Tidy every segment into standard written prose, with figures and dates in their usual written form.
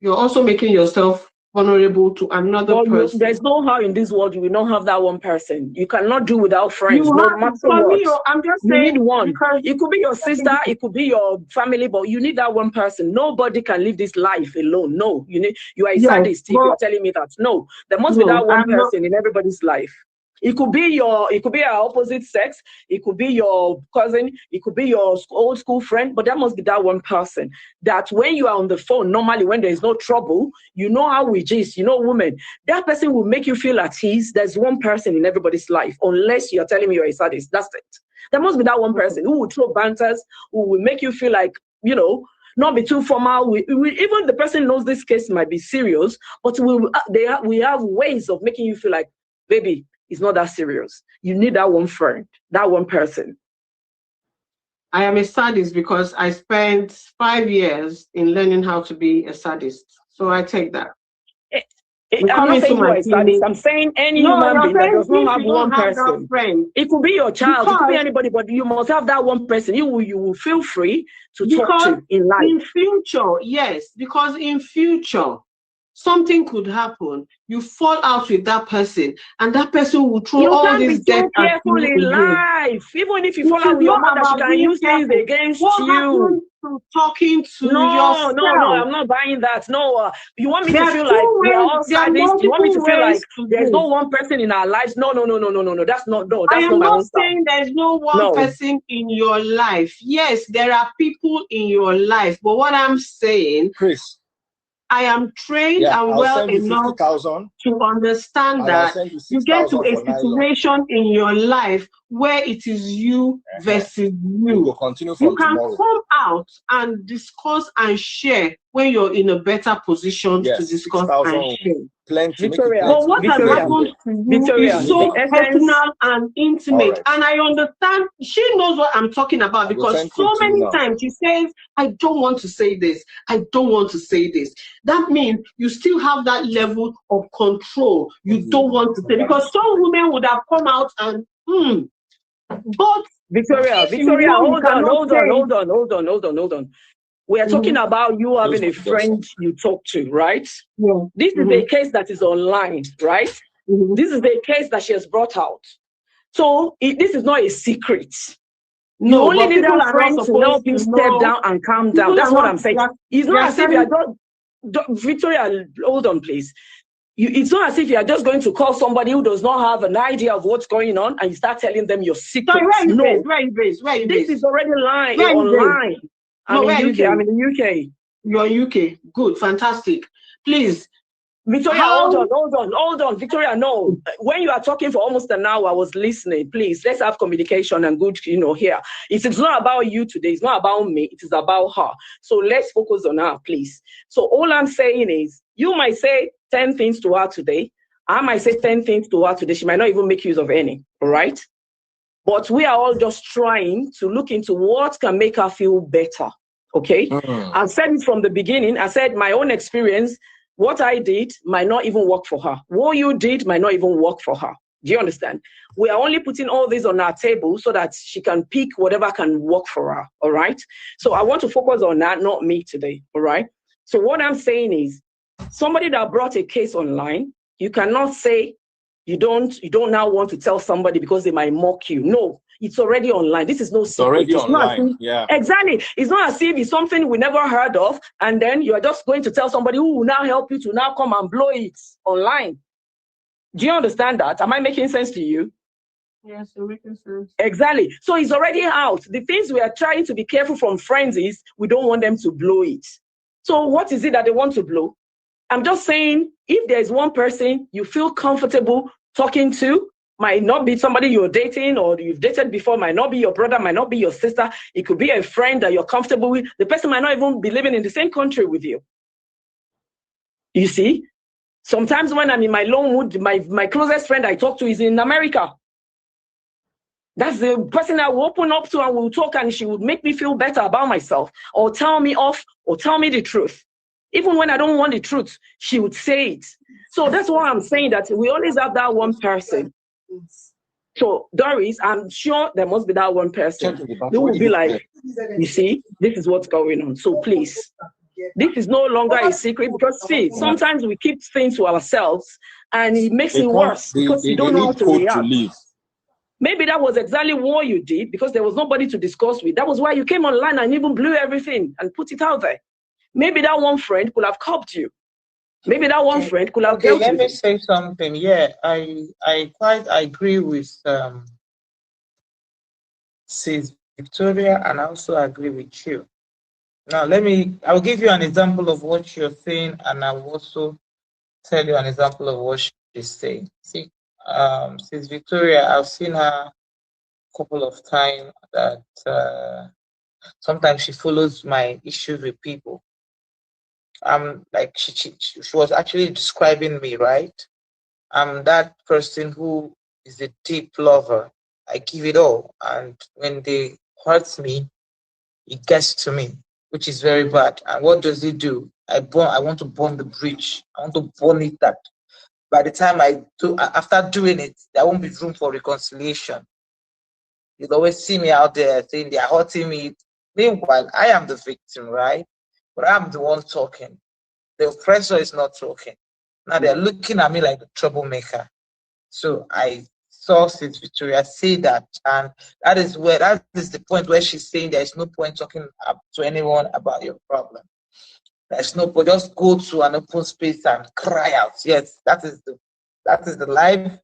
you're also making yourself vulnerable to another person. There's no how in this world you will not have that one person. You cannot do without friends, No matter what. Me, I'm just you saying, need one. It could be your sister, it could be your family, but you need that one person. Nobody can live this life alone. No, you are a sadist if you are telling me that. No, there must be that one person in everybody's life. It could be our opposite sex. It could be your cousin. It could be your old school friend. But there must be that one person that when you are on the phone, normally when there is no trouble, you know how we gist, women, that person will make you feel at ease. There's one person in everybody's life, unless you're telling me you're a sadist. That's it. There must be that one person who will throw banters, who will make you feel like, not be too formal. Even the person knows this case might be serious, but we have ways of making you feel like, baby, it's not that serious. You need that one friend, that one person. I am a sadist because I spent 5 years in learning how to be a sadist. So I take that. I'm not saying you are a sadist. I'm saying any human being that does not have one person. Friend. It could be your child, it could be anybody, but you must have that one person. You will feel free to talk to in life. In future, yes, because in future, something could happen. You fall out with that person, and that person will throw all these debt. You can't be too careful in life. Even if you fall out with your mother, she can use things against you. To talking to yourself. No, I'm not buying that. No, you want me to feel like we are all sadists? You want me to feel like there's no one person in our lives? No. That's not my own style. I am not saying there's no one person in your life. Yes, there are people in your life, but what I'm saying, Chris, I am trained and well enough to understand that you get to a situation in your life where it is you versus you. You can come out and discuss and share when you're in a better position to discuss and share. Victoria, but what has happened to you is so personal and intimate. And I understand, she knows what I'm talking about because so many times she says, I don't want to say this. I don't want to say this. That means you still have that level of control. You don't want to say, because some women would have come out and, but Victoria, hold on. We are talking about you having a friend you talk to, right? Yeah. This is a case that is online, right? This is a case that she has brought out. So this is not a secret. No, you only need that friend to help you step down and calm down. That's what I'm saying. It's not as if you are Victoria, hold on, please. It's not as if you are just going to call somebody who does not have an idea of what's going on and you start telling them your secrets. Sorry, where you this is already online. I'm in the UK. You're in UK. Good, fantastic. Please. Victoria, hold on. Victoria, no. When you are talking for almost an hour, I was listening. Please, let's have communication and good, here. It's not about you today. It's not about me. It is about her. So let's focus on her, please. So all I'm saying is, you might say 10 things to her today. I might say 10 things to her today. She might not even make use of any, all right? But we are all just trying to look into what can make her feel better, okay? I said it from the beginning. I said my own experience, what I did might not even work for her. What you did might not even work for her. Do you understand? We are only putting all this on our table so that she can pick whatever can work for her, all right? So I want to focus on that, not me today, all right? So what I'm saying is, somebody that brought a case online, you cannot say you don't now want to tell somebody because they might mock you. No, it's already online. This is no secret. It's already online. Yeah. Exactly. It's not as if it's something we never heard of, and then you're just going to tell somebody who will now help you to now come and blow it online. Do you understand that? Am I making sense to you? Yes, you're making sense. Exactly. So it's already out. The things we are trying to be careful from friends is we don't want them to blow it. So what is it that they want to blow? I'm just saying, if there's one person you feel comfortable talking to, might not be somebody you're dating or you've dated before, might not be your brother, might not be your sister. It could be a friend that you're comfortable with. The person might not even be living in the same country with you. You see? Sometimes when I'm in my lone wood, my closest friend I talk to is in America. That's the person I will open up to and will talk, and she would make me feel better about myself or tell me off or tell me the truth. Even when I don't want the truth, she would say it. So that's why I'm saying that we always have that one person. So Doris, I'm sure there must be that one person who will be like, you see, this is what's going on. So please, This is no longer a secret because, see, sometimes we keep things to ourselves and it makes it worse because you don't know how to react. Maybe that was exactly what you did because there was nobody to discuss with. That was why you came online and even blew everything and put it out there. Maybe that one friend could have helped you. Maybe that one friend could have helped you. Let me say something. Yeah, I quite agree with Sis Victoria, and I also agree with you. Now, I'll give you an example of what you're saying, and I'll also tell you an example of what she's saying. See, Sis Victoria, I've seen her a couple of times that sometimes she follows my issues with people. Like she was actually describing me, right? I'm that person who is a deep lover. I give it all, and when they hurt me, it gets to me, which is very bad. And what does it do? I want to burn the bridge. I want to burn it that by the time after doing it, there won't be room for reconciliation. You'll always see me out there saying they are hurting me. Meanwhile, I am the victim, right? But I'm the one talking. The oppressor is not talking. Now they're looking at me like the troublemaker. So I saw Sis Victoria say that, and that is the point where she's saying there is no point talking to anyone about your problem. There's no point. Just go to an open space and cry out. Yes, that is the life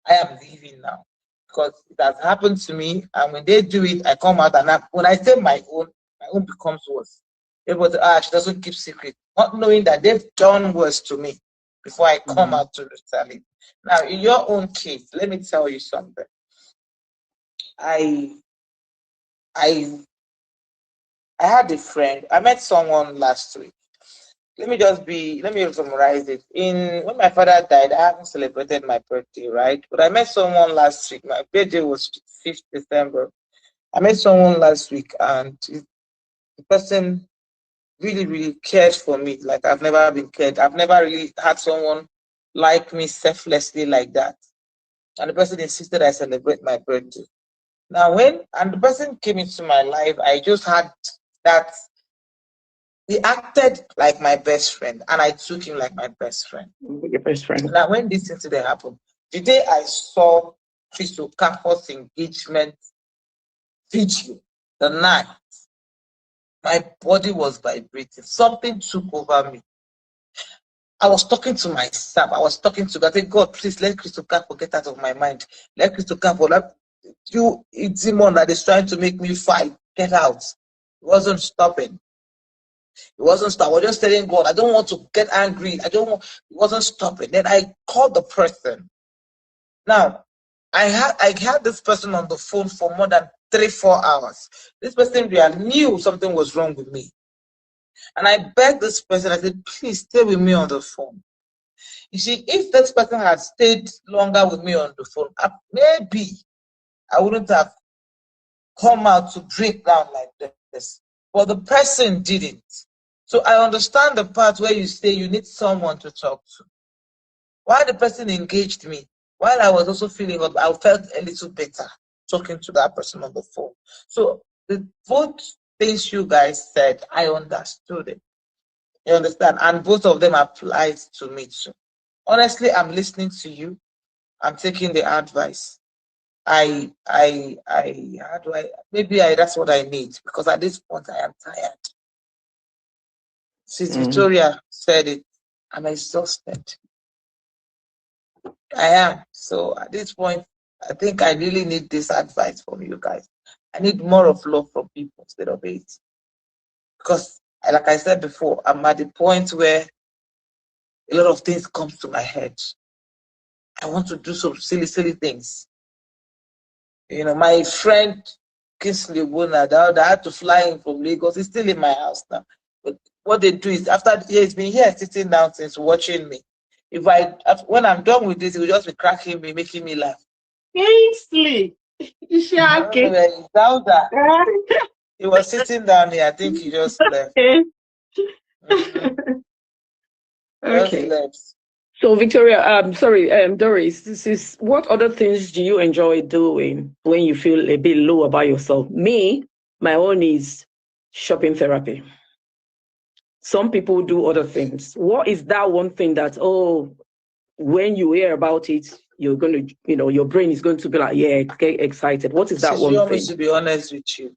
I am living now, because it has happened to me. And when they do it, I come out, and when I say my own becomes worse. Everybody, she doesn't keep secret, not knowing that they've done worse to me before I come out to retaliate. Now, in your own case, let me tell you something. I had a friend. I met someone last week. Let me summarize it. When my father died, I haven't celebrated my birthday, right? But I met someone last week. My birthday was 5th December. I met someone last week, and the person really, really cared for me like I've never been cared. I've never really had someone like me selflessly like that. And the person insisted I celebrate my birthday. Now, the person came into my life, I just had that. He acted like my best friend, and I took him like my best friend. Your best friend. Now, when this incident happened, the day I saw Crystal Campus engagement video, the night, my body was vibrating. Something took over me. I was talking to myself. I was talking to God. I said, God, please let Crystal Campus get out of my mind. Let Crystal Campus, you demon that is trying to make me fight, get out. It wasn't stopping. It wasn't stopping. I was just telling God, I don't want to get angry. It wasn't stopping. Then I called the person. Now, I had this person on the phone for more than 3-4 hours. This person really knew something was wrong with me. And I begged this person, I said, please stay with me on the phone. You see, if this person had stayed longer with me on the phone, maybe I wouldn't have come out to break down like this. But the person didn't. So I understand the part where you say you need someone to talk to. While the person engaged me, while I was also feeling good, I felt a little better talking to that person on the phone. So both things you guys said, I understood it. You understand? And both of them applied to me too. Honestly, I'm listening to you. I'm taking the advice. Maybe that's what I need, because at this point I am tired. Since Victoria said it, I'm exhausted. I am. So at this point, I think I really need this advice from you guys. I need more of love from people instead of hate. Because, like I said before, I'm at the point where a lot of things come to my head. I want to do some silly, silly things. You know, my friend Kingsley Wona, that I had to fly in from Lagos. He's still in my house now. But what they do is, after he's been here sitting down since watching me. When I'm done with this, he will just be cracking me, making me laugh. Kingsley, is she okay? He was sitting down here. I think he just left. Okay. So Victoria, Doris, what other things do you enjoy doing when you feel a bit low about yourself? Me, my own is shopping therapy. Some people do other things. What is that one thing that, when you hear about it, you're going to, your brain is going to be like, yeah, get excited. What is that one thing? To be honest with you,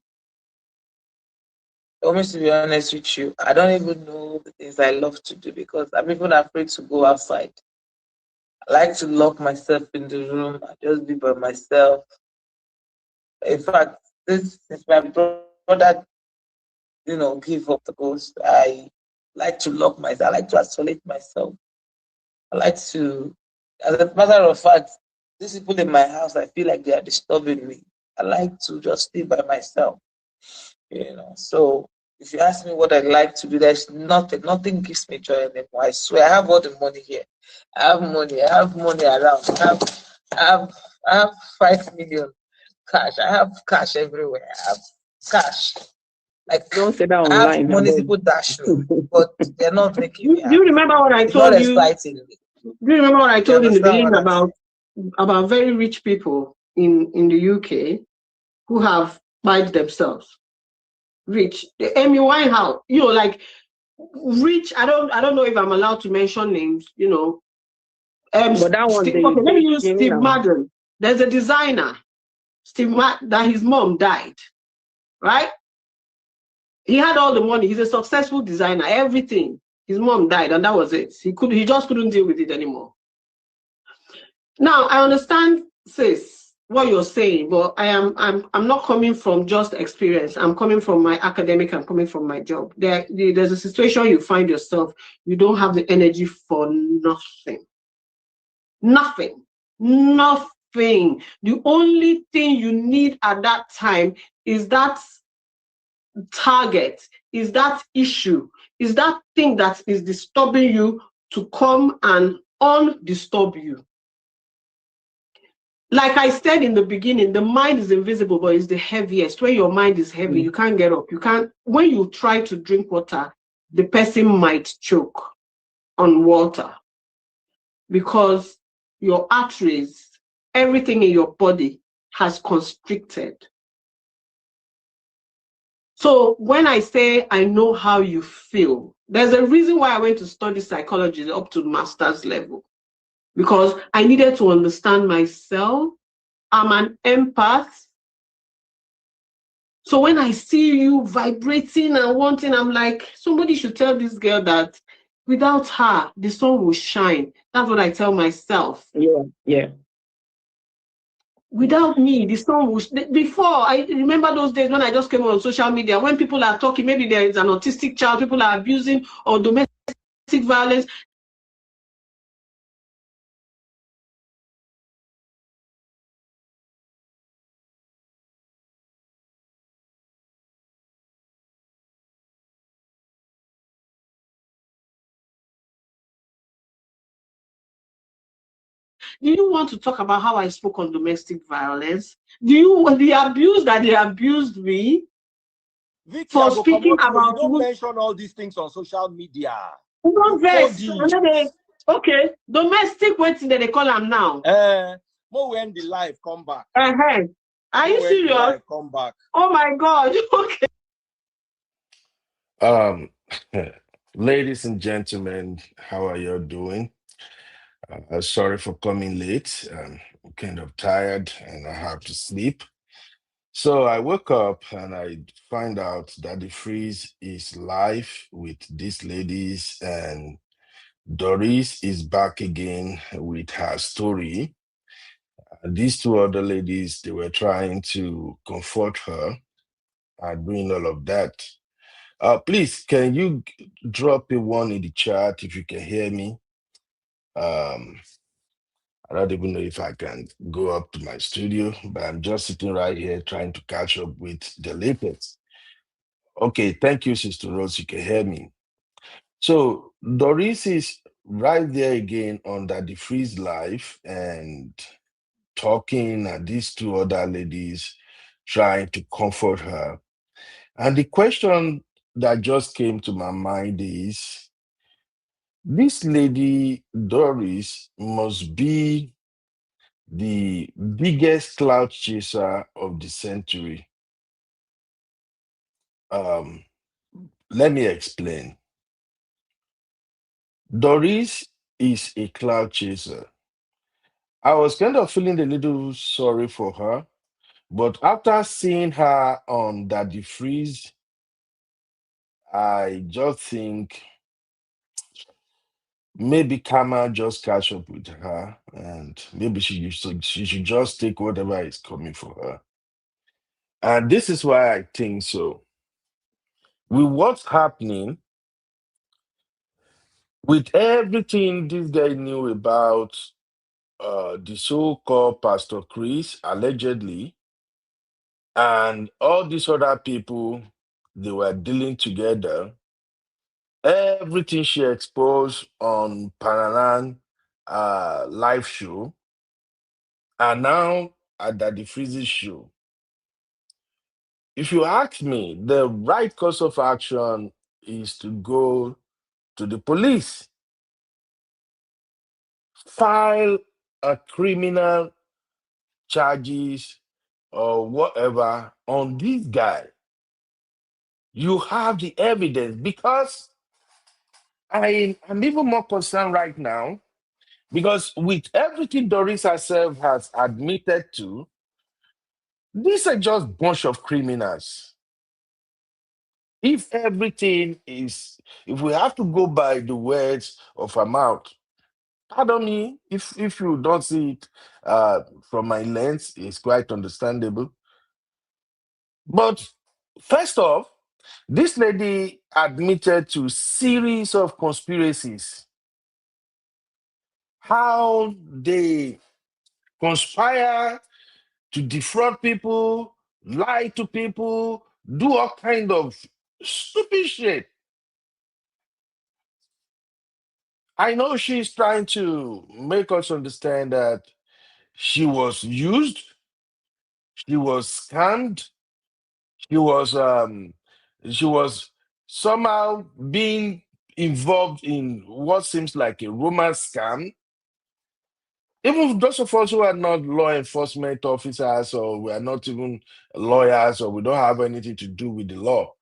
I don't even know the things I love to do because I'm even afraid to go outside. I like to lock myself in the room and just be by myself. In fact, since my brother, give up the ghost, I like to lock myself. I like to isolate myself. I like to, as a matter of fact, these people in my house, I feel like they are disturbing me. I like to just stay by myself, So if you ask me what I like to do, there's nothing gives me joy anymore. I swear, I have all the money here. I have money around. I have 5 million cash. I have cash everywhere. I have cash. Like, don't say that online. I have money people dash me, but they're not making me happy. Do you remember what I told you? Exciting me. Do you remember what I told you in the beginning about very rich people in the UK who have bought themselves? Rich, the Amy Winehouse, like rich. I don't know if I'm allowed to mention names, but that one, let me use Steve Madden. There's a designer, that his mom died, right? He had all the money. He's a successful designer, everything. His mom died, and that was it. He just couldn't deal with it anymore. Now I understand, sis, what you're saying, but I'm not coming from just experience. I'm coming from my academic. I'm coming from my job. There's a situation you find yourself. You don't have the energy for nothing. Nothing. The only thing you need at that time is that target, is that issue, is that thing that is disturbing you to come and undisturb you. Like I said in the beginning, the mind is invisible, but it's the heaviest. When your mind is heavy, you can't get up. When you try to drink water, the person might choke on water because your arteries, everything in your body has constricted. So when I say I know how you feel, there's a reason why I went to study psychology up to master's level, because I needed to understand myself. I'm an empath. So when I see you vibrating and wanting, I'm like, somebody should tell this girl that without her, the sun will shine. That's what I tell myself. Yeah. Without me, the sun will. Before, I remember those days when I just came on social media, when people are talking, maybe there is an autistic child, people are abusing or domestic violence. Do you want to talk about how I spoke on domestic violence? The abuse that they abused me? Vicky, for speaking about, you don't mention all these things on social media. Okay, domestic, what did they call them now? More when the life come back. Are you serious? Come back. Oh my God. Okay. Ladies and gentlemen, how are you doing? Sorry for coming late. I'm kind of tired and I have to sleep. So I woke up and I find out that the freeze is live with these ladies, and Doris is back again with her story. These two other ladies, they were trying to comfort her and doing all of that. Please, can you drop a one in the chat if you can hear me? I don't even know if I can go up to my studio, but I'm just sitting right here trying to catch up with the latest. Okay, thank you, Sister Rose. You can hear me. So Doris is right there again on that the freeze life and talking, and these two other ladies trying to comfort her. And the question that just came to my mind is, this lady Doris must be the biggest cloud chaser of the century. Let me explain. Doris is a cloud chaser. I was kind of feeling a little sorry for her, but after seeing her on Daddy Freeze, I just think maybe karma just catch up with her, and maybe she should just take whatever is coming for her. And this is why I think so. With what's happening, with everything this guy knew about the so-called Pastor Chris, allegedly, and all these other people they were dealing together, everything she exposed on Pananan live show, and now at Daddy Freeze's show. If you ask me, the right course of action is to go to the police, file a criminal charges or whatever on this guy. You have the evidence, because I'm even more concerned right now, because with everything Doris herself has admitted to, these are just bunch of criminals. If everything is, if we have to go by the words of her mouth, pardon me, if you don't see it from my lens, it's quite understandable. But first off, this lady admitted to series of conspiracies. How they conspire to defraud people, lie to people, do all kind of stupid shit. I know she's trying to make us understand that she was used, she was scammed, she was somehow being involved in what seems like a romance scam. Even those of us who are not law enforcement officers, or we are not even lawyers, or we don't have anything to do with the law,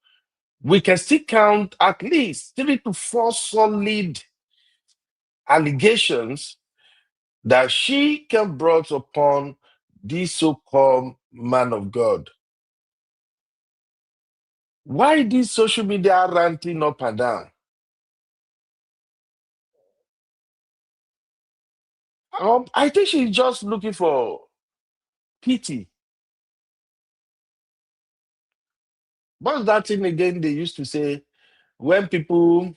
we can still count at least 3 to 4 solid allegations that she can brought upon this so-called man of God. Why this social media ranting up and down? I think she's just looking for pity. What's that thing again they used to say when people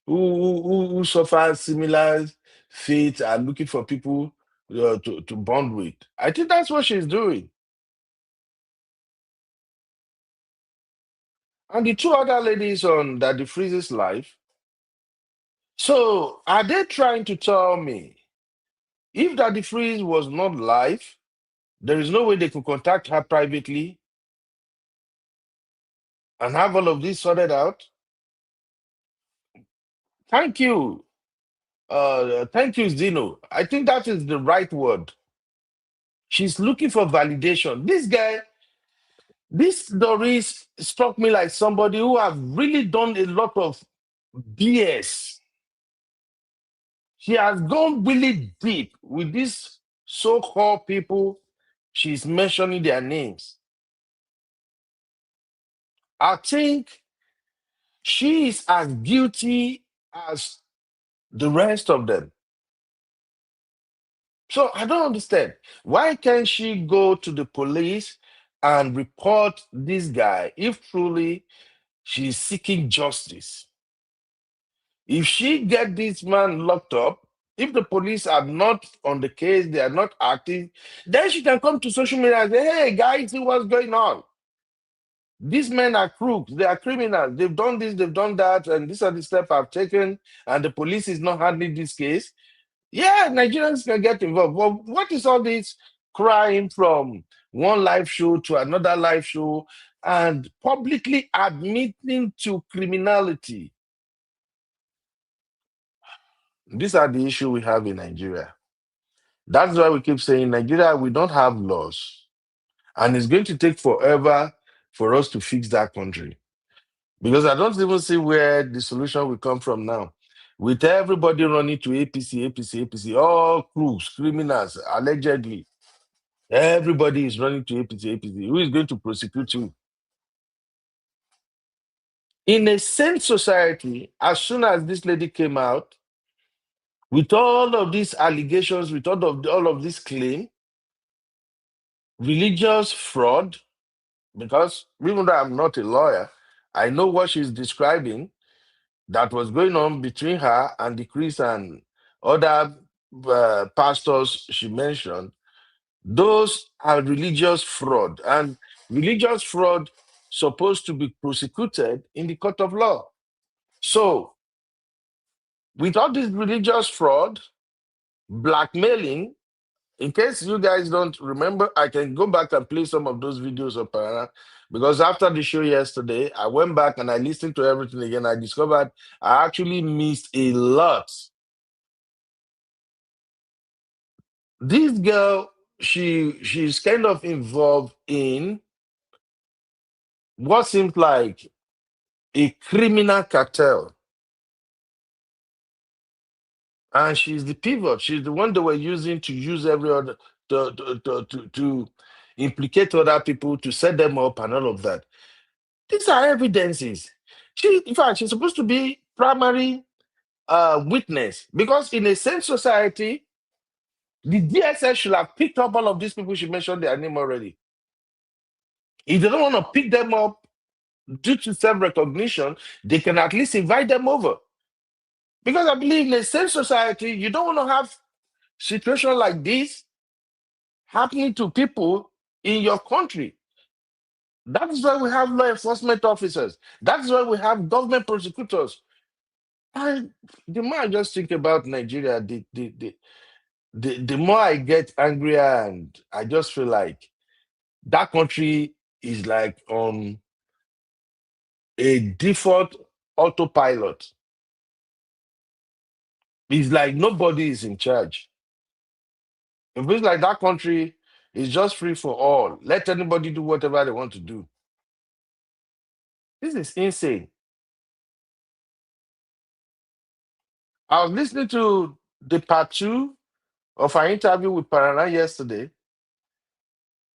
who suffer similar fate are looking for people to bond with? I think that's what she's doing. And the 2 other ladies on Daddy Freeze's life. So are they trying to tell me if Daddy Freeze was not live, there is no way they could contact her privately and have all of this sorted out? Thank you. Thank you, Zeno. I think that is the right word. She's looking for validation. This guy, this Doris struck me like somebody who have really done a lot of BS. She has gone really deep with these so-called people. She's mentioning their names. I think she is as guilty as the rest of them. So I don't understand. Why can't she go to the police and report this guy if truly she's seeking justice? If she get this man locked up, if the police are not on the case, they are not acting, then she can come to social media and say, hey, guys, see what's going on. These men are crooks, they are criminals, they've done this, they've done that, and these are the steps I've taken, and the police is not handling this case. Yeah, Nigerians can get involved. But what is all this crying from one live show to another live show and publicly admitting to criminality? These are the issue we have in Nigeria. That's why we keep saying Nigeria, we don't have laws. And it's going to take forever for us to fix that country. Because I don't even see where the solution will come from now. with everybody running to APC, all crooks, criminals, allegedly. Everybody is running to APC. Who is going to prosecute you? In a sane society, as soon as this lady came out, with all of these allegations, with all of this claim, religious fraud, because even though I'm not a lawyer, I know what she's describing that was going on between her and the Chris and other pastors she mentioned. Those are religious fraud, and religious fraud supposed to be prosecuted in the court of law. So, with all this religious fraud, blackmailing, in case you guys don't remember, I can go back and play some of those videos of Parana, because after the show yesterday, I went back and I listened to everything again. I discovered I actually missed a lot. This girl, she's kind of involved in what seems like a criminal cartel. And she's the pivot. She's the one they were using to use every other to implicate other people, to set them up and all of that. These are evidences. In fact, she's supposed to be primary witness, because in a sane society, the DSS should have picked up all of these people. She mentioned their name already. If they don't want to pick them up due to self-recognition, they can at least invite them over. Because I believe in a sane society, you don't want to have situations like this happening to people in your country. That is why we have law enforcement officers. That's why we have government prosecutors. And the more I just think about Nigeria, the more I get angrier, and I just feel like that country is like on a default autopilot. It's like nobody is in charge. It feels like that country is just free for all. Let anybody do whatever they want to do. This is insane. I was listening to the part 2 of our interview with Parana yesterday,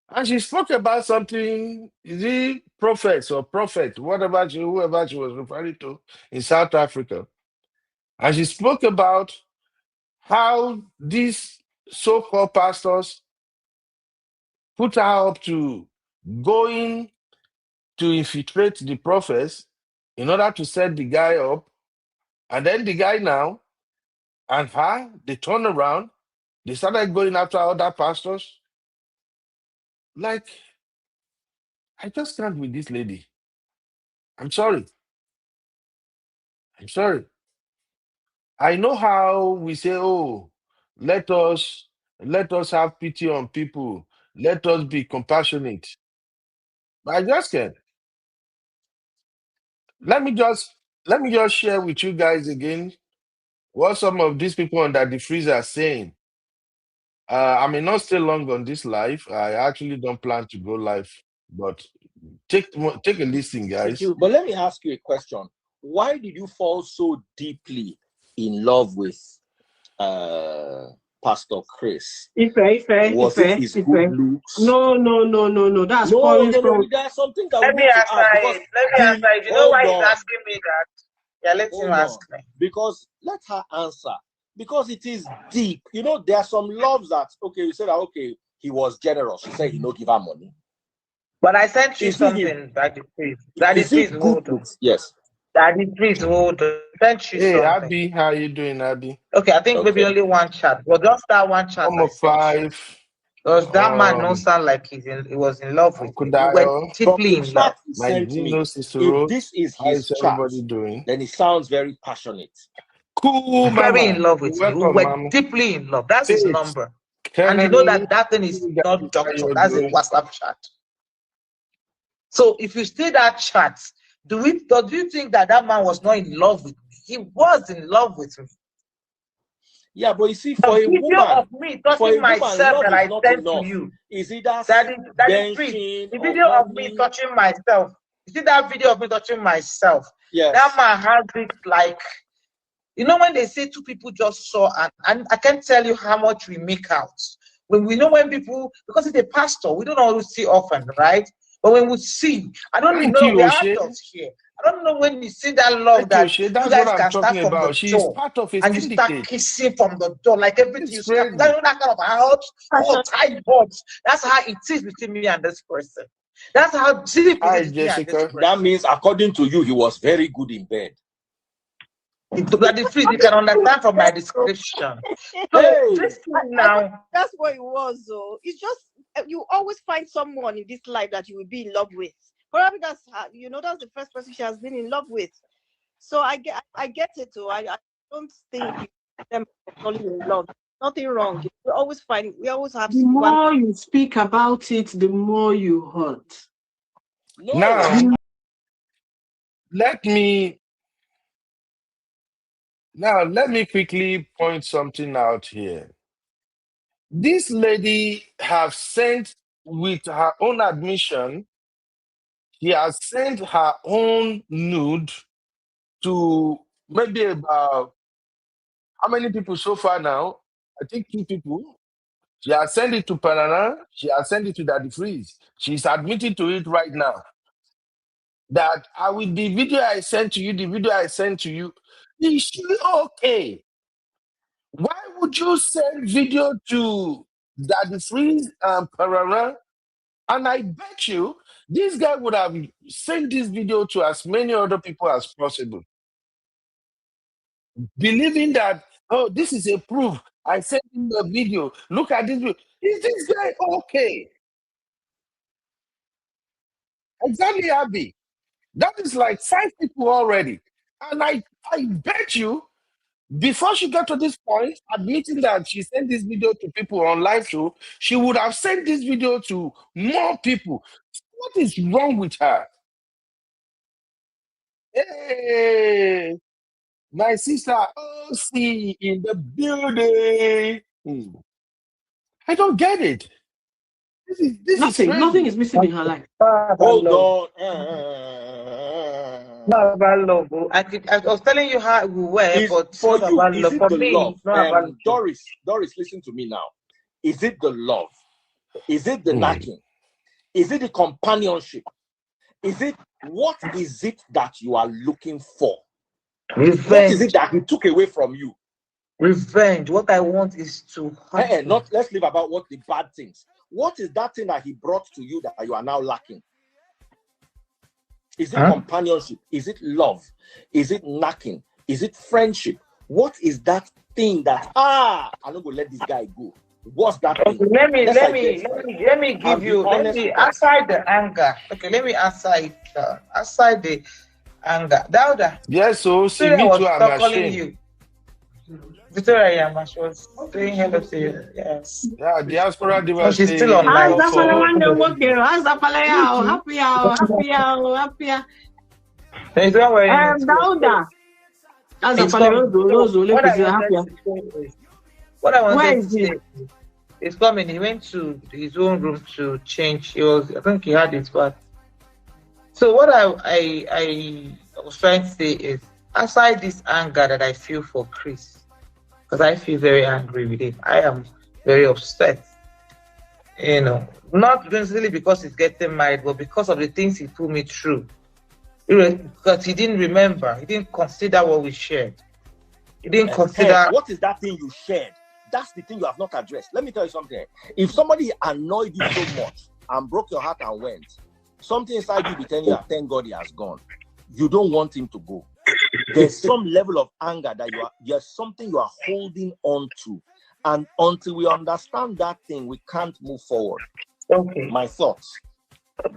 and she spoke about something, the prophets or prophet, whoever she was referring to in South Africa. And she spoke about how these so-called pastors put her up to going to infiltrate the prophets in order to set the guy up. And then the guy now and her, they turn around, they started going after other pastors. Like, I just can't with this lady. I'm sorry. I'm sorry. I know how we say, oh, let us have pity on people. Let us be compassionate. But I just can't. Let me just share with you guys again what some of these people under the freezer are saying. I may not stay long on this live. I actually don't plan to go live, but take a listen, guys. But let me ask you a question. Why did you fall so deeply in love with Pastor Chris? Was it his good looks? No. That's there's something that let me answer. You know why he's asking me that? Yeah, let him ask me. Because let her answer. Because it is deep. You know, there are some loves that, okay, you said that, okay, he was generous. You said he no give her money. But I sent you something that is please. That is please hold. Yes. That is please hold. Sent you hey, something. Abby, how you doing, Abby? Okay, I think maybe only one chat. Well, just that one chat. Number 5. Because that man don't sound like he was in love with me. We were deeply in love. If this is his chat, doing? Then he sounds very passionate. Cool, very in love with me. We were deeply in love. That's his number. And you know that thing is not doctor. That's a WhatsApp chat. So if you see that chat, do you think that man was not in love with me? He was in love with me. Yeah, but you see, for a woman, of me touching myself that I sent to you, is it that is free. The video of me touching myself. You see that video of me touching myself? Yes. That man has it like You know, when they say two people just saw, and I can't tell you how much we make out. When we know when people, because it's a pastor, we don't always see often, right? But when we see, I don't know, we are adults here. I don't know when you see that love that you guys can start from the She's door part of a and you start kissing from the door, like everything you start, that kind of out, all tight box. That's how it is between me and this person. That's how deep it is. Jessica. That means, according to you, he was very good in bed. You can understand from my description. So now, that's what it was. Though it's just you always find someone in this life that you will be in love with. Probably that's that's the first person she has been in love with. So I get it too. I don't think them falling in love. Nothing wrong. We always have. The more you speak about it, the more you hurt. Now, let me quickly point something out here. This lady have sent, with her own admission, she has sent her own nude to maybe about, how many people so far now? I think 2 people. She has sent it to Panana. She has sent it to Daddy Freeze. She's admitting to it right now. That the video I sent to you, is she okay? Why would you send video to Daddy Freeze and Panana? And I bet you this guy would have sent this video to as many other people as possible, believing that, oh, this is a proof. I sent him a video. Look at this video. Is this guy okay? Exactly, Abby. That is like 5 people already. And I bet you, before she got to this point, admitting that she sent this video to people on live show, she would have sent this video to more people. What is wrong with her? Hey, my sister OC in the building. I don't get it. Nothing is missing in her life. Hold on. I was telling you how we were, but for you, is it the love? Doris, listen to me now. Is it the love? Is it the knocking? Is it the companionship? What is it that you are looking for? Revenge. What is it that he took away from you? Revenge. What I want is to let's leave about what the bad things. What is that thing that he brought to you that you are now lacking? Is it companionship? Is it love? Is it knocking? Is it friendship? What is that thing that I'm not gonna let this guy go? What's that thing? Let me give you aside the anger. Okay, let me aside the anger. Dauda. Yes, so see me too. I'm ashamed. You. Victoria Yama, she was saying hello to you. Yes. Yeah, diaspora diva. She's still online. Happy. Dauda. What I wanted to say is coming. He went to his own room to change. I think he had his bath. So what I was trying to say is, aside this anger that I feel for Chris, because I feel very angry with him. I am very upset. Not necessarily because he's getting married, but because of the things he put me through. Because he didn't remember. He didn't consider what we shared. He didn't consider. What is that thing you shared? That's the thing you have not addressed. Let me tell you something. If somebody annoyed you so much and broke your heart and went, something inside you be telling you, thank God he has gone. You don't want him to go. There's some level of anger that there's something you are holding on to. And until we understand that thing, we can't move forward. Okay. My thoughts.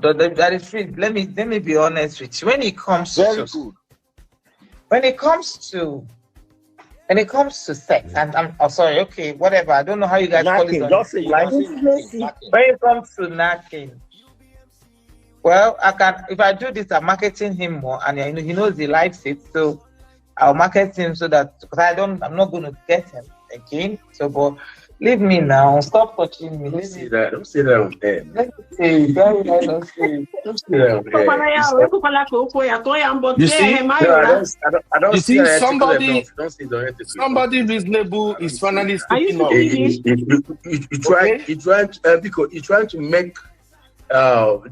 That is free. Let me be honest with you. When it comes to sex, and I'm sorry, okay, whatever. I don't know how you guys call it. When it comes to knacking, well, if I do this, I'm marketing him more, and he knows he likes it, so I'll market him so that, because I'm not going to get him again. So, but Leave me now. Stop touching me. Don't say that. Don't say that on air. Let me say it. Don't say it. Don't say that on air. You see? No, I don't You see see, that somebody reasonable is finally Are you speaking up. You trying to make now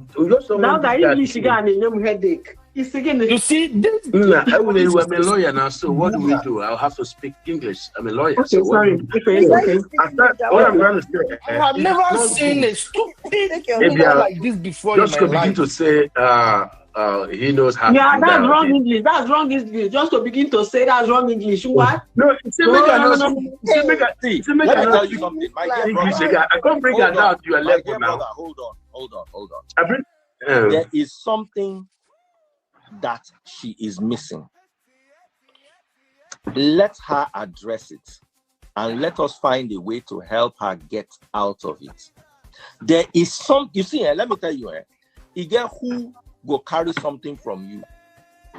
that English got a headache. You see, this I'm a lawyer now, so what do? I'll have to speak English. I'm a lawyer. Okay, so sorry. Okay. What I'm trying to say, I have never seen a stupid like this before just in my begin life. to say he knows how. Yeah, to do that's that. wrong English. That's wrong English. Just to begin to say that's wrong English. What? No, Let me tell you something. My dear brother, I can't bring that down to your my level dear now. brother, hold on. There is something that she is missing. Let her address it, and let us find a way to help her get out of it. There is some, you see, let me tell you, you get who go carry something from you,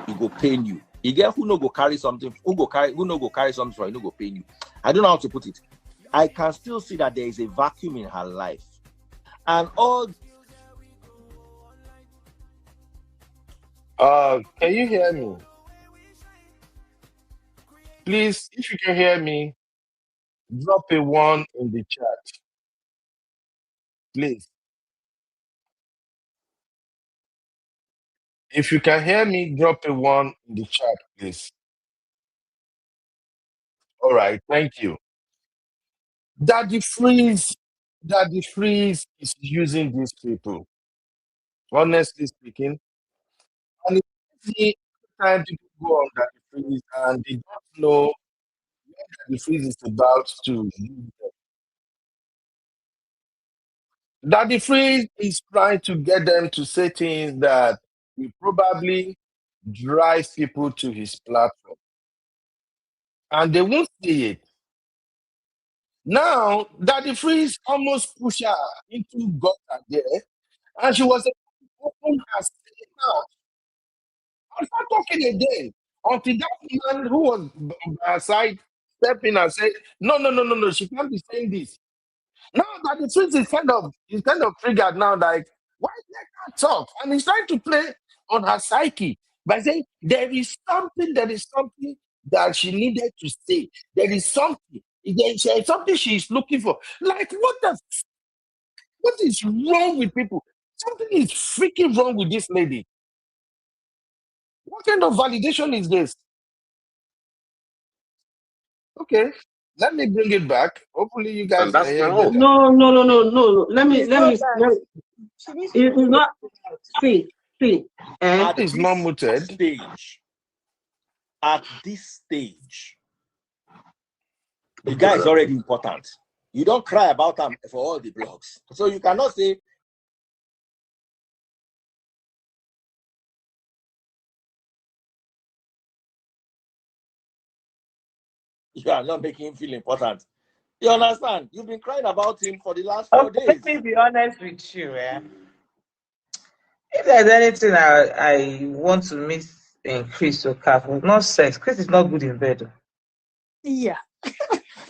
he go pain you. You get who no go carry something, who no go carry something from you, no go pain you. I don't know how to put it. I can still see that there is a vacuum in her life, and all. Can you hear me? Please, if you can hear me, drop a 1 in the chat. Please. If you can hear me, drop a 1 in the chat, please. All right, thank you. Daddy Freeze is using these people, honestly speaking. And it's easy time people go on Daddy Freeze and they don't know when Daddy Freeze is about to use them. Daddy Freeze is trying to get them to say things that will probably drive people to his platform. And they won't see it. Now, Daddy Freeze almost pushed her into gutter there, and she was able to open her mouth. I'm not talking again until that man who was by her side stepped in and said, No, she can't be saying this. Now that the truth is kind of triggered now, like, why let her talk? And he's trying to play on her psyche by saying there is something that she needed to say. There is something she's looking for. Like, what is wrong with people? Something is freaking wrong with this lady. What kind of validation is this? Okay, let me bring it back. Hopefully, you guys can hear me. No. Let me. It is not. See. At It's not muted. At this stage, the guy is already important. You don't cry about him for all the blogs, so you cannot say. You are not making him feel important. You understand? You've been crying about him for the last 4 days. Let me be honest with you. If there's anything I want to miss in Chris or Cap, not sex. Chris is not good in bed. Yeah.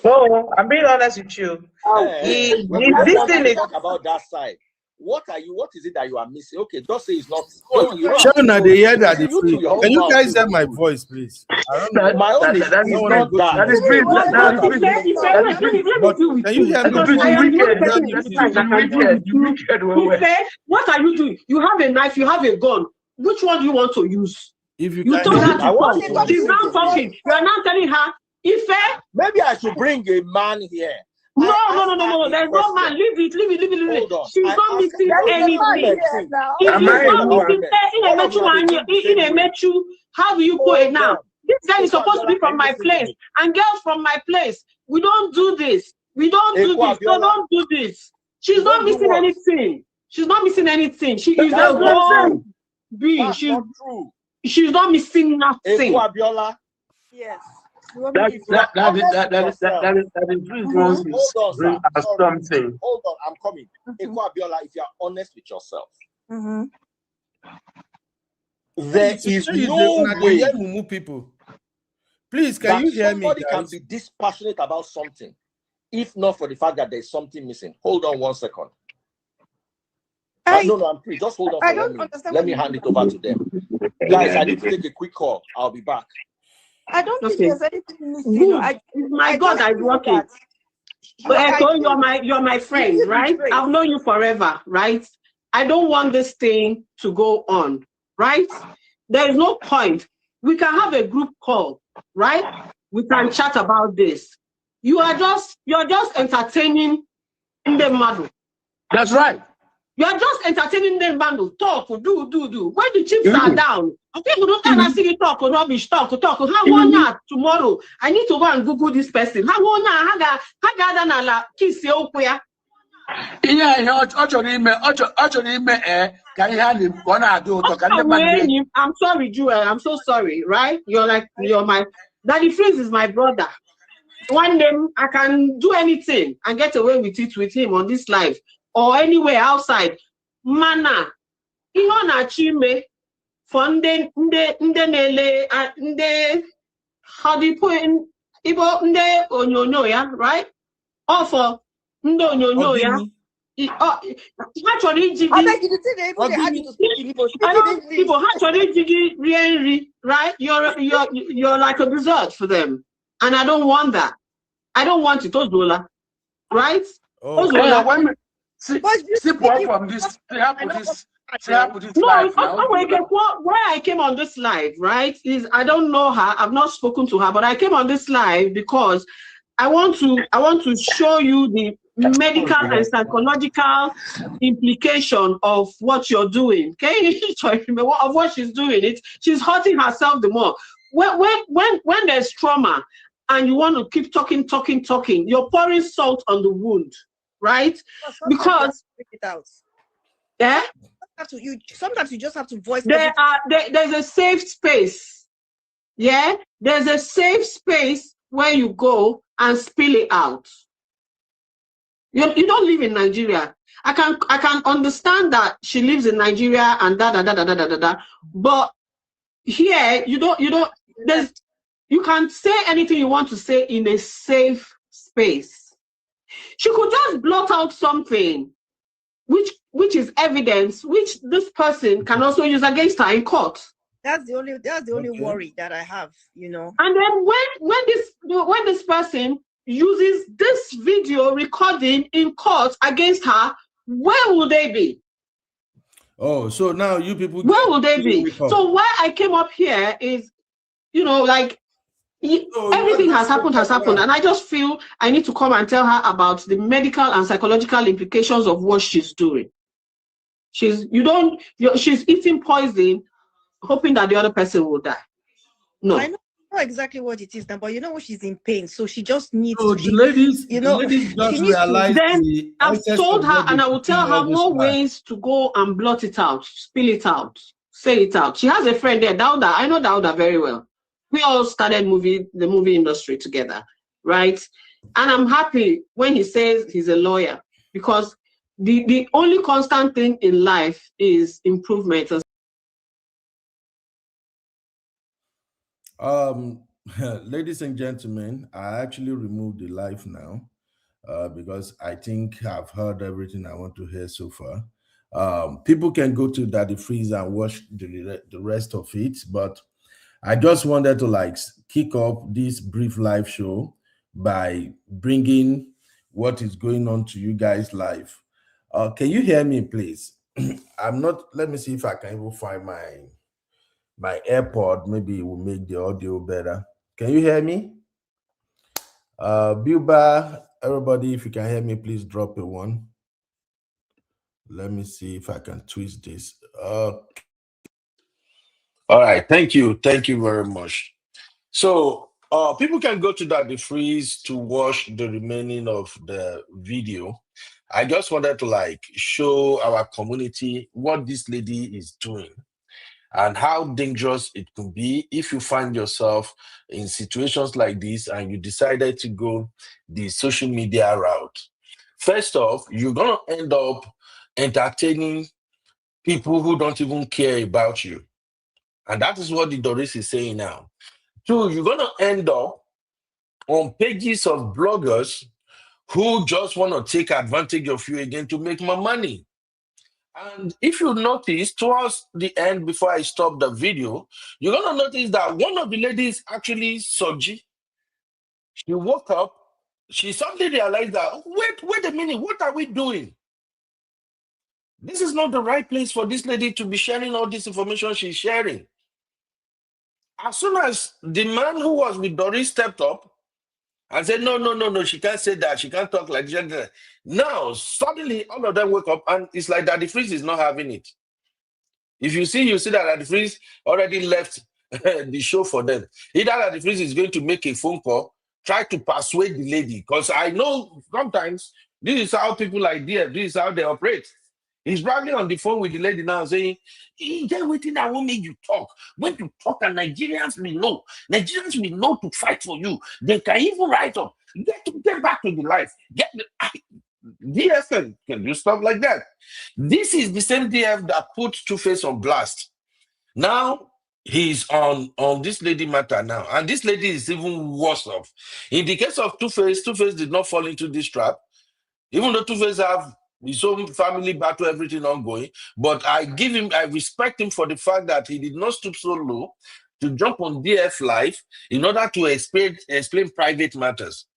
No, I'm being honest with you. This thing is talk about that side. What is it that you are missing? Okay, just say it's not. Shona, they hear that. Can you guys hear my voice, please? My own is not that. That is free. Can you hear me? What are you doing? You have a knife, you have a gun. Which one do you want to use? If you told her to talk. She's now talking. You are now telling her, maybe I should bring a man here. No. There's no man. Leave it. She's not missing anything. How do you go it now? This guy is supposed to be from my place, and girls from my place. We don't do this. So don't do this. She's not missing anything. She is a wrong being. She's not missing nothing. Yes. That is something. Hold on, I'm coming. Abiola, if you are honest with yourself, there is no way people. Please, can you hear me? Somebody can be dispassionate about something if not for the fact that there's something missing. Hold on 1 second. No, I'm free. Just hold on. I don't understand. Let me hand it over to them. Guys, I need to take a quick call. I'll be back. I don't think there's anything missing. My God, I work it. You're my friend, right? I've known you forever, right? I don't want this thing to go on, right? There is no point. We can have a group call, right? We can chat about this. You're just entertaining the model. That's right. You're just entertaining the model. Talk, do. When the chips are down, people don't kind see you talk or rubbish, talk. How one night tomorrow? I need to go and Google this person. How one night? How kiss you? I'm sorry, Joel. I'm so sorry, right? You're my Daddy Freeze is my brother. One day I can do anything and get away with it with him on this live or anywhere outside. Mana, na chime for nde how do you put in Ibo nde onyonyo ya, right? Or for nde onyonyo ya. Right? You're like a dessert for them. And I don't want that. I don't want it, Ozola. Right? Ozola. Why I came on this live, right, is I don't know her. I've not spoken to her, but I came on this live because I want to show you the medical and psychological implication of what you're doing. Okay, of what she's doing. She's hurting herself the more. When there's trauma and you want to keep talking, you're pouring salt on the wound, right? Because it out. Yeah. Sometimes you just have to voice. There's a safe space. Yeah, there's a safe space where you go and spill it out. You don't live in Nigeria. I can understand that she lives in Nigeria and but here you can't say anything you want to say in a safe space. She could just blot out something which is evidence which this person can also use against her in court. That's the only worry that I have, And then when this person uses this video recording in court against her, where will they be? Oh, so now you people, where will they be? So why I came up here is, everything has happened, and I just feel I need to come and tell her about the medical and psychological implications of what she's doing. She's eating poison, hoping that the other person will die. No, I know exactly what it is now, but she's in pain, so she just needs. So the ladies just realize. Then I've told her, and I will tell her more ways to go and blot it out, spill it out, say it out. She has a friend there, Dauda. I know Dauda very well. We all started the movie industry together, right? And I'm happy when he says he's a lawyer, because the only constant thing in life is improvement. Ladies and gentlemen, I actually removed the live now because I think I've heard everything I want to hear so far. People can go to Daddy Freeze and watch the rest of it, but I just wanted to kick off this brief live show by bringing what is going on to you guys live. Can you hear me, please? Let me see if I can even find my AirPod. Maybe it will make the audio better. Can you hear me? Bilba, everybody, if you can hear me, please drop a 1. Let me see if I can twist this. All right, thank you very much. So people can go to Daddy Freeze to watch the remaining of the video. I just wanted to show our community what this lady is doing and how dangerous it can be if you find yourself in situations like this and you decided to go the social media route. First off, you're going to end up entertaining people who don't even care about you. And that is what the Doris is saying now. 2, you're going to end up on pages of bloggers who just want to take advantage of you again to make more money. And if you notice, towards the end, before I stop the video, you're going to notice that one of the ladies actually, Soji, she woke up, she suddenly realized that, wait a minute, what are we doing? This is not the right place for this lady to be sharing all this information she's sharing. As soon as the man who was with Doris stepped up and said, no, she can't say that, she can't talk like that. Now, suddenly, all of them wake up, and it's like that the freeze is not having it. If you see that the freeze already left the show for them. Either that the freeze is going to make a phone call, try to persuade the lady, because I know sometimes this is how people like DF, this is how they operate. He's probably on the phone with the lady now saying, "Get waiting, I won't make you talk. When you talk, and Nigerians will know. Nigerians will know to fight for you. They can even write up. Get back to the life. DF can do stuff like that." This is the same DF that put Two-Face on blast. Now he's on this lady matter now, and this lady is even worse off. In the case of Two-Face did not fall into this trap, even though Two-Face have his own family battle, everything ongoing. But I respect him for the fact that he did not stoop so low to jump on DF live in order to explain private matters.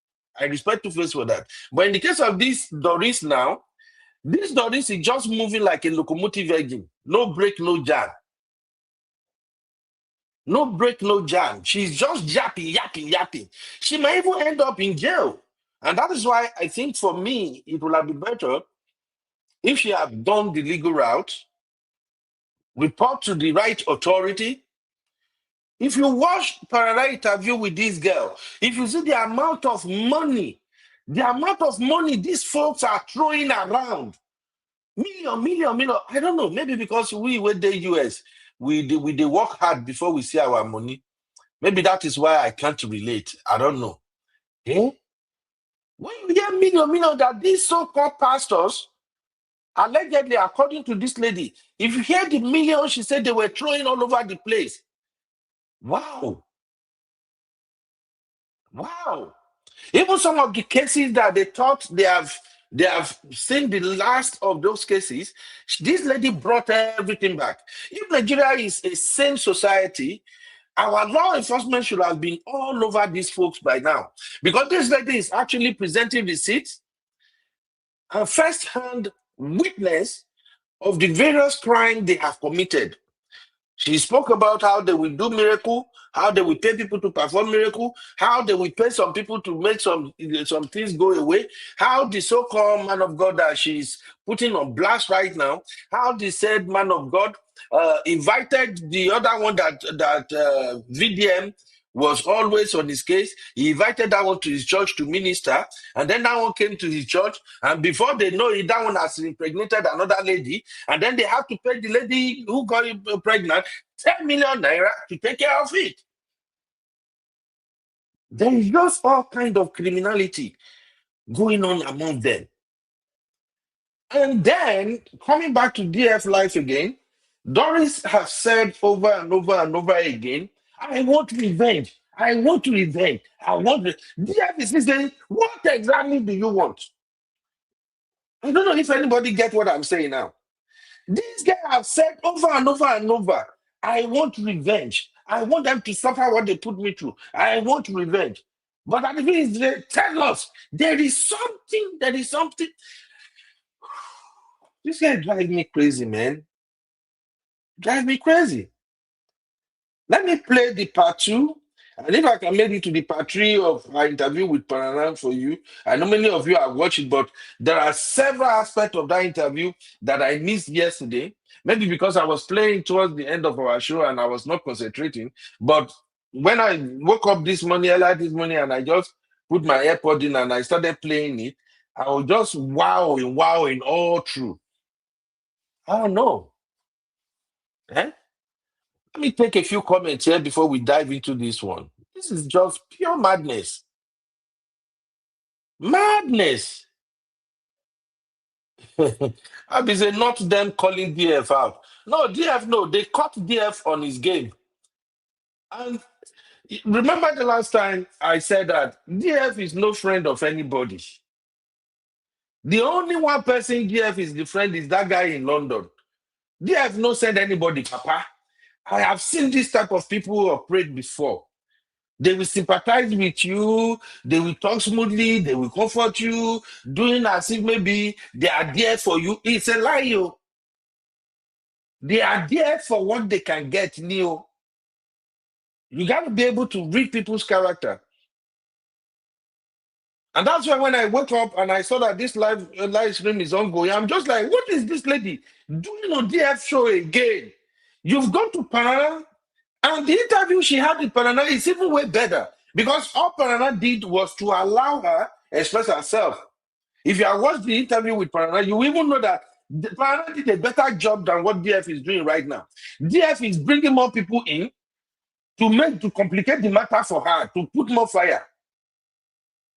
I respect Two-Face for that. But in the case of this Doris now, this Doris is just moving like a locomotive engine. No break, no jam. No break, no jam. She's just yapping. She might even end up in jail. And that is why I think for me, it would have been better if she had done the legal route, report to the right authority. If you watch parallel interview with this girl, if you see the amount of money these folks are throwing around, million. I don't know, maybe because we were the US, we work hard before we see our money. Maybe that is why I can't relate. I don't know. Eh? When you hear million, that these so-called pastors, allegedly, according to this lady, if you hear the millions she said they were throwing all over the place, wow. Even some of the cases that they thought they have seen the last of those cases, this lady brought everything back. If Nigeria is a sane society, our law enforcement should have been all over these folks by now, because this lady is actually presenting receipts and first-hand witness of the various crimes they have committed. She spoke about how they will do miracle, how they will pay people to perform miracle, how they will pay some people to make some things go away, how the so-called man of God that she's putting on blast right now, how the said man of God invited the other one that VDM was always on his case. He invited that one to his church to minister, and then that one came to his church, and before they know it, that one has impregnated another lady, and then they have to pay the lady who got pregnant 10 million naira to take care of it. There is just all kind of criminality going on among them. And then, coming back to DF life again, Doris has said over and over again, I want revenge. DF is saying, what exactly do you want? I don't know if anybody gets what I'm saying now. These guys have said over and over, I want revenge. I want them to suffer what they put me through. I want revenge. But at the end, they tell us there is something. This guy drives me crazy, man. Drive me crazy. Let me play the part 2. And if I can make it to the part 3 of my interview with Paranan for you, I know many of you have watched it, but there are several aspects of that interview that I missed yesterday. Maybe because I was playing towards the end of our show and I was not concentrating. But when I woke up earlier this morning, and I just put my AirPod in and I started playing it, I was just wowing all through. I don't know. Eh? Let me take a few comments here before we dive into this one. This is just pure madness. Madness. I be saying not them calling DF out. No, they caught DF on his game. And remember the last time I said that DF is no friend of anybody. The only one person DF is the friend is that guy in London. DF no send anybody, Papa. I have seen this type of people operate before. They will sympathize with you, they will talk smoothly, they will comfort you, doing as if maybe they are there for you. It's a lie, yo. They are there for what they can get, Neo. You got to be able to read people's character. And that's why when I woke up and I saw that this live stream is ongoing, I'm just like, what is this lady doing on DF show again? You've gone to Panama, and the interview she had with Panama is even way better, because all Panama did was to allow her express herself. If you have watched the interview with Panama, you even know that Panama did a better job than what DF is doing right now. DF is bringing more people in to complicate the matter for her, to put more fire.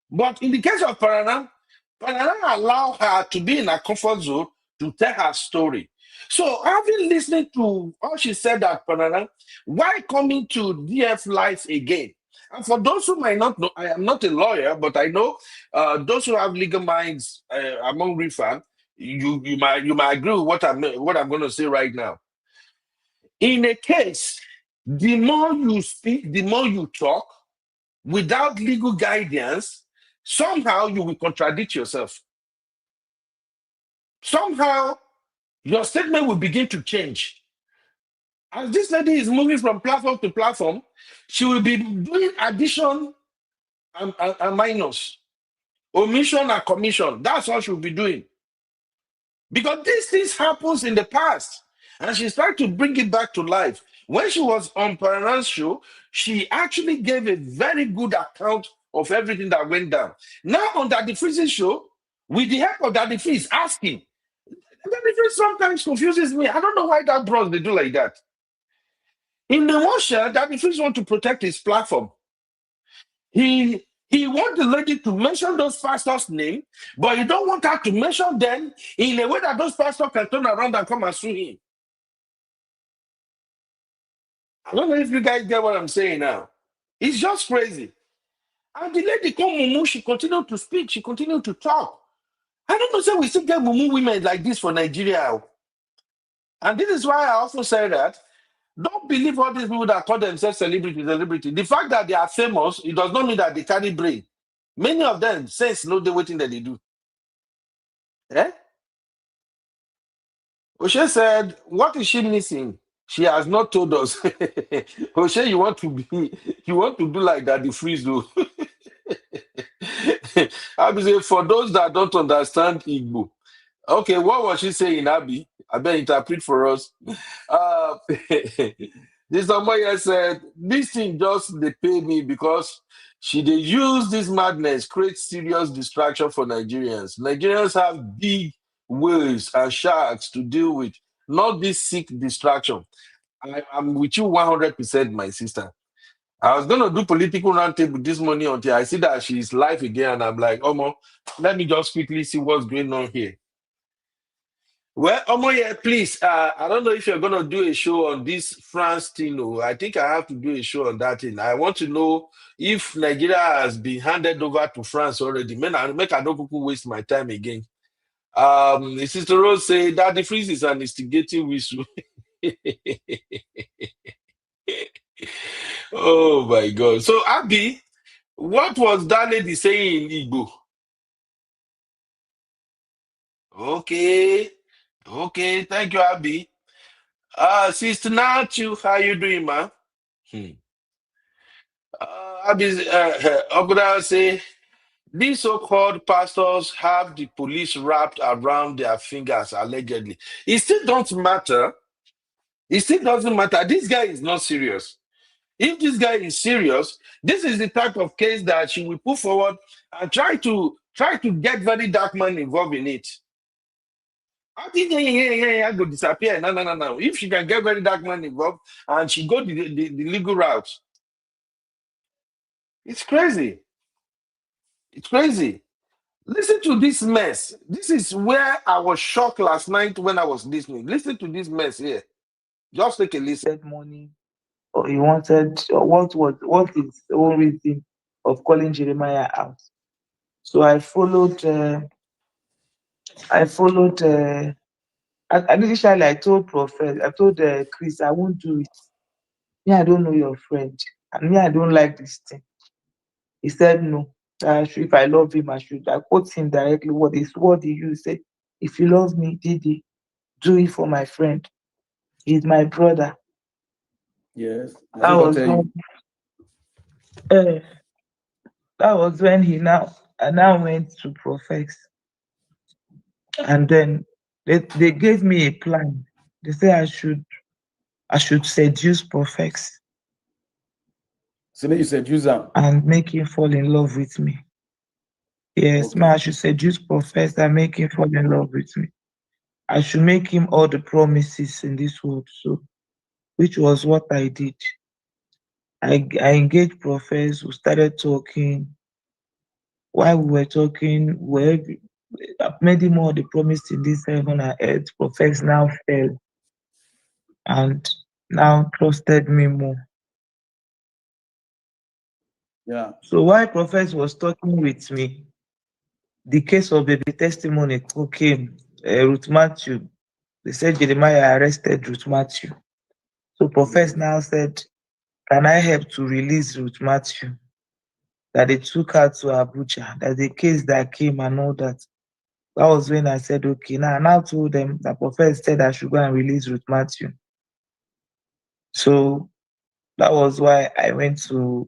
But in the case of Parana allowed her to be in a comfort zone to tell her story. So having listened to all she said at Parana, why coming to DF Live again? And for those who might not know, I am not a lawyer, but I know those who have legal minds among RIFA, you might agree with what I'm going to say right now. In a case, the more you speak, the more you talk, without legal guidance, somehow you will contradict yourself. Somehow your statement will begin to change. As this lady is moving from platform to platform, she will be doing addition and minus, omission and commission. That's what she will be doing. Because these things happens in the past, and she's trying to bring it back to life. When she was on Parana's show, she actually gave a very good account of everything that went down. Now on Daddy Freeze's show, with the help of Daddy Freeze asking, Daddy Freeze sometimes confuses me. I don't know why that bros they do like that. In the motion, Daddy Freeze want to protect his platform. He wants the lady to mention those pastors' name, but he don't want her to mention them in a way that those pastors can turn around and come and sue him. I don't know if you guys get what I'm saying now. It's just crazy. And the lady called Mumu, she continued to speak, she continued to talk. I don't know, so we still get Mumu women like this for Nigeria. And this is why I also say that don't believe all these people that call themselves celebrity. The fact that they are famous, it does not mean that they carry brain. Many of them sense no the waiting that they do. Eh? Oshe said, what is she missing? She has not told us. Oshe, you want to do like that, the freeze though. I be say, for those that don't understand Igbo. Okay, what was she saying, Abby? I better interpret for us. This somebody said, this thing just they pay me because they use this madness, create serious distraction for Nigerians. Nigerians have big whales and sharks to deal with, not this sick distraction. I'm with you 100%, my sister. I was going to do political roundtable this morning until I see that she's live again, and I'm like, Omo, let me just quickly see what's going on here. Well, Omo, yeah, please, I don't know if you're going to do a show on this France thing. I think I have to do a show on that thing. I want to know if Nigeria has been handed over to France already. I don't waste my time again. Sister Rose say that the freeze is an instigating whistle. Oh my God. So Abby, what was that lady saying in Igbo? Okay, thank you, Abby. Sister Nachu, how you doing, man? Abby, Oguda say, these so-called pastors have the police wrapped around their fingers, allegedly. It still don't matter. It still doesn't matter. This guy is not serious. If this guy is serious, this is the type of case that she will put forward and try to get very dark man involved in it. I think I go disappear. No. If she can get very dark man involved and she go the legal route, it's crazy. It's crazy. Listen to this mess. This is where I was shocked last night when I was listening. Listen to this mess here. Just take a listen. Money. Or he wanted, what is the whole reason of calling Jeremiah out? So I followed I followed. Initially, I told Chris, I won't do it. Me, I don't know your friend, and me, I don't like this thing. He said no. If I love him, I should. I quote him directly. What he used? Said, if you love me, Didi, do it for my friend. He's my brother. Yes. That was when, I now went to Profess. And then they gave me a plan. They say I should seduce Profess. So you seduce him and make him fall in love with me. Yes, okay. I should seduce Profess and make him fall in love with me. I should make him all the promises in this world. So, which was what I did. I engaged Profess. We started talking. While we were talking, I've made him all the promises in this heaven and earth. Profess now fell and now trusted me more. Yeah. So while Profess was talking with me, the case of baby testimony came. Ruth Matthew, they said Jeremiah arrested Ruth Matthew. So Profess now said, can I help to release Ruth Matthew? That they took her to Abuja, that the case that came and all that. That was when I said, okay. Now I now told them that Profess said I should go and release Ruth Matthew. So that was why I went to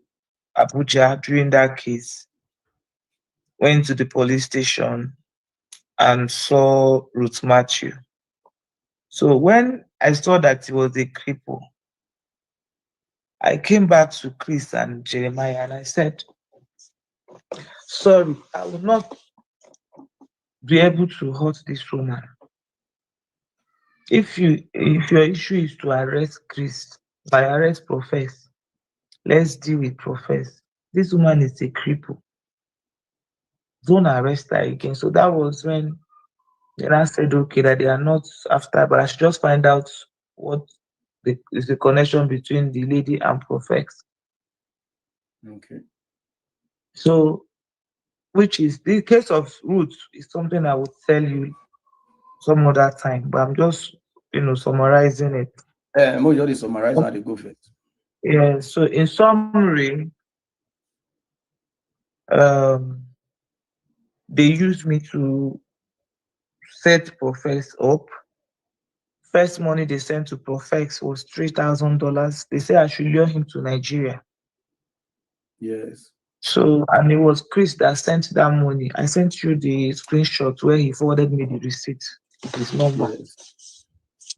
Abuja during that case. Went to the police station and saw Ruth Matthew. So when I saw that he was a cripple, I came back to Chris and Jeremiah and I said, sorry, I will not be able to hurt this woman. If your issue is to arrest Chris, by arrest Profess, let's deal with Profess. This woman is a cripple. Don't arrest her again. So that was when I said, okay, that they are not after, but I should just find out what is the connection between the lady and Profess. Okay. So, which is the case of Ruth is something I would tell you some other time, but I'm just summarizing it. More just summarize how they go first. Yeah. So in summary, they used me to set Profess up. First money they sent to Profess was $3,000. They said I should lure him to Nigeria. Yes. So, and it was Chris that sent that money. I sent you the screenshot where he forwarded me the receipt with his number. Yes.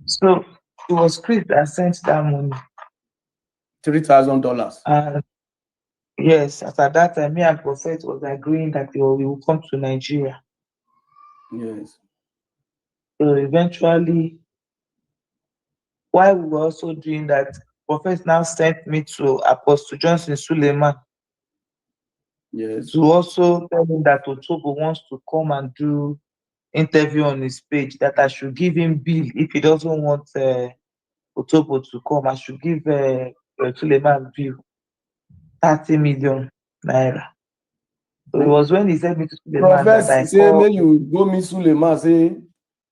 So it was Chris that sent that money. $3,000. Yes, at that time, me and Prophet was agreeing that we will come to Nigeria. Yes. So eventually, while we were also doing that, Prophet now sent me to Apostle Johnson Suleiman. Yes. To also tell him that Otobo wants to come and do interview on his page, that I should give him bill if he doesn't want Otobo to come. I should give Suleiman bill 30 million naira. So it was when he said me to Suleiman that I say may you go meet Suleiman, say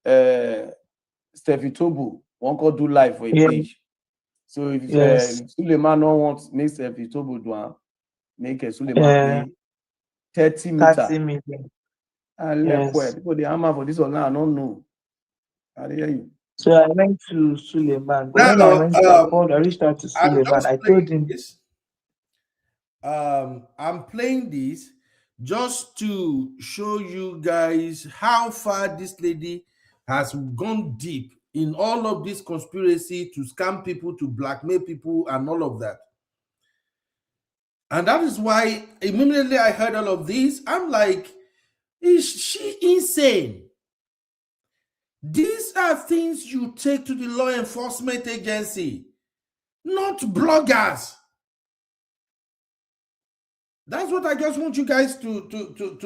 Steffi Tobo won't go do live for a page. So if Suleiman don't want make Steffi Tobo do make a Suleiman pay 30 million. And people the hammer for this one now, I don't know. I hear you. So I went to Suleiman. But when I reached out to Suleiman, I told him this. I'm playing this just to show you guys how far this lady has gone deep in all of this conspiracy to scam people, to blackmail people, and all of that. And that is why immediately I heard all of this, I'm like, is she insane? These are things you take to the law enforcement agency, not bloggers. That's what I just want you guys to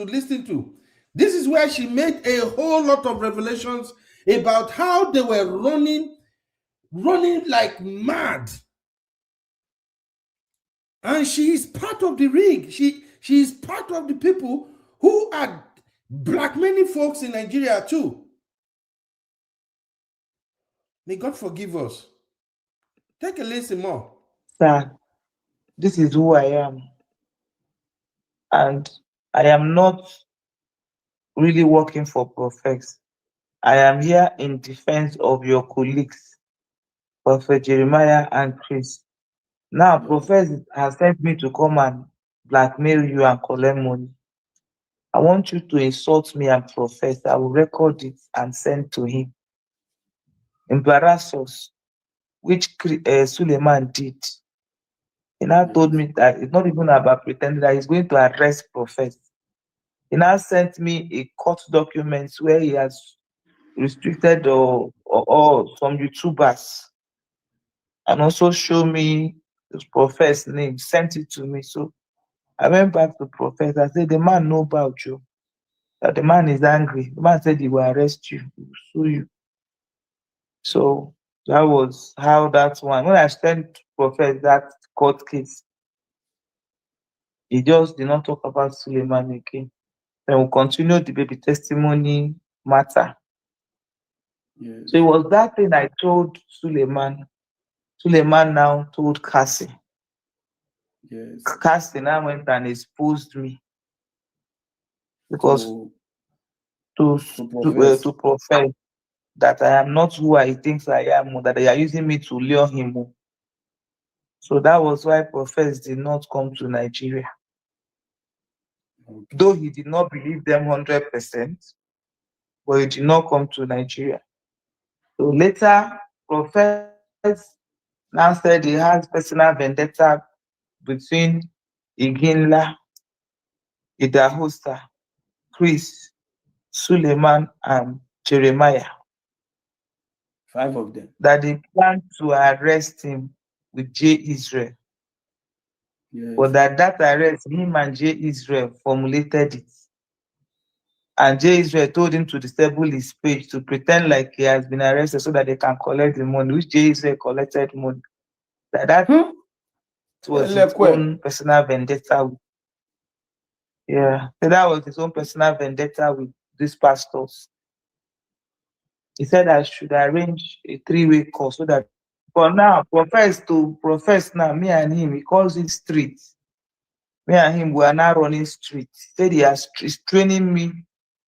listen to. This is where she made a whole lot of revelations about how they were running like mad. And she is part of the rig. She is part of the people who are Black many folks in Nigeria too. May God forgive us. Take a listen more. Sir, this is who I am. And I am not really working for Prophet. I am here in defense of your colleagues, Prophet Jeremiah and Chris. Now, Prophet has sent me to come and blackmail you and collect money. I want you to insult me and Prophet. I will record it and send to him. Embarrass us, which Suleiman did. He now told me that it's not even about pretending that he's going to arrest Prophet. He now sent me a court document where he has restricted or some YouTubers, and also show me the Prophet's name, sent it to me. So I went back to Prophet. I said, the man know about you, that the man is angry. The man said he will arrest you, he will sue you. So that was how that one. When I sent Prophet that court case, he just did not talk about Suleiman again. Then we'll continue the baby testimony matter. Yes. So it was that thing I told Suleiman. Suleiman now told Cassie. Yes. Cassie now went and exposed me because to profess that I am not who I think I am, that they are using me to lure him. So that was why Prophet did not come to Nigeria. Okay. Though he did not believe them 100%, but he did not come to Nigeria. So later, Prophet now said he has personal vendetta between Iginla, Idahosa, Chris, Suleiman, and Jeremiah. 5 of them. That they plan to arrest him with J. Israel. Yes. But that arrest, him and J. Israel formulated it. And J. Israel told him to disable his page to pretend like he has been arrested so that they can collect the money, which J. Israel collected money. That was his own personal vendetta. Yeah, so that was his own personal vendetta with these pastors. He said I should arrange a 3-way call so that for now, profess now, me and him, he calls it street. Me and him, we are now running street. He said he's training me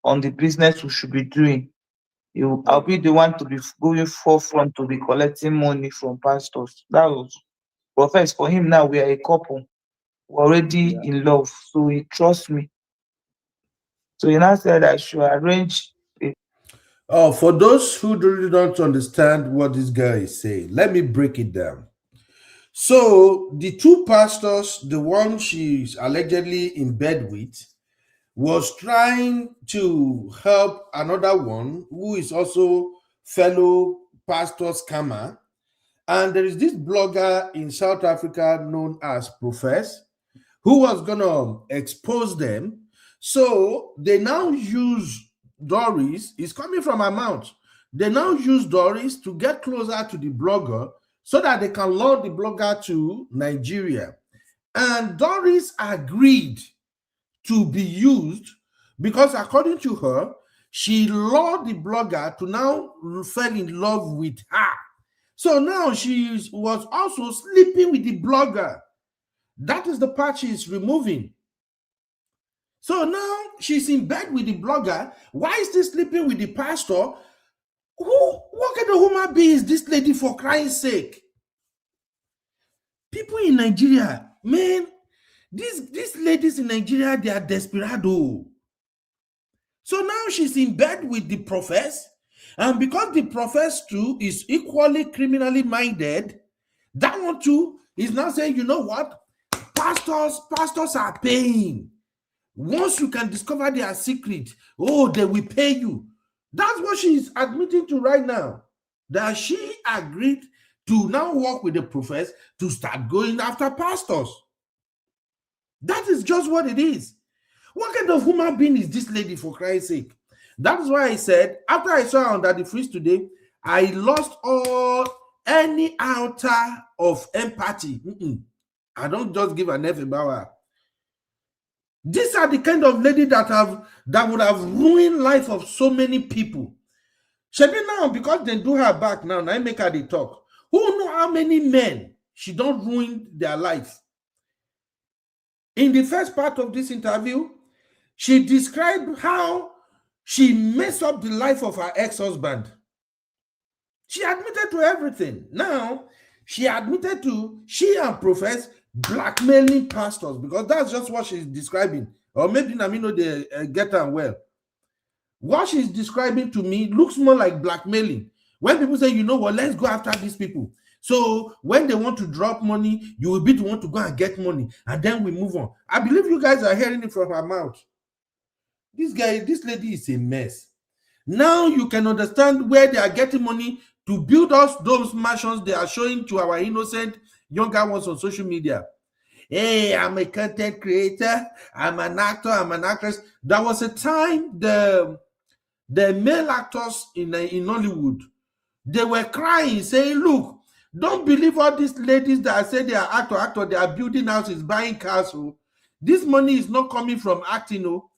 on the business we should be doing. I'll be the one to be going forefront to be collecting money from pastors. That was Prophet. For him now, we are a couple. We're already in love, so he trusts me. So he now said I should arrange it. Oh, for those who really don't understand what this guy is saying, let me break it down. So the 2 pastors, the one she's allegedly in bed with, was trying to help another one who is also fellow pastor scammer. And there is this blogger in South Africa known as Profess, who was going to expose them. So they now use Doris, is coming from her mouth. They now use Doris to get closer to the blogger so that they can lure the blogger to Nigeria. And Doris agreed to be used because, according to her, she lured the blogger to now fall in love with her. So now she was also sleeping with the blogger. That is the part she is removing. So now she's in bed with the blogger. Why is she sleeping with the pastor? What kind of human being is this lady, for crying sake? People in Nigeria, man, these ladies in Nigeria, they are desperado. So now she's in bed with the professor, and because the professor too is equally criminally minded, that one too is now saying, you know what? Pastors are paying. Once you can discover their secret, they will pay you. That's what she's admitting to right now. That she agreed to now work with the professor to start going after pastors. That is just what it is. What kind of human being is this lady, for Christ's sake? That's why I said, after I saw her under the freeze today, I lost any iota of empathy. I don't just give an F about her. These are the kind of lady that would have ruined life of so many people. Shebi now, because they do her back now, I make her the talk. Who know how many men she don't ruin their life? In the first part of this interview, she described how she messed up the life of her ex-husband. She admitted to everything. Now, she admitted to she and Profess blackmailing pastors, because that's just what she's describing. Or maybe Namino they get her well. What she's describing to me looks more like blackmailing. When people say, you know what, let's go after these people. So when they want to drop money, you will be the one to go and get money, and then we move on. I believe you guys are hearing it from her mouth. This lady is a mess. Now you can understand where they are getting money to build us those mansions they are showing to our innocent younger ones on social media. Hey, I'm a content creator, I'm an actor, I'm an actress. There was a time the male actors in Hollywood, they were crying, saying, look, don't believe all these ladies that say they are actor, they are building houses, buying cars. Oh. This money is not coming from acting. Oh.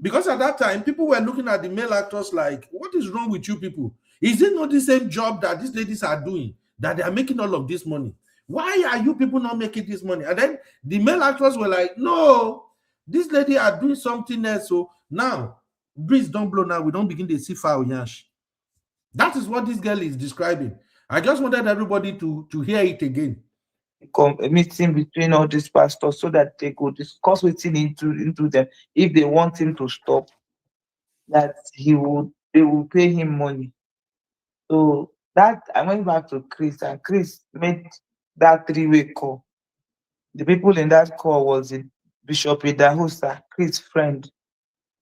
Because at that time, people were looking at the male actors like, what is wrong with you people? Is it not the same job that these ladies are doing, that they are making all of this money? Why are you people not making this money? And then the male actors were like, no, these ladies are doing something else. So now, breeze don't blow now. We don't begin to see foul yash. That is what this girl is describing. I just wanted everybody to hear it again. A meeting between all these pastors so that they could discuss what's into them. If they want him to stop, that they will pay him money. So that I went back to Chris, and Chris made that three-way call. The people in that call was Bishop Idahosa, Chris' friend.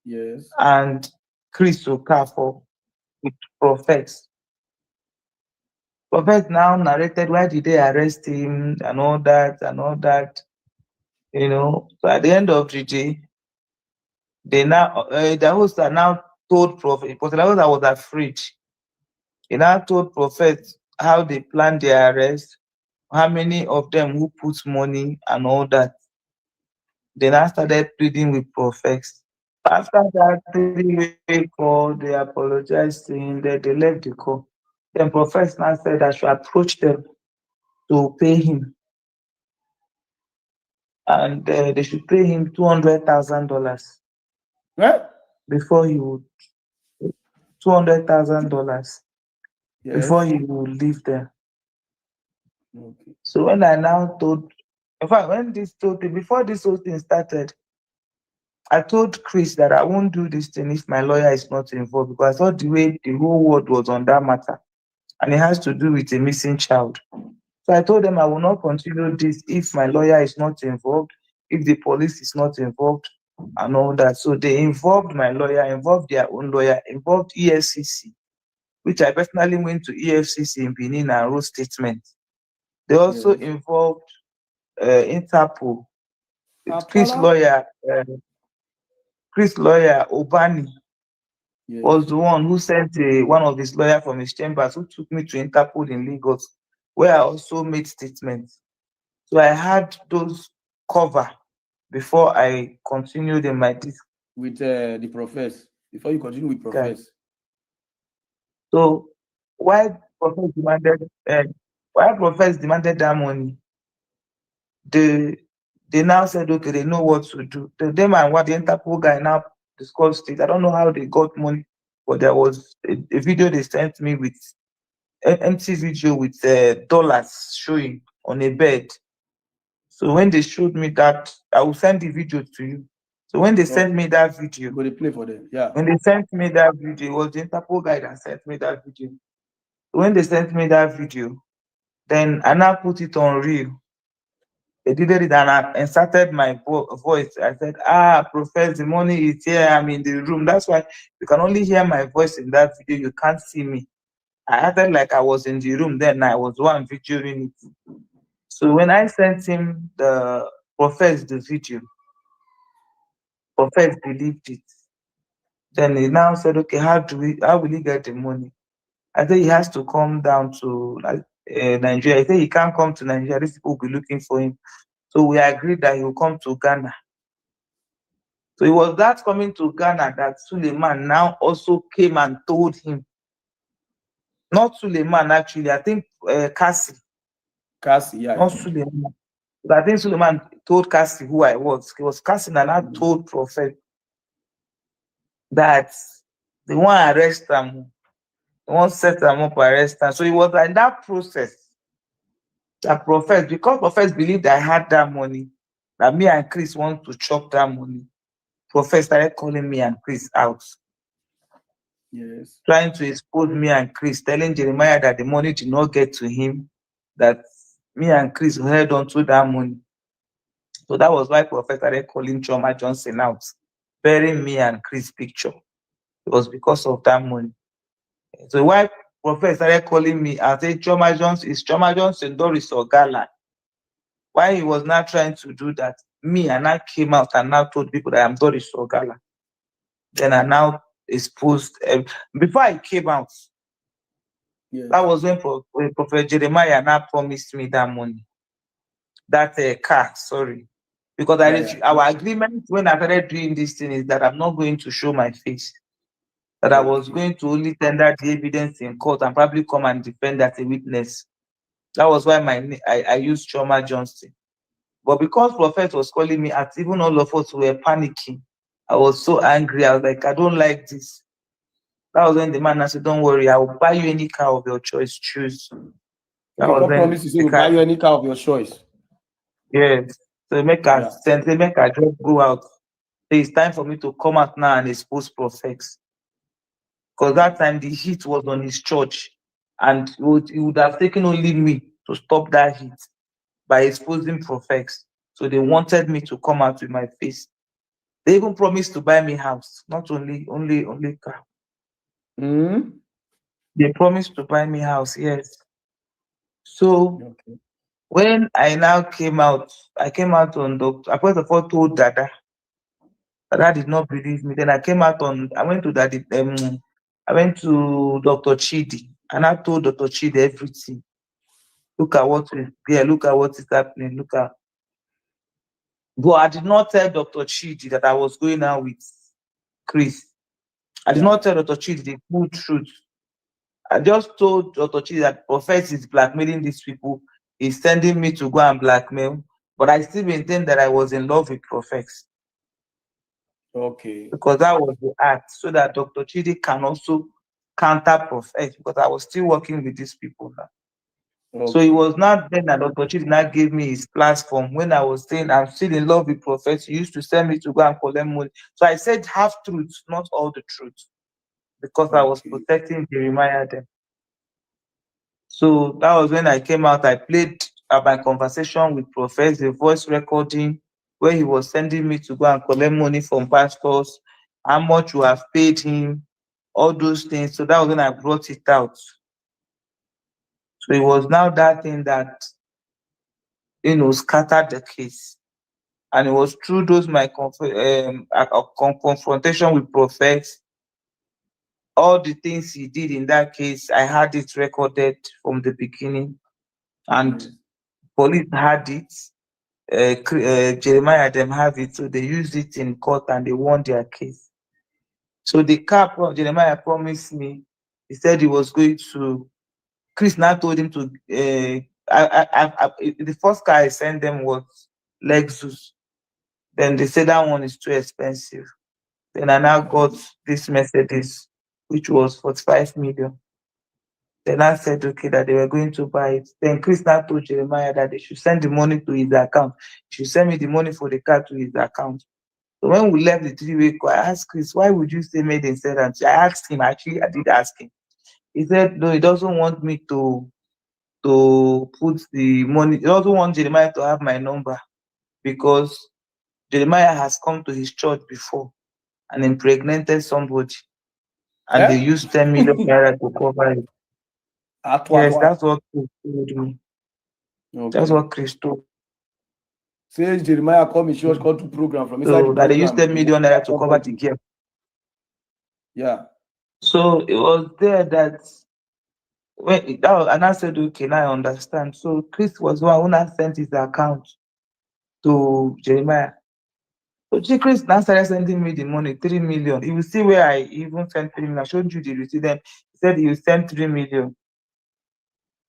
Yes. And Chris Okafor with prophets. Prophet now narrated why did they arrest him and all that, you know. So at the end of the day, they now the host now told Prophet, because the host was afraid. He now told Prophet how they planned their arrest, how many of them who put money and all that. They now started pleading with prophets. After that three-way call, they apologized to him, that they left the call. Then prophets now said I should approach them to pay him. And they should pay him $200,000. Right? Before he would $200,000 before he would leave there. Okay. So when I now told, in fact, before this whole thing started, I told Chris that I won't do this thing if my lawyer is not involved, because I thought the way the whole world was on that matter, and it has to do with a missing child. So I told them I will not continue this if my lawyer is not involved, if the police is not involved, and all that. So they involved my lawyer, involved their own lawyer, involved EFCC, which I personally went to EFCC in Benin and wrote statements. They also involved Interpol. Chris' lawyer, Obani, was the one who sent one of his lawyers from his chambers who took me to Interpol in Lagos, where I also made statements. So I had those cover before I continued in my disc. With the profess, before you continue with profess. Okay. So why profess demanded that money, they now said, okay, they know what to do. Them and what the Interpol guy now discussed it. I don't know how they got money, but there was a video they sent me with an empty video with dollars showing on a bed. So when they showed me that, I will send the video to you. So when they sent me that video, they play for them. Yeah. When they sent me that video, it was the Interpol guy that sent me that video. When they sent me that video, then I now put it on reel. They did it and I inserted my voice. I said, Professor, the money is here. I'm in the room. That's why you can only hear my voice in that video. You can't see me. I acted like I was in the room then. I was one videoing it. So when I sent him the video, Prophet believed it. Then he now said, okay, how will he get the money? I said he has to come down to Nigeria. He said he can't come to Nigeria. These people will be looking for him. So we agreed that he will come to Ghana. So it was that coming to Ghana that Suleiman now also came and told him. Not Suleiman, actually, I think Cassie. Cassie, yeah. Not Suleiman. But I think Suleiman told Cassie who I was. It was Cassie that I told Prophet that they want to arrest him. They want to set them up, arrest him. So it was like that process that Prophet, because Prophet believed I had that money, that me and Chris want to chop that money. Prophet started calling me and Chris out. Yes. Trying to expose me and Chris, telling Jeremiah that the money did not get to him, that me and Chris held on to that money. So that was why Prophet started calling Choma Johnson out, burying me and Chris' picture. It was because of that money. So why Prophet started calling me, I said, Choma Johnson, is Choma Johnson, Doris, or Ohala? Why he was not trying to do that, me and I came out and now told people that I'm Doris or Ohala. Then I now exposed, before I came out, yes. That was when Prophet Jeremiah now promised me that money, that car, sorry. Because our agreement when I started doing this thing is that I'm not going to show my face. That I was going to only tender the evidence in court and probably come and defend as a witness. That was why I used Choma Johnson. But because Prophet was calling me out, even all of us were panicking. I was so angry. I was like, I don't like this. That was when the man said, don't worry, I will buy you any car of your choice, choose. That was promise to say we'll buy you any car of your choice. Yes. So make us just go out. So it's time for me to come out now and expose Prophets. Because that time the heat was on his church. And it would have taken only me to stop that heat by exposing Prophets. So they wanted me to come out with my face. They even promised to buy me house, not only car. Mm-hmm. They promised to buy me house, yes. So when I now came out, I came out on Doctor. I first of all told Dada. Dada did not believe me. Then I came out on. I went to Dr. Chidi, and I told Dr. Chidi everything. Look at what is there. Look at what is happening. Look at. But I did not tell Dr. Chidi that I was going out with Chris. I did not tell Dr. Chidi the full truth. I just told Dr. Chidi that Prophet is blackmailing these people. He's sending me to go and blackmail. But I still maintain that I was in love with Prophet. Okay. Because that was the act, so that Dr. Chidi can also counter Prophet, because I was still working with these people now. Okay. So it was not then that Dr. Chidi now gave me his platform when I was saying I'm still in love with Prophet. He used to send me to go and collect money. So I said half truth, not all the truth, because I was protecting Jeremiah then. So that was when I came out. I played my conversation with Prophet, the voice recording, where he was sending me to go and collect money from pastors, how much you have paid him, all those things. So that was when I brought it out. So it was now that thing that, scattered the case. And it was through those my confrontation with Prophet, all the things he did in that case, I had it recorded from the beginning. And police had it. Jeremiah them have it, so they used it in court and they won their case. So the car Jeremiah promised me, he said he was going to. Chris now told him to. The first car I sent them was Lexus. Then they said that one is too expensive. Then I now got this Mercedes, which was 45 million. Then I said, okay, that they were going to buy it. Then Chris now told Jeremiah that they should send the money to his account. He should send me the money for the car to his account. So when we left the three-way call, I asked Chris, why would you say made in sentence? I asked him, actually, I did ask him. He said, no, he doesn't want me to put the money. He doesn't want Jeremiah to have my number because Jeremiah has come to his church before and impregnated somebody. And they used 10 million naira to cover it. Yes, that's what Chris told me. Okay. That's what Chris told. Says Jeremiah come in church, called to program from inside. So that they used 10 million naira to cover the gap. Yeah. So it was there that and I said, okay, now I understand. So Chris was one who sent his account to Jeremiah. So Chris now started sending me the money, 3 million. You will see where I even sent 3 million. I showed you the receipt. Then he said he will send 3 million.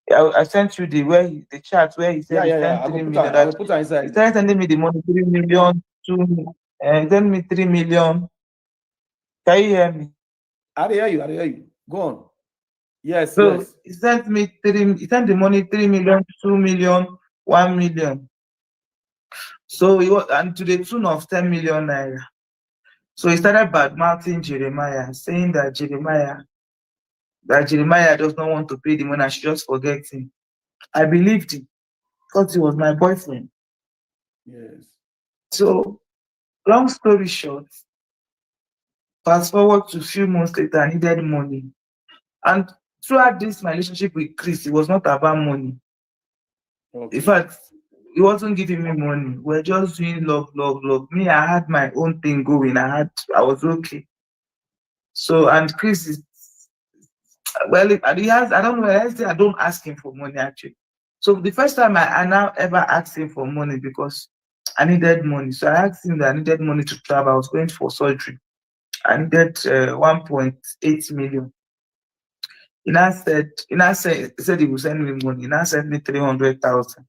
I sent you the chat where he said he sent 3 million. I will put her inside. He started sending me the money, 3 million, 2 send me 3 million. Can you hear me? I hear you. Go on. Yes, so yes. He sent the money 3 million, 2 million, 1 million. So he was, and to the tune of 10 million naira. So he started badmouthing Jeremiah, saying that Jeremiah does not want to pay the money, I should just forget him. I believed him because he was my boyfriend. Yes. So, long story short, fast forward to a few months later, I needed money. And throughout this my relationship with Chris, it was not about money. Okay. In fact, he wasn't giving me money. We're just doing love. Me, I had my own thing going. I was okay. So, and Chris is, well, he has, I don't know, I don't ask him for money actually. So the first time I now ever asked him for money because I needed money. So I asked him that I needed money to travel. I was going for surgery. I needed 1.8 million. He said he would send me money. He now sent me 300,000.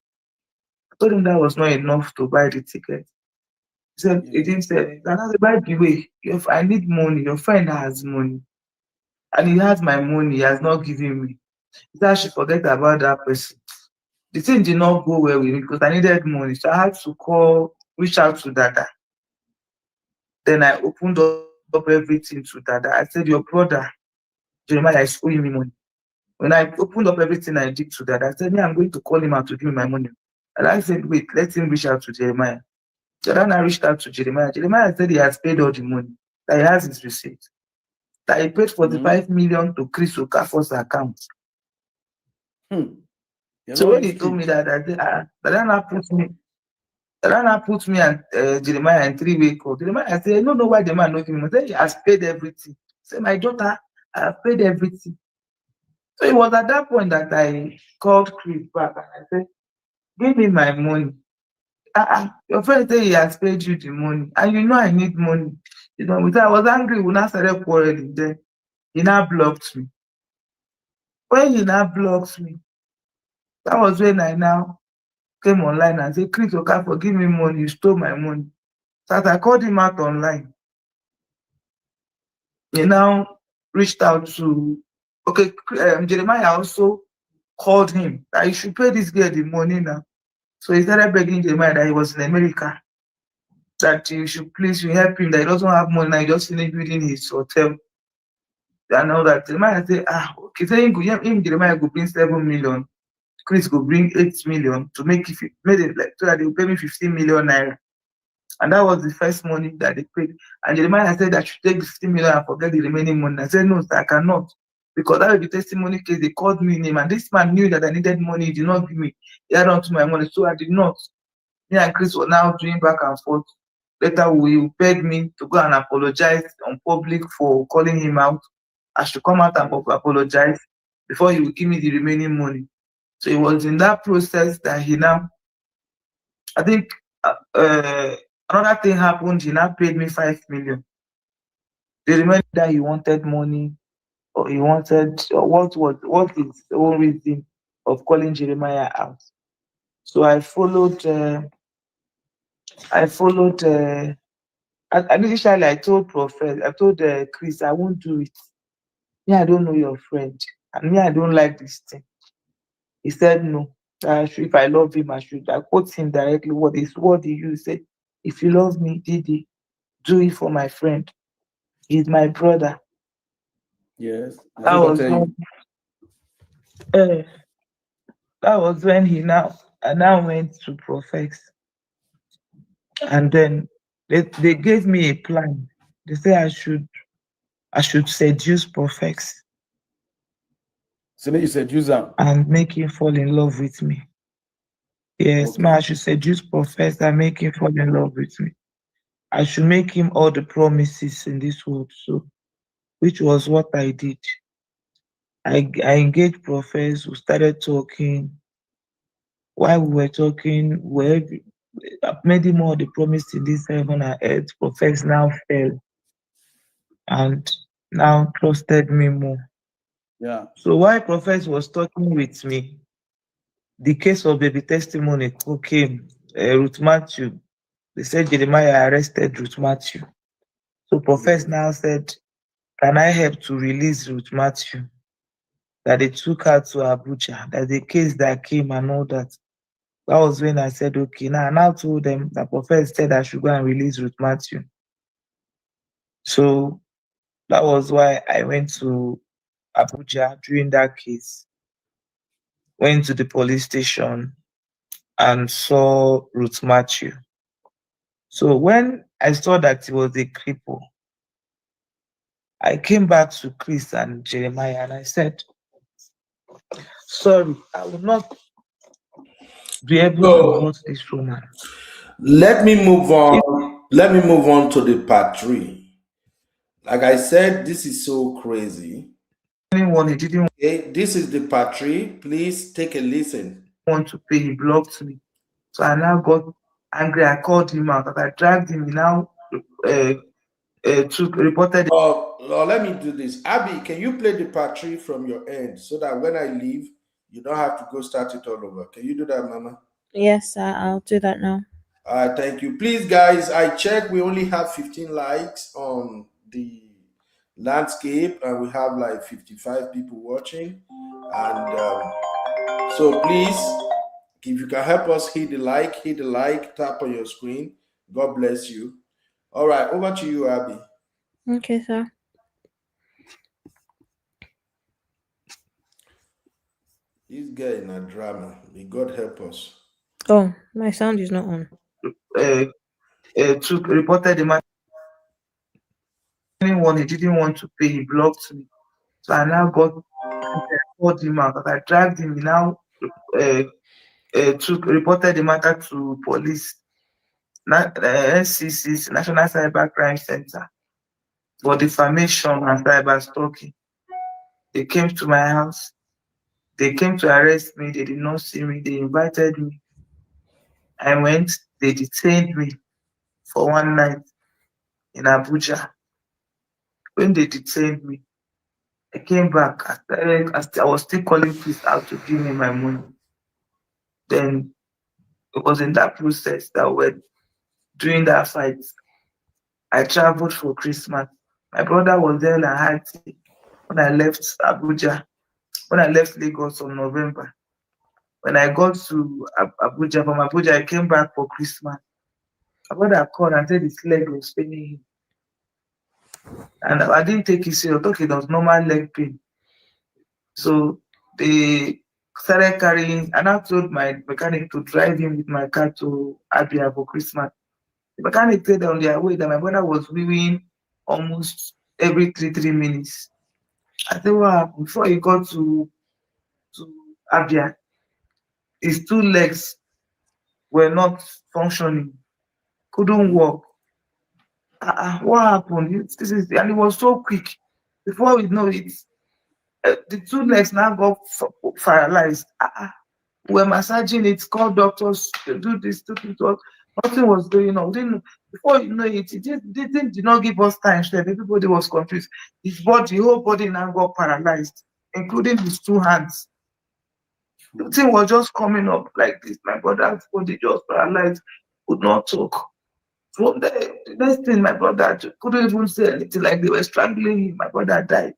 I told him that was not enough to buy the ticket. He said, he didn't say, by the way, if I need money, your friend has money. And he has my money, he has not given me. He said I should forget about that person. The thing did not go well with me because I needed money. So I had to reach out to Dada. Then I opened up everything to Dada. I said, your brother, Jeremiah, is owing me money. When I opened up everything I did to Dada, I said, I'm going to call him out to give me my money. And I said, wait, let him reach out to Jeremiah. So then I reached out to Jeremiah. Jeremiah said he has paid all the money, that he has his receipt. That he paid 45 million to Chris Okafor's account. So when he told me that Dada put me and Jeremiah in three-way call. Jeremiah said, I don't know why the man not giving me. He said, he has paid everything. He said, my daughter, I have paid everything. So it was at that point that I called Chris back and I said, give me my money. Your friend said he has paid you the money, and you know I need money. I was angry when I started quarreling. Then he now blocked me. When he now blocked me, that was when I now came online and said, Chris Okafor, give me money. You stole my money. So as I called him out online, he now reached out to Jeremiah also called him that you should pay this girl the money now. So he started begging Jeremiah that he was in America, that you should please help him, that he doesn't have money now, he just finished building his hotel. And all that. Jeremiah said, okay, so him Jeremiah go bring 7 million, Chris go bring 8 million to make it like so that they will pay me 15 million naira. And that was the first money that they paid. And Jeremiah said I should take the 15 million and forget the remaining money. I said, no, sir, I cannot. Because that was the testimony case. They called me name, and this man knew that I needed money. He did not give me. He had on to my money, so I did not. Me and Chris were now doing back and forth. Later, he begged me to go and apologize on public for calling him out. I should come out and apologize before he would give me the remaining money. So it was in that process that he now, I think, another thing happened. He now paid me 5 million. They remember that he wanted money, or he wanted, or what is the whole reason of calling Jeremiah out. So I followed. Initially, I told Chris, I won't do it. Me, I don't know your friend, and me, I don't like this thing. He said no. If I love him, I quote him directly. What he used? Said, if you love me, Didi, do it for my friend. He's my brother. Yes. That was when I now went to Profex. And then they gave me a plan. They say I should seduce Profex. So then you seduce him and make him fall in love with me. Yes, okay. I should seduce Profex and make him fall in love with me. I should make him all the promises in this world. So, which was what I did. I engaged Profex. We started talking. While we were talking, made him all the promise in this heaven and earth. Prophets now fell and now trusted me more. Yeah. So while Prophet was talking with me, the case of baby testimony came. Ruth Matthew, they said Jeremiah arrested Ruth Matthew. So Prophet now said, can I help to release Ruth Matthew? That they took her to Abuja, that the case that came and all that. That was when I said, okay, now I now told them that Prophet said I should go and release Ruth Matthew. So that was why I went to Abuja during that case. Went to the police station and saw Ruth Matthew. So when I saw that he was a cripple, I came back to Chris and Jeremiah and I said, sorry, I will not be able to hurt this woman. Let me move on. Let me move on to the part 3. Like I said, this is so crazy. Okay, this is the part 3. Please take a listen. Want to pay, he blocked me. So I now got angry. I called him out, but I dragged him. He now reported. Let me do this. Abby, can you play the part 3 from your end so that when I leave, you don't have to go start it all over? Can you do that, Mama? Yes, I'll do that now. All right, thank you. Please, guys, I checked. We only have 15 likes on the landscape, and we have like 55 people watching. And so please, if you can help us, hit the like, tap on your screen. God bless you. All right, over to you, Abby. Okay, sir. This guy in a drama. May God help us. Oh, my sound is not on. Reported the man. Anyone he didn't want to pay, he blocked me. So I now called him out, but I dragged him. He now reported the matter to police, NCC's National Cyber Crime Center, for defamation and cyber stalking. They came to my house. They came to arrest me. They did not see me. They invited me. I went. They detained me for one night in Abuja. When they detained me, I came back. I was still calling police out to give me my money. Then it was in that process that we're doing that fight. I traveled for Christmas. My brother was there in Haiti when I left Abuja. When I left Lagos in November. When I got to Abuja, from Abuja, I came back for Christmas. My brother called and said his leg was paining him. And I didn't take it serious. I thought it was normal leg pain. So they started carrying, and I told my mechanic to drive him with my car to Abia for Christmas. The mechanic said on their way that my brother was weaving almost every 3 minutes. I said, well, before he got to Abia, his 2 legs were not functioning, couldn't walk. What happened? And it was so quick. Before we know it, the 2 legs now got paralyzed. We're massaging it, called doctors to do this, to do that. Nothing was going on. Before you know it, they did not give us time. Everybody was confused. His whole body now got paralyzed, including his 2 hands. The thing was just coming up like this. My brother's body just paralyzed, could not talk. From the next thing, my brother couldn't even say anything, like they were strangling him. My brother died.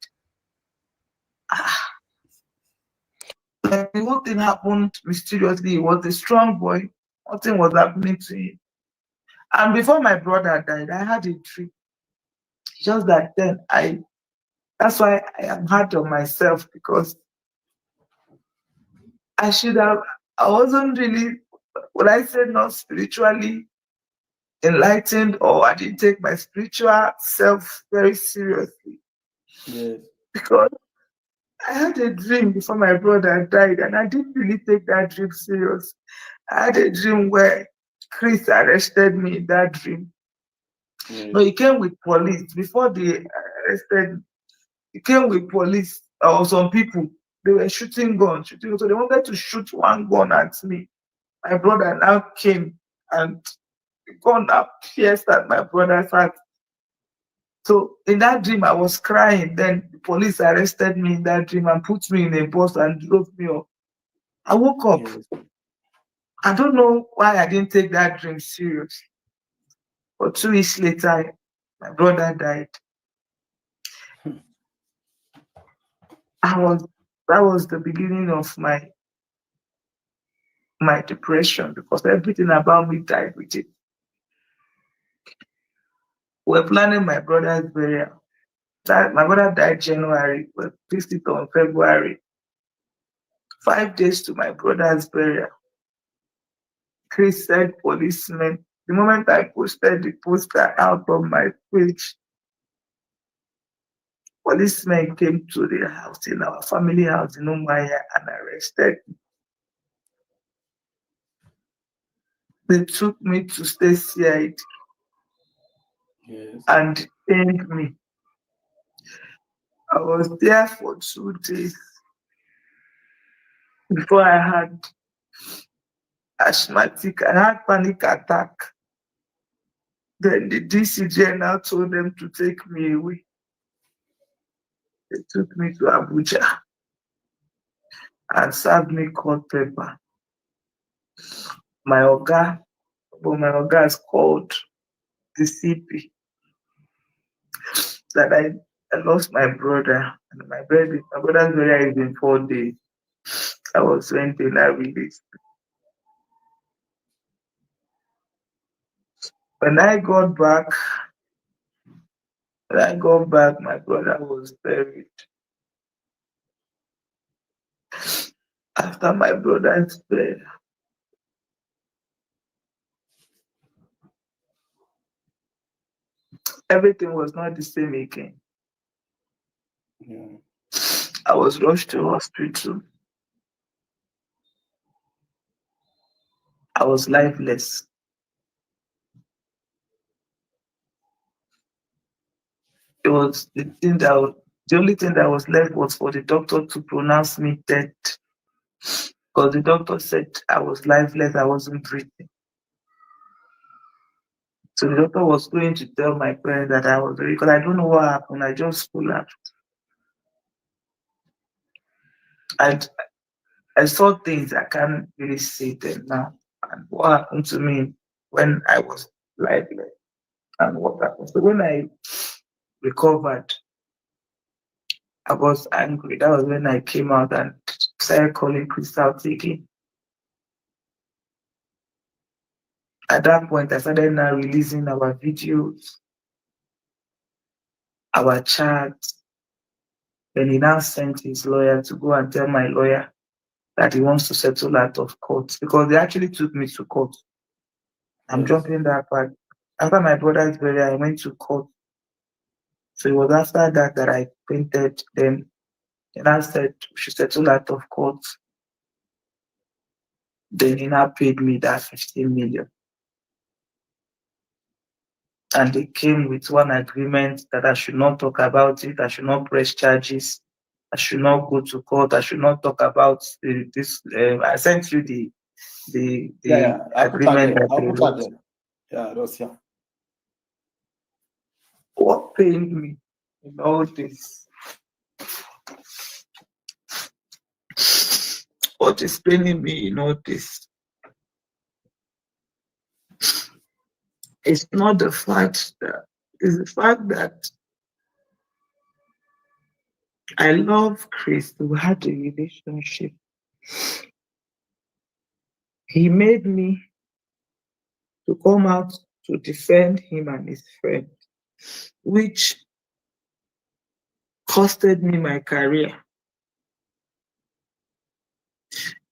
Like the whole thing happened mysteriously. He was a strong boy. Nothing was happening to him. And before my brother died, I had a dream. Just that then that's why I am hard on myself, because I wasn't really, when I said not spiritually enlightened, or I didn't take my spiritual self very seriously. Yes. Because I had a dream before my brother died, and I didn't really take that dream serious. I had a dream where Chris arrested me in that dream. Yes. No, he came with police. Before they arrested me, he came with police or some people. They were shooting guns. So they wanted to shoot one gun at me. My brother now came and gone up pierced at my brother's heart. So in that dream, I was crying. Then the police arrested me in that dream and put me in a bus and drove me up. I woke up. Yes. I don't know why I didn't take that dream serious. But 2 weeks later, my brother died. That was the beginning of my depression, because everything about me died with it. We're planning my brother's burial. My brother died January, but fixed it on February. 5 days to my brother's burial. Chris said policemen. The moment I posted the poster out on my page, policemen came to the house, in our family house in Umaya, and arrested me. They took me to state CID. Yes. And detained me. I was there for 2 days before I had asthmatic. I had panic attack. Then the DCJ now told them to take me away. They took me to Abuja and served me court paper. My oga is called the CP that I lost my brother. And my brother's burial is in 4 days. I was went in that release. When I got back, my brother was buried. After my brother's burial, everything was not the same again. Yeah. I was rushed to hospital. I was lifeless. It was the only thing that was left was for the doctor to pronounce me dead. Because the doctor said I was lifeless, I wasn't breathing. So the doctor was going to tell my parents that I was ready, because I don't know what happened. I just collapsed. And I saw things I can't really see them now. And what happened to me when I was lifeless, and what happened. So when I recovered, I was angry. That was when I came out and started calling Crystal taking. At that point, I started now releasing our videos, our chats. Then he now sent his lawyer to go and tell my lawyer that he wants to settle out of court, because they actually took me to court. I'm jumping that part. After my brother's burial, I went to court. So it was after that I painted them. And I said we should settle out of court. Then he now paid me that 15 million. And they came with one agreement that I should not talk about it, I should not press charges, I should not go to court, I should not talk about this. I sent you the agreement that they wrote. Yeah, that's yeah. What pained me in all this? What is paining me in all this? It's not the fact that, it's the fact that I love Chris. We had a relationship. He made me to come out to defend him and his friend, which costed me my career.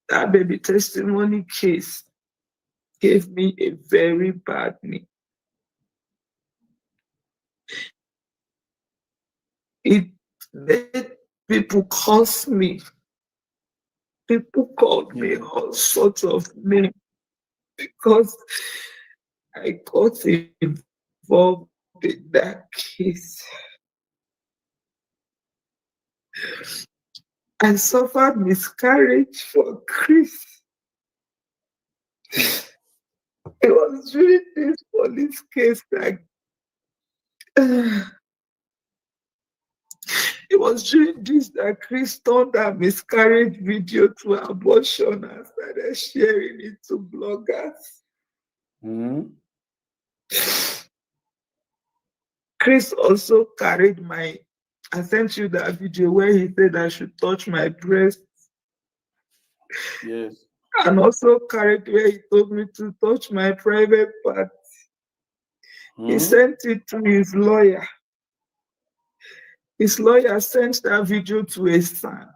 That baby testimony case gave me a very bad name. It made people curse me. People called me all sorts of names because I got involved in that case. I suffered miscarriage for Chris. It was during this police case that it was during this that Chris turned that miscarriage video to abortion and started sharing it to bloggers. Chris also carried I sent you that video where he said I should touch my breast. Yes. And also carried where he told me to touch my private part. He sent it to his lawyer. His lawyer sent that video to his son,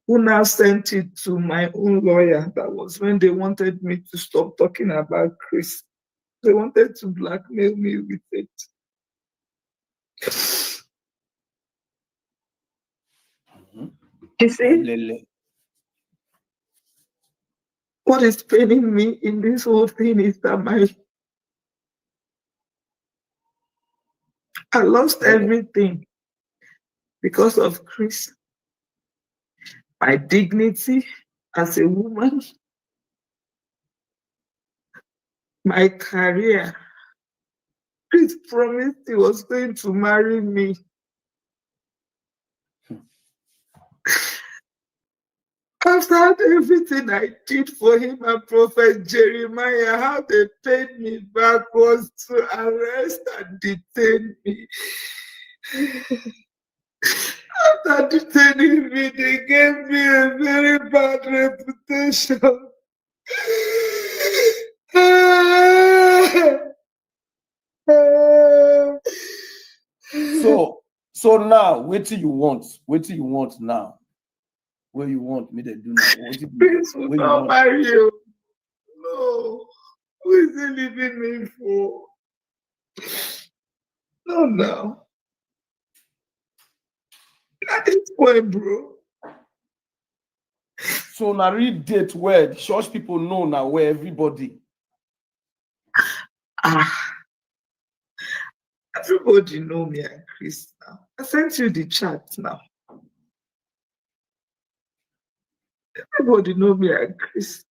who now sent it to my own lawyer. That was when they wanted me to stop talking about Chris. They wanted to blackmail me with it. You see? What is paining me in this whole thing is that I lost everything because of Chris. My dignity as a woman, my career. Chris promised he was going to marry me. After everything I did for him and Prophet Jeremiah, how they paid me back was to arrest and detain me. After detaining me, they gave me a very bad reputation. So now, what do you want? What do you want now? What you want me to do now? Please will not marry you. No. Who is he leaving me for? No. At this point, bro. So now read date where the church people know now where everybody. Everybody know me and Chris now. I sent you the chat now. Everybody know me and Chris.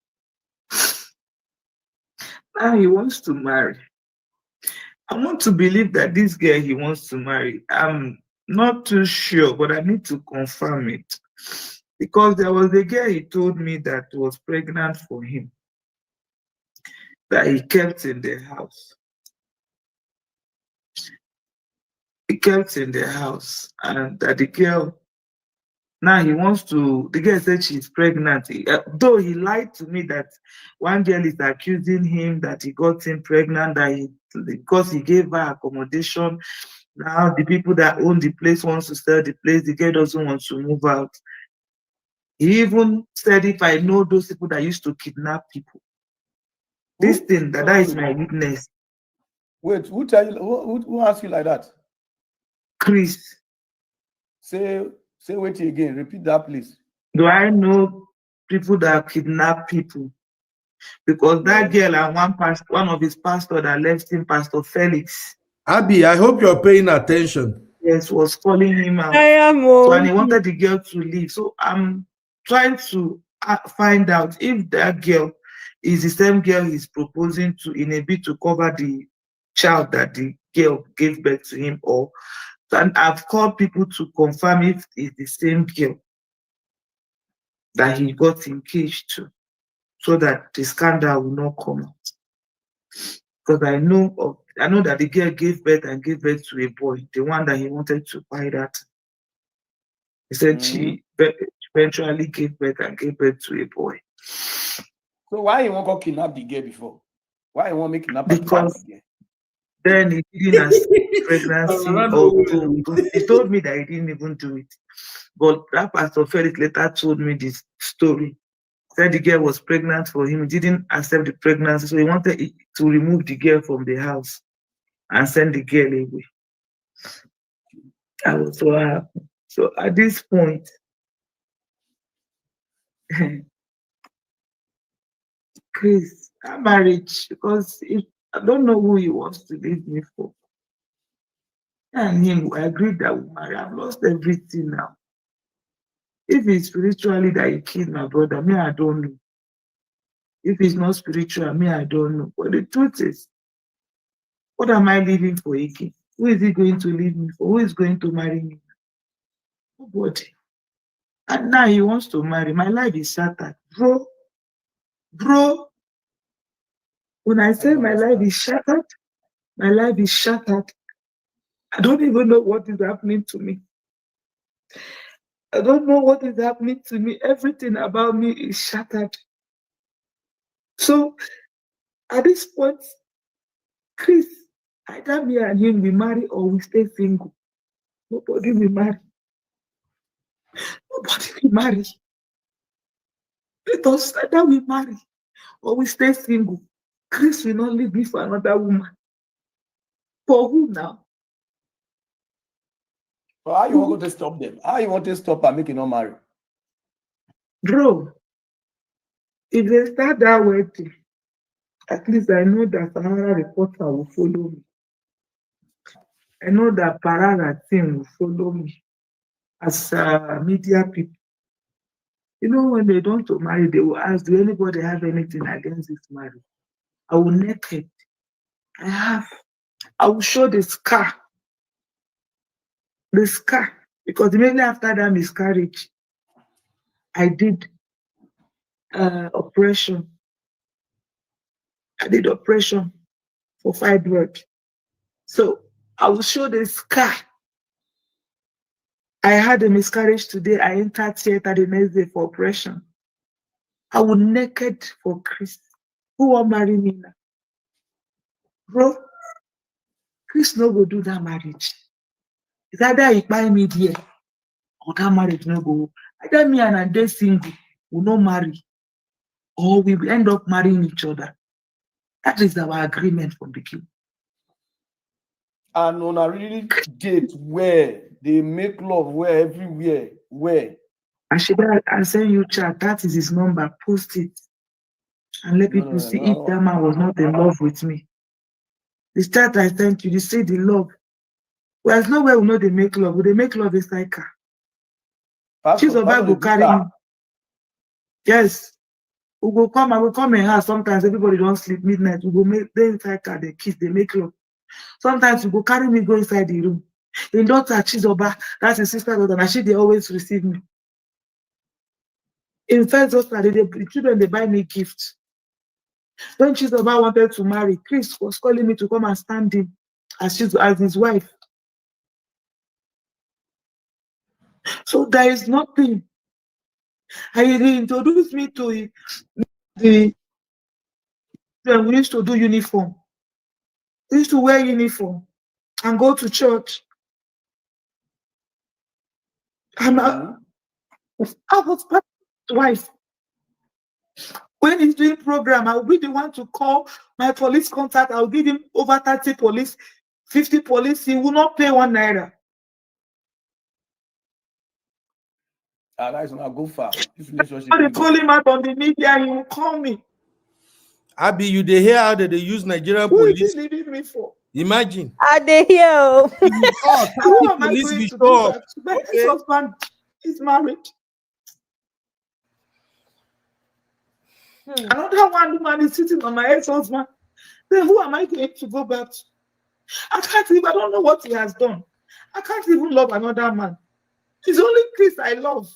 Now he wants to marry. I want to believe that this girl he wants to marry. I'm not too sure, but I need to confirm it. Because there was a girl he told me that was pregnant for him, that he kept in the house. He kept in the house, and that the girl, now he wants to, the girl said she's pregnant. Though he lied to me that one girl is accusing him that he got him pregnant, because he gave her accommodation. Now the people that own the place wants to sell the place, the girl doesn't want to move out. He even said, if I know those people that used to kidnap people, this thing, that is my witness. Wait, who tell you? Who asked you like that? Chris. Say wait again. Repeat that, please. Do I know people that kidnap people? Because that girl and one of his pastors that left him, Pastor Felix. Abby, I hope you're paying attention. Yes, was calling him out. I am. So, and he wanted the girl to leave. So I'm trying to find out if that girl is the same girl he's proposing to in a bid to cover the child that the girl gave birth to him, or. And I've called people to confirm if it's the same girl that he got engaged to, so that the scandal will not come out. Because I know that the girl gave birth to a boy, the one that he wanted to buy that. He said she eventually gave birth to a boy. So why you want to kidnap the girl before? Why you want to make kidnap because the girl? Then he didn't accept pregnancy. He told me that he didn't even do it. But that Pastor Felix later told me this story. Said the girl was pregnant for him. He didn't accept the pregnancy, so he wanted to remove the girl from the house and send the girl away. I was so happy. So at this point, Chris, that marriage, because I don't know who he wants to leave me for. And him, I agreed that we marry. I've lost everything now. If it's spiritually that he killed my brother, me, I don't know. If it's not spiritual, me, I don't know. But the truth is, what am I living for again? Who is he going to leave me for? Who is going to marry me? Nobody. And now he wants to marry. My life is shattered. Bro, when I say my life is shattered, my life is shattered. I don't even know what is happening to me. I don't know what is happening to me. Everything about me is shattered. So, at this point, Chris, either me and him we marry or we stay single. Nobody will marry. Nobody will marry. Let us either we marry or we stay single. Chris will not leave me for another woman. For who now? So how you want to stop them? How you want to stop and make it not marry? Bro, if they start that wedding, at least I know that Sahara reporter will follow me. I know that Parara team will follow me as media people. You know, when they don't want to marry, they will ask, do anybody have anything against this marriage? I will naked. I will show the scar. The scar. Because immediately after that miscarriage, I did operation. I did operation for fibroid. So I will show the scar. I had a miscarriage today. I entered theater the next day for operation. I will naked for Chris. Who will marry me now? Bro, Chris no go do that marriage. It's either he buy me there or that marriage no go. Either me and Ade single will not marry or we will end up marrying each other. That is our agreement from the beginning. And on a really date where they make love, where everywhere, where? I send you chat. That is his number. Post it and let people see if that man was not in love with me. The chat I sent you, you see the love. Well, there's no way we know they make love. Will they make love inside car? She's about to carry me. Yes. We go come and we come in house. Sometimes everybody don't sleep midnight. We go make them inside car, they kiss, they make love. Sometimes we go carry me, go inside the room. In daughter, she's over, that's his sister daughter, and she they always receive me. In fact, the children they buy me gifts. When Chizoba wanted to marry, Chris was calling me to come and stand in as his wife. So there is nothing. He introduced me to when we used to do uniform. We used to wear uniform and go to church. And I was part of wife. When he's doing program, I'll be the one to call my police contact. I'll give him over 30 police, 50 police. He will not pay 1 naira. That's not go far. This relationship. When they call him out on the media, he will call me. Abi, you dey hear how they use Nigerian Who police? is he leaving me for? Imagine. I dey hear. Who am I going to do that? My ex-husband is married. Another one woman is sitting on my ex-husband. Then who am I going to go back to? I don't know what he has done. I can't even love another man. It's only Chris I love.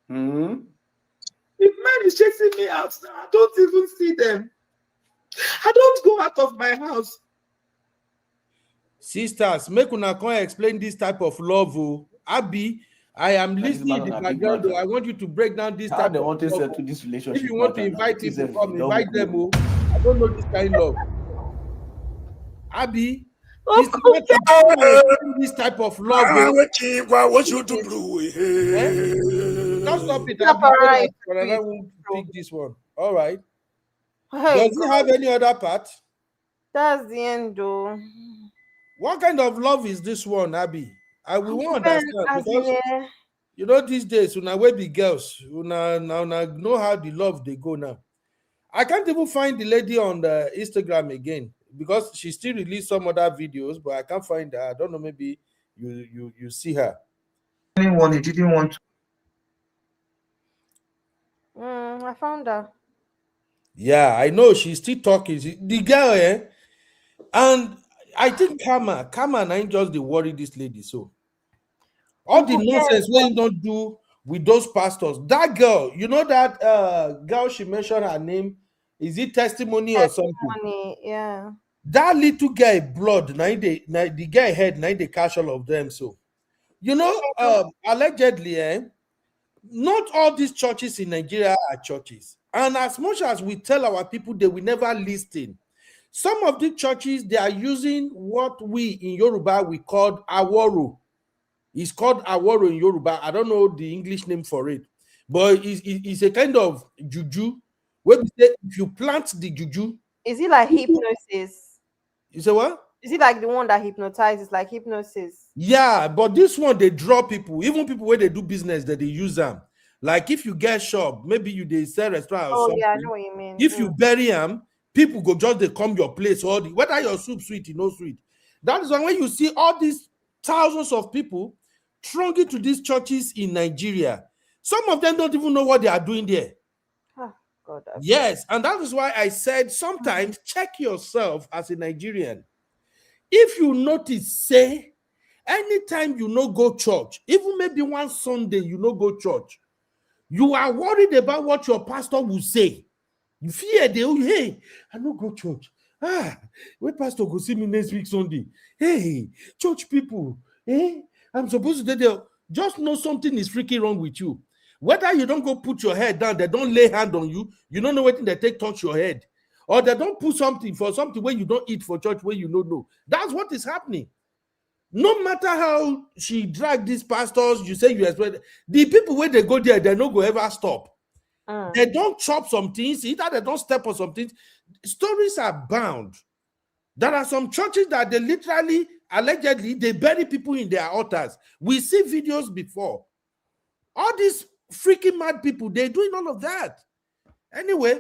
If man is chasing me out now, I don't even see them. I don't go out of my house. Sisters, make una come explain this type of love. Abi, I am listening in the background. I want you to break down this type of love. To this relationship. If you want to invite people, come invite them. I don't know this kind of love. Abi, this type of love. What you to blue? Don't stop it. I won't pick this one. All right. Hey, does he have any other part? That's the end, though. What kind of love is this one, Abby? I will understand because you know these days, when I will be girls, now know how the love they go now. I can't even find the lady on the Instagram again because she still released some other videos, but I can't find her. I don't know. Maybe you see her. Anyone he didn't want to. I found her. Yeah, I know she's still talking. The girl, and I think Kama and I just the worry this lady. So all the nonsense when you don't do with those pastors. That girl, you know that girl she mentioned her name, is it testimony or something? Yeah. That little guy blood, the guy head, now they catch all of them. So you know, allegedly, not all these churches in Nigeria are churches. And as much as we tell our people they will never listen, some of the churches they are using what we in Yoruba we called aworo. It's called aworo in Yoruba. I don't know the English name for it, but it's a kind of juju. Where we say if you plant the juju, is it like hypnosis? You say what? Is it like the one that hypnotizes, like hypnosis? Yeah, but this one they draw people, even people where they do business that they use them. Like if you get shop, maybe you they sell restaurant or something. Yeah, I know what you mean. If you bury them, people go just they come your place or whether your soup sweet, no sweet. That is why when you see all these thousands of people thronging to these churches in Nigeria, some of them don't even know what they are doing there. God, yes, and that is why I said sometimes check yourself as a Nigerian. If you notice, say, anytime you no go church, even maybe one Sunday you no go church, you are worried about what your pastor will say. You fear hey, I no go church. Where pastor go see me next week Sunday? Hey, church people, I'm supposed to do there. Just know something is freaking wrong with you. Whether you don't go put your head down, they don't lay hand on you, you don't know what they take touch your head. Or they don't put something for something where you don't eat for church where you don't know. That's what is happening. No matter how she dragged these pastors, you say you expect the people where they go there, they no go ever stop. They don't chop some things, either they don't step on some things. Stories are bound. There are some churches that they literally, allegedly, they bury people in their altars. We see videos before. All these freaking mad people, they're doing all of that. Anyway,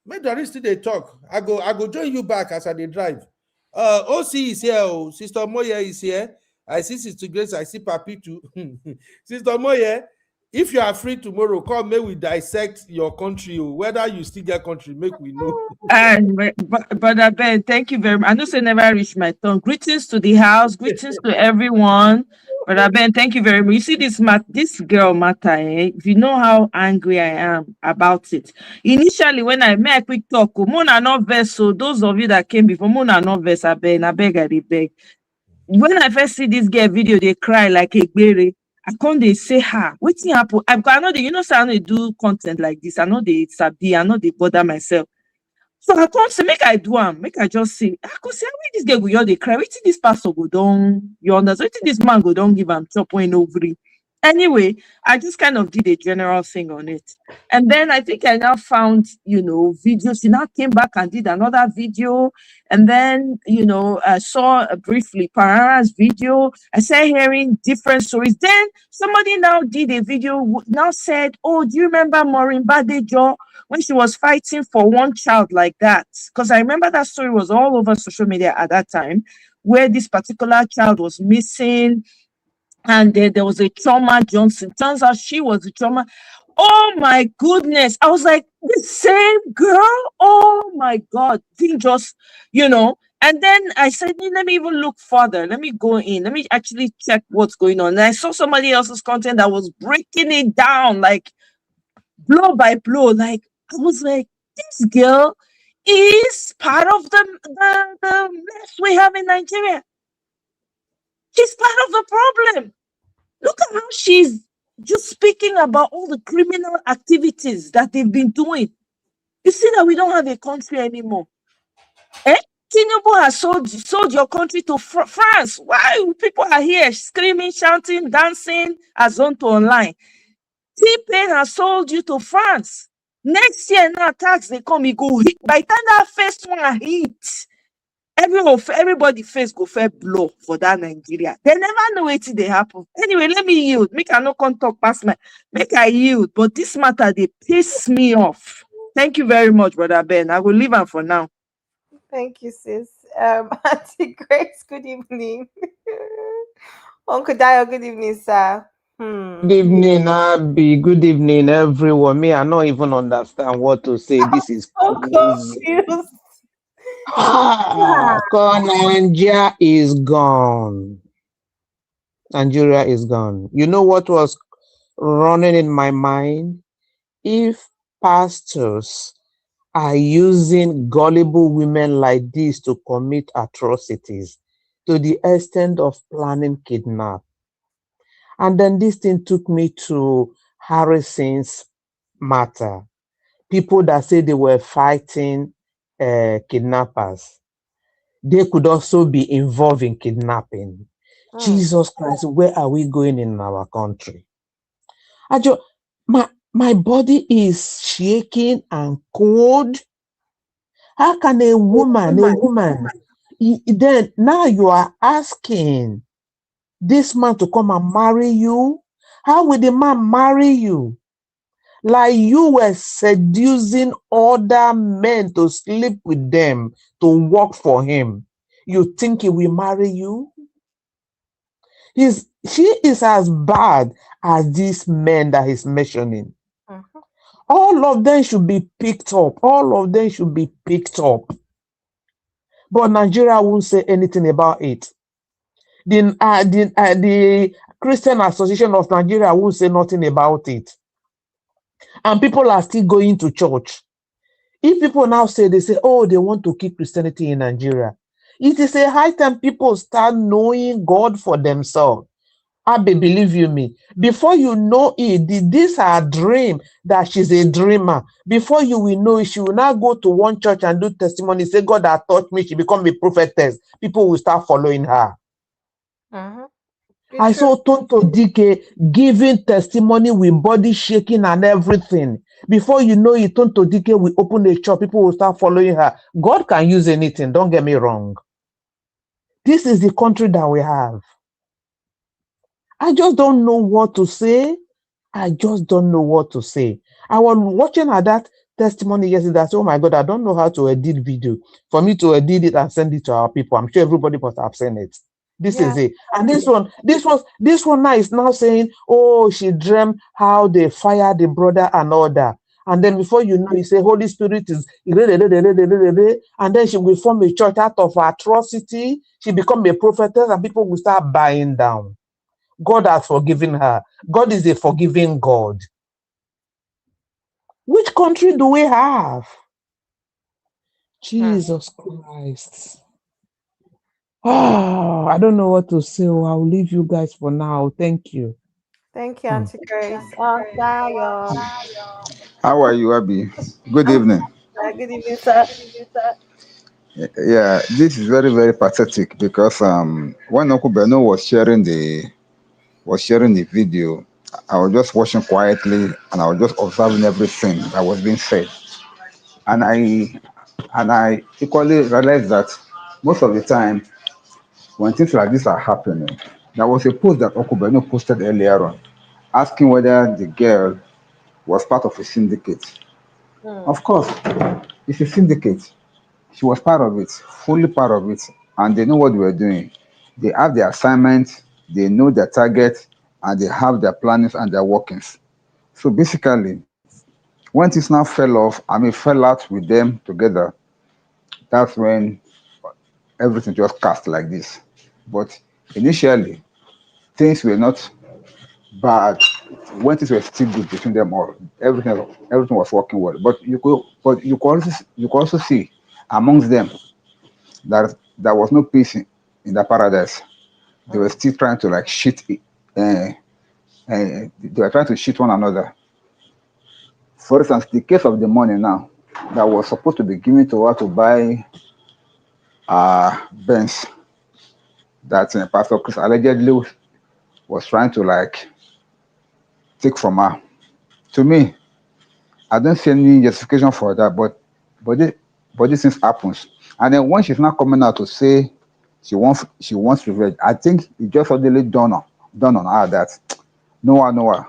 may Doris still they talk. I go join you back as I they drive. OC is here. Sister Moya is here. I see Sister Grace. I see Papi too. Sister Moya, if you are free tomorrow, come. May we dissect your country. Whether you still get country, make we know. Brother Ben, thank you very much. I know say never reach my tongue. Greetings to the house. Greetings to everyone. Brother Ben, thank you very much. You see this girl matter, If you know how angry I am about it. Initially, when I made a quick talk, Mona not verse. So those of you that came before, Mona not verse. I beg. I beg. When I first see this girl video, they cry like a baby. I can't they say her. What's happen? I know they, I know they do content like this. I know they sabi. I know they bother myself. So I can't say make I do make I just say I could say when this girl go you they cry. Wait till this pastor go down. You understand? Wait till this man go down give him chop when over. Anyway, I just kind of did a general thing on it. And then I think I now found, videos. She now came back and did another video. And then, I saw briefly Parara's video. I started hearing different stories. Then somebody now did a video, now said, oh, do you remember Maureen Badejo when she was fighting for one child like that? Because I remember that story was all over social media at that time, where this particular child was missing. And there was a Trauma Johnson. Turns out she was a trauma. Oh my goodness. I was like, the same girl? Oh my God. Didn't just, And then I said, let me even look further. Let me go in. Let me actually check what's going on. And I saw somebody else's content that was breaking it down, like blow by blow. Like, I was like, this girl is part of the mess we have in Nigeria. She's part of the problem. Look at how she's just speaking about all the criminal activities that they've been doing. You see that we don't have a country anymore. Tinubu has sold your country to France. Why people are here screaming, shouting, dancing as on to online? T-Pain has sold you to France. Next year now tax they come, you go hit. By the time that first one hit, everybody face go fair blow for that Nigeria. They never know what they happen. Anyway, let me yield. Make I no come talk past make I yield. But this matter, they piss me off. Thank you very much, Brother Ben. I will leave him for now. Thank you, sis. Auntie Grace, good evening. Uncle Dio, good evening, sir. Hmm. Good evening, Abby. Good evening, everyone. Me, I don't even understand what to say. This is So crazy. confused. Nigeria is gone. Nigeria is gone. You know what was running in my mind? If pastors are using gullible women like this to commit atrocities to the extent of planning kidnap. And then this thing took me to Harrison's matter. People that say they were fighting kidnappers, they could also be involved in kidnapping. Jesus Christ, where are we going in our country? My body is shaking and cold. How can a woman, then now you are asking this man to come and marry you? How will the man marry you? Like you were seducing other men to sleep with them, to work for him. You think he will marry you? She is as bad as these men that he's mentioning. All of them should be picked up. All of them should be picked up. But Nigeria won't say anything about it. The Christian Association of Nigeria won't say nothing about it. And people are still going to church. If people now say, they say, oh, they want to keep Christianity in Nigeria. It is a high time people start knowing God for themselves. Abby, believe you me, before you know it, this her dream that she's a dreamer. Before you will know it, she will now go to one church and do testimony, say, God has taught me, she become a prophetess. People will start following her. I saw Tonto Dike giving testimony with body shaking and everything. Before you know it, Tonto Dike will open a church, people will start following her. God can use anything, don't get me wrong. This is the country that we have. I just don't know what to say. I just don't know what to say. I was watching her that testimony yesterday. I said, oh my God, I don't know how to edit video. For me to edit it and send it to our people, I'm sure everybody must have seen it. This is it. And this one now is now saying, oh, she dreamt how they fired the brother and all that. And then before you know, you say, Holy Spirit is, and then she will form a church out of atrocity. She become a prophetess and people will start buying down. God has forgiven her. God is a forgiving God. Which country do we have? Jesus Christ. Oh, I don't know what to say. I'll leave you guys for now. Thank you. Thank you, Auntie Grace. Dayo. How are you, Abby? Good evening. Good evening, sir. Yeah, this is very, very pathetic because when Uncle Beno was sharing the video, I was just watching quietly and I was just observing everything that was being said. And I equally realized that most of the time when things like this are happening, there was a post that Uncle Beno posted earlier on asking whether the girl was part of a syndicate. Of course, it's a syndicate. She was part of it, fully part of it, and they know what they were doing. They have their assignments, they know their target, and they have their plannings and their workings. So basically, when things now fell out with them together, that's when everything just cast like this. But initially, things were not bad. When things were still good between them all, everything was working well. But you could also see amongst them that there was no peace in the paradise. They were still trying to like they were trying to cheat one another. For instance, the case of the money now that was supposed to be given to her to buy Benz that Pastor Chris allegedly was trying to like take from her. To me, I don't see any justification for that, but this things happens. And then when she's not coming out to say she wants revenge, I think it just suddenly dawned on her that Noah,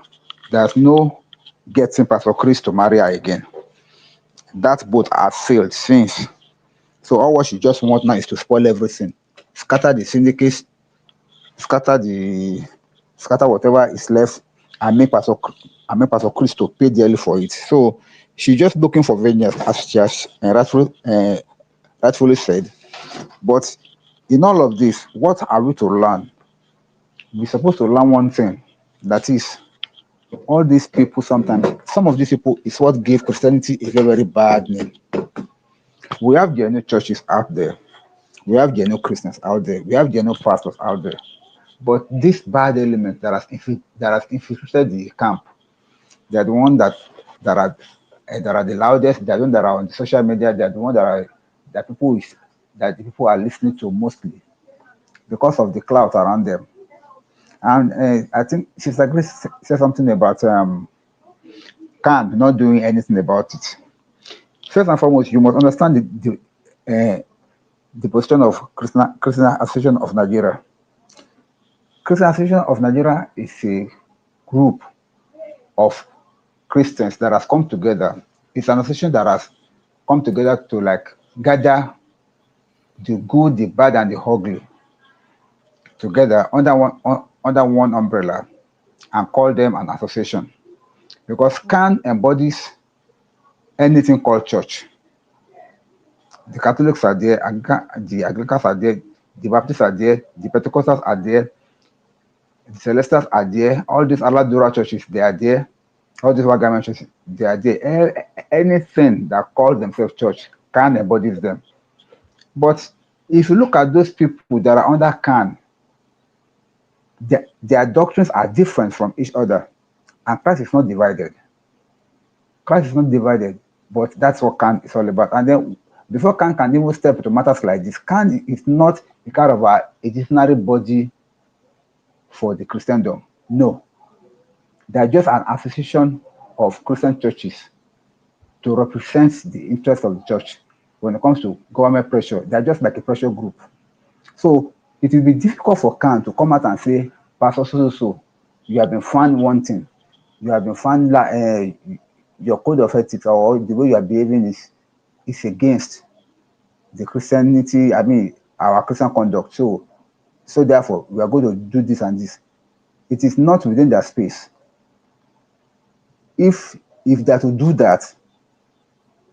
there's no getting Pastor Chris to marry her again. That boat has failed since. So all what she just wants now is to spoil everything, scatter the syndicates, scatter the scatter whatever is left, and make Pastor Chris to pay dearly for it. So she's just looking for vengeance, as she has rightfully said. But in all of this, what are we to learn? We're supposed to learn one thing, that is, all these people, sometimes, some of these people is what gave Christianity a very, very bad name. We have genuine churches out there. We have genuine Christians out there. We have genuine pastors out there. But this bad element that has infiltrated the camp, they're the one that are the loudest. They're the one that are on the social media. They're the one that the people are listening to mostly because of the clout around them. And I think Sister Grace said something about camp not doing anything about it. First and foremost, you must understand the position of Christian Association of Nigeria. Christian Association of Nigeria is a group of Christians that has come together. It's an association that has come together to like gather the good, the bad, and the ugly together under one umbrella and call them an association. Because CAN embodies anything called church. The Catholics are there, the Anglicans are there, the Baptists are there, the Pentecostals are there, the Celestials are there, all these Aladura churches, they are there, all these Wagaman churches, they are there. Anything that calls themselves church, CAN embodies them. But if you look at those people that are under CAN, their doctrines are different from each other, and Christ is not divided. Christ is not divided, but that's what CAN is all about. And then before CAN can even step into matters like this, CAN is not a kind of a dictionary body for the Christendom. No. They're just an association of Christian churches to represent the interests of the church. When it comes to government pressure, they're just like a pressure group. So it will be difficult for CAN to come out and say, Pastor so, you have been found wanting. You have been found your code of ethics or the way you are behaving is against the Christianity, our Christian conduct. So therefore, we are going to do this and this. It is not within their space. If they are to do that,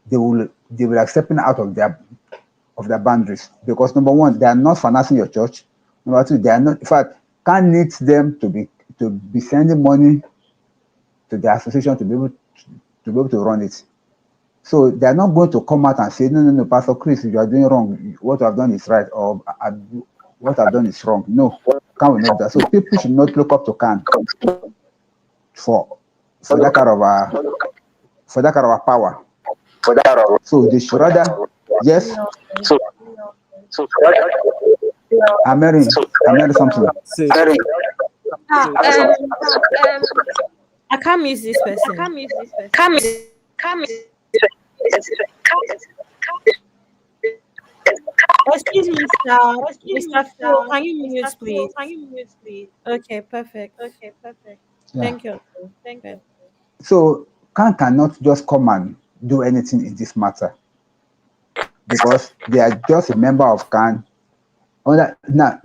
they will be stepping out of their boundaries. Because number one, they are not financing your church. Number two, they are not. In fact, CAN needs them to be sending money to the association to be able to run it. So they are not going to come out and say, no, Pastor Chris, you are doing wrong. What I've done is right, or what I've done is wrong. No, CAN will not do that. So people should not look up to CAN for that kind of a power. So they should rather, yes. I'm married something. I can't use this person. Excuse me, Mr. Phil, can you mute, please? Okay, perfect. Yeah. Thank you. So CAN cannot just come and do anything in this matter because they are just a member of CAN. Now,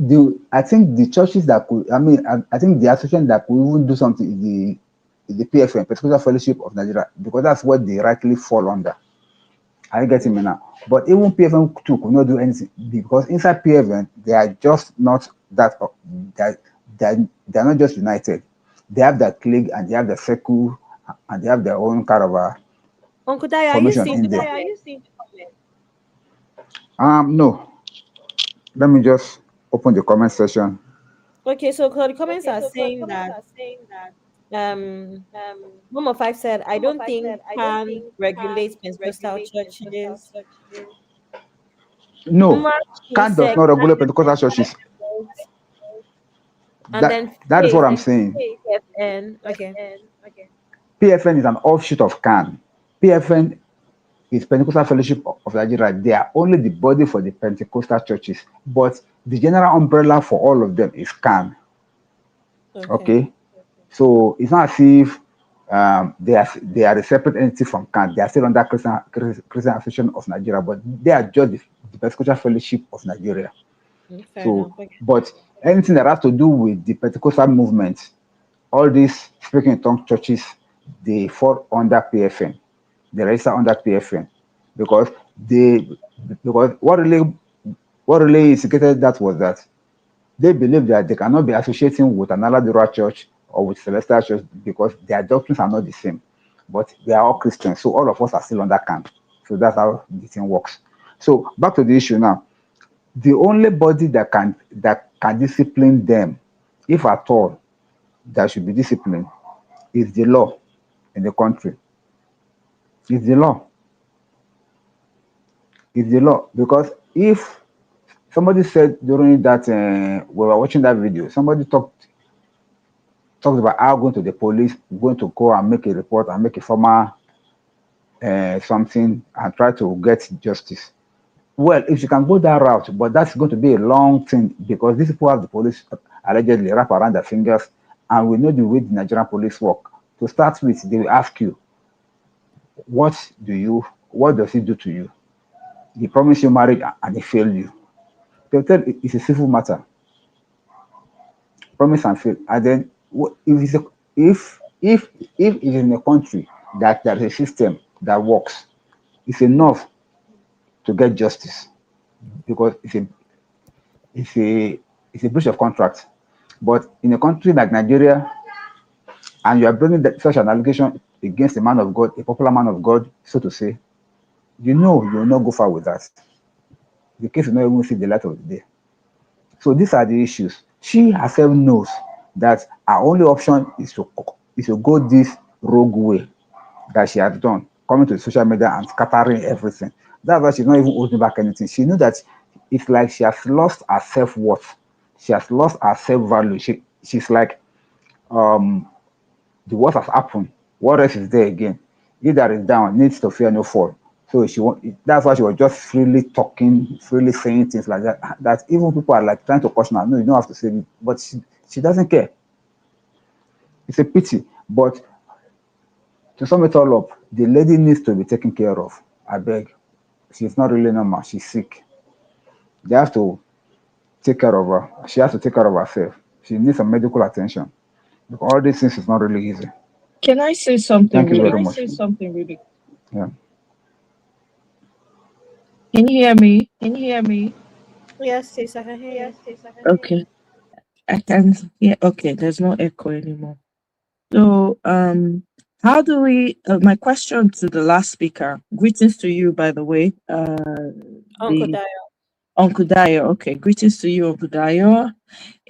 I think the churches that could, I think the association that could even do something is the PFN, Particular Fellowship of Nigeria, because that's what they rightly fall under. Are you getting me now? But even PFN too could not do anything because inside PFN, they are just not that, they're not just united. They have their clique and they have their circle and they have their own kind of a Uncle Daya, formation in there. No. Let me just open the comment section. Okay, so the comments are saying that Mama 5 said, I don't think CAN regulates Pentecostal churches. No, CAN does not regulate Pentecostal churches. And that is what I'm saying. PFN, okay. PFN is an offshoot of CAN. PFN is Pentecostal Fellowship of Nigeria. They are only the body for the Pentecostal churches, but the general umbrella for all of them is CAN. Okay? So it's not as if they are a separate entity from CAN. They are still under Christian Association of Nigeria, but they are just the Pentecostal Fellowship of Nigeria. Fair So, enough. Okay. but anything that has to do with the Pentecostal movement, all these speaking in tongue churches, they fall under PFN. They register under PFN because they because what really instigated that was that they believe that they cannot be associating with an Aladura church or with Celestial church because their doctrines are not the same. But they are all Christians, so all of us are still under camp. So that's how the thing works. So back to the issue now. The only body that can discipline them, if at all, that should be disciplined, is the law in the country. It's the law. It's the law. Because if somebody said during that we were watching that video, somebody talked about how going to the police, going to go and make a report and make a formal something and try to get justice. Well, if you can go that route, but that's going to be a long thing because these people have the police allegedly wrap around their fingers, and we know the way the Nigerian police work. To start with, they will ask you, what does he do to you? He promised you marriage and he failed you. They'll tell you it's a civil matter. Promise and fail. And then if it's in a country that there is a system that works, it's enough to get justice because it's a breach of contract. But in a country like Nigeria, and you are bringing such an allegation against a man of God, a popular man of God, so to say, you will not go far with that. The case will not even see the light of the day. So these are the issues. She herself knows that her only option is to go this rogue way that she has done, coming to social media and scattering everything. That's why she's not even holding back anything. She knew that it's like she has lost her self-worth. She has lost her self-value. She's like, the worst has happened. What else is there again? He that is down needs to fear no fall. So that's why she was just freely talking, freely saying things like that. That even people are like trying to caution her. No, you don't have to say it. But she doesn't care. It's a pity. But to sum it all up, the lady needs to be taken care of. I beg. She's not really normal. She's sick. They have to take care of her. She has to take care of herself. She needs some medical attention. Because all these things is not really easy. Can I say something? Thank you very much. Yeah. Can you hear me? Yes, sis, I can hear you. Okay. I can hear. Okay, there's no echo anymore. So, how do we? My question to the last speaker. Greetings to you, by the way. Uncle Dayo. Uncle Dayo. Okay, greetings to you, Uncle Dayo.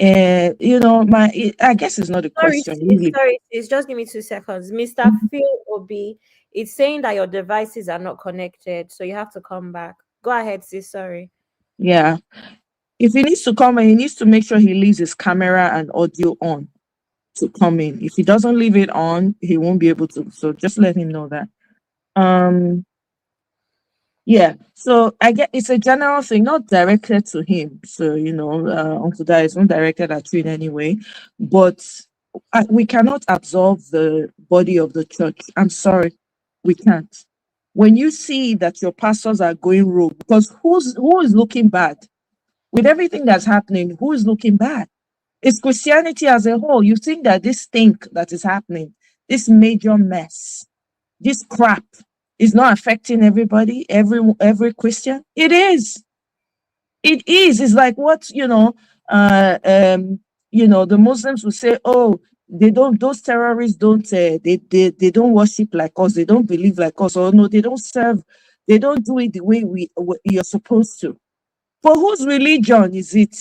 I guess it's not a question. Sorry, it's just give me 2 seconds. Mr. Phil Obi, it's saying that your devices are not connected, so you have to come back. Go ahead, sis. Sorry. Yeah. If he needs to come in, he needs to make sure he leaves his camera and audio on to come in. If he doesn't leave it on, he won't be able to. So just let him know that. Yeah. So I get it's a general thing, not directed to him. So Uncle Dai is not directed at you in any way, but we cannot absolve the body of the church. I'm sorry, we can't. When you see that your pastors are going rogue, because who is looking bad? With everything that's happening, who is looking bad? It's Christianity as a whole. You think that this stink that is happening, this major mess, this crap is not affecting everybody, every Christian? It is. It is. It's like what, the Muslims will say, oh, those terrorists they don't worship like us, they don't believe like us, or no, they don't serve, they don't do it the way you're supposed to. For whose religion is it?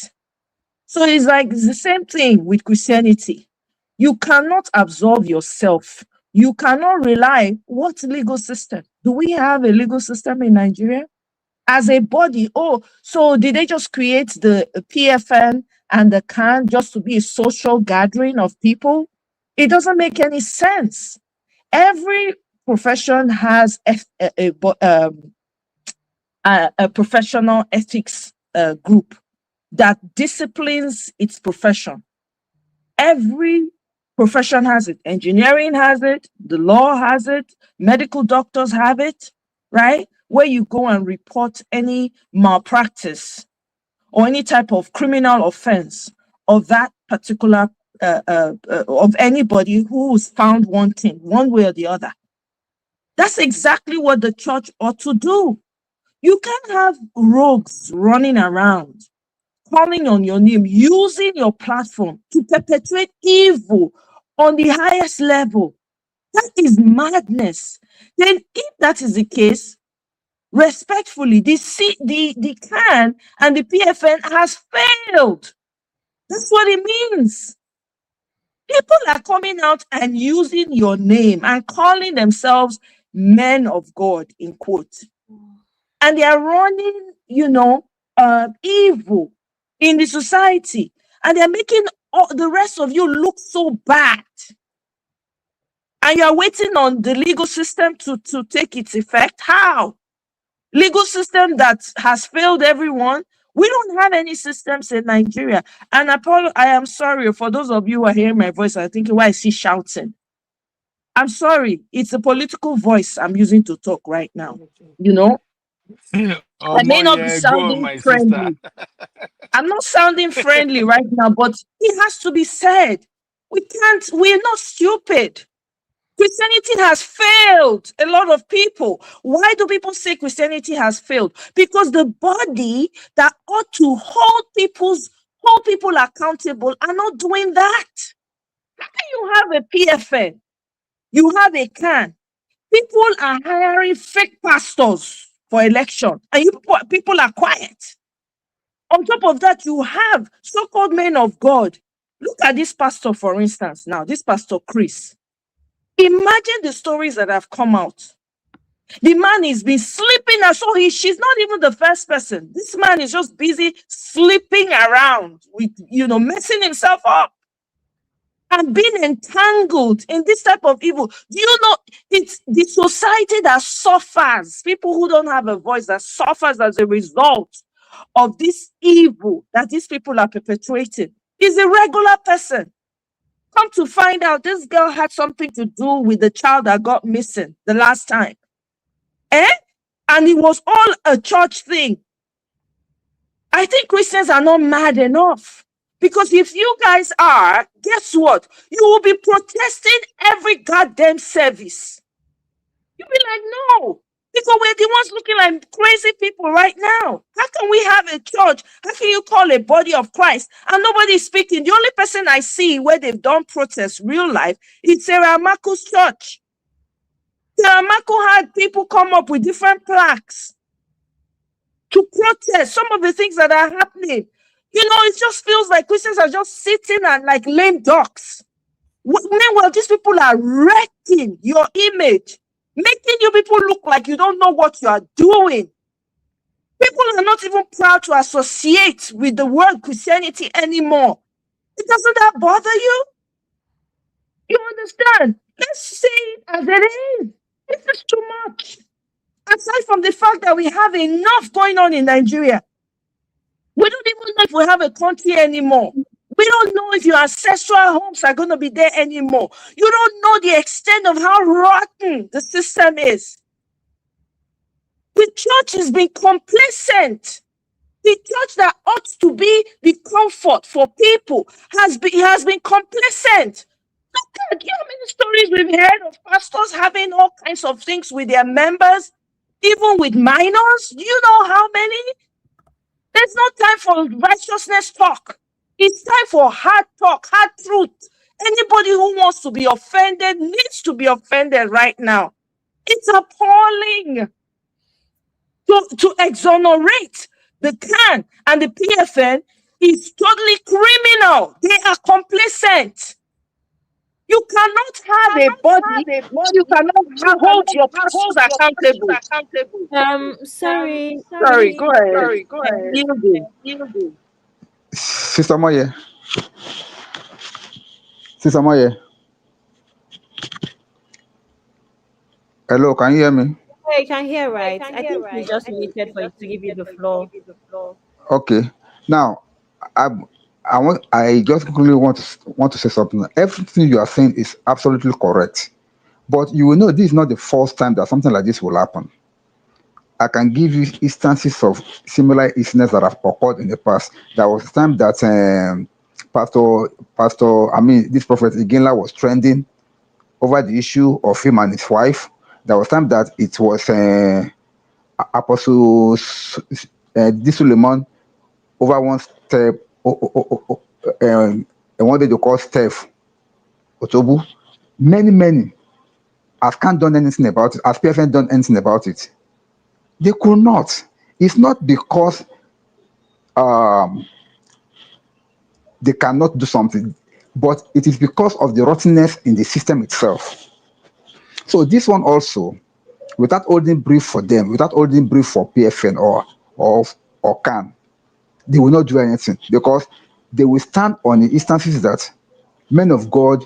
So it's the same thing with Christianity. You cannot absolve yourself. You cannot rely. What legal system? Do we have a legal system in Nigeria? As a body, so did they just create the PFN and the CAN just to be a social gathering of people? It doesn't make any sense. Every profession has a professional ethics group that disciplines its profession. Every profession has it. Engineering has it. The law has it. Medical doctors have it, right? Where you go and report any malpractice or any type of criminal offense of that particular of anybody who is found wanting one way or the other. That's exactly what the church ought to do. You can't have rogues running around, calling on your name, using your platform to perpetuate evil on the highest level. That is madness. Then if that is the case, respectfully, the CAN and the PFN has failed. That's what it means. People are coming out and using your name and calling themselves men of God, in quote. And they are running, evil in the society. And they're making the rest of you look so bad. And you're waiting on the legal system to take its effect. How? Legal system that has failed everyone. We don't have any systems in Nigeria. And I am sorry for those of you who are hearing my voice and thinking, why is he shouting? I'm sorry. It's a political voice I'm using to talk right now. I may not be sounding friendly. I'm not sounding friendly right now, but it has to be said. We're not stupid. Christianity has failed a lot of people. Why do people say Christianity has failed? Because the body that ought to hold people accountable are not doing that. How can you have a PFN? You have a CAN. People are hiring fake pastors for election, and people are quiet. On top of that, you have so-called men of God. Look at this pastor, for instance, now, this Pastor Chris. Imagine the stories that have come out. The man has been sleeping, and so she's not even the first person. This man is just busy sleeping around with, messing himself up and being entangled in this type of evil. Do you know it's the society that suffers, people who don't have a voice, that suffers as a result of this evil that these people are perpetuating is a regular person. Come to find out, this girl had something to do with the child that got missing the last time. And it was all a church thing. I think Christians are not mad enough. Because if you guys are, guess what? You will be protesting every goddamn service. You'll be like, no. Because we're the ones looking like crazy people right now. How can we have a church? How can you call a body of Christ and nobody is speaking? The only person I see where they've done protests real life is Sarah Mako's church. Sarah Mako had people come up with different plaques to protest some of the things that are happening. It just feels like Christians are just sitting and like lame ducks. Meanwhile, these people are wrecking your image, making you people look like you don't know what you are doing. People are not even proud to associate with the word Christianity anymore. Doesn't that bother you? You understand? Let's say it as it is. This is too much. Aside from the fact that we have enough going on in Nigeria, we don't even know if we have a country anymore. We don't know if your ancestral homes are going to be there anymore. You don't know the extent of how rotten the system is. The church has been complacent. The church that ought to be the comfort for people has been complacent. Look at how many stories we've heard of pastors having all kinds of things with their members, even with minors. Do you know how many? There's no time for righteousness talk. It's time for hard talk, hard truth. Anybody who wants to be offended needs to be offended right now. It's appalling. To exonerate the CAN and the PFN is totally criminal. They are complacent. You cannot have a body. You cannot hold your pastors accountable. Sorry, go ahead. Sister Moye. Sister Moye. Hello, can you hear me? I can hear, right? I think we just waited for it to give you the floor. Okay. Now, I just quickly want to say something. Everything you are saying is absolutely correct. But you will know this is not the first time that something like this will happen. I can give you instances of similar incidents that have occurred in the past. There was a time that this prophet Iginla was trending over the issue of him and his wife. There was time that it was Apostle Suleiman over one step, one day they call Steph Otobu. Many has can't done anything about it, has PFN done anything about it. They could not. It's not because they cannot do something, but it is because of the rottenness in the system itself. So this one also, without holding brief for them, without holding brief for PFN or CAN, they will not do anything because they will stand on the instances that men of God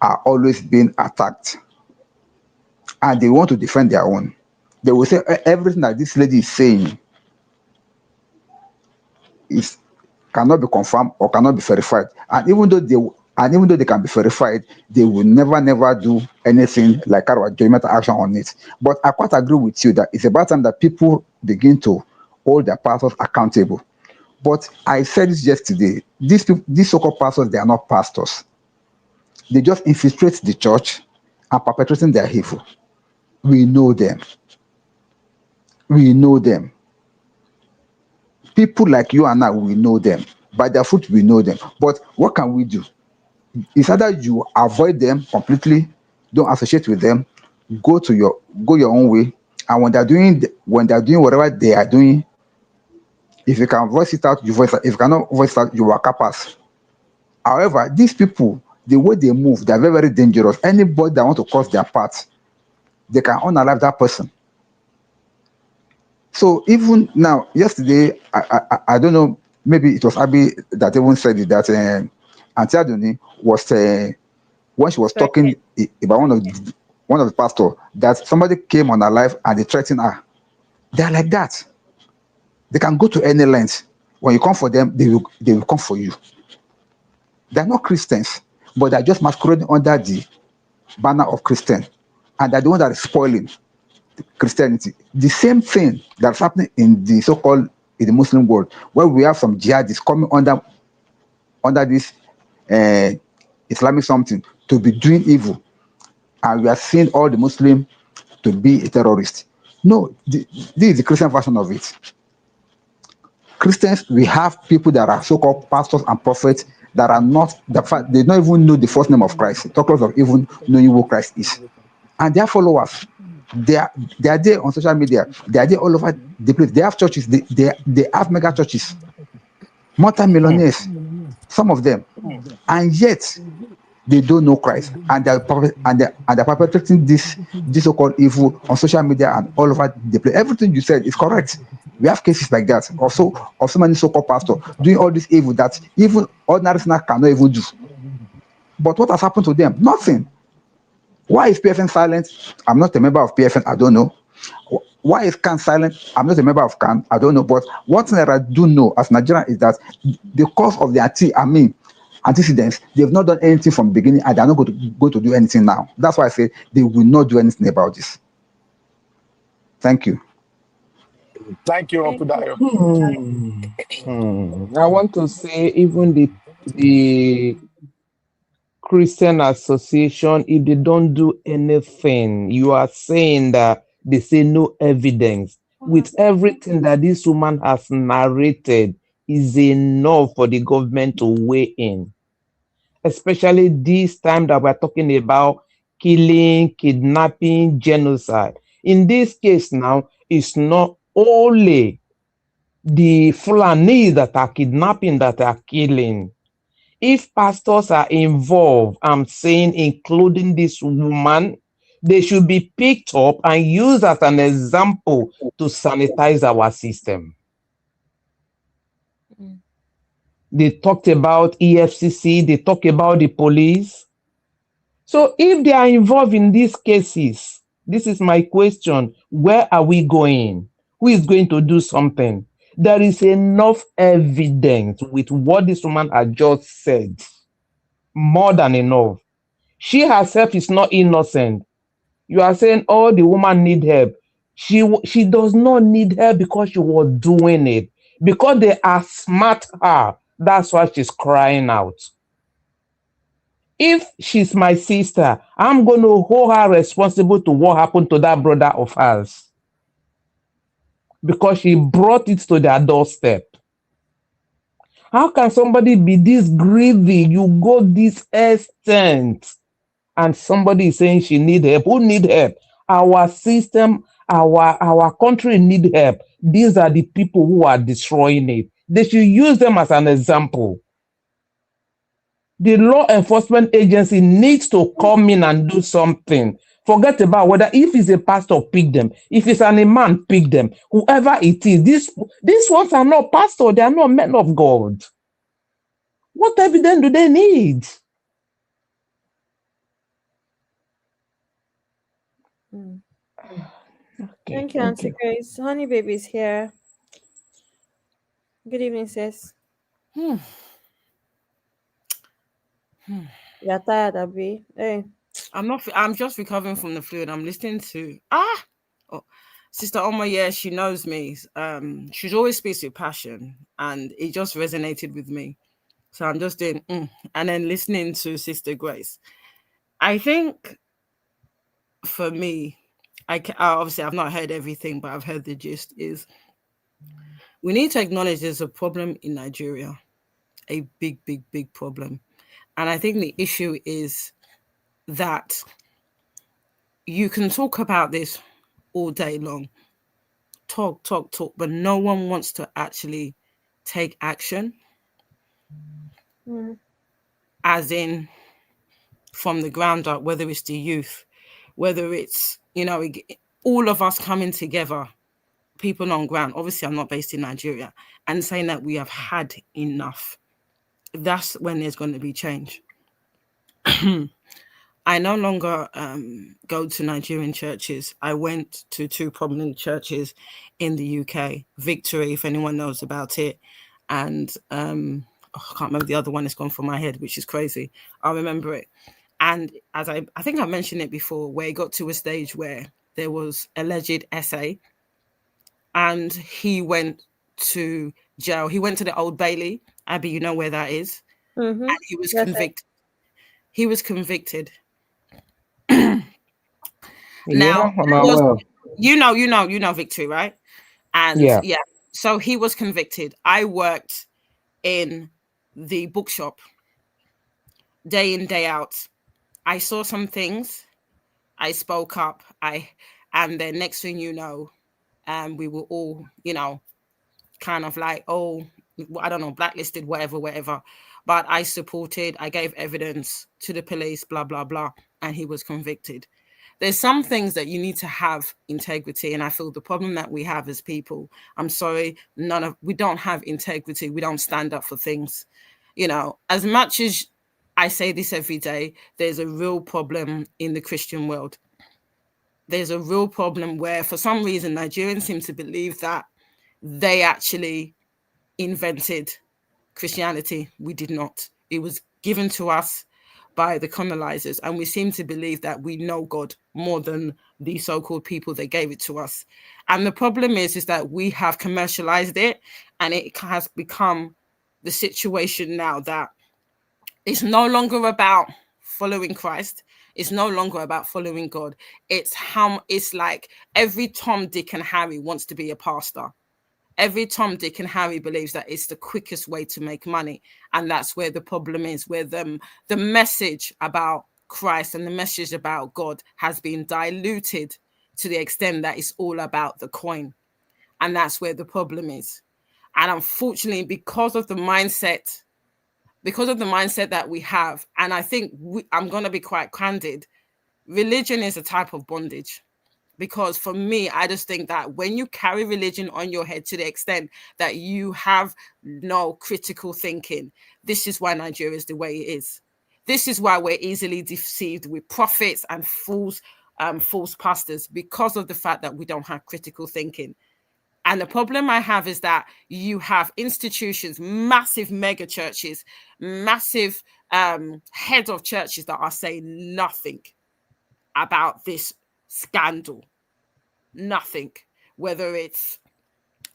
are always being attacked and they want to defend their own. They will say everything that this lady is saying cannot be confirmed or cannot be verified. And even though they can be verified, they will never do anything like our judgment action on it. But I quite agree with you that it's about time that people begin to hold their pastors accountable. But I said this yesterday, these so-called pastors, they are not pastors. They just infiltrate the church and perpetrating their evil. We know them. People like you and I, we know them. By their fruit, we know them. But what can we do? It's either you avoid them completely, don't associate with them, go your own way, and when they're doing whatever they are doing, if you can voice it out, you voice it out. If you cannot voice it out, you walk past. However, these people, the way they move, they're very, very dangerous. Anybody that want to cross their path, they can unalive that person. So even now, yesterday, I don't know, maybe it was Abby that even said it, that Auntie Adoni was when she was talking about one of the pastor, that somebody came on her life and they threatened her. They're like that. They can go to any length. When you come for them, they will come for you. They're not Christians, but they're just masquerading under the banner of Christian, and they're the one that is spoiling Christianity. The same thing that's happening in the so-called in the Muslim world, where we have some jihadists coming under this Islamic something to be doing evil, and we are seeing all the Muslims to be a terrorist. No, this is the Christian version of it. Christians, we have people that are so-called pastors and prophets that are not they don't even know the first name of Christ. Talk of even knowing who Christ is, and their followers. They are there on social media. They are there all over the place. They have churches. They have mega churches, multi-millionaires, some of them, and yet they don't know Christ, and they're perpetrating this so-called evil on social media and all over the place. Everything you said is correct. We have cases like that. Also, of so many so-called pastors doing all this evil that even ordinary sinners cannot even do. But what has happened to them? Nothing. Why is PFN silent? I'm not a member of PFN. I don't know. Why is CAN silent? I'm not a member of CAN. I don't know. But one thing that I do know as Nigerian is that because of the antecedents, they've not done anything from the beginning, and they're not going to do anything now. That's why I say they will not do anything about this. Thank you. Thank you, Uncle Dayo. I want to say even the Christian Association, if they don't do anything, you are saying that they say no evidence. With everything that this woman has narrated is enough for the government to weigh in. Especially this time that we're talking about killing, kidnapping, genocide. In this case now, it's not only the Fulani that are kidnapping, that are killing. If pastors are involved, I'm saying including this woman, they should be picked up and used as an example to sanitize our system. They talked about EFCC, they talk about the police. So if they are involved in these cases, this is my question, where are we going? Who is going to do something? There is enough evidence with what this woman has just said. More than enough. She herself is not innocent. You are saying, oh, the woman need help. She does not need help because she was doing it. Because they are smart her. That's why she's crying out. If she's my sister, I'm going to hold her responsible to what happened to that brother of hers. Because she brought it to their doorstep. How can somebody be this greedy? You go this extent. And somebody is saying she need help. Who need help? Our system, our country need help. These are the people who are destroying it. They should use them as an example. The law enforcement agency needs to come in and do something. Forget about whether if it's a pastor, pick them. If it's an imam, pick them. Whoever it is, these ones are not pastors. They are not men of God. What evidence do they need? Okay, thank you, Auntie Grace. Honey Baby's here. Good evening, sis. You're tired, Abby. Hey. I'm just recovering from the flu and I'm listening to Sister Oma, yeah, she knows me. She always speaks with passion and it just resonated with me. So I'm just doing and then listening to Sister Grace. I think for me, obviously I've not heard everything, but I've heard the gist is we need to acknowledge there's a problem in Nigeria, a big, big, big problem. And I think the issue is that you can talk about this all day long, talk, but no one wants to actually take action. As in from the ground up, whether it's the youth, whether it's, all of us coming together, people on ground. Obviously, I'm not based in Nigeria, and saying that we have had enough. That's when there's going to be change. I no longer go to Nigerian churches. I went to 2 prominent churches in the UK, Victory, if anyone knows about it, and I can't remember the other one. It's gone from my head, which is crazy. I remember it. And as I think I mentioned it before, where it got to a stage where there was alleged SA, and he went to jail. He went to the Old Bailey. Abby, you know where that is? And he was convicted. He was convicted. Now, you know Victory, right? And yeah, so he was convicted. I worked in the bookshop day in, day out. I saw some things. I spoke up. And then next thing you know, we were all, kind of like, I don't know, blacklisted, whatever. But I supported, I gave evidence to the police, blah, blah, blah. And he was convicted. There's some things that you need to have integrity. And I feel the problem that we have as people, I'm sorry, we don't have integrity. We don't stand up for things. As much as I say this every day, there's a real problem in the Christian world. There's a real problem where for some reason, Nigerians seem to believe that they actually invented Christianity. We did not. It was given to us by the colonizers, and we seem to believe that we know God more than the so-called people that gave it to us. And the problem is that we have commercialized it, and it has become the situation now that it's no longer about following Christ. It's no longer about following God. It's like every Tom, Dick, and Harry wants to be a pastor. Every Tom, Dick, and Harry believes that it's the quickest way to make money. And that's where the problem is, where the message about Christ and the message about God has been diluted to the extent that it's all about the coin. And that's where the problem is. And unfortunately, because of the mindset that we have, and I think I'm going to be quite candid, religion is a type of bondage. Because for me, I just think that when you carry religion on your head to the extent that you have no critical thinking, this is why Nigeria is the way it is. This is why we're easily deceived with prophets and false pastors, because of the fact that we don't have critical thinking. And the problem I have is that you have institutions, massive mega churches, massive heads of churches that are saying nothing about this scandal. Nothing. Whether it's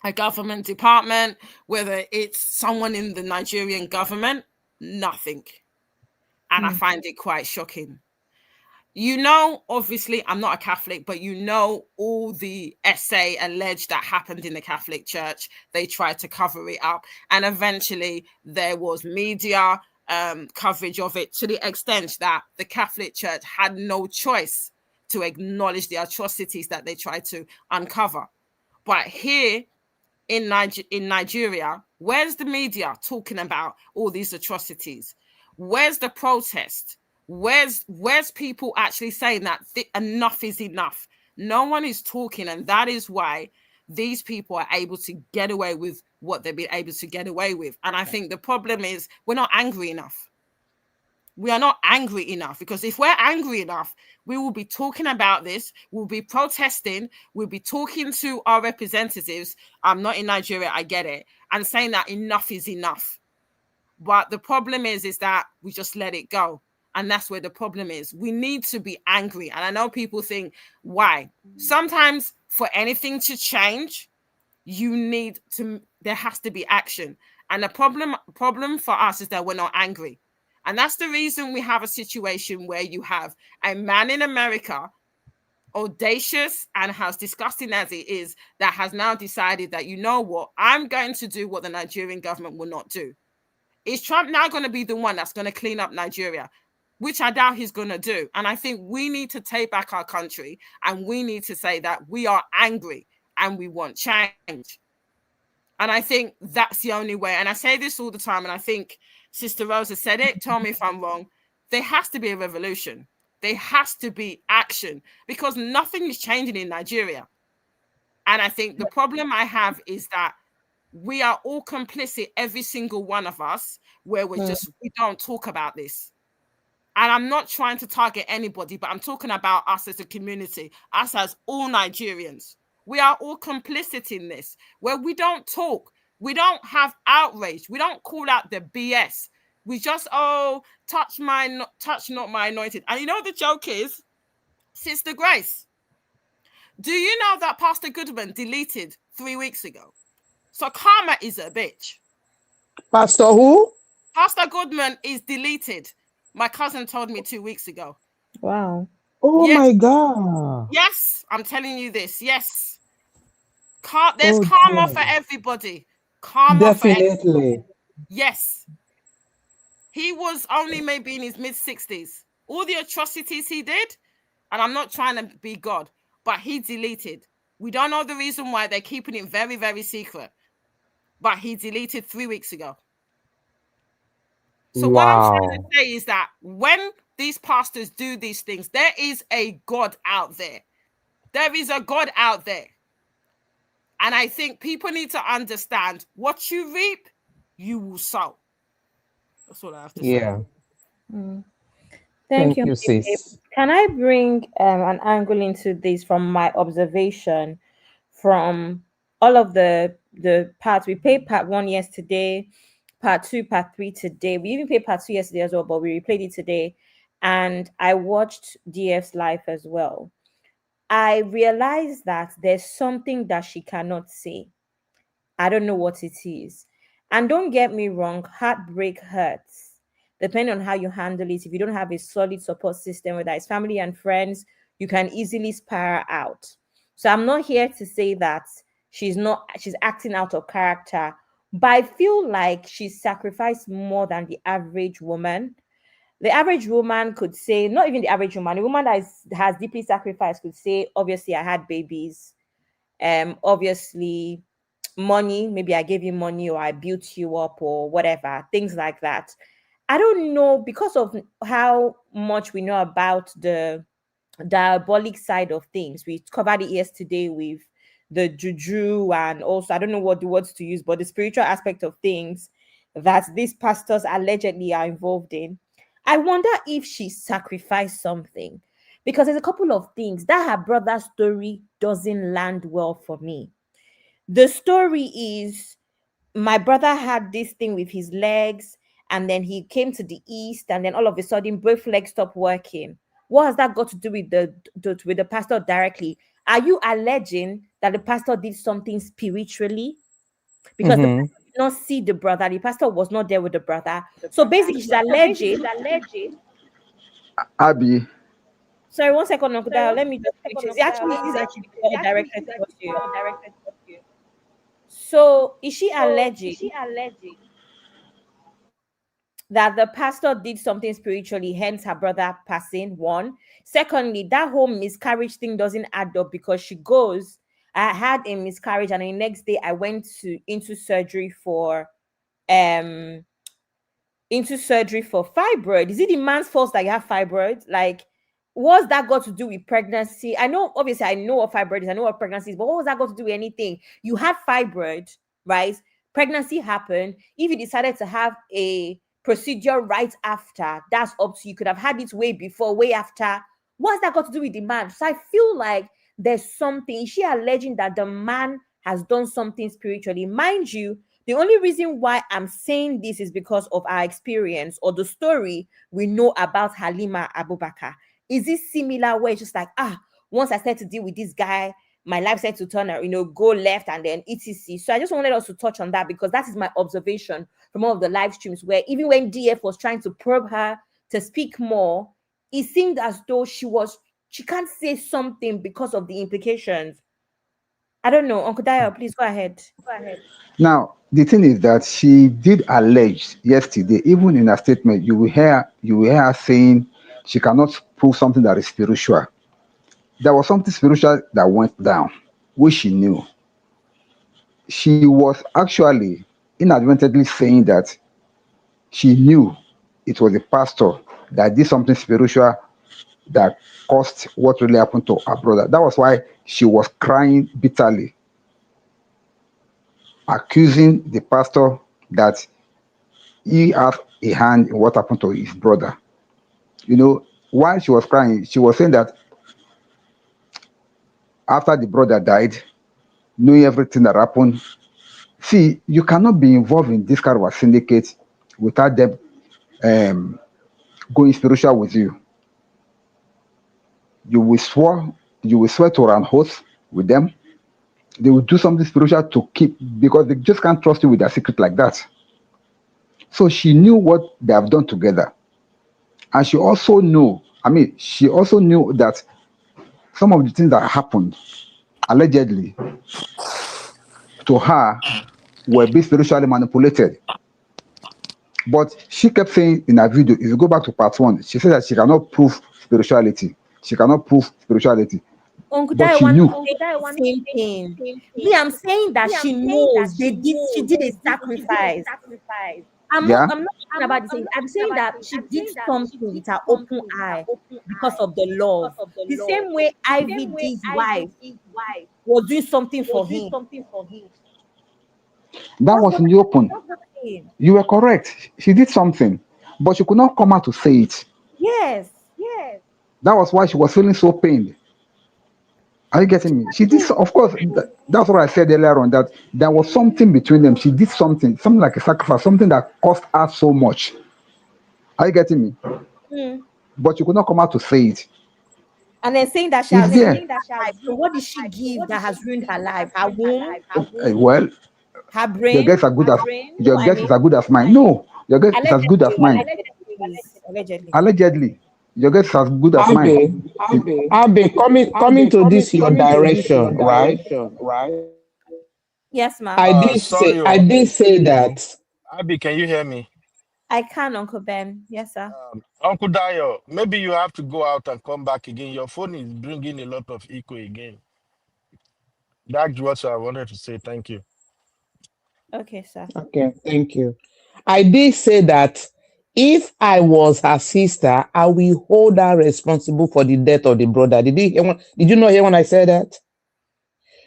a government department, whether it's someone in the Nigerian government, nothing. And I find it quite shocking. You know, obviously, I'm not a Catholic, but you know all the essay alleged that happened in the Catholic Church. They tried to cover it up. And eventually there was media coverage of it to the extent that the Catholic Church had no choice to acknowledge the atrocities that they tried to uncover. But here in Nigeria, where's the media talking about all these atrocities? Where's the protest? Where's people actually saying that enough is enough? No one is talking, and that is why these people are able to get away with what they've been able to get away with. And I think the problem is we're not angry enough. We are not angry enough, because if we're angry enough, we will be talking about this, we'll be protesting, we'll be talking to our representatives. I'm not in Nigeria, I get it, and saying that enough is enough. But the problem is that we just let it go. And that's where the problem is. We need to be angry. And I know people think, why? Sometimes for anything to change, there has to be action. And the problem for us is that we're not angry. And that's the reason we have a situation where you have a man in America, audacious and as disgusting as it is, that has now decided that, you know what, I'm going to do what the Nigerian government will not do. Is Trump now going to be the one that's going to clean up Nigeria? Which I doubt he's going to do. And I think we need to take back our country, and we need to say that we are angry and we want change. And I think that's the only way. And I say this all the time, and I think Sister Rosa said it, tell me if I'm wrong. There has to be a revolution. There has to be action, because nothing is changing in Nigeria. And I think the problem I have is that we are all complicit, every single one of us, where we don't talk about this. And I'm not trying to target anybody, but I'm talking about us as a community, us as all Nigerians. We are all complicit in this, where we don't talk. We don't have outrage. We don't call out the BS. We just, touch not my anointed. And you know what the joke is? Sister Grace, do you know that Pastor Goodman deleted 3 weeks ago? So karma is a bitch. Pastor who? Pastor Goodman is deleted. My cousin told me 2 weeks ago. Wow. Oh my God. Yes, I'm telling you this. Yes. There's karma for everybody. Karma Definitely. for everybody. Yes. He was only maybe in his mid-60s. All the atrocities he did, and I'm not trying to be God, but he deleted. We don't know the reason why. They're keeping it very, very secret. But he deleted 3 weeks ago. So what I'm trying to say is that when these pastors do these things, there is a God out there. There is a God out there. And I think people need to understand, what you reap, you will sow. That's what I have to say. Yeah. Thank you, sis. Can I bring an angle into this from my observation from all of the parts? We played part 1 yesterday, part 2, part 3 today. We even played part 2 yesterday as well, but we replayed it today. And I watched DF's life as well. I realized that there's something that she cannot say. I don't know what it is. And don't get me wrong, heartbreak hurts. Depending on how you handle it, if you don't have a solid support system, whether it's family and friends, you can easily spiral out. So I'm not here to say that she's acting out of character, but I feel like she's sacrificed more than the average woman. The average woman could say, not even the average woman, a woman that has deeply sacrificed could say, obviously, I had babies. Obviously, money, maybe I gave you money, or I built you up, or whatever, things like that. I don't know, because of how much we know about the diabolic side of things. We covered it yesterday with the juju, and also, I don't know what the words to use, but the spiritual aspect of things that these pastors allegedly are involved in. I wonder if she sacrificed something, because there's a couple of things that her brother's story doesn't land well for me. The story is, my brother had this thing with his legs, and then he came to the east, and then all of a sudden both legs stopped working. What has that got to do with the pastor directly? are you alleging that the pastor did something spiritually? Because the pastor did not see the brother, the pastor was not there with the brother. So basically, she's alleging. Abby. Sorry, 1 second, Uncle Dio. Let me just make sure. This is actually all directed towards you. So is she alleging that the pastor did something spiritually, hence her brother passing? One. Secondly, that whole miscarriage thing doesn't add up because she goes, I had a miscarriage, and the next day I went into surgery for fibroid. Is it the man's fault that you have fibroid? Like, what's that got to do with pregnancy? I know, obviously, I know what fibroid is, I know what pregnancy is, but what was that got to do with anything? You had fibroid, right? Pregnancy happened. If you decided to have a procedure right after, that's up to you. You could have had it way before, way after. What's that got to do with the man? So I feel like there's something. Is she alleging that the man has done something spiritually? Mind you, the only reason why I'm saying this is because of our experience or the story we know about Halima Abubakar. Is it similar where it's just like, once I started to deal with this guy, my life started to turn, go left and then etc. So I just wanted us to touch on that because that is my observation from all of the live streams where even when DF was trying to probe her to speak more, it seemed as though she can't say something because of the implications. I don't know. Uncle Dio, please go ahead. Now, the thing is that she did allege yesterday, even in her statement, you will hear her saying she cannot prove something that is spiritual. There was something spiritual that went down, which she knew. She was actually inadvertently saying that she knew it was the pastor that did something spiritual that caused what really happened to her brother. That was why she was crying bitterly, accusing the pastor that he had a hand in what happened to his brother. While she was crying, she was saying that after the brother died, knowing everything that happened, see, you cannot be involved in this kind of a syndicate without them going spiritual with you. You will swear to an oath with them. They will do something spiritual to keep, because they just can't trust you with their secret like that. So she knew what they have done together. And she also knew that some of the things that happened, allegedly, to her were being spiritually manipulated. But she kept saying in her video, if you go back to part 1, she said that she cannot prove spirituality. She cannot prove spirituality. Uncle But Dio, she knew. the same thing. Me, I'm saying that she knows she did a sacrifice. I'm not talking about the same. I'm saying that she did something with her open eye because of the love. The same way Ivy D's wife was doing something for him. That was in the open. You were correct. She did something, but she could not come out to say it. Yes. That was why she was feeling so pained. Are you getting me? She did, of course, that's what I said earlier on, that there was something between them. She did something like a sacrifice, something that cost her so much. Are you getting me? But she could not come out to say it. And then saying that she has ruined her life. So what did she give that has ruined her life? Her womb? Well, her brain? Your guess is as good as mine. No, your guess is as good as mine. Allegedly. Your guess is as good as mine. Abby, coming to this your direction, right? Yes, ma'am. I did say that. Abby, can you hear me? I can, Uncle Ben. Yes, sir. Uncle Dio, maybe you have to go out and come back again. Your phone is bringing a lot of echo again. That's what I wanted to say. Thank you. Okay, sir. Okay, thank you. I did say that if I was her sister, I will hold her responsible for the death of the brother. Did you not hear when I said that?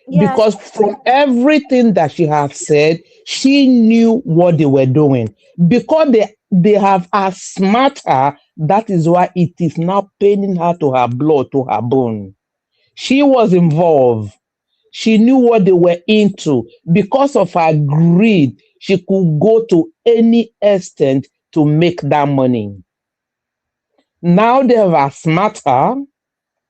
Yes. Because from everything that she has said, she knew what they were doing. Because they have outsmart her, that is why it is now paining her to her blood, to her bone. She was involved. She knew what they were into. Because of her greed, she could go to any extent to make that money. Now they have outsmart her.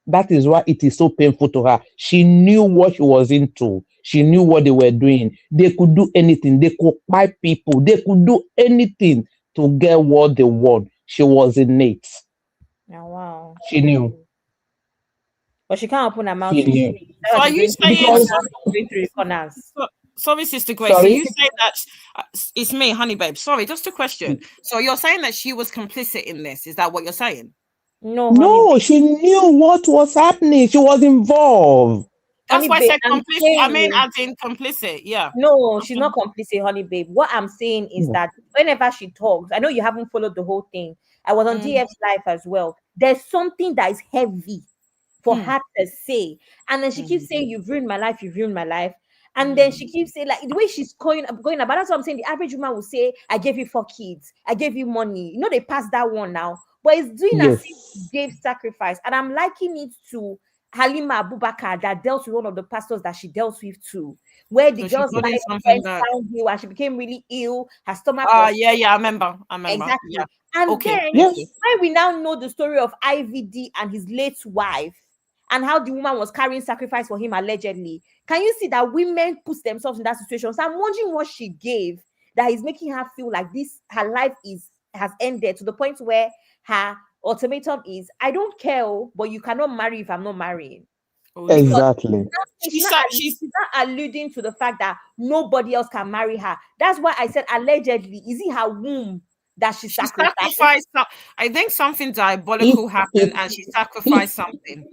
That is why it is so painful to her. She knew what she was into. She knew what they were doing. They could do anything. They could buy people. They could do anything to get what they want. She was innate. Oh, wow. She knew. But she can't open her mouth She to knew. speak. So are you saying, Going through the corners. sorry, Sister Grace, so you say that, it's me, honey babe, sorry, just a question. So you're saying that she was complicit in this, is that what you're saying? No, she knew what was happening. She was involved. That's why I said complicit. I mean, as in complicit, yeah. No, she's not complicit, honey babe. What I'm saying is that whenever she talks, I know you haven't followed the whole thing. I was on DF's life as well. There's something that is heavy for her to say. And then she keeps saying, you've ruined my life, you've ruined my life. And then she keeps saying, like, the way she's going about, that's what I'm saying. The average woman will say, I gave you 4 kids, I gave you money. You know, they passed that one now. But it's doing as if she gave sacrifice. And I'm liking it to Halima Abubakar that dealt with one of the pastors that she dealt with too. Where the girl's life went downhill and she became really ill. Her stomach yeah, I remember. Exactly. Yeah. And then when we now know the story of IVD and his late wife, and how the woman was carrying sacrifice for him allegedly. Can you see that women put themselves in that situation? So I'm wondering what she gave that is making her feel like her life has ended to the point where her ultimatum is, I don't care, but you cannot marry if I'm not marrying. Exactly. She's not alluding to the fact that nobody else can marry her. That's why I said allegedly. Is it her womb that she sacrificed? I think something diabolical happened and she sacrificed something.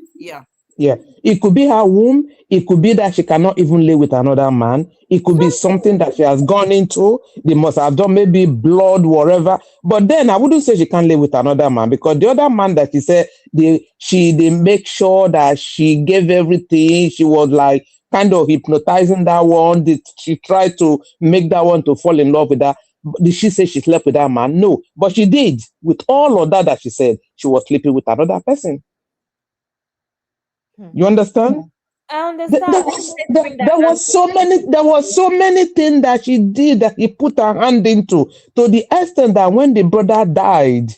Yeah, it could be her womb. It could be that she cannot even live with another man. It could be something that she has gone into. They must have done maybe blood, whatever. But then I wouldn't say she can't live with another man, because the other man that she said they make sure that she gave everything. She was like kind of hypnotizing that one. She tried to make that one to fall in love with her. Did she say she slept with that man? No, but she did. With all of that she said, she was sleeping with another person. You understand? I understand. There was so many things that she did that he put her hand into, to the extent that when the brother died,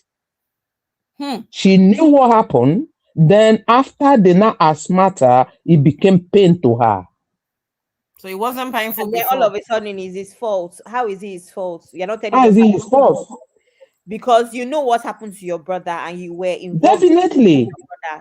she knew what happened. Then after the now asked matter, it became pain to her. So it wasn't painful. And then all of a sudden it's his fault. How is it his fault? You're not telling How is it his fault? Because you know what happened to your brother and you were involved. Definitely.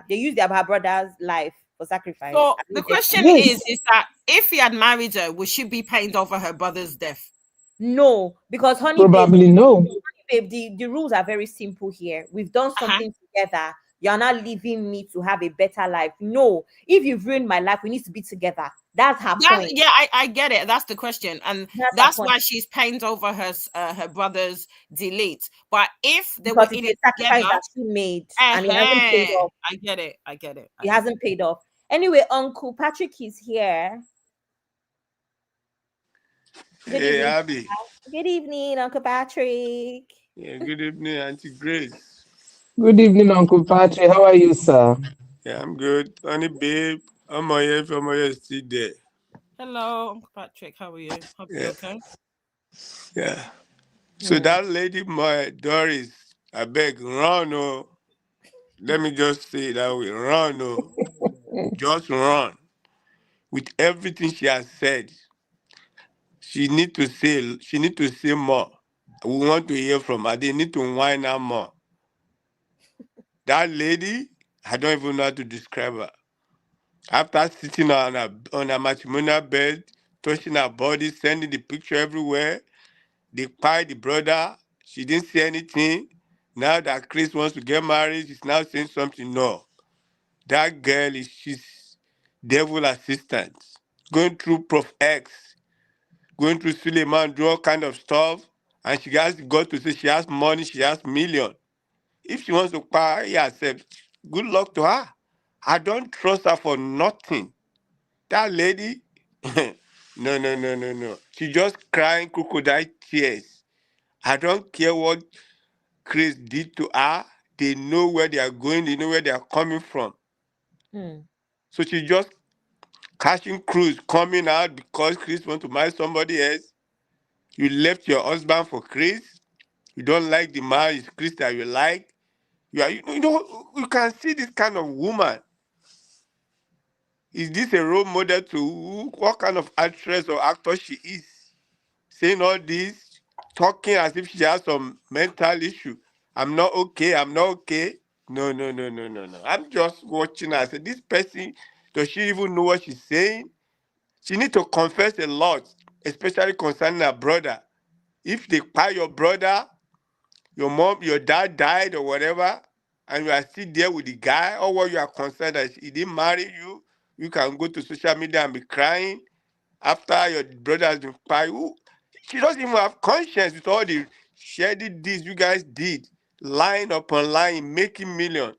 They used her brother's life for sacrifice. So the question is that if he had married her, would she be pained over her brother's death? No, because probably no. Babe, the rules are very simple here. We've done something together. You're not leaving me to have a better life. No, if you've ruined my life, we need to be together. That's her point. Yeah, I get it. That's the question, and that's why she's pained over her brother's delete. But if they were in it sacrifice that she made, and it hasn't paid off. I get it. It hasn't paid off. Anyway, Uncle Patrick is here. Good hey, evening, Abby. Good evening, Uncle Patrick. Yeah, good evening, Auntie Grace. Good evening, Uncle Patrick. How are you, sir? Yeah, I'm good. Honey, babe, I'm still there. Hello, Uncle Patrick. How are you? Hope you're okay. Yeah. So that lady, my Doris, I beg, run, oh. Let me just say that way, run, oh. Just run. With everything she has said, she need to say more. We want to hear from her. They need to whine her more. That lady, I don't even know how to describe her. After sitting on a matrimonial bed, touching her body, sending the picture everywhere, they pied the brother. She didn't say anything. Now that Chris wants to get married, she's now saying something. No. That girl she's devil assistant. Going through Prof X, going through Suleiman, do all kind of stuff. And she has got to say she has money, she has millions. If she wants to pay herself, good luck to her. I don't trust her for nothing. That lady, no. She just crying crocodile tears. I don't care what Chris did to her. They know where they are going. They know where they are coming from. So she just catching cruise, coming out because Chris wants to marry somebody else. You left your husband for Chris. You don't like the man, it's Chris that you like. You can see this kind of woman. Is this a role model to what kind of actress or actor she is? Saying all this, talking as if she has some mental issue. I'm not okay. I'm not okay. No. I'm just watching her. I said, this person, does she even know what she's saying? She need to confess a lot, especially concerning her brother. If they buy your brother, your mom, your dad died or whatever, and you are still there with the guy, or what you are concerned that he didn't marry you, you can go to social media and be crying after your brother has been fired. She doesn't even have conscience with all the shady deeds you guys did, line upon line, making millions.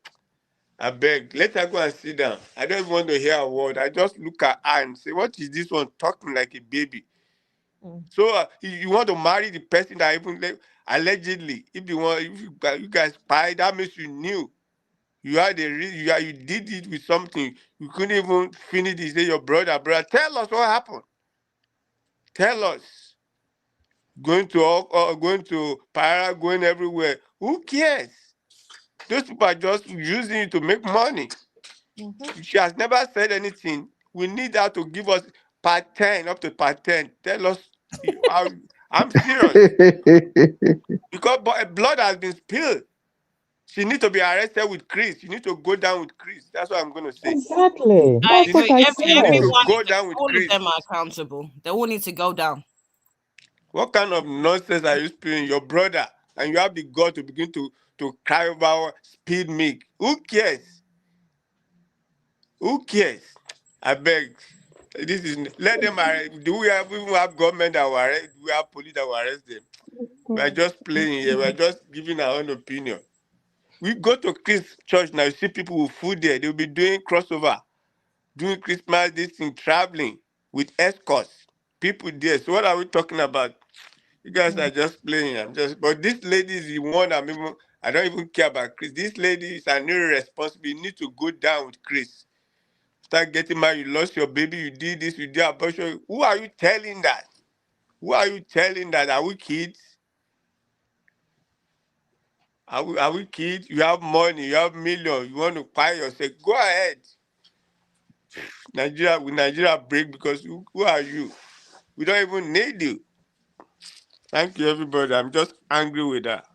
I beg, let her go and sit down. I don't even want to hear a word. I just look at her and say, what is this one talking like a baby? So you want to marry the person that even allegedly, if you guys spy, that means you knew. You had a reason. You did it with something. You couldn't even finish it. Say your brother. Tell us what happened. Tell us. Going to Para, going everywhere. Who cares? Those people are just using it to make money. She has never said anything. We need her to give us part 10, up to part 10. Tell us. I'm serious. Because blood has been spilled. She needs to be arrested with Chris. She needs to go down with Chris. That's what I'm going to say. Exactly. That's what I said. Everyone, go down with all Chris. of them are accountable. They all need to go down. What kind of nonsense are you spilling? Your brother, and you have the gut to begin to cry about speed milk. Who cares? Who cares? I beg. Let them arrest. Do we even have government that will arrest? Do we have police that will arrest them? We are just playing here. We are just giving our own opinion. We go to Chris church now. You see people with food there. They'll be doing crossover, doing Christmas, this thing, traveling with escorts. People there. So what are we talking about? You guys are just playing. But this lady is the one I don't even care about Chris. This lady is an irresponsible. You need to go down with Chris. Start getting married. You lost your baby. You did this. You did abortion. Who are you telling that? Who are you telling that? Are we kids? Are we kids? You have money. You have millions. You want to buy yourself. Go ahead. Nigeria break because who are you? We don't even need you. Thank you, everybody. I'm just angry with that.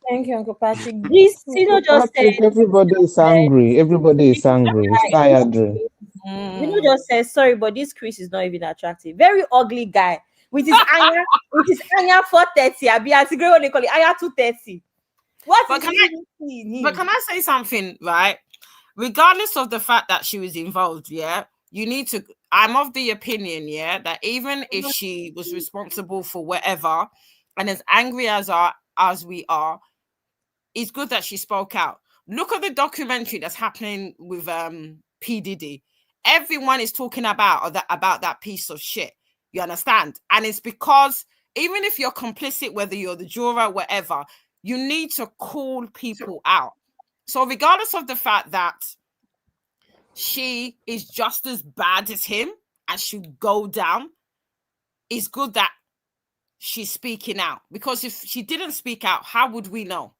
Thank you, Uncle Patrick. This, just said. Everybody is angry. Everybody is angry. It's tiring. Just said sorry, but this Chris is not even attractive. Very ugly guy with his anya, 430. I be at what they call it, anya 230. But can I say something, right? Regardless of the fact that she was involved, yeah, you need to. I'm of the opinion, yeah, that even if she was responsible for whatever, and as angry as we are, it's good that she spoke out. Look at the documentary that's happening with P. Diddy. Everyone is talking about that piece of shit. You understand? And it's because even if you're complicit, whether you're the juror, whatever, you need to call people out. So regardless of the fact that she is just as bad as him and should go down, it's good that she's speaking out. Because if she didn't speak out, how would we know?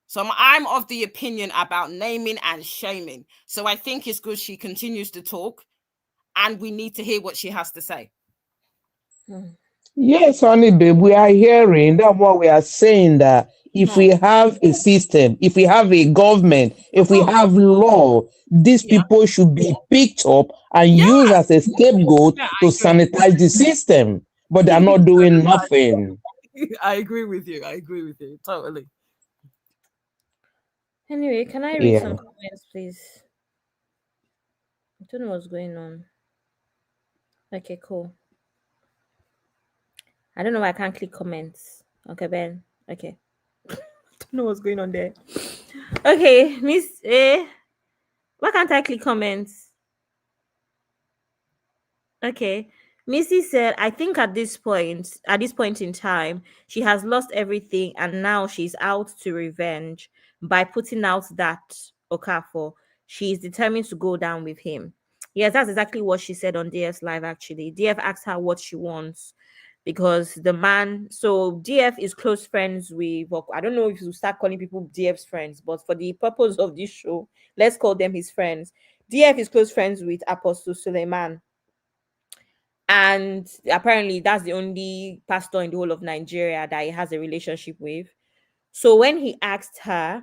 So I'm of the opinion about naming and shaming. So I think it's good she continues to talk and we need to hear what she has to say. Yes, honey, babe, we are hearing that what we are saying, that if we have a system, if we have a government, if we have law, these people should be picked up and used as a scapegoat to sanitize the system. But they're not doing nothing. I agree with you. Totally. Anyway, can I read some comments, please? I don't know what's going on. Okay, cool. I don't know why I can't click comments. Okay, Ben. Okay. I don't know what's going on there. Okay, Miss A. Why can't I click comments? Okay. Missy said, I think at this point in time, she has lost everything and now she's out to revenge by putting out that Okafor. She is determined to go down with him. Yes, that's exactly what she said on DF's live, actually. DF asked her what she wants because the man, so DF is close friends with, well, I don't know if you start calling people DF's friends, but for the purpose of this show, let's call them his friends. DF is close friends with Apostle Suleiman. And apparently that's the only pastor in the whole of Nigeria that he has a relationship with. So when he asked her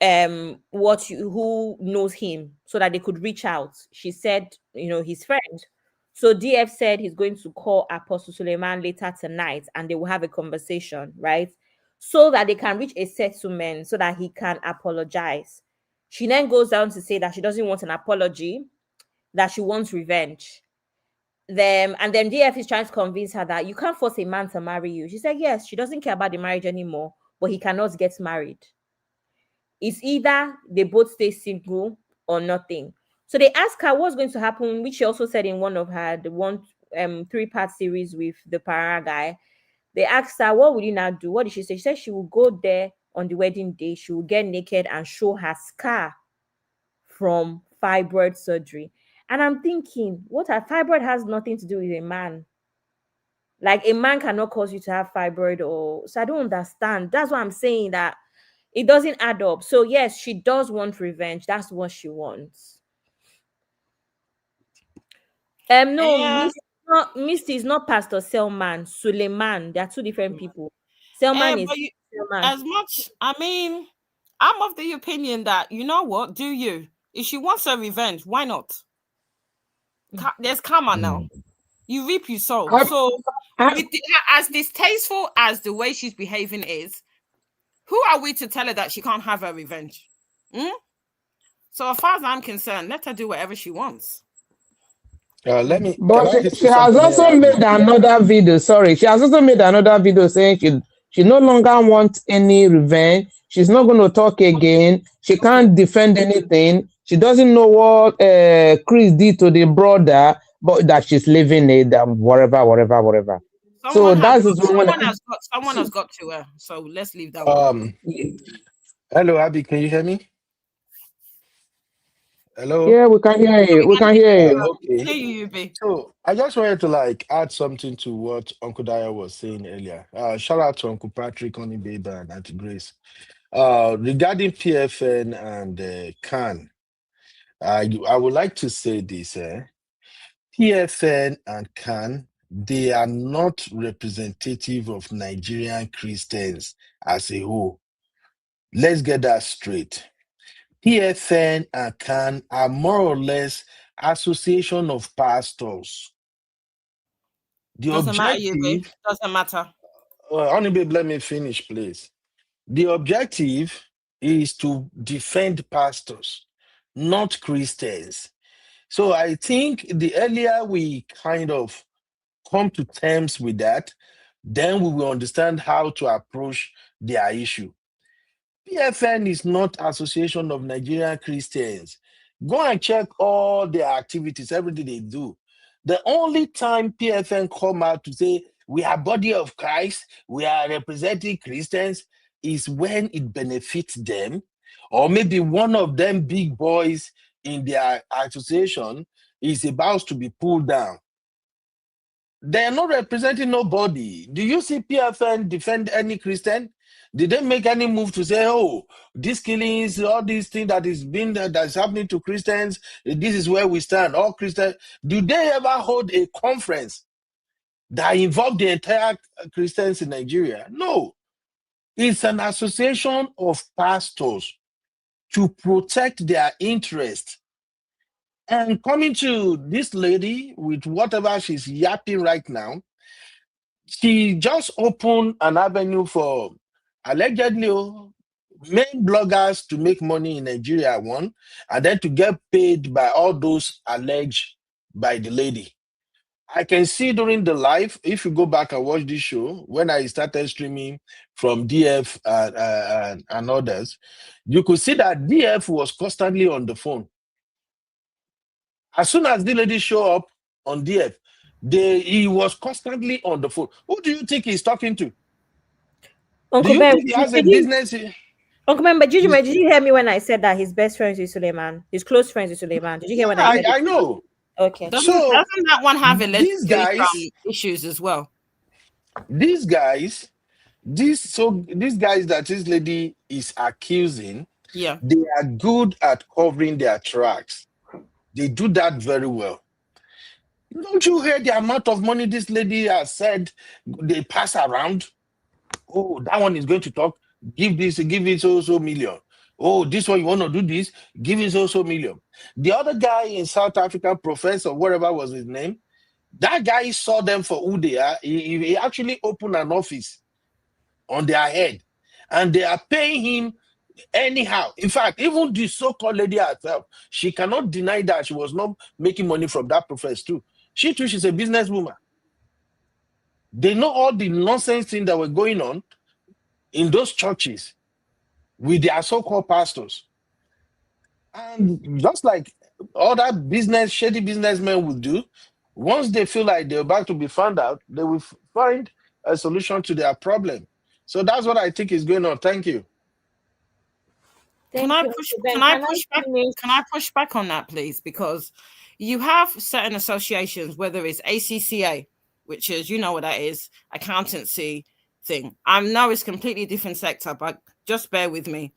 who knows him so that they could reach out, she said, his friend. So DF said he's going to call Apostle Suleiman later tonight and they will have a conversation, right? So that they can reach a settlement so that he can apologize. She then goes down to say that she doesn't want an apology, that she wants revenge. And then DF is trying to convince her that you can't force a man to marry you. She said yes, she doesn't care about the marriage anymore, but he cannot get married. It's either they both stay single or nothing. So they asked her what's going to happen, which she also said in one of her 3-part series with the para guy. They asked her, what will you now do? What did she say? She said she will go there on the wedding day. She will get naked and show her scar from fibroid surgery. And I'm thinking, fibroid has nothing to do with a man. Like, a man cannot cause you to have fibroid, so I don't understand. That's why I'm saying that it doesn't add up. So yes, she does want revenge. That's what she wants. No, Misty is not Pastor Selman. Suleiman. They are two different people. Selman is Selman. As much, I'm of the opinion that, you know what, do you? If she wants her revenge, why not? There's karma now. You reap, you sow. So, as distasteful as the way she's behaving is, who are we to tell her that she can't have her revenge? So, as far as I'm concerned, let her do whatever she wants. But she has also made another video. Sorry, she has also made another video saying she no longer wants any revenge. She's not going to talk again. She can't defend anything. She doesn't know what Chris did to the brother, but that she's leaving it, whatever. Someone has got to her. So let's leave that one. Hello, Abby, can you hear me? Hello? Yeah, we can hear you. Okay. So I just wanted to add something to what Uncle Daya was saying earlier. Shout out to Uncle Patrick, Honey Baby, and Auntie Grace. Regarding PFN and CAN, I would like to say this. PFN and CAN, they are not representative of Nigerian Christians as a whole. Let's get that straight. PFN and CAN are more or less association of pastors. Doesn't matter. Honey babe, let me finish, please. The objective is to defend pastors, not Christians. So I think the earlier we kind of come to terms with that, then we will understand how to approach their issue. PFN is not Association of Nigerian Christians. Go and check all their activities, everything they do. The only time PFN come out to say, we are body of Christ, we are representing Christians, is when it benefits them, or maybe one of them big boys in their association is about to be pulled down. They're not representing nobody. Do you see PFN defend any Christian? Did they make any move to say, oh, these killings, all these things that's happening to Christians, this is where we stand, all Christians? Do they ever hold a conference that involved the entire Christians in Nigeria? No. It's an association of pastors to protect their interest. And coming to this lady with whatever she's yapping right now, she just opened an avenue for allegedly main bloggers to make money in Nigeria, one, and then to get paid by all those alleged by the lady. I can see during the live, if you go back and watch this show, when I started streaming from DF and others, you could see that DF was constantly on the phone. As soon as the lady show up on DF, he was constantly on the phone. Who do you think he's talking to? Uncle do you Ben, think he has a business? Uncle Ben, but did you hear me when I said that his best friends with Suleiman, his close friends with Suleiman? Did you hear when I said I know. Okay. Doesn't that one have issues as well? These guys that this lady is accusing, Yeah. They are good at covering their tracks. They do that very well. Don't you hear the amount of money this lady has said they pass around? Oh, that one is going to talk. Give it so million. Oh, this one you want to do this? Give it so million. The other guy in South Africa, Professor, whatever was his name, that guy saw them for who they are. He actually opened an office on their head, and they are paying him anyhow. In fact, even the so-called lady herself, she cannot deny that she was not making money from that professor too. She too, she's a businesswoman. They know all the nonsense things that were going on in those churches with their so-called pastors. And just like other shady businessmen will do, once they feel like they're about to be found out, they will find a solution to their problem. So that's what I think is going on. Thank you. Can I push back on that, please? Because you have certain associations, whether it's ACCA, which is, you know what that is, accountancy thing. I know it's completely different sector, but just bear with me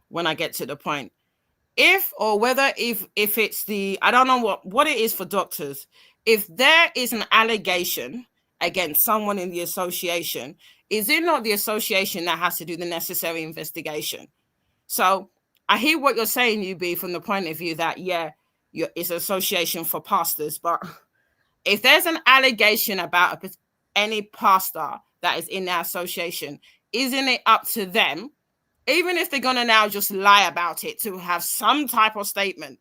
when I get to the point. If it's the, I don't know what it is for doctors, if there is an allegation against someone in the association, is it not the association that has to do the necessary investigation? So I hear what you're saying, UB, from the point of view that, it's an association for pastors. But if there's an allegation about any pastor that is in that association, isn't it up to them, even if they're going to now just lie about it, to have some type of statement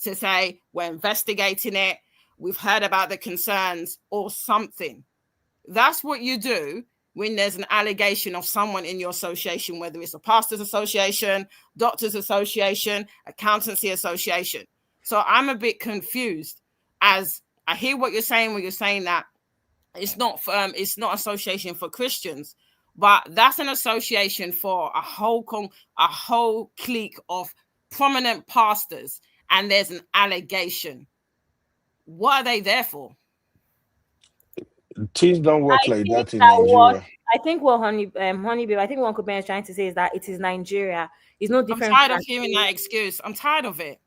to say, we're investigating it, we've heard about the concerns or something? That's what you do when there's an allegation of someone in your association, whether it's a pastors association, doctors association, accountancy association. So I'm a bit confused, as I hear what you're saying when you're saying that it's not association for Christians, but that's an association for a whole clique of prominent pastors, and there's an allegation. What are they there for? Things don't work like that in Nigeria. I think what Honeybee, I think what Uncle Ben is trying to say is that it is Nigeria. It's no different. I'm tired of hearing that excuse. I'm tired of it.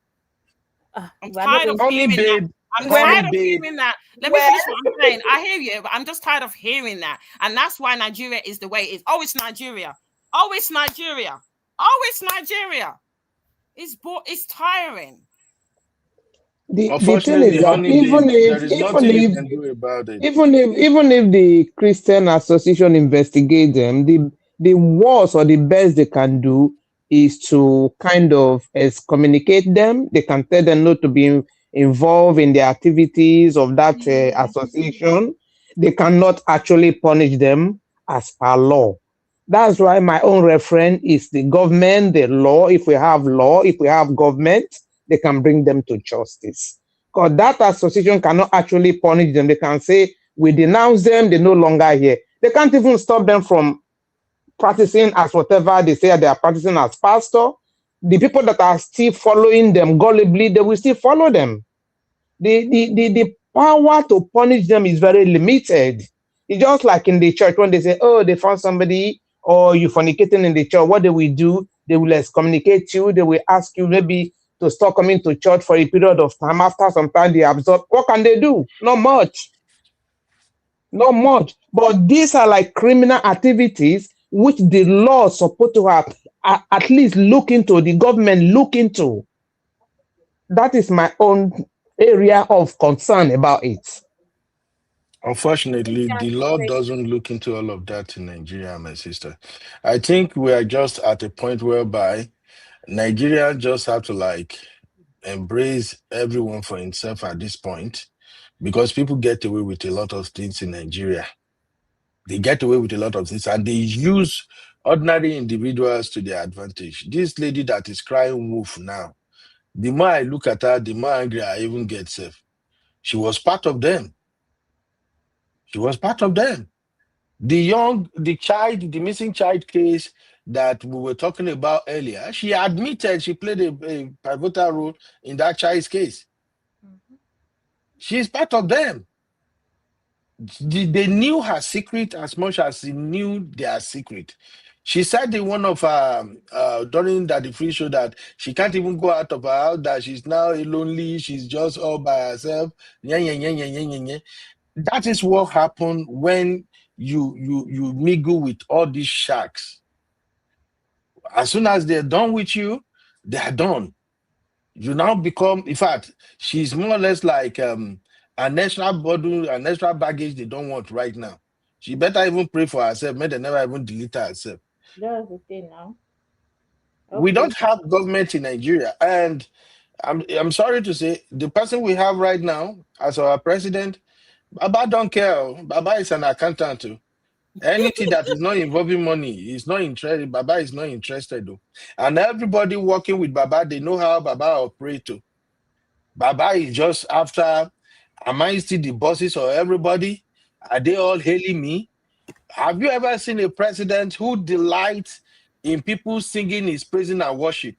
I'm tired of hearing that. I'm tired of hearing that. Let me finish what I'm saying. I hear you, but I'm just tired of hearing that. And that's why Nigeria is the way it is. Oh, it's Nigeria. Oh, it's Nigeria. Oh, it's Nigeria. It's tiring. The thing is that even if the Christian Association investigate them, the worst or the best they can do is to kind of excommunicate them. They can tell them not to be involved in the activities of that association. They cannot actually punish them as per law. That's why my own reference is the government, the law. If we have law, if we have government, they can bring them to justice. Because that association cannot actually punish them. They can say, we denounce them, they're no longer here. They can't even stop them from practicing as whatever they say they are practicing as pastor. The people that are still following them gullibly, they will still follow them. The power to punish them is very limited. It's just like in the church when they say, oh, they found somebody or you fornicating in the church. What they will do, they will excommunicate you. They will ask you maybe to stop coming to church for a period of time. After some time, they absorb. What can they do? Not much. Not much. But these are like criminal activities which the law is supposed to have at least look into, the government look into. That is my own area of concern about it. Unfortunately, the law doesn't look into all of that in Nigeria, my sister. I think we are just at a point whereby Nigeria just have to embrace everyone for himself at this point, because people get away with a lot of things in Nigeria. They get away with a lot of things and they use ordinary individuals to their advantage. This lady that is crying wolf now, the more I look at her, the more angry I even get self. She was part of them. She was part of them. The missing child case that we were talking about earlier, she admitted she played a pivotal role in that child's case. She's part of them. They knew her secret as much as he knew their secret. She said in one of during that the free show that she can't even go out of her house, that she's now lonely, she's just all by herself. Yeah, yeah, yeah, yeah, yeah, yeah, yeah. That is what happened when you mingle with all these sharks. As soon as they're done with you, they're done. You now become, in fact, she's more or less like a national burden, a national baggage they don't want right now. She better even pray for herself, may they never even delete herself. That's the thing now. We don't have government in Nigeria, and I'm sorry to say, the person we have right now as our president, Baba don't care. Baba is an accountant too. Anything that is not involving money is not interested. Baba is not interested though. And everybody working with Baba, they know how Baba operates too. Baba is just after, am I still the bosses of everybody? Are they all hailing me? Have you ever seen a president who delights in people singing his praise and worship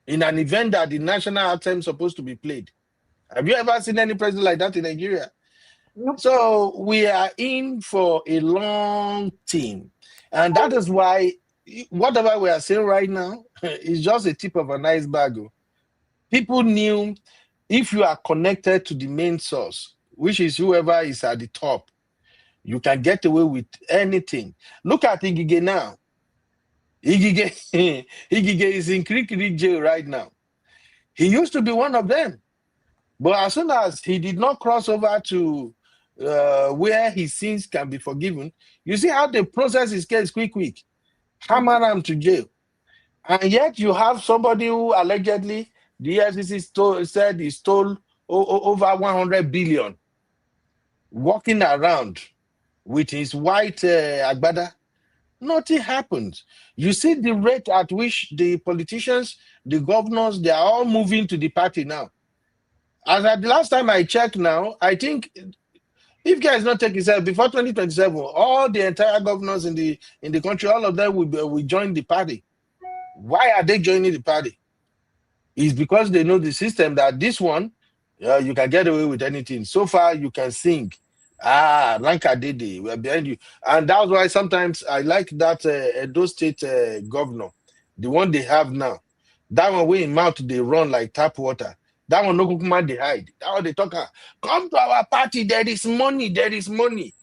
in an event that the national anthem is supposed to be played? Have you ever seen any president like that in Nigeria? So we are in for a long team. And that is why whatever we are saying right now is just a tip of an iceberg. People knew if you are connected to the main source, which is whoever is at the top, you can get away with anything. Look at Igige now. Igige is in Kirikiri jail right now. He used to be one of them. But as soon as he did not cross over to where his sins can be forgiven, you see how the process is case quick. Hammer him to jail. And yet you have somebody who allegedly, the EFCC said he stole over 100 billion, walking around with his white agbada. Nothing happens. You see the rate at which the politicians, the governors, they are all moving to the party now. As at the last time I checked now, I think if guys not take himself before 2027, all the entire governors in the country, all of them will join the party. Why are they joining the party? It's because they know the system that this one, you can get away with anything. So far, you can sing. Ranka Dede, we're behind you. And that's why sometimes I like that Edo State governor, the one they have now. That one way in mouth, they run like tap water. That one no kukuma they hide. That one they talk. Come to our party. There is money. There is money.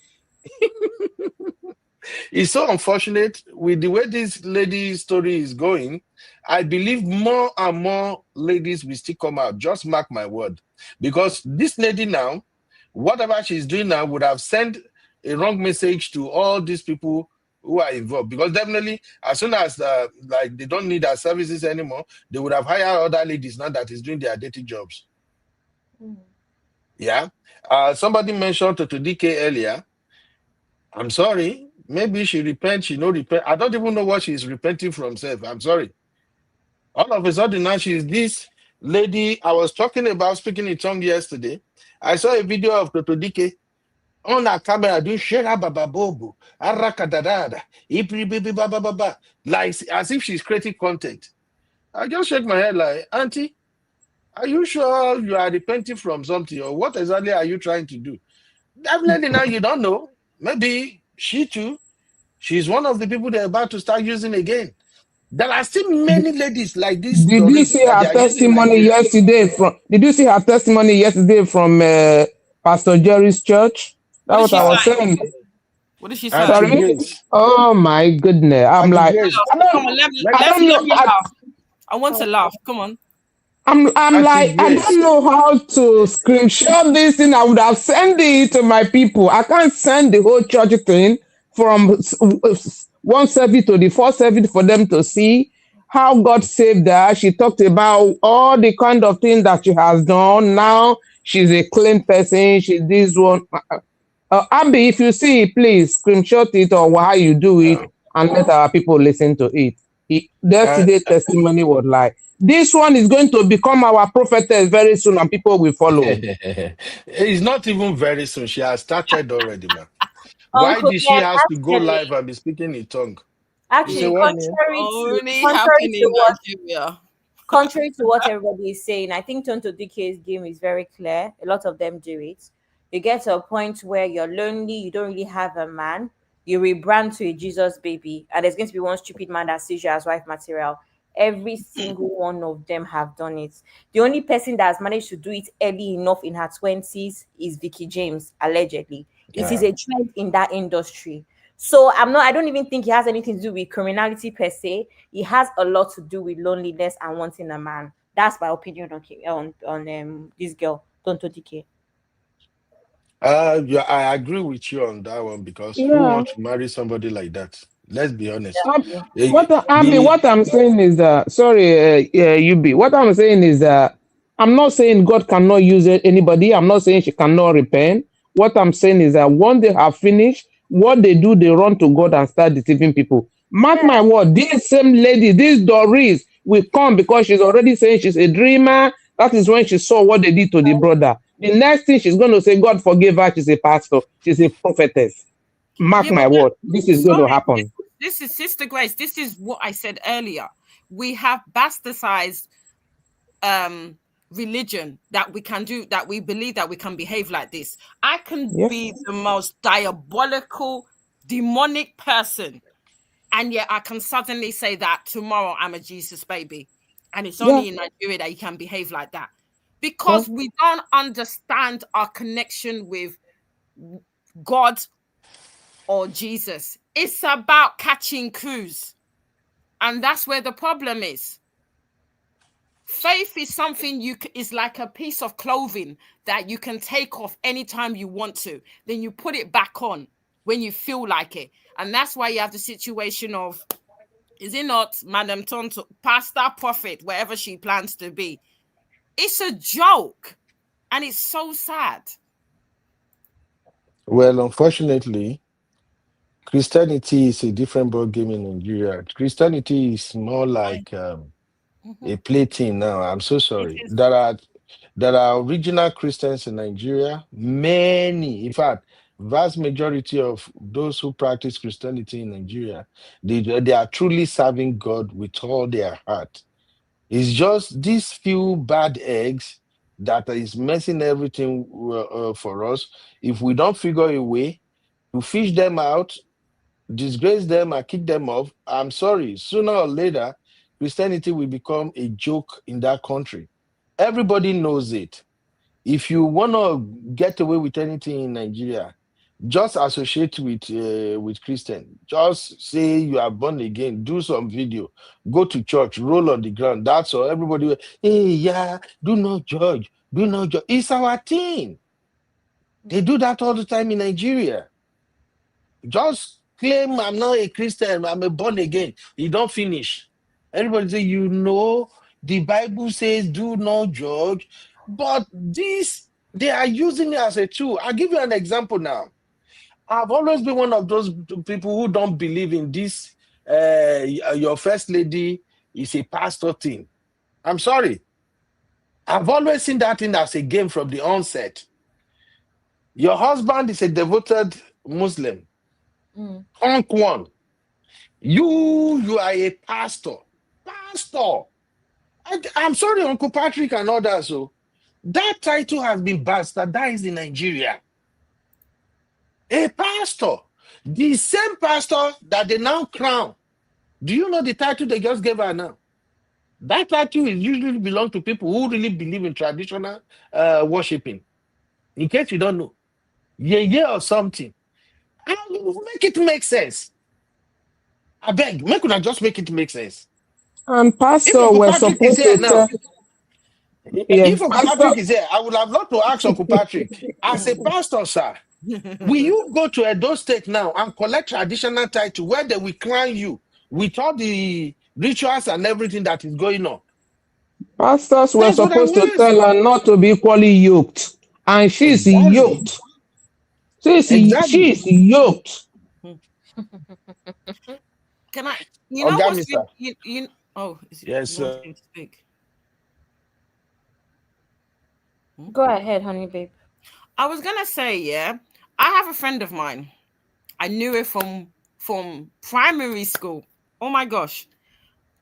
It's so unfortunate with the way this lady's story is going. I believe more and more ladies will still come out. Just mark my word. Because this lady now, whatever she's doing now would have sent a wrong message to all these people who are involved. Because definitely, as soon as like they don't need our services anymore, they would have hired other ladies now that is doing their dirty jobs. Yeah. Somebody mentioned to DK earlier. I'm sorry. Maybe she repent, she no repent. I don't even know what she's repenting from self. I'm sorry. All of a sudden now she's this lady I was talking about speaking in tongue yesterday. I saw a video of Toto Dike on her camera doing shera baba bobo, arakadadada, like as if she's creating content. I just shake my head like, Auntie, are you sure you are repenting from something, or what exactly are you trying to do? Definitely now you don't know. Maybe she too, she's one of the people they're about to start using again. There are still many ladies like this. Did you see her testimony yesterday from? Did you see her testimony yesterday from Pastor Jerry's church? That's what I was saying. What did she say? Sorry? Oh my goodness! I'm like, come on, let me laugh. I want to laugh. Come on. I'm like, I don't know how to screenshot this thing. I would have sent it to my people. I can't send the whole church thing from one service to the fourth service for them to see how God saved her. She talked about all the kind of things that she has done. Now she's a clean person. She's this one. Abby, if you see it, please screenshot it or how you do it and let our people listen to it. Yesterday's testimony was like, this one is going to become our prophetess very soon and people will follow. It's not even very soon. She has started already, man. Why did she have to go live and be speaking in tongue? Actually, contrary to what everybody is saying, I think Tonto DK's game is very clear. A lot of them do it. You get to a point where you're lonely, you don't really have a man, you rebrand to a Jesus baby, and there's going to be one stupid man that sees you as wife material. Every single one of them have done it. The only person that has managed to do it early enough in her 20s is Vicky James, allegedly. It is Yeah. a trend in that industry. So I don't even think it has anything to do with criminality per se. It has a lot to do with loneliness and wanting a man. That's my opinion on this girl, Tonto Dike. Yeah, I agree with you on that one because who Yeah. wants to marry somebody like that? Let's be honest. Um, Eh, what Abby, The what I'm saying is sorry, UB. What I'm saying is I'm not saying God cannot use anybody. I'm not saying she cannot repent. What I'm saying is that once they have finished what they do, they run to God and start deceiving people. Mark my word, this same lady, this Doris, will come because she's already saying she's a dreamer. That is when she saw what they did to the brother. The next thing she's going to say, God forgive her. She's a pastor. She's a prophetess. Mark Yeah, my but word, this is going to sorry, happen. this is Sister Grace. This is what I said earlier. We have bastardized religion that we can do, that we believe that we can behave like this. I can Yeah. be the most diabolical, demonic person, and yet I can suddenly say that tomorrow I'm a Jesus baby. And it's Yeah. only in Nigeria that you can behave like that. Yeah. Because we don't understand our connection with God or Jesus. It's about catching crews. And that's where the problem is. Faith is something is like a piece of clothing that you can take off anytime you want to. Then you put it back on when you feel like it. And that's why you have the situation of, is it not Madam Tonto, pastor, prophet, wherever she plans to be? It's a joke. And it's so sad. Well, unfortunately, Christianity is a different ball game in Nigeria. Christianity is more like a plaything now. I'm so sorry. There are original Christians in Nigeria. Many, in fact, vast majority of those who practice Christianity in Nigeria, they are truly serving God with all their heart. It's just these few bad eggs that is messing everything for us. If we don't figure a way to fish them out, disgrace them and kick them off, I'm sorry, sooner or later, Christianity will become a joke in that country. Everybody knows it. If you want to get away with anything in Nigeria, just associate with Christian. Just say you are born again. Do some video. Go to church. Roll on the ground. That's all. Everybody, hey, yeah. Do not judge. Do not judge. It's our thing. They do that all the time in Nigeria. Just claim I'm not a Christian. I'm a born again. You don't finish. Everybody say the Bible says do not judge, but they are using it as a tool. I'll give you an example now. I've always been one of those people who don't believe in this. Your first lady is a pastor thing. I'm sorry. I've always seen that thing as a game from the onset. Your husband is a devoted Muslim. Conk one. You are a pastor. Pastor. I'm sorry, Uncle Patrick and others. So that title has been bastardized in Nigeria. A pastor. The same pastor that they now crown. Do you know the title they just gave her now? That title is usually belong to people who really believe in traditional worshiping. In case you don't know. Yeah, or something. And make it make sense. I beg, make una just make it make sense. And If pastor, Uncle we're Patrick is supposed here to now, tell. Yeah, if Uncle pastor. Patrick is here, I would have loved to ask Uncle Patrick, as a pastor, sir, will you go to Edo State now and collect traditional title where they will crown you with all the rituals and everything that is going on? Pastors were That's what I supposed to want. tell her not to be equally yoked, and she's Exactly. yoked. She's Exactly. yoked. Can I, Okay, what's mister. Yes, you want sir. to speak? Go ahead, honey babe. I was gonna say, yeah, I have a friend of mine. I knew her from primary school. Oh my gosh.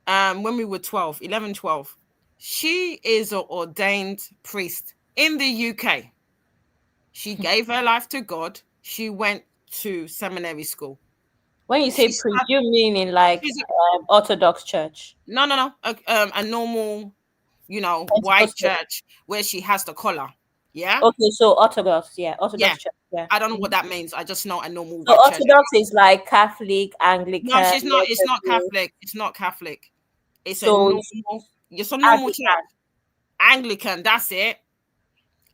When we were 11, 12. She is an ordained priest in the UK. She gave her life to God. She went to seminary school. When you say priest, you mean in like Orthodox church? No. A normal, white church where she has the collar. Yeah. Okay, so Orthodox, Orthodox church. Yeah. I don't know what that means. I just know a normal So white church. Orthodox is like Catholic, Anglican. No, she's not. It's not Catholic. It's not Catholic. It's a normal church. Anglican. That's it.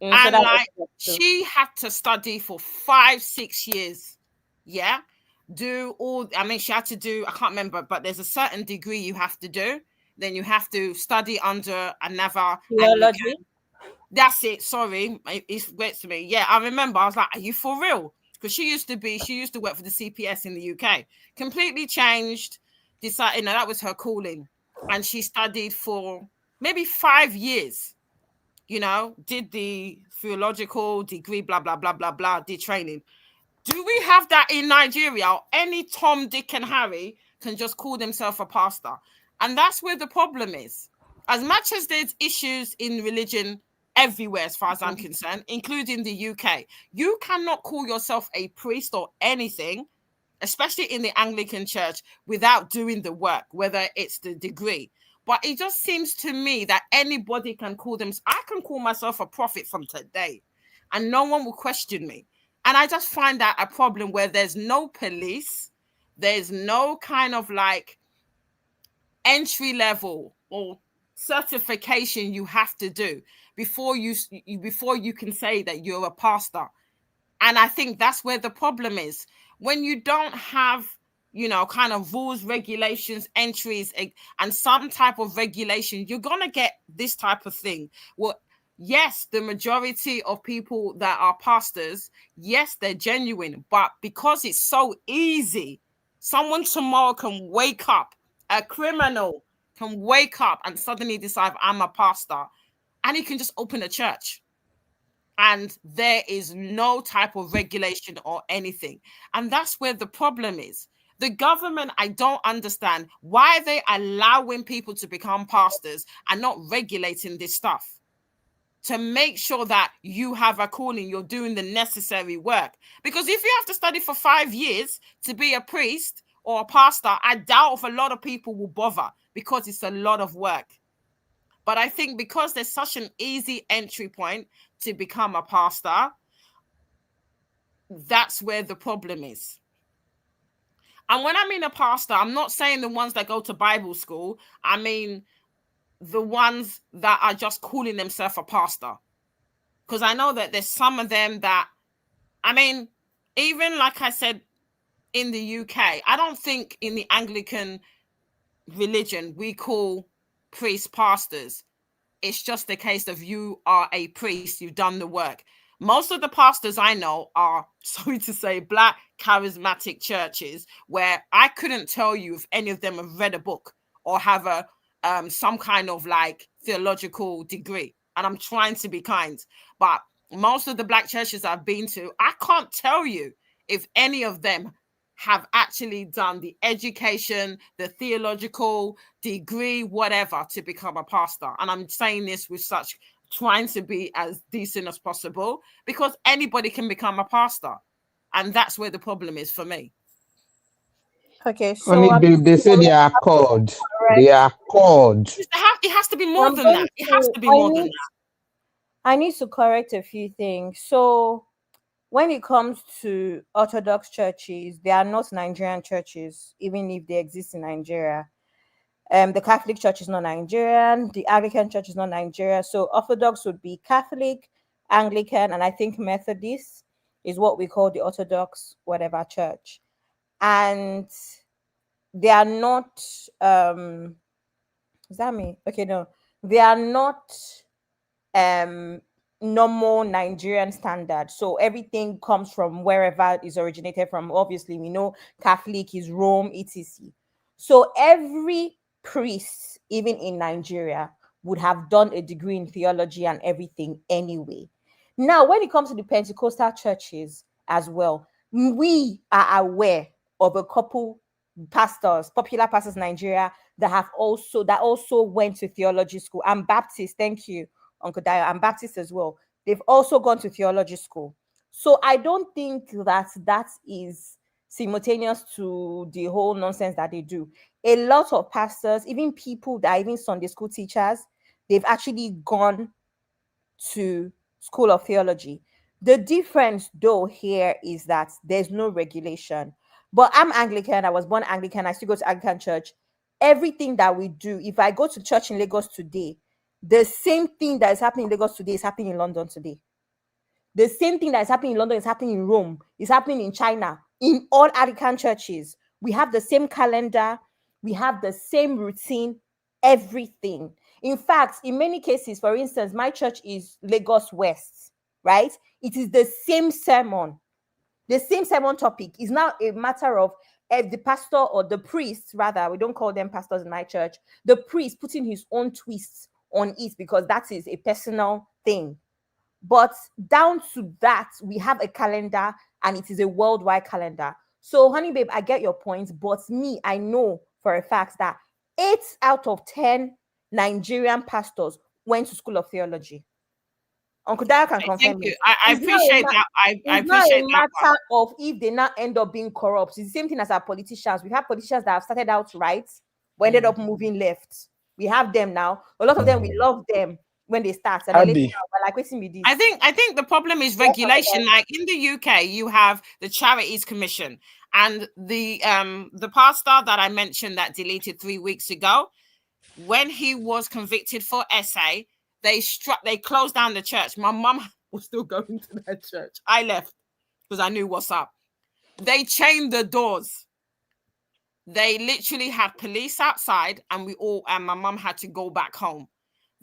And like she had to study for 5-6 years. Yeah. Do all, I mean, she had to do, I can't remember, but there's a certain degree you have to do. Then you have to study under another Anglican. That's it. Sorry. It's great to me. Yeah, I remember. I was like, are you for real? Because she used to work for the CPS in the UK. Completely changed. Decided, that was her calling. And she studied for maybe 5 years. Did the theological degree, blah, blah, blah, blah, blah, did training. Do we have that in Nigeria? Any Tom, Dick, and Harry can just call themselves a pastor. And that's where the problem is. As much as there's issues in religion everywhere, as far as I'm concerned, including the UK, you cannot call yourself a priest or anything, especially in the Anglican church, without doing the work, whether it's the degree. But it just seems to me that anybody can call them. I can call myself a prophet from today, and no one will question me. And I just find that a problem where there's no police, there's no kind of like entry level or certification you have to do before you can say that you're a pastor. And I think that's where the problem is. When you don't have kind of rules, regulations, entries, and some type of regulation, you're going to get this type of thing. Well, yes, the majority of people that are pastors, yes, they're genuine. But because it's so easy, someone tomorrow can wake up, a criminal can wake up and suddenly decide, I'm a pastor, and he can just open a church. And there is no type of regulation or anything. And that's where the problem is. The government, I don't understand why they're allowing people to become pastors and not regulating this stuff to make sure that you have a calling, you're doing the necessary work. Because if you have to study for 5 years to be a priest or a pastor, I doubt if a lot of people will bother because it's a lot of work. But I think because there's such an easy entry point to become a pastor, that's where the problem is. And when I mean a pastor, I'm not saying the ones that go to Bible school. I mean the ones that are just calling themselves a pastor. Because I know that there's some of them that, I mean, even like I said, in the UK, I don't think in the Anglican religion we call priests pastors. It's just a case of you are a priest, you've done the work. Most of the pastors I know are, sorry to say, Black charismatic churches where I couldn't tell you if any of them have read a book or have a some kind of like theological degree. And I'm trying to be kind, but most of the Black churches I've been to, I can't tell you if any of them have actually done the education, the theological degree, whatever, to become a pastor. And I'm saying this with such trying to be as decent as possible because anybody can become a pastor. And that's where the problem is for me. Okay, so they say they are called. They are called. It has to be more than that. It has to be more than that. I need to correct a few things. So when it comes to Orthodox churches, they are not Nigerian churches, even if they exist in Nigeria. The Catholic Church is not Nigerian. The Anglican Church is not Nigeria. So Orthodox would be Catholic, Anglican, and I think Methodist is what we call the Orthodox whatever church. And they are not, is that me? Okay, no. They are not normal Nigerian standard. So everything comes from wherever it is originated from. Obviously, we know Catholic is Rome, etc. So every priest, even in Nigeria, would have done a degree in theology and everything anyway. Now, when it comes to the Pentecostal churches as well, we are aware of a couple pastors, popular pastors in Nigeria that also went to theology school. I'm Baptist, thank you, Uncle Dio. I'm Baptist as well. They've also gone to theology school. So I don't think that is simultaneous to the whole nonsense that they do. A lot of pastors, even people that are even Sunday school teachers, they've actually gone to School of Theology. The difference though here is that there's no regulation. But I'm Anglican. I was born Anglican. I still go to Anglican church. Everything that we do, if I go to church in Lagos today, the same thing that is happening in Lagos today is happening in London today. The same thing that is happening in London is happening in Rome, is happening in China, in all Anglican churches. We have the same calendar, we have the same routine, everything. In fact, in many cases, for instance, my church is Lagos West, right? It is the same sermon topic. Is now a matter of the pastor or the priest, rather, we don't call them pastors in my church, the priest putting his own twists on it because that is a personal thing. But down to that, we have a calendar and it is a worldwide calendar. So, honey babe, I get your point, but me, I know for a fact that 8 out of 10 Nigerian pastors went to School of Theology. Uncle Daya can confirm. Thank you. I appreciate that. I appreciate that. It's not a matter of if they now end up being corrupt. It's the same thing as our politicians. We have politicians that have started out right, but ended up moving left. We have them now. A lot of them, we love them when they start. And then later, like, waiting with this. I think the problem is regulation. Like in the UK, you have the Charities Commission, and the pastor that I mentioned that deleted 3 weeks ago, when he was convicted for SA, they closed down the church. My mum was still going to that church. I left because I knew what's up. They chained the doors. They literally had police outside, and my mum had to go back home.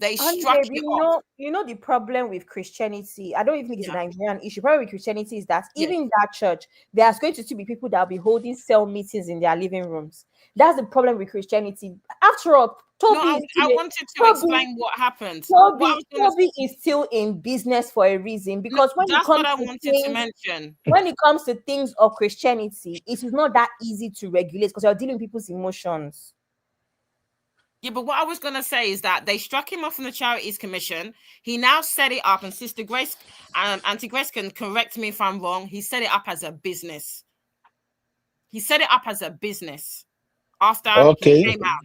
They struck it off. You know the problem with Christianity. I don't even think it's a Nigerian issue. Problem with Christianity is that even in that church, there's going to still be people that will be holding cell meetings in their living rooms. That's the problem with Christianity. After all, Toby, I wanted to explain what happened. Toby is still in business for a reason, because when it comes to things of Christianity, it is not that easy to regulate because you're dealing with people's emotions. Yeah, but what I was going to say is that they struck him off from the Charities Commission. He now set it up, and Sister Grace, Auntie Grace can correct me if I'm wrong. He set it up as a business. He set it up as a business after he came out.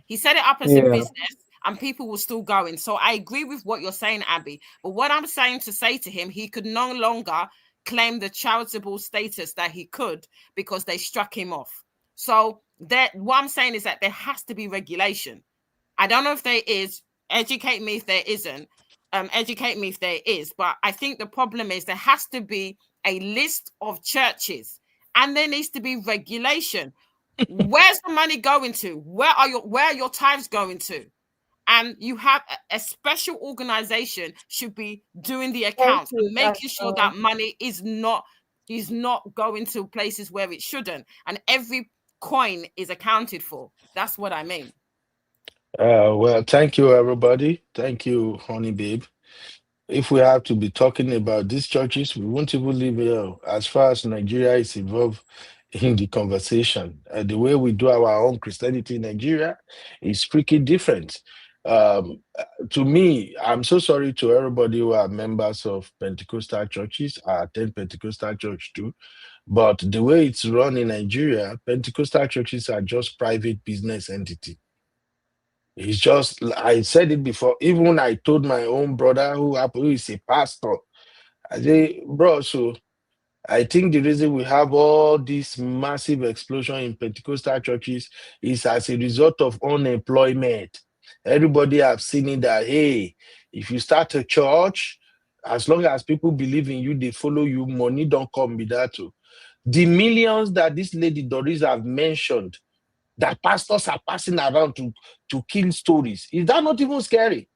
He set it up as a business, and people were still going. So I agree with what you're saying, Abby. But what I'm saying to say to him, he could no longer claim the charitable status that he could because they struck him off. So what I'm saying is that there has to be regulation. I don't know if there is. Educate me if there isn't. Educate me if there is. But I think the problem is there has to be a list of churches, and there needs to be regulation. Where's the money going to? Where are your tithes going to? And you have a special organization should be doing the accounts, and making sure that money is not going to places where it shouldn't, and every coin is accounted for. That's what I mean. Well, thank you, everybody. Thank you, honey babe. If we have to be talking about these churches, we won't even leave here. As far as Nigeria is involved in the conversation, the way we do our own Christianity in Nigeria is freaking different. To me, I'm so sorry to everybody who are members of Pentecostal churches. I attend Pentecostal church too. But the way it's run in Nigeria, Pentecostal churches are just private business entity. It's just, I said it before, even when I told my own brother who is a pastor, I say, bro, so I think the reason we have all this massive explosion in Pentecostal churches is as a result of unemployment. Everybody have seen it that, hey, if you start a church, as long as people believe in you, they follow you, money don't come with that too. The millions that this lady Doris have mentioned that pastors are passing around to kill stories, is that not even scary?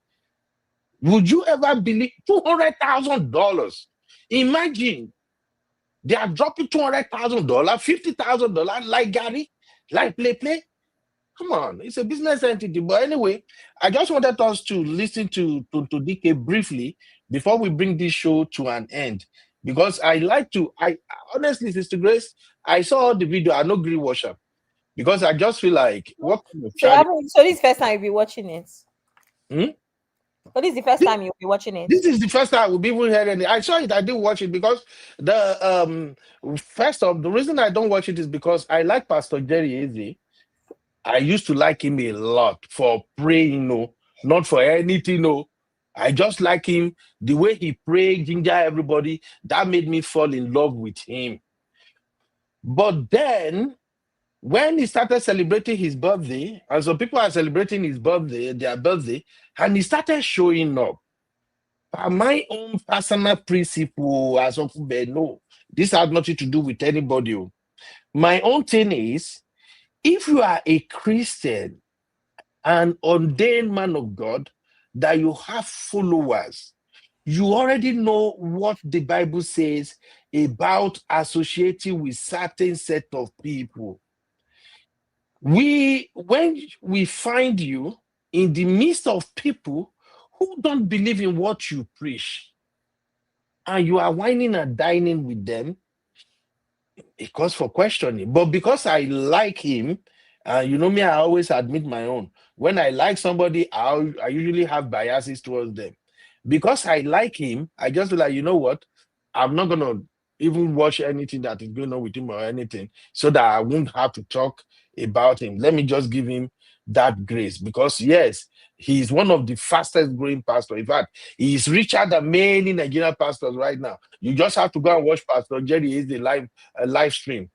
Would you ever believe $200,000? Imagine they are dropping $200,000, $50,000 like Gary, like play. Come on, it's a business entity. But anyway, I just wanted us to listen to DK briefly before we bring this show to an end. Because I honestly, Sister Grace, I saw the video, I no agree worship. Because I just feel like, what kind of so this first time you'll be watching it? But this is the first time you'll be watching it. This is the first time we'll be even hearing it. I saw it, I didn't watch it because the first off, the reason I don't watch it is because I like Pastor Jerry Eze. I used to like him a lot for praying, not for anything, I just like him, the way he prayed, ginger everybody, that made me fall in love with him. But then, when he started celebrating his birthday, and some people are celebrating their birthday, and he started showing up. By my own personal principle, as of no, this has nothing to do with anybody. My own thing is, if you are a Christian, an ordained man of God, that you have followers, you already know what the Bible says about associating with certain set of people. When we find you in the midst of people who don't believe in what you preach, and you are whining and dining with them, it calls for questioning. But because I like him, you know me, I always admit my own. When I like somebody, I usually have biases towards them. Because I like him, I just feel like, you know what? I'm not going to even watch anything that is going on with him or anything so that I won't have to talk about him. Let me just give him that grace. Because, yes, he's one of the fastest growing pastors. In fact, he's richer than many Nigerian pastors right now. You just have to go and watch Pastor Jerry is the live stream,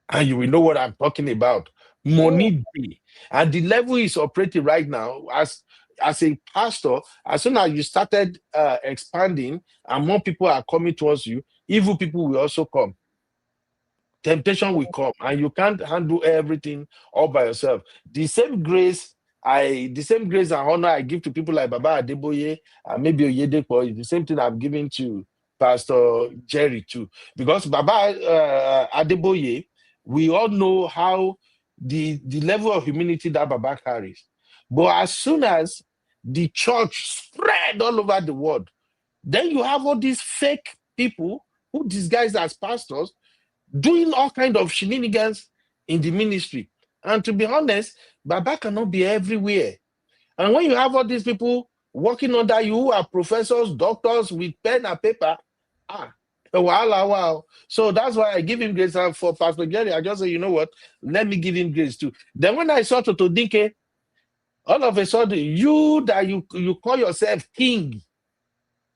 and you will know what I'm talking about. Money, and the level is operating right now as a pastor. As soon as you started expanding and more people are coming towards you, evil people will also come. Temptation will come, and you can't handle everything all by yourself. The same grace and honor I give to people like Baba Adeboye and maybe Oyedepo is the same thing I'm giving to Pastor Jerry too. Because Baba Adeboye, we all know how the level of humility that Baba carries. But as soon as the church spread all over the world, then you have all these fake people who disguise as pastors doing all kinds of shenanigans in the ministry. And to be honest, Baba cannot be everywhere. And when you have all these people working under you who are professors, doctors with pen and paper, wow. So that's why I give him grace. And for Pastor Jerry, I just say, you know what? Let me give him grace too. Then when I saw Toto Dike, all of a sudden, you call yourself king,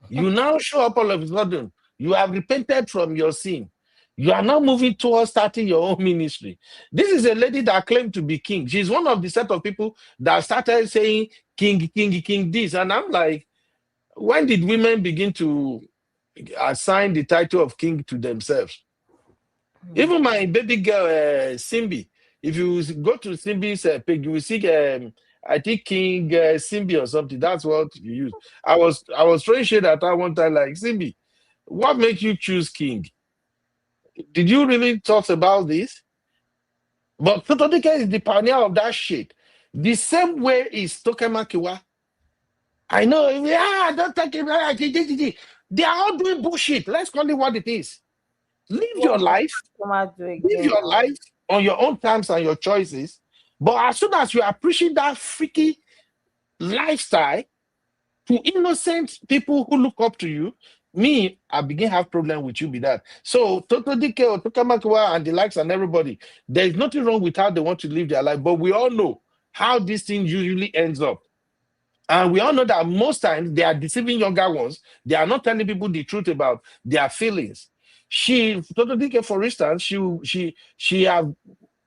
you now show up all of a sudden. You have repented from your sin. You are now moving towards starting your own ministry. This is a lady that claimed to be king. She's one of the set of people that started saying king this. And I'm like, when did women begin to assign the title of king to themselves? Even my baby girl, Simbi, if you go to Simbi's page, you will see, I think King Simbi or something. That's what you use. I was throwing shade at her one time, like, Simbi, what makes you choose king? Did you really talk about this? But Totodike is the pioneer of that shit. The same way is Tokemakiwa. I know, don't take it. They are all doing bullshit. Let's call it what it is. Live your life on your own terms and your choices. But as soon as you are preaching that freaky lifestyle to innocent people who look up to you, I begin to have problem with you with that. So Toto Dike or Tokamakiwa and the likes and everybody, there is nothing wrong with how they want to live their life, but we all know how this thing usually ends up. And we all know that most times they are deceiving younger ones. They are not telling people the truth about their feelings. Toto Dike, for instance, she have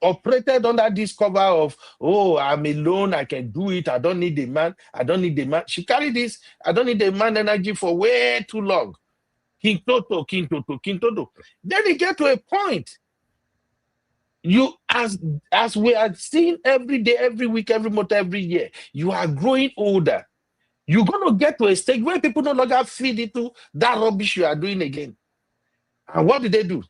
operated under this cover of, I'm alone, I can do it, I don't need a man. She carried this, I don't need a man energy for way too long. King Toto. Then it get to a point. You, as we are seeing every day, every week, every month, every year, you are growing older. You're going to get to a stage where people no longer feed into that rubbish you are doing again. And what did they do?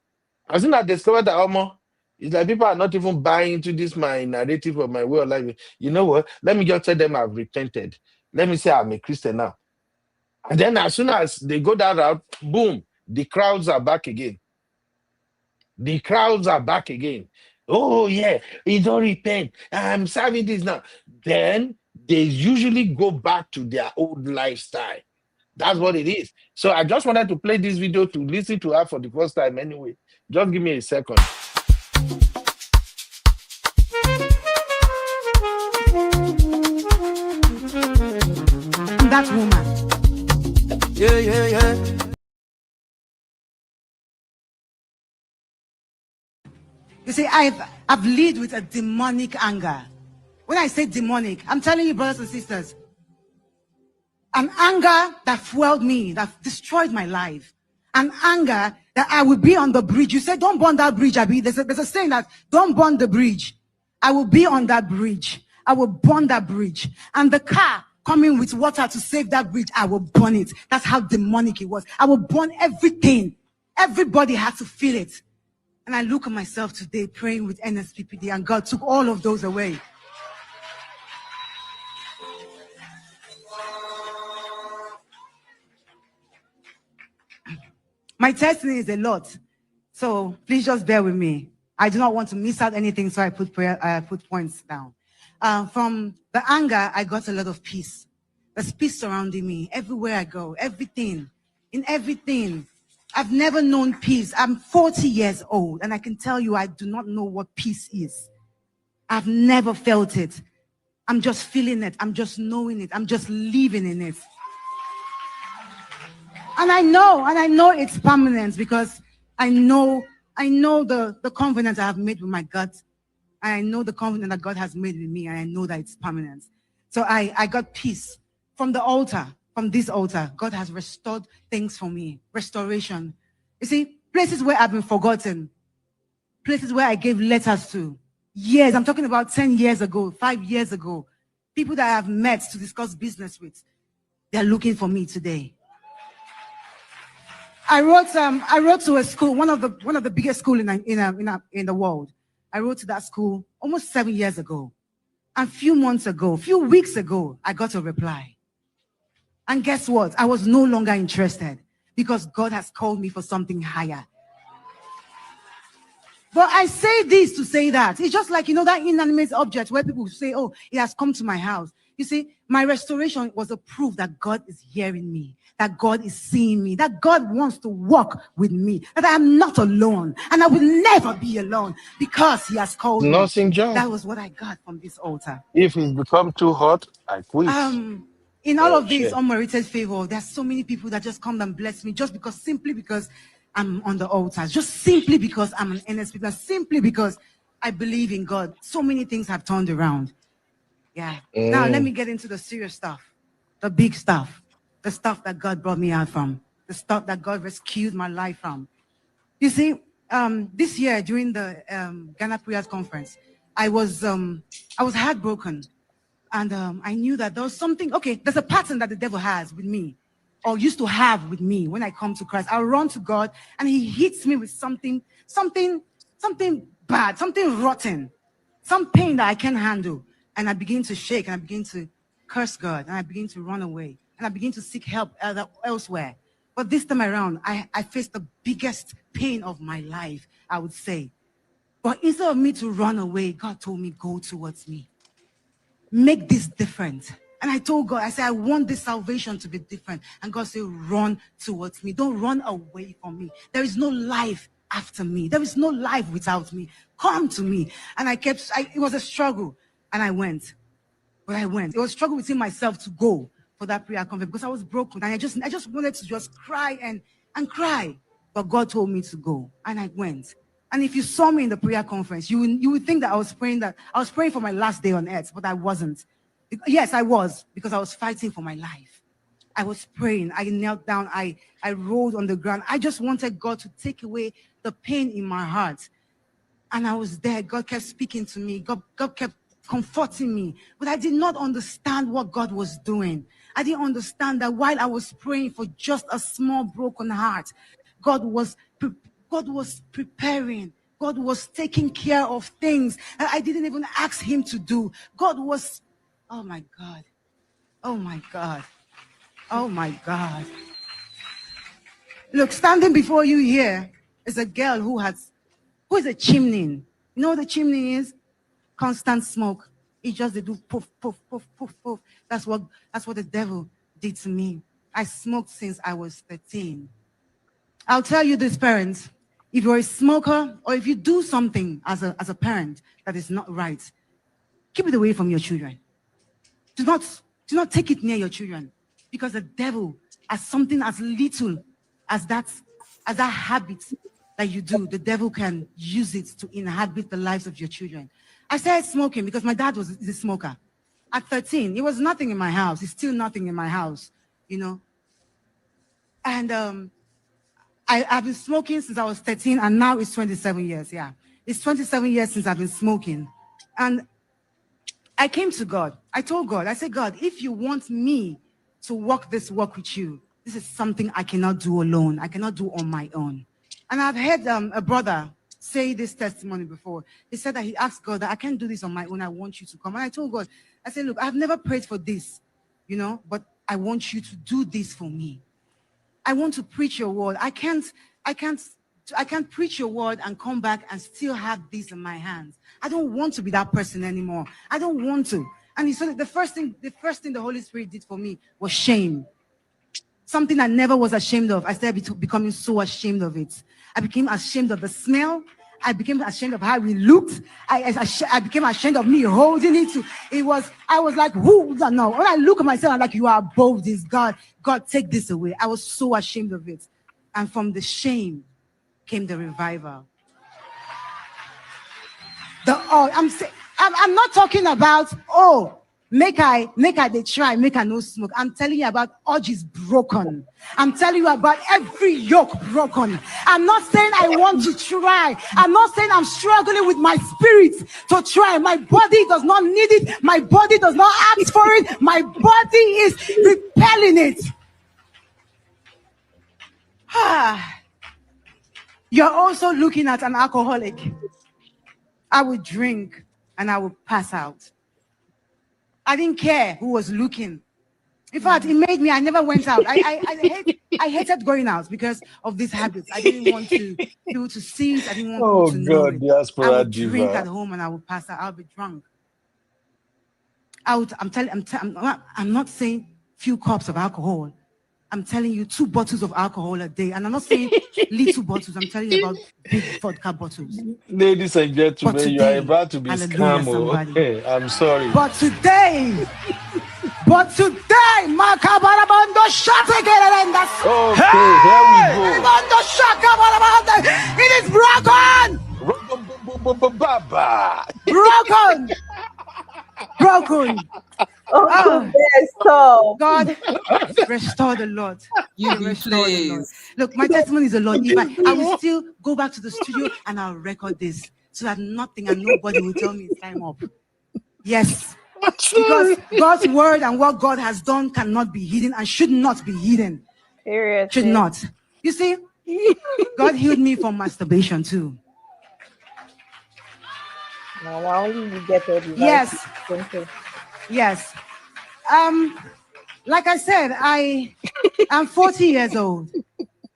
As soon as I discovered that, it's like people are not even buying into this, my narrative or my way of life. You know what? Let me just tell them I've repented. Let me say I'm a Christian now. And then as soon as they go that route, boom, the crowds are back again. Oh, yeah, he don't repent. I'm serving this now. Then they usually go back to their old lifestyle. That's what it is. So I just wanted to play this video to listen to her for the first time anyway. Just give me a second. That woman. Yeah. You see, I've lived with a demonic anger. When I say demonic, I'm telling you, brothers and sisters, an anger that fueled me, that destroyed my life. An anger that I will be on the bridge. You said, don't burn that bridge, Abi. There's a saying that, don't burn the bridge. I will be on that bridge. I will burn that bridge. And the car coming with water to save that bridge, I will burn it. That's how demonic it was. I will burn everything. Everybody had to feel it. And I look at myself today praying with NSPPD, and God took all of those away. My testimony is a lot, so please just bear with me. I do not want to miss out anything, so I put points down. From the anger, I got a lot of peace. There's peace surrounding me everywhere I go, everything, in everything. I've never known peace. I'm 40 years old, and I can tell you I do not know what peace is. I've never felt it. I'm just feeling it. I'm just knowing it. I'm just living in it. And I know it's permanent, because I know the covenant I have made with my God. I know the covenant that God has made with me, and I know that it's permanent. So I got peace from the altar, from this altar. God has restored things for me, restoration. You see, places where I've been forgotten, places where I gave letters to, years, I'm talking about 10 years ago, 5 years ago, people that I have met to discuss business with, they're looking for me today. I wrote to a school, one of the biggest schools in the world. I wrote to that school almost 7 years ago. And a few weeks ago, I got a reply. And guess what? I was no longer interested, because God has called me for something higher. But I say this to say that. It's just like, that inanimate object where people say, oh, it has come to my house. You see, my restoration was a proof that God is hearing me, that God is seeing me, that God wants to walk with me, that I am not alone, and I will never be alone, because he has called Nursing me. job. That was what I got from this altar. If it's become too hot, I quit. In all of this unmerited favor, there's so many people that just come and bless me simply because I'm on the altar, just simply because I'm an NSP, simply because I believe in God. So many things have turned around. Yeah. Now let me get into the serious stuff, the big stuff, the stuff that God brought me out from, the stuff that God rescued my life from. You see, this year during the Ghana Prayers Conference, I was heartbroken. And I knew that there was something, there's a pattern that the devil has with me, or used to have with me when I come to Christ. I'll run to God, and he hits me with something bad, something rotten, some pain that I can't handle. And I begin to shake, and I begin to curse God, and I begin to run away, and I begin to seek help elsewhere. But this time around, I faced the biggest pain of my life, I would say. But instead of me to run away, God told me, go towards me. Make this different. And I told God, I said, I want this salvation to be different. And God said, run towards me. Don't run away from me. There is no life after me. There is no life without me. Come to me. And it was a struggle. And I went. But I went. It was a struggle within myself to go for that prayer conference, because I was broken. And I just wanted to just cry and cry. But God told me to go. And I went. And if you saw me in the prayer conference, you would think that I was praying for my last day on earth, but I wasn't. Yes, I was, because I was fighting for my life. I was praying. I knelt down. I rolled on the ground. I just wanted God to take away the pain in my heart. And I was there. God kept speaking to me. God kept comforting me. But I did not understand what God was doing. I didn't understand that while I was praying for just a small broken heart, God was preparing. God was taking care of things that I didn't even ask him to do. God was, oh my God. Oh my God. Oh my God. Look, standing before you here is a girl who is a chimney. You know what a chimney is? Constant smoke. It just they do poof, poof, poof, poof, poof. That's what the devil did to me. I smoked since I was 13. I'll tell you this, parents. If you're a smoker or if you do something as a parent that is not right, keep it away from your children. Do not take it near your children, because the devil, as something as little as that habit that you do, the devil can use it to inhabit the lives of your children. I started smoking because my dad was a smoker. At 13, it was nothing in my house. It's still nothing in my house, you know. And I've been smoking since I was 13, and now it's 27 years. Yeah, it's 27 years since I've been smoking. And I came to God. I told God, I said, God, if you want me to walk this walk with you, this is something I cannot do alone. I cannot do on my own. And I've heard a brother say this testimony before. He said that he asked God that I can't do this on my own. I want you to come. And I told God, I said, look, I've never prayed for this, you know, but I want you to do this for me. I want to preach your word. I can't preach your word and come back and still have this in my hands. I don't want to be that person anymore. I don't want to. And he said the first thing the Holy Spirit did for me was shame. Something I never was ashamed of. I started becoming so ashamed of it. I became ashamed of the smell. I became ashamed of how we looked. I became ashamed of me holding it. I was like, who? No. When I look at myself, I'm like, you are above this. God, take this away. I was so ashamed of it. And from the shame came the revival. I'm not talking about, make I they try, make I no smoke. I'm telling you about urges broken. I'm telling you about every yoke broken. I'm not saying I want to try. I'm not saying I'm struggling with my spirit to try. My body does not need it. My body does not ask for it. My body is repelling it. You're also looking at an alcoholic. I would drink and I would pass out. I didn't care who was looking. In fact, it made me, I never went out. I hated going out because of these habits. I didn't want people to see it. I didn't want people to know it. I would drink at home and I would pass out. I would be drunk. I'm not saying few cups of alcohol. I'm telling you 2 bottles of alcohol a day. And I'm not saying little bottles. I'm telling you about big vodka bottles. Ladies and gentlemen, today, you are about to be scammed. Hey, I'm sorry. But today, okay, here we go. It is broken. Broken. God, restore the Lord. Look, my testimony is a lot. I will still go back to the studio and I'll record this so that nothing and nobody will tell me it's time up. Yes. Because God's word and what God has done cannot be hidden and should not be hidden. Seriously. Should not. You see, God healed me from masturbation too. Now, why only you get it? Yes. Yes. Like I said, I'm 40 years old.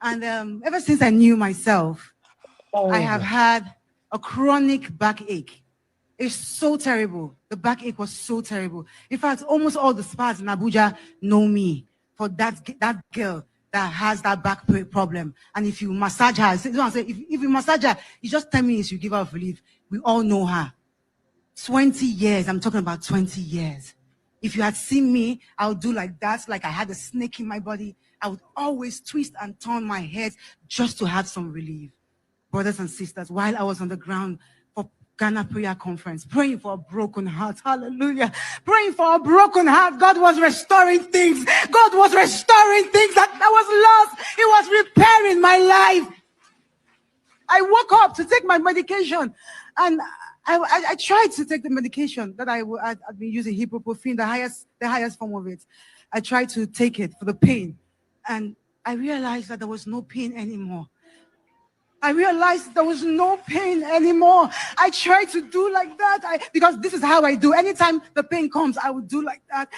And ever since I knew myself, I have had a chronic backache. It's so terrible. The backache was so terrible. In fact, almost all the spas in Abuja know me for that girl that has that back problem. And if you massage her, if you massage her, it's just 10 minutes, you give her relief. We all know her. 20 years. I'm talking about 20 years. If you had seen me, I would do like that, like I had a snake in my body. I would always twist and turn my head just to have some relief. Brothers and sisters, while I was on the ground for Ghana prayer conference, praying for a broken heart, hallelujah, praying for a broken heart, God was restoring things. God was restoring things that was lost. He was repairing my life. I woke up to take my medication, and I tried to take the medication that I've been using, ibuprofen, the highest form of it. I tried to take it for the pain, and I realized that there was no pain anymore. I realized there was no pain anymore. I tried to do like that because this is how I do. Anytime the pain comes, I would do like that.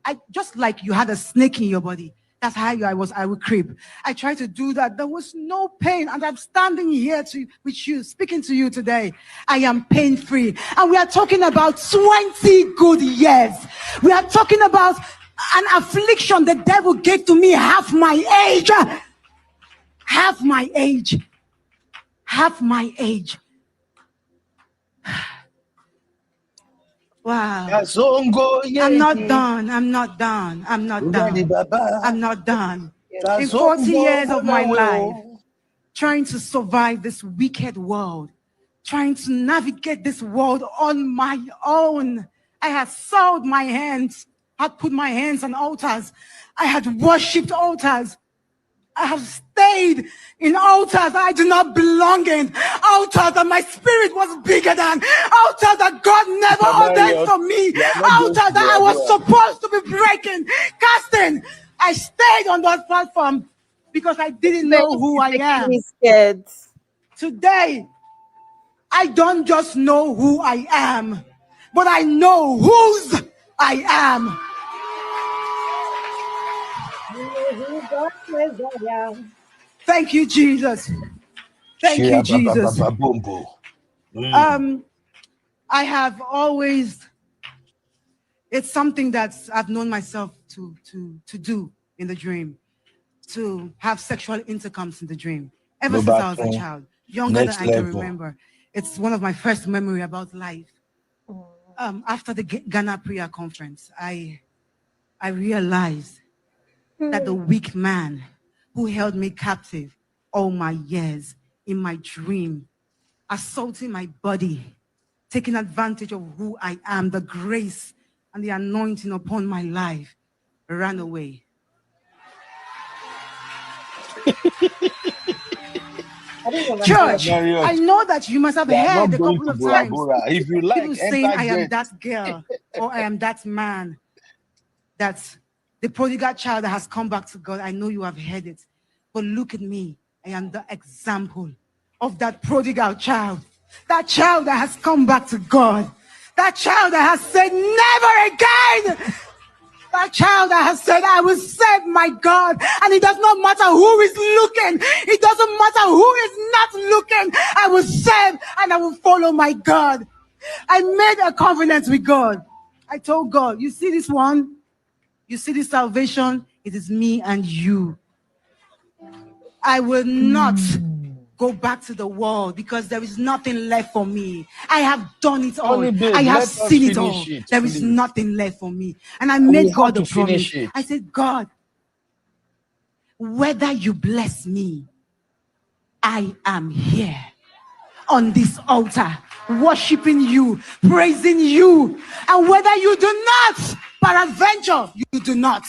I just like you had a snake in your body. That's how I would creep. I tried to do that. There was no pain. And I'm standing here with you, speaking to you today. I am pain-free. And we are talking about 20 good years. We are talking about an affliction the devil gave to me half my age. Half my age. Half my age. Wow. I'm not done. I'm not done. I'm not done. I'm not done. In 40 years of my life, trying to survive this wicked world, trying to navigate this world on my own, I had soiled my hands. I had put my hands on altars. I had worshipped altars. I have stayed in altars I do not belong in. Altars that my spirit was bigger than. Altars that God never ordained for me. Altars that I was supposed to be breaking, casting. I stayed on that platform because I didn't know who I am. Today, I don't just know who I am, but I know whose I am. Thank you, Jesus. Thank you, Jesus. I have always, it's something that I've known myself to do in the dream, to have sexual intercourse in the dream. Ever since I was a child, younger than I can remember. It's one of my first memory about life. After the Ghana prayer conference, I realized that the weak man who held me captive all my years in my dream, assaulting my body, taking advantage of who I am, the grace and the anointing upon my life, ran away. Church, I know that you must have heard a couple of times if you like, people saying I am that girl or I am that man, that's the prodigal child that has come back to God. I know you have heard it, but look at me. I am the example of that prodigal child, that child that has come back to God, that child that has said never again. That child that has said, I will serve my God. And it does not matter who is looking. It doesn't matter who is not looking. I will serve and I will follow my God. I made a covenant with God. I told God, you see this one? You see this salvation? It is me and you. I will not go back to the world because there is nothing left for me. I have done it all. I have seen it all. There is nothing left for me. And I made God a promise. I said, God, whether you bless me, I am here on this altar, worshiping you, praising you. And whether you do not, peradventure, you do not.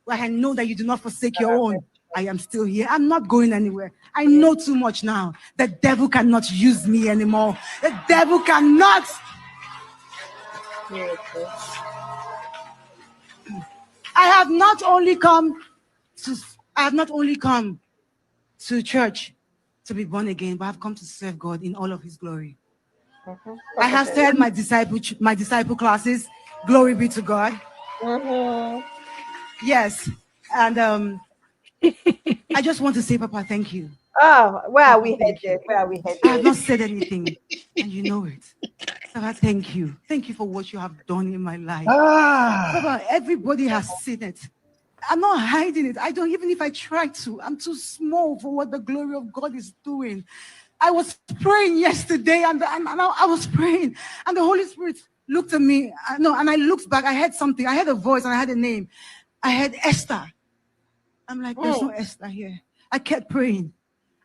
Well, I know that you do not forsake your own. I am still here. I'm not going anywhere. I know too much now. The devil cannot use me anymore. The devil cannot. I have not only come to church to be born again, but I've come to serve God in all of his glory. I have started my disciple classes. Glory be to God. Yes. And I just want to say, Papa, thank you. Oh, where are we headed? Where are we headed? I have not said anything, and you know it. Papa, thank you. Thank you for what you have done in my life. Papa, everybody has seen it. I'm not hiding it. I don't, even if I try to, I'm too small for what the glory of God is doing. I was praying yesterday, and I was praying, and the Holy Spirit looked at me. And I looked back. I heard something. I heard a voice, and I had a name. I heard Esther. I'm like, there's no Esther here. I kept praying.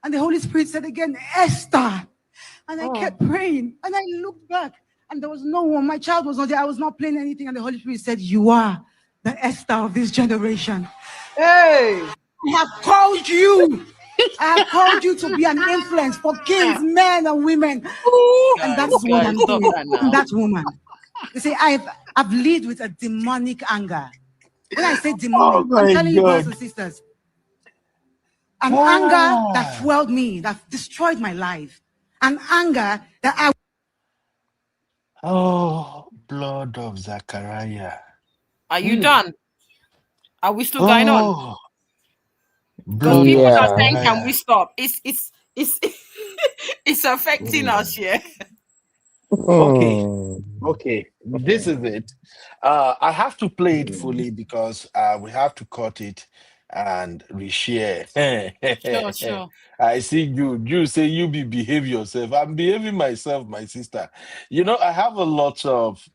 And the Holy Spirit said again, Esther. And I kept praying. And I looked back, and there was no one. My child was not there. I was not playing anything. And the Holy Spirit said, you are the Esther of this generation. Hey! I have called you. I have called you to be an influence for kings, men, and women. And that's what I'm doing. I'm that woman. You see, I've lived with a demonic anger. When I say demonic, I'm telling you, brothers and sisters, an anger that fueled me, that destroyed my life. An anger that I... Oh, blood of Zachariah. Are you done? Are we still going on? Because people are saying, Yeah. "Can we stop?" It's it's affecting us, yeah. Okay, Hmm. okay, this is it. I have to play it fully because we have to cut it and reshare. Sure, sure. I see you say you behave yourself. I'm behaving myself, my sister. You know, I have a lot of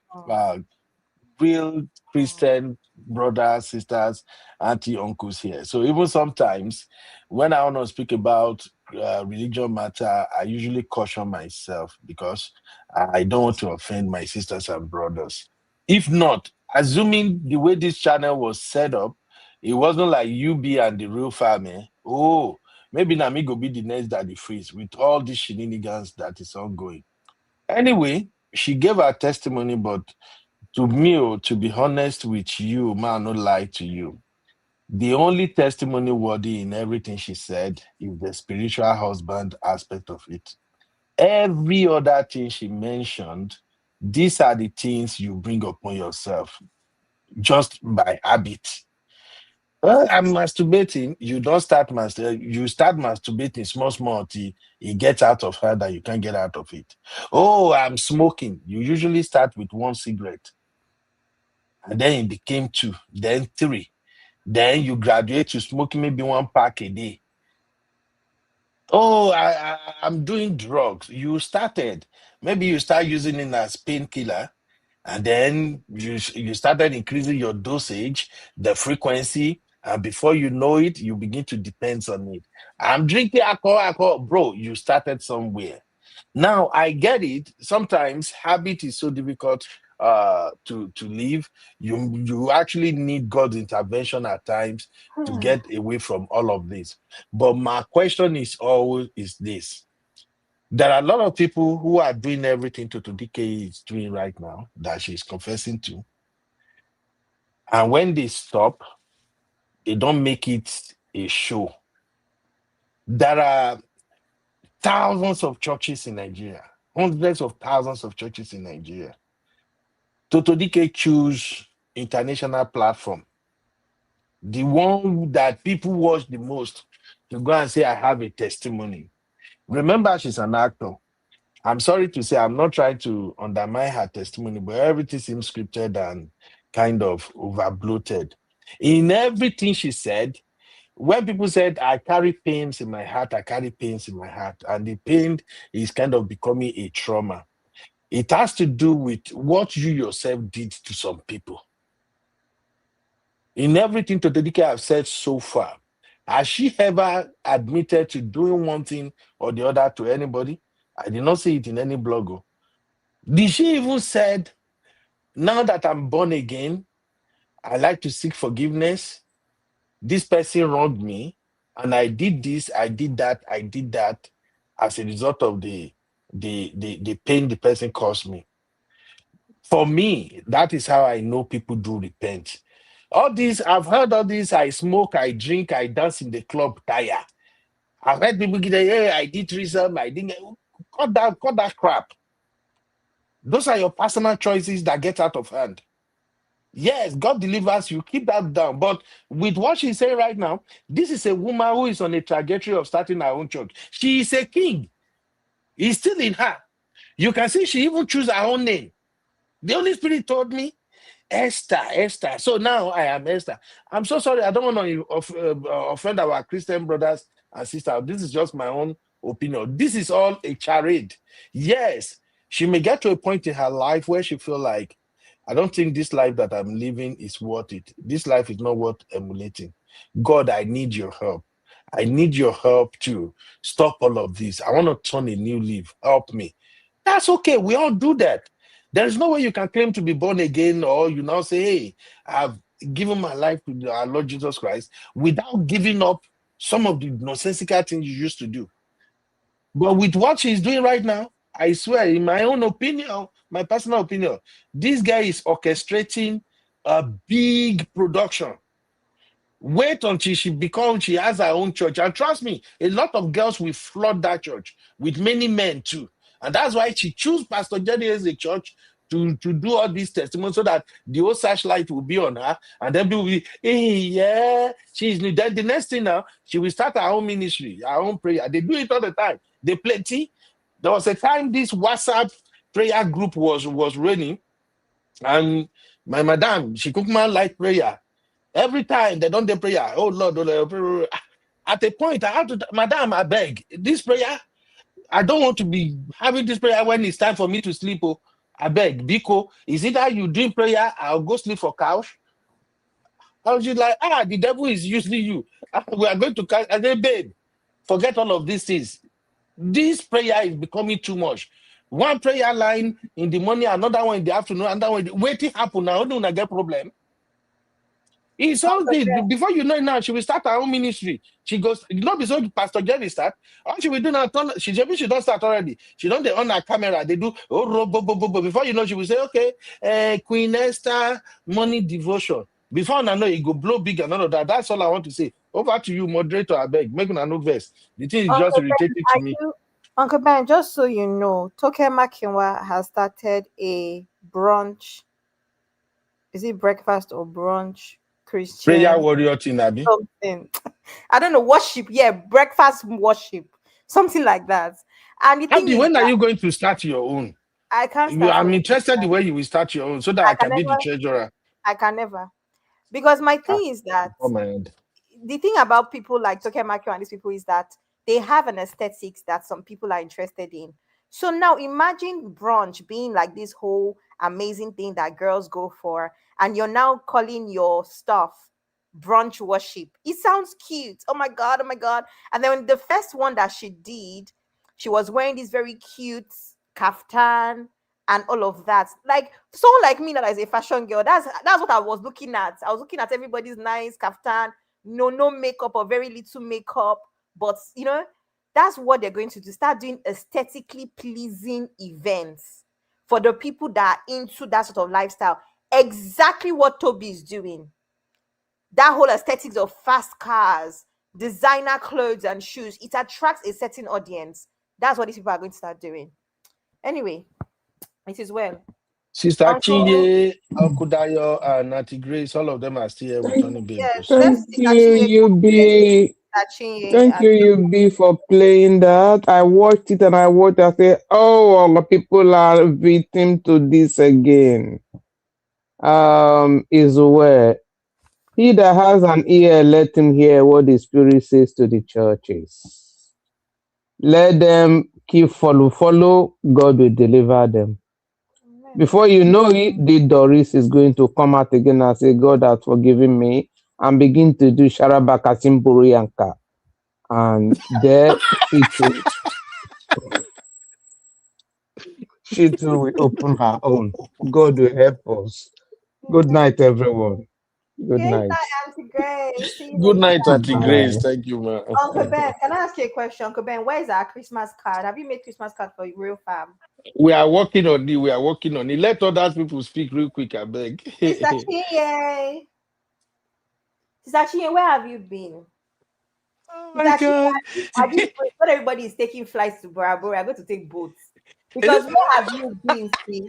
real Christian brothers, sisters, auntie, uncles here. So even sometimes when I want to speak about religion matter, I usually caution myself because I don't want to offend my sisters and brothers. If not, assuming the way this channel was set up, it wasn't like UB and the real family. Oh, maybe Nami go be the next Daddy Freeze with all these shenanigans that is ongoing. Anyway, she gave her testimony, but to me, to be honest with you, man, no lie to you. The only testimony worthy in everything she said is the spiritual husband aspect of it. Every other thing she mentioned, these are the things you bring upon yourself just by habit. I'm masturbating. You don't start you start masturbating small till it gets out of her that you can't get out of it. Oh, I'm smoking. You usually start with one cigarette. And then it became 2, then 3. Then you graduate to smoking maybe 1 pack a day. Oh, I'm doing drugs. You started. Maybe you start using it as painkiller, and then you started increasing your dosage, the frequency, and before you know it, you begin to depend on it. I'm drinking alcohol. Bro, you started somewhere. Now I get it. Sometimes habit is so difficult to leave. You actually need God's intervention at times to get away from all of this. But my question is always is this. There are a lot of people who are doing everything to DK is doing right now that she's confessing to. And when they stop, they don't make it a show. There are thousands of churches in Nigeria, hundreds of thousands of churches in Nigeria. Totodike choose international platform, the one that people watch the most, to go and say, I have a testimony. Remember, she's an actor. I'm sorry to say, I'm not trying to undermine her testimony, but everything seems scripted and kind of over bloated. In everything she said, when people said, I carry pains in my heart, I carry pains in my heart, and the pain is kind of becoming a trauma. It has to do with what you yourself did to some people. In everything Totodike have said so far, has she ever admitted to doing one thing or the other to anybody? I did not see it in any blog. Did she even said, now that I'm born again, I like to seek forgiveness. This person wronged me, and I did this, I did that as a result of the pain the person caused me. For me, that is how I know people do repent. All these, I've heard all these, I smoke, I drink, I dance in the club, tire. I've heard people get, hey, I did threesome, I didn't. Cut that crap. Those are your personal choices that get out of hand. Yes, God delivers you, keep that down. But with what she's saying right now, this is a woman who is on a trajectory of starting her own church. She is a king. He's still in her. You can see she even chose her own name. The Holy Spirit told me, Esther. So now I am Esther. I'm so sorry. I don't want to offend our Christian brothers and sisters. This is just my own opinion. This is all a charade. Yes, she may get to a point in her life where she feel like, I don't think this life that I'm living is worth it. This life is not worth emulating. God, I need your help. I need your help to stop all of this. I want to turn a new leaf. Help me. That's okay. We all do that. There is no way you can claim to be born again or you now say, hey, I've given my life to our Lord Jesus Christ without giving up some of the nonsensical things you used to do. But with what she's doing right now, I swear, in my own opinion, my personal opinion, this guy is orchestrating a big production. Wait until she has her own church. And trust me, a lot of girls will flood that church with many men too. And that's why she chose Pastor Jenny as a church to do all these testimonies so that the whole searchlight will be on her, and then people will be, hey, yeah, she's new. Then the next thing now, she will start her own ministry, her own prayer. They do it all the time. They plenty. There was a time this WhatsApp prayer group was running, and my madam, she cooked my light prayer. Every time they don't do prayer, oh Lord, oh Lord. At a point, I have to, madam, I beg, this prayer, I don't want to be having this prayer when it's time for me to sleep. Oh, I beg, Biko, is it that you doing prayer? I'll go sleep for couch. I was just like, the devil is usually you. We are going to couch. I said, babe, forget all of these things. This prayer is becoming too much. One prayer line in the morning, another one in the afternoon, another one. Waiting happen now. Don't get problem. It's all this. Before you know it now, she will start her own ministry. She goes, not be so Pastor Jerry start. All she will do now, she don't start already. She don't, they on her camera. They do, before you know, she will say, okay, Queen Esther, morning devotion. Before I know, it go blow big and all of that. That's all I want to say. Over to you, moderator, I beg. Make no verse. The thing is just irritating to me. Uncle Ben, just so you know, Toke Makinwa has started a brunch. Is it breakfast or brunch? Christian prayer warrior thing, Abby. Something. I don't know, worship. Yeah, breakfast worship, something like that. And the thing Abby, when are you going to start your own? I can't start. I'm interested the way you will start your own so that I can be the treasurer. I can never. Because my thing is that the thing about people like Toke Makio and these people is that they have an aesthetics that some people are interested in. So now imagine brunch being like this whole amazing thing that girls go for, and you're now calling your stuff brunch worship. It sounds cute. Oh my god, oh my god. And then the first one that she did, she was wearing this very cute kaftan and all of that. Like someone like me that is a fashion girl, that's what I was looking at. I was looking at everybody's nice kaftan, no makeup or very little makeup, but that's what they're going to do. Start doing aesthetically pleasing events for the people that are into that sort of lifestyle. Exactly what Toby is doing. That whole aesthetics of fast cars, designer clothes and shoes, it attracts a certain audience. That's what these people are going to start doing. Anyway, it is well. Sister Chinye, Uncle Dayo, and Auntie Grace, all of them are still here with Tony Baby. Yes, thank you, UB. Thank you, UB, for playing that. I watched it and I said, oh, people are victim to this again. Is where he that has an ear, let him hear what the Spirit says to the churches. Let them keep follow, God will deliver them. Before you know it, the Doris is going to come out again and say, God has forgiven me, and begin to do Sharabaka Simburianka. And there she too will open her own. God will help us. Good night, everyone. Good night. Auntie Grace. Good night, Auntie Grace. Thank you, man. Uncle Ben, can I ask you a question? Uncle Ben, where is our Christmas card? Have you made Christmas card for Real Fam? We are working on it. Let other people speak real quick, I beg. Sister Chinye, where have you been? Oh my God. Not everybody is taking flights to Bora Bora. I'm going to take boats. Because where have you been, sis?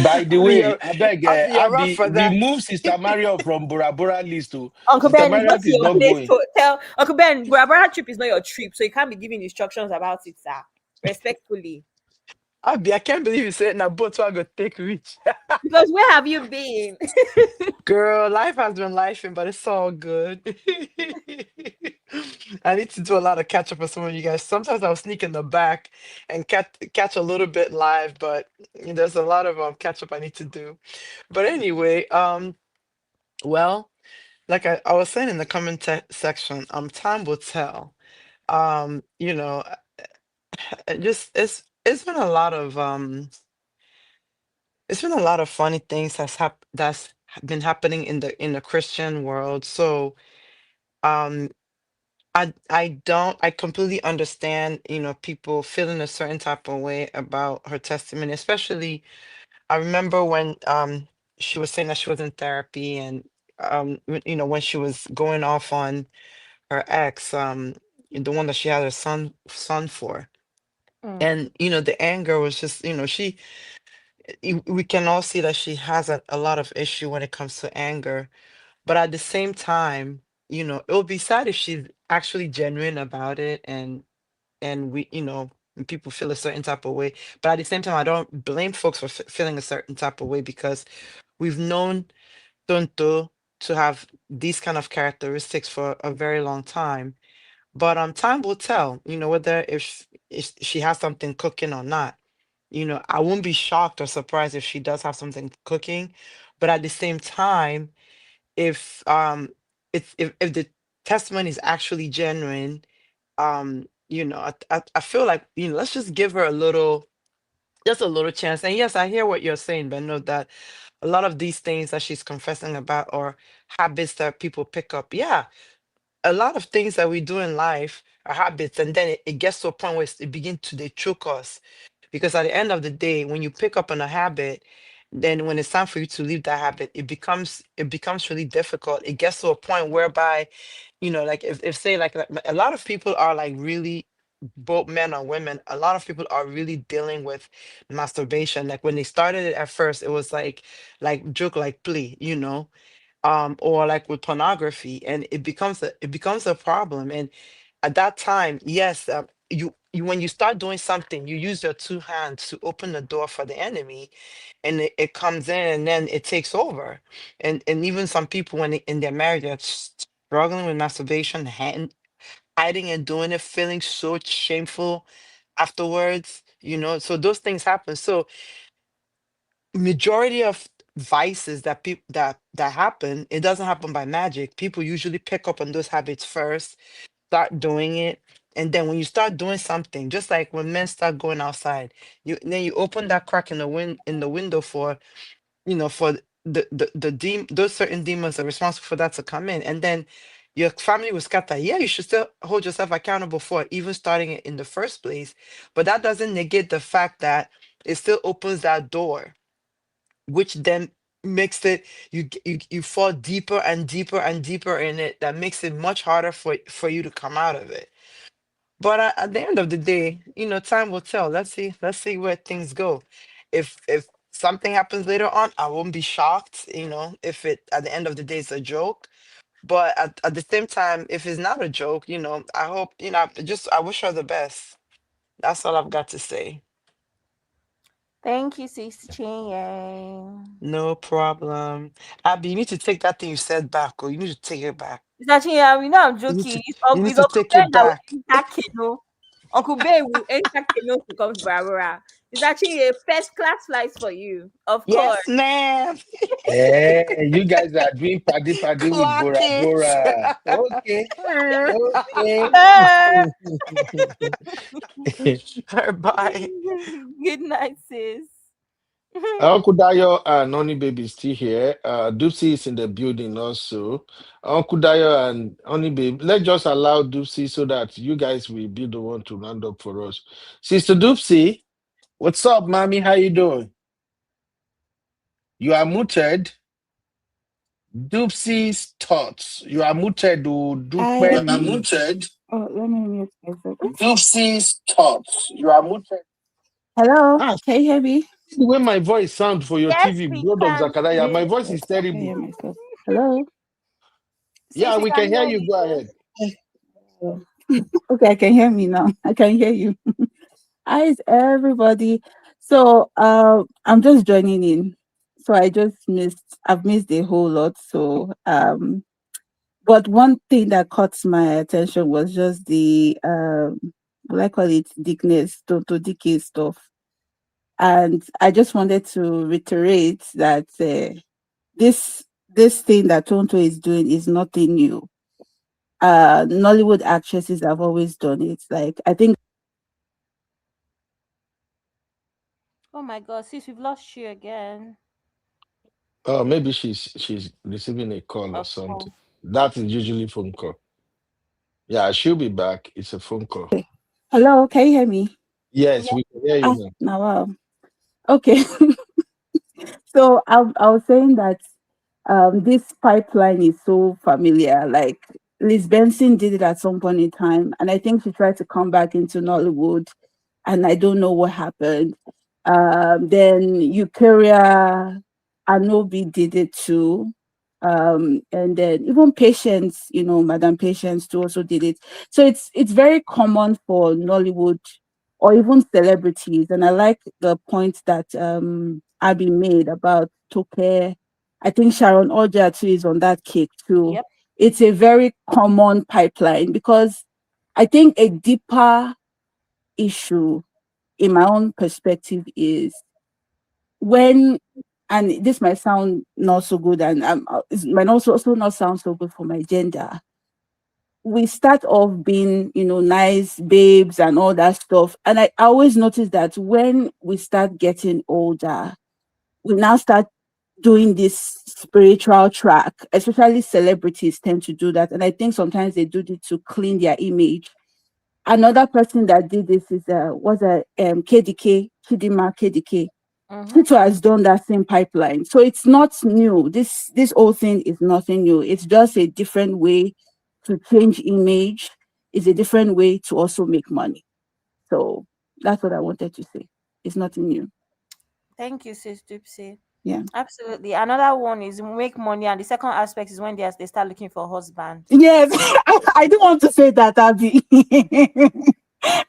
By the way, I beg, Abby, remove Sister Mario from Bora Bora list too. Uncle Sister Ben, Mario is not going. Tell Uncle Ben, Bora Bora trip is not your trip, so you can't be giving instructions about it, sir. Respectfully. Abby, I can't believe you said now boats are gonna take reach. Because where have you been? Girl, life has been lifing, but it's all good. I need to do a lot of catch up with some of you guys. Sometimes I'll sneak in the back and catch a little bit live, but there's a lot of catch up I need to do. But anyway, well, like I was saying in the comment section, time will tell. Just it's been a lot of funny things that's been happening in the Christian world. So I completely understand, people feeling a certain type of way about her testimony, especially I remember when she was saying that she was in therapy, and when she was going off on her ex, the one that she had her son for. And the anger was just, we can all see that she has a lot of issue when it comes to anger. But at the same time, it would be sad if she's actually genuine about it, and we, and people feel a certain type of way. But at the same time, I don't blame folks for feeling a certain type of way, because we've known Tonto to have these kind of characteristics for a very long time. But time will tell, whether if she has something cooking or not. I won't be shocked or surprised if she does have something cooking. But at the same time, if if the testimony is actually genuine, I feel like, let's just give her just a little chance. And yes, I hear what you're saying, but know that a lot of these things that she's confessing about are habits that people pick up. Yeah, a lot of things that we do in life are habits, and then it gets to a point where it begins to they choke us. Because at the end of the day, when you pick up on a habit, then when it's time for you to leave that habit, it becomes really difficult. It gets to a point whereby, like if say like a lot of people are like really, both men or women, a lot of people are really dealing with masturbation. Like when they started it at first, it was like joke, like play, or like with pornography, and it becomes a problem. And at that time, yes, you when you start doing something, you use your two hands to open the door for the enemy, and it comes in, and then it takes over. And even some people, when in their marriage, they're struggling with masturbation, hiding and doing it, feeling so shameful afterwards. So those things happen. So majority of vices that people that happen, it doesn't happen by magic. People usually pick up on those habits first, start doing it, and then when you start doing something, just like when men start going outside, you open that crack in the window for, for those certain demons that are responsible for that to come in, and then your family will scatter. Yeah, you should still hold yourself accountable for even starting it in the first place, but that doesn't negate the fact that it still opens that door, which then makes it, you fall deeper and deeper and deeper in it. That makes it much harder for you to come out of it. But at the end of the day, time will tell. Let's see where things go. If something happens later on, I won't be shocked, if it at the end of the day it's a joke. But at the same time, if it's not a joke, I hope, I wish her the best. That's all I've got to say. Thank you, Sister Chinye. No problem. Abby, you need to take that thing you said back, or you need to take it back. Sister Chinye, we know I'm You need joking. to It's, you need it's to Uncle take Ben it that will back. enter Keno. Uncle Ben will enter Keno to come to Barbara. It's actually a first class flight for you, of course. Yes, ma'am. Hey, you guys are doing paddy with Clock Bora it. Bora. Okay. Okay. Bye. Good night, sis. Uncle Dayo and Noni Baby is still here. Dupsy is in the building also. Uncle Dayo and Noni Baby, let's just allow Dupsy so that you guys will be the one to round up for us. Sister Dupsy, what's up, mommy? How you doing? You are muted. Dupsy's thoughts. You are muted. I muted. Oh, let me mute myself. Dupsy's thoughts. You are muted. Hello, Ah, can you hear me? the way my voice sounds for your Yes, TV, we God of can. Zachariah, my voice is Yes, I can hear terrible. myself. Hello. Yeah, Sis, we we can can hear hear you. Go ahead. Oh, okay, I can hear me now. I can hear you. Hi, everybody. So, I'm just joining in. So I've missed a whole lot. So, but one thing that caught my attention was just the what I call it, dickness, to DK stuff. And I just wanted to reiterate that this thing that Tonto is doing is nothing new. Nollywood actresses have always done it. Like, I think. Oh my God, sis, we've lost you again. Oh, maybe she's receiving a call or Of something. course. That is usually phone call. Yeah, she'll be back. It's a phone call. Hello, can you hear me? Yes, we can hear you now. Now, wow. Okay. So I was saying that this pipeline is so familiar. Like Liz Benson did it at some point in time, and I think she tried to come back into Nollywood, and I don't know what happened. Then Eukarya Anobi did it too. And then even Patience, Madam Patience too also did it. So it's very common for Nollywood or even celebrities. And I like the point that Abby made about Toke. I think Sharon Oja too is on that cake too. Yep. It's a very common pipeline because I think a deeper issue in my own perspective is when, and this might sound not so good, and it might also not sound so good for my gender. We start off being, nice babes and all that stuff. And I always notice that when we start getting older, we now start doing this spiritual track, especially celebrities tend to do that. And I think sometimes they do it to clean their image. Another person that did this is KDK, Chidima KDK. Tito has done that same pipeline. So it's not new. This whole thing is nothing new. It's just a different way to change image. It's a different way to also make money. So that's what I wanted to say. It's nothing new. Thank you, Sis Dupsy. Yeah. Absolutely. Another one is make money, and the second aspect is when they start looking for husband. Yes, I don't want to say that, Abby.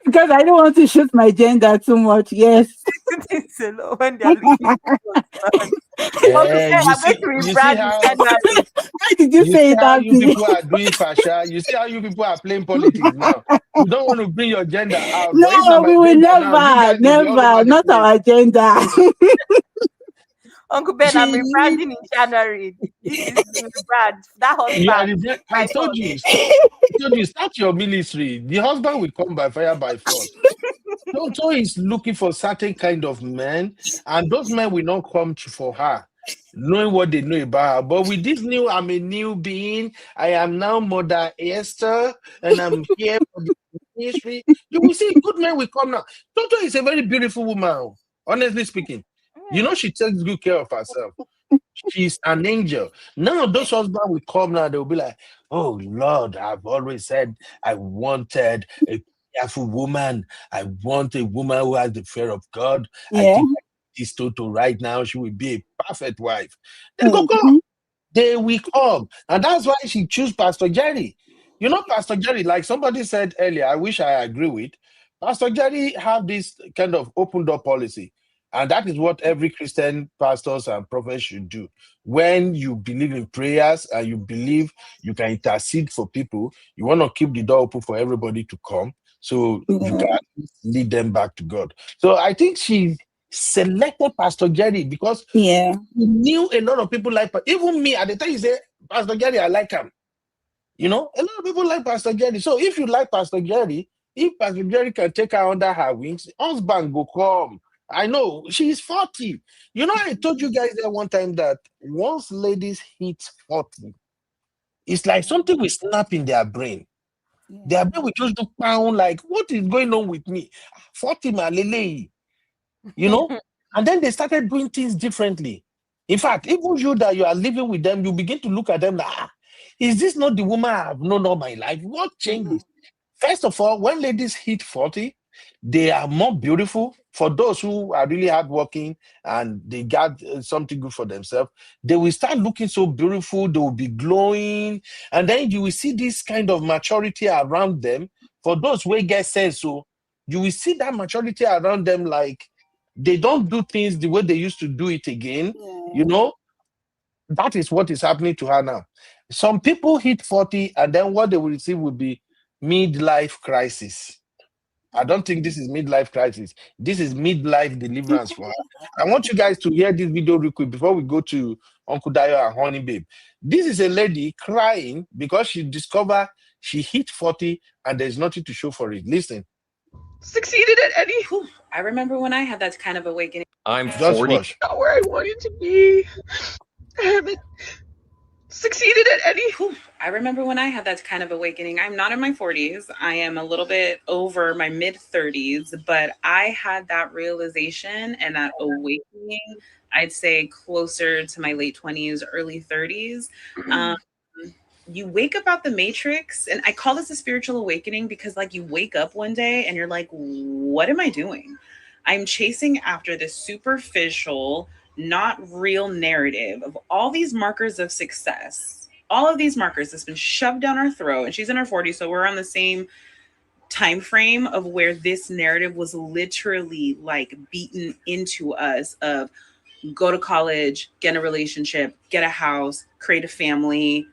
Because I don't want to shoot my gender too much. Yes. When they're looking for husband. Why did you say see how that? you people are doing fashion? You see how you people are playing politics now. You don't want to bring your gender out. No, we will never, not our agenda. Uncle Ben, I'm rebranding in January. This is rebrand. That husband. I told you, start your ministry. The husband will come by fire by force. Tonto is looking for certain kind of men, and those men will not come for her, knowing what they know about her. But with this new, I'm a new being. I am now Mother Esther, and I'm here for the ministry. You will see good men will come now. Tonto is a very beautiful woman, honestly speaking. She takes good care of herself. She's an angel. None of those husbands will come now. They'll be like, oh, Lord, I've always said I wanted a careful woman. I want a woman who has the fear of God. Yeah. I think this Toto right now, she will be a perfect wife. They go come. They will come. And that's why she chose Pastor Jerry. Pastor Jerry, like somebody said earlier, I wish I agree with, Pastor Jerry have this kind of open door policy. And that is what every Christian pastors and prophets should do. When you believe in prayers and you believe you can intercede for people, you want to keep the door open for everybody to come so you can lead them back to God. So I think she selected Pastor Jerry because he knew a lot of people like, even me at the time, he said, Pastor Jerry, I like him. A lot of people like Pastor Jerry. So if you like Pastor Jerry, if Pastor Jerry can take her under her wings, husband will come. I know she's 40. I told you guys there one time that once ladies hit 40, it's like something will snap in their brain. Their brain will just look down like, what is going on with me? 40 malele. And then they started doing things differently. In fact, even you that you are living with them, you begin to look at them like, is this not the woman I have known all my life? What changes? First of all, when ladies hit 40, they are more beautiful. For those who are really hardworking and they got something good for themselves, they will start looking so beautiful. They will be glowing. And then you will see this kind of maturity around them. For those who get sense, so you will see that maturity around them, like they don't do things the way they used to do it again. That is what is happening to her now. Some people hit 40 and then what they will receive will be midlife crisis. I don't think this is midlife crisis. This is midlife deliverance for her. I want you guys to hear this video real quick before we go to Uncle Dayo and Honey Babe. This is a lady crying because she discovered she hit 40 and there's nothing to show for it. Listen. Succeeded at any. I remember when I had that kind of awakening. I'm Just 40. watch. Not where I wanted to be. I haven't succeeded at any. I remember when I had that kind of awakening. I'm not in my 40s. I am a little bit over my mid 30s, but I had that realization and that awakening, I'd say closer to my late 20s, early 30s. You wake up out the matrix, and I call this a spiritual awakening because like you wake up one day and you're like, what am I doing? I'm chasing after this superficial, not real narrative of all these markers of success. All of these markers that's been shoved down our throat, and she's in her 40s, so we're on the same time frame of where this narrative was literally like beaten into us of go to college, get a relationship, get a house, create a family,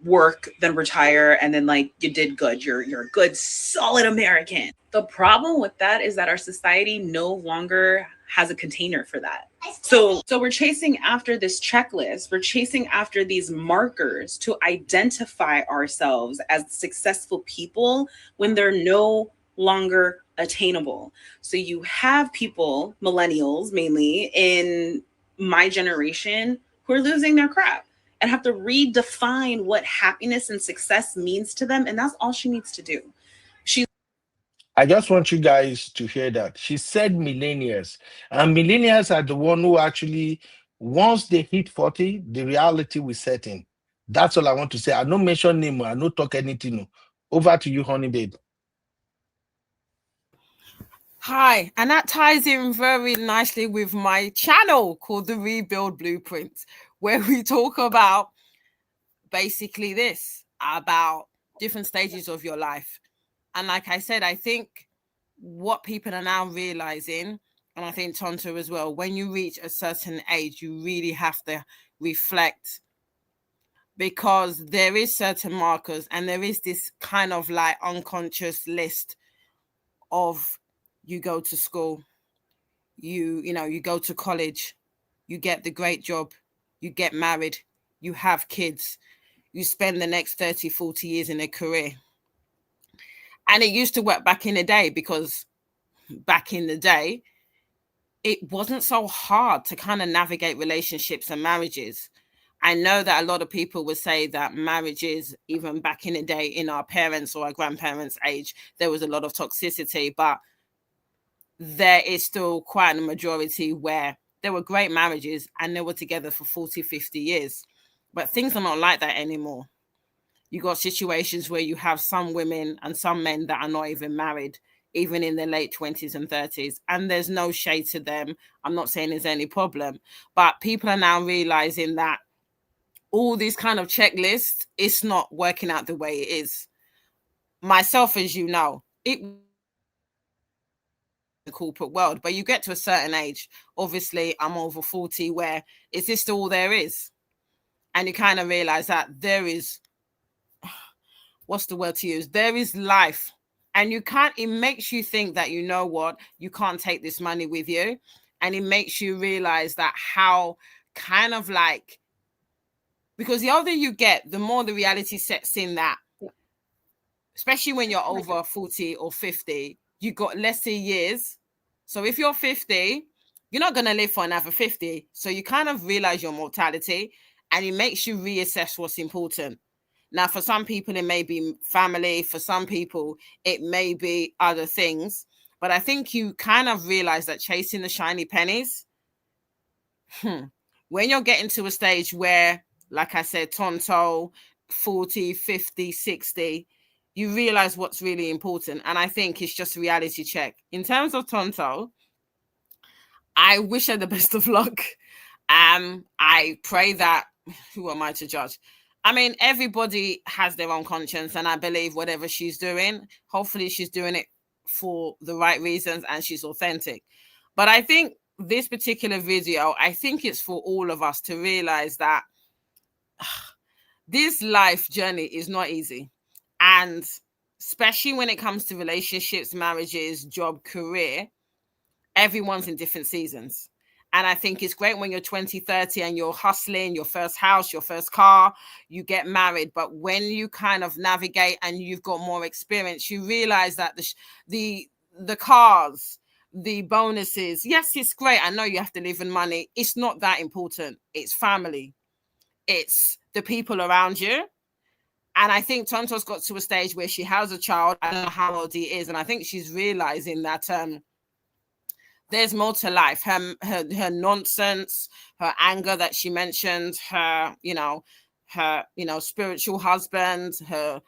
work, then retire, and then like you did good. You're a good, solid American. The problem with that is that our society no longer has a container for that. So we're chasing after this checklist. We're chasing after these markers to identify ourselves as successful people when they're no longer attainable. So you have people, millennials mainly, in my generation who are losing their crap and have to redefine what happiness and success means to them. And that's all she needs to do. I just want you guys to hear that. She said millennials. And millennials are the one who actually, once they hit 40, the reality will set in. That's all I want to say. I don't mention name, I don't talk anything. Over to you, honey babe. Hi, and that ties in very nicely with my channel called The Rebuild Blueprint, where we talk about basically this, about different stages of your life. And like I said, I think what people are now realizing, and I think Tonto as well, when you reach a certain age, you really have to reflect, because there is certain markers and there is this kind of like unconscious list of you go to school, you go to college, you get the great job, you get married, you have kids, you spend the next 30, 40 years in a career. And it used to work back in the day, because back in the day, it wasn't so hard to kind of navigate relationships and marriages. I know that a lot of people would say that marriages, even back in the day, in our parents' or our grandparents' age, there was a lot of toxicity, but there is still quite a majority where there were great marriages and they were together for 40, 50 years. But things are not like that anymore. You got situations where you have some women and some men that are not even married, even in their late 20s and 30s. And there's no shade to them. I'm not saying there's any problem, but people are now realizing that all these kind of checklists, it's not working out the way it is. Myself, as you know, it the corporate world, but you get to a certain age, obviously I'm over 40, where is this all there is? And you kind of realize that there is, what's the word to use? There is life. And you can't, it makes you think that, you know what, you can't take this money with you. And it makes you realize that how kind of like, because the older you get, the more the reality sets in that, especially when you're over 40 or 50, you got lesser years. So if you're 50, you're not going to live for another 50. So you kind of realize your mortality, and it makes you reassess what's important. Now, for some people, it may be family. For some people, it may be other things. But I think you kind of realize that chasing the shiny pennies, when you're getting to a stage where, like I said, Tonto, 40, 50, 60, you realize what's really important. And I think it's just a reality check. In terms of Tonto, I wish her the best of luck. I pray that, who am I to judge? I mean, everybody has their own conscience, and I believe whatever she's doing, hopefully she's doing it for the right reasons and she's authentic. But I think this particular video, I think it's for all of us to realize that this life journey is not easy. And especially when it comes to relationships, marriages, job, career, everyone's in different seasons. And I think it's great when you're 20, 30 and you're hustling, your first house, your first car, you get married. But when you kind of navigate and you've got more experience, you realize that the cars, the bonuses, yes, it's great. I know you have to live in money. It's not that important. It's family. It's the people around you. And I think Tonto's got to a stage where she has a child. I don't know how old he is. And I think she's realizing that there's more to life. Her nonsense, her anger that she mentioned, her spiritual husband, her,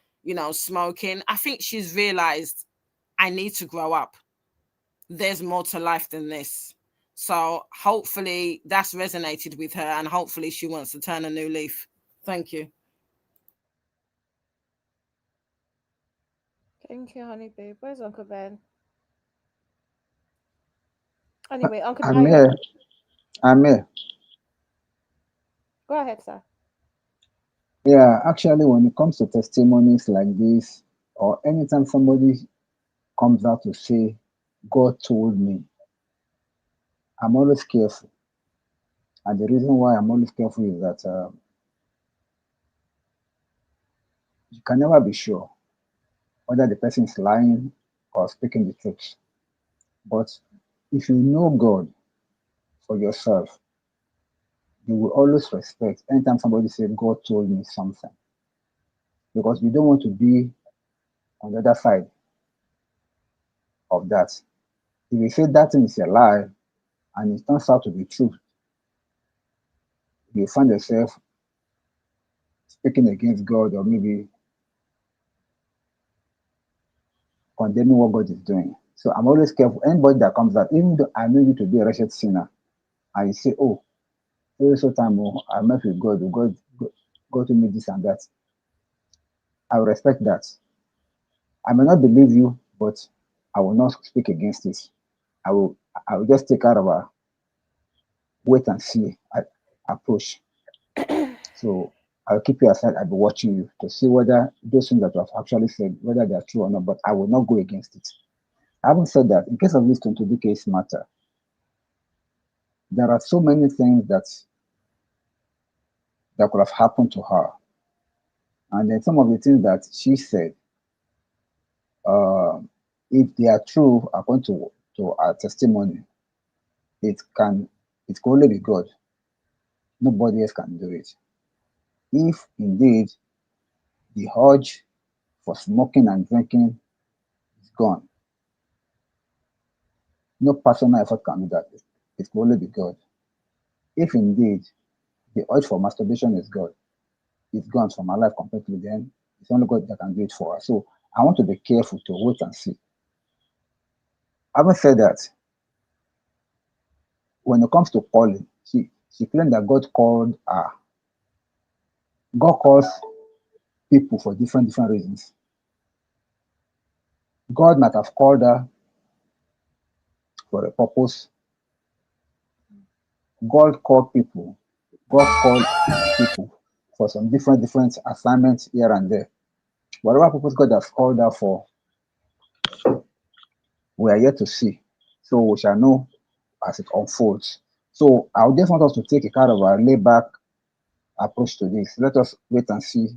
smoking. I think she's realized I need to grow up. there's more to life than this. So hopefully that's resonated with her, and hopefully she wants to turn a new leaf. Thank you. Thank you, honey babe. Where's Uncle Ben? Anyway, Uncle I'm Dayo. here. I'm here. Go ahead, sir. Yeah, actually, when it comes to testimonies like this, or anytime somebody comes out to say, God told me, I'm always careful. And the reason why I'm always careful is that you can never be sure whether the person is lying or speaking the truth. But if you know God for yourself, you will always respect anytime somebody says, God told me something. Because you don't want to be on the other side of that. If you say that thing is a lie and it turns out to be true, you find yourself speaking against God or maybe condemning what God is doing. So I'm always careful. Anybody that comes out, even though I know you to be a wretched sinner, and you say, oh, so time I met with God, God told me this and that. I will respect that. I may not believe you, but I will not speak against it. I will just take out of a wait and see approach. So I'll keep you aside. I'll be watching you to see whether those things that you have actually said, whether they are true or not, but I will not go against it. I haven't said that. In case of this 22 case matter, there are so many things that could have happened to her. And then some of the things that she said, if they are true according to our testimony, it can only be God. Nobody else can do it. If indeed the urge for smoking and drinking is gone, no personal effort can do that. It can only be God. If indeed the urge for masturbation is God, it's gone from our life completely, then it's only God that can do it for us. So I want to be careful to wait and see. Having said that, when it comes to calling, she claimed that God called her. God calls people for different reasons. God might have called her for a purpose. God called people. God called people for some different assignments here and there. Whatever purpose God has called her for, we are yet to see. So we shall know as it unfolds. So I would just want us to take a kind of a laid-back approach to this. Let us wait and see.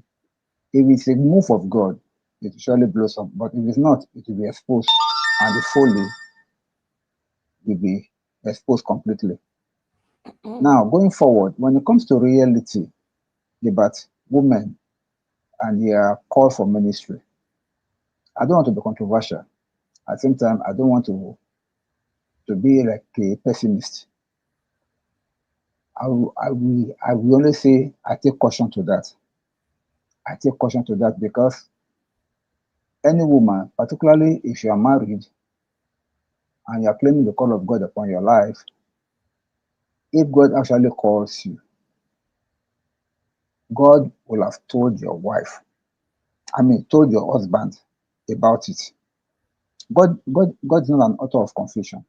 If it's a move of God, it will surely blossom. But if it's not, it will be exposed, and the folly will be exposed completely. Now, going forward, when it comes to reality about women and their call for ministry, I don't want to be controversial. At the same time, I don't want to be like a pessimist. I will only say I take caution to that. I take caution to that because any woman, particularly if you are married and you are claiming the call of God upon your life, if God actually calls you, God will have told your wife, told your husband about it. God is not an author of confusion.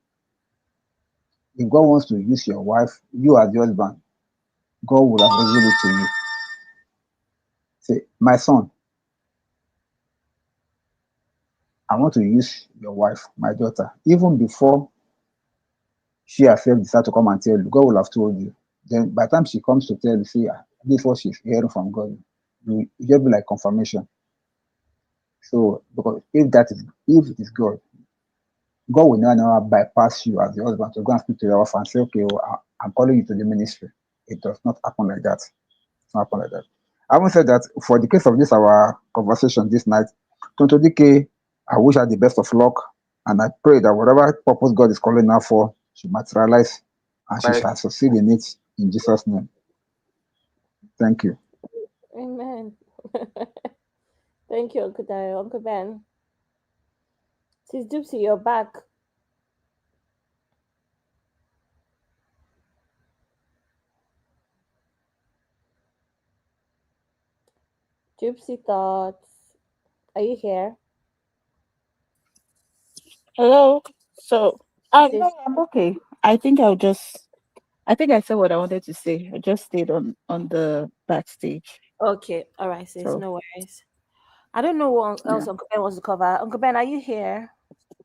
If God wants to use your wife, you as the husband, God will have revealed it to you. Say, my son, I want to use your wife, my daughter, even before she herself decides to come and tell you. God will have told you. Then by the time she comes to tell you, see, this is what she's hearing from God, you just be like confirmation. So because if it is God, God will never bypass you as the husband to go and speak to your wife and say, okay, well, I'm calling you to the ministry. It does not happen like that. It's not happen like that. I haven't said that for the case of this, our conversation this night, Tonto DK, I wish her the best of luck. And I pray that whatever purpose God is calling her for, she materialize and she shall succeed in it in Jesus' name. Thank you. Amen. Thank you, Uncle Dayo. Uncle Ben. Sis Dupsy, you're back. Gypsy Thoughts. Are you here? Hello. So Sis. no, I'm okay. I think I said what I wanted to say. I just stayed on the backstage. Okay, all right, sis. So No worries. I don't know what yeah. else Uncle Ben wants to cover. Uncle Ben, are you here? I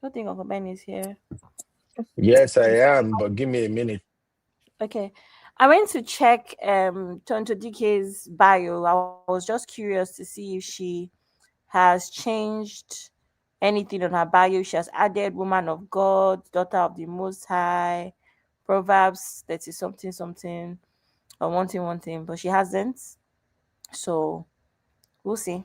don't think Uncle Ben is here. Yes, I am, but give me a minute. Okay. I went to check Tonto DK's bio. I was just curious to see if she has changed anything on her bio. She has added woman of God, daughter of the Most High, Proverbs 30 something something, or one thing, but she hasn't. So we'll see.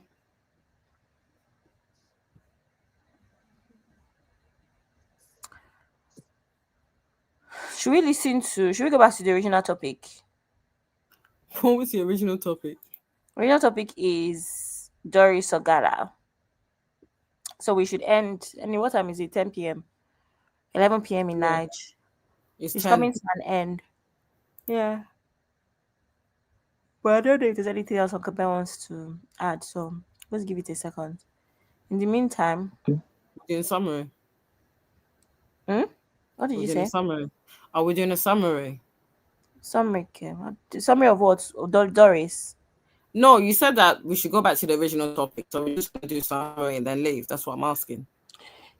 Should we go back to the original topic? What was the original topic? Original topic is Doris Ogala. So we should end. I mean, what time is it? 10 p.m. 11 p.m. in Yeah, Niger. it's It's 10. coming to an end. Yeah. But I don't know if there's anything else Uncle Ben wants to add. So let's give it a second. In the meantime, In summary. what did We're you doing a say? summary. Are we doing a summary? Summary. Summary of what? Doris. No, you said that we should go back to the original topic. So we're just going to do summary and then leave. That's what I'm asking.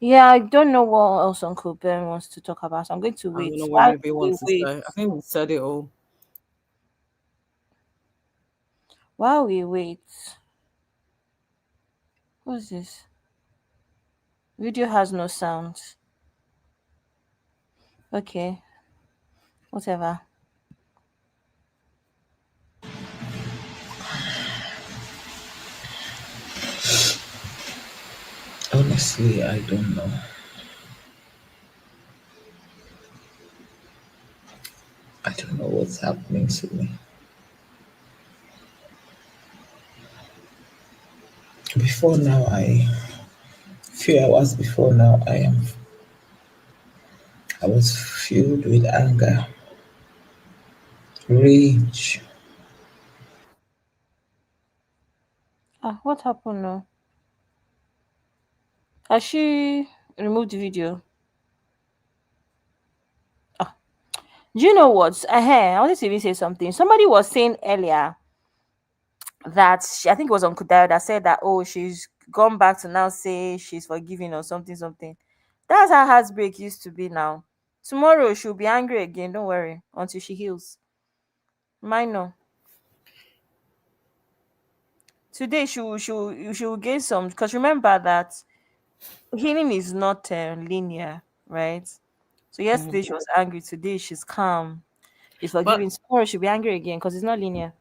Yeah, I don't know what else Uncle Ben wants to talk about. So I'm going to I wait. don't know what While maybe we wants to wait, say. I think we said it all. while we wait, what's this? Video has no sound. Okay, whatever. Honestly, I don't know. I don't know what's happening to me. Before now, few hours before now, I was filled with anger, rage. What happened now? Has she removed the video? Do you know what? I wanted to even say something. Somebody was saying earlier that I think it was Uncle Dayo that said that, oh, she's gone back to now say she's forgiving or something, something. That's how heartbreak used to be now. Tomorrow she'll be angry again. Don't worry until she heals. Minor. Today she will gain some, because remember that healing is not linear, right? So yesterday she was angry. Today she's calm. She's But forgiving. Tomorrow she'll be angry again because it's not linear.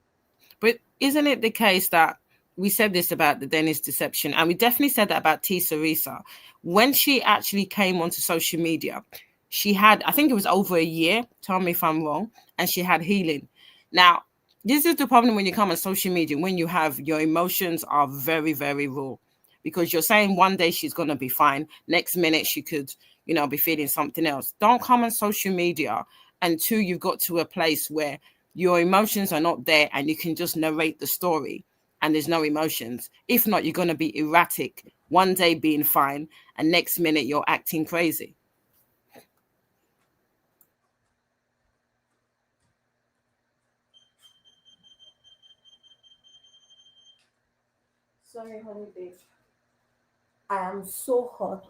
But isn't it the case that we said this about the Dennis deception, and we definitely said that about T. Sarisa? When she actually came onto social media, she had, I think it was over a year, tell me if I'm wrong, and she had healing. Now, this is the problem when you come on social media, when you have your emotions are very, very raw, because you're saying one day she's going to be fine. Next minute she could, be feeling something else. Don't come on social media until you've got to a place where your emotions are not there and you can just narrate the story and there's no emotions. If not, you're going to be erratic, one day being fine and next minute you're acting crazy. Sorry, honey, babe. I am so hot.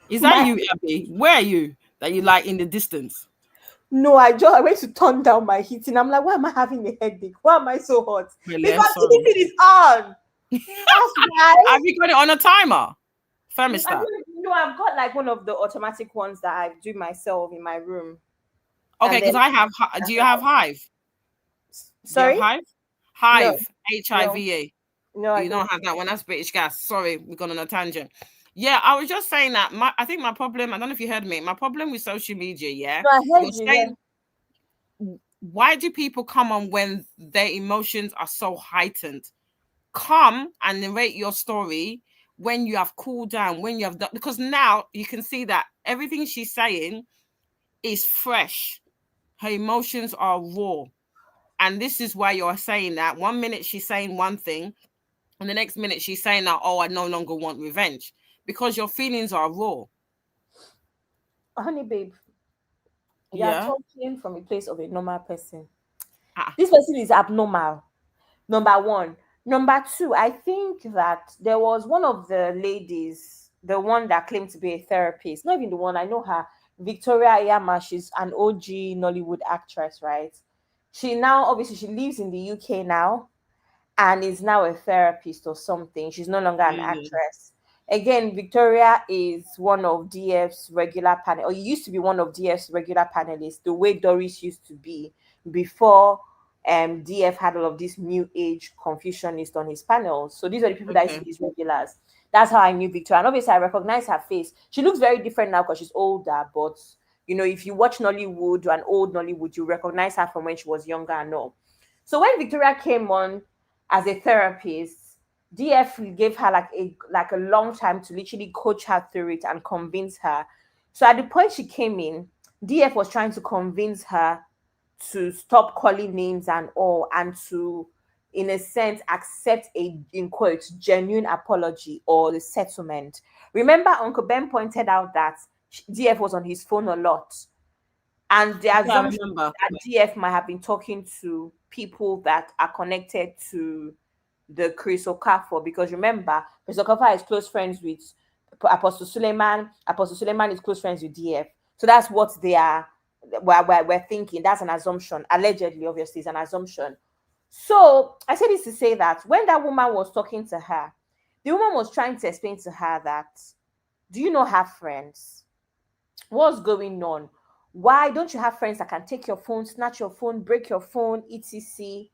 Is that you, Abby? Where are you? That you like in the distance? No, I went to turn down my heating. I'm like, why am I having a headache? Why am I so hot? Really? Because the heating is on. That's why. Have you got it on a timer? Thermostat? I've got like one of the automatic ones that I do myself in my room. Okay, because I have. Do you have Hive? Sorry? Do you have Hive? No. Hive. No, I you don't have that one. That's British Gas. Sorry, we've gone on a tangent. Yeah, I was just saying that. I think my problem. I don't know if you heard me. My problem with social media. Yeah, no, I heard you're saying. Why do people come on when their emotions are so heightened? Come and narrate your story when you have cooled down, when you have done, because now you can see that everything she's saying is fresh. Her emotions are raw. And this is why you're saying that. 1 minute she's saying one thing, and the next minute she's saying that, oh, I no longer want revenge, because your feelings are raw. Honey, babe, you are Yeah. talking from a place of a normal person. This person is abnormal. Number one. Number two, I think that there was one of the ladies, the one that claimed to be a therapist, not even the one, I know her, Victoria Yama. She's an OG Nollywood actress, right? She now, obviously, she lives in the UK now and is now a therapist or something. She's no longer an actress. Again, Victoria is one of DF's regular panel, or used to be one of DF's regular panelists, the way Doris used to be before DF had all of these new age Confucianists on his panels. So these are the people that used to be his regulars. That's how I knew Victoria. And obviously I recognize her face. She looks very different now because she's older, but you know, if you watch Nollywood and old Nollywood, you recognize her from when she was younger and all. So when Victoria came on as a therapist, DF gave her like a long time to literally coach her through it and convince her. So at the point she came in, DF was trying to convince her to stop calling names and all, and to, in a sense, accept a, in quotes, genuine apology or the settlement. Remember, Uncle Ben pointed out that DF was on his phone a lot, and the assumption that DF might have been talking to people that are connected to the Chris Okafor, because remember, Chris Okafor is close friends with Apostle Suleiman. Apostle Suleiman is close friends with DF. So that's what they are. We're thinking. That's an assumption. Allegedly, obviously, it's an assumption. So I say this to say that when that woman was talking to her, the woman was trying to explain to her that, do you not have friends? What's going on? Why don't you have friends that can take your phone, snatch your phone, break your phone, etc.?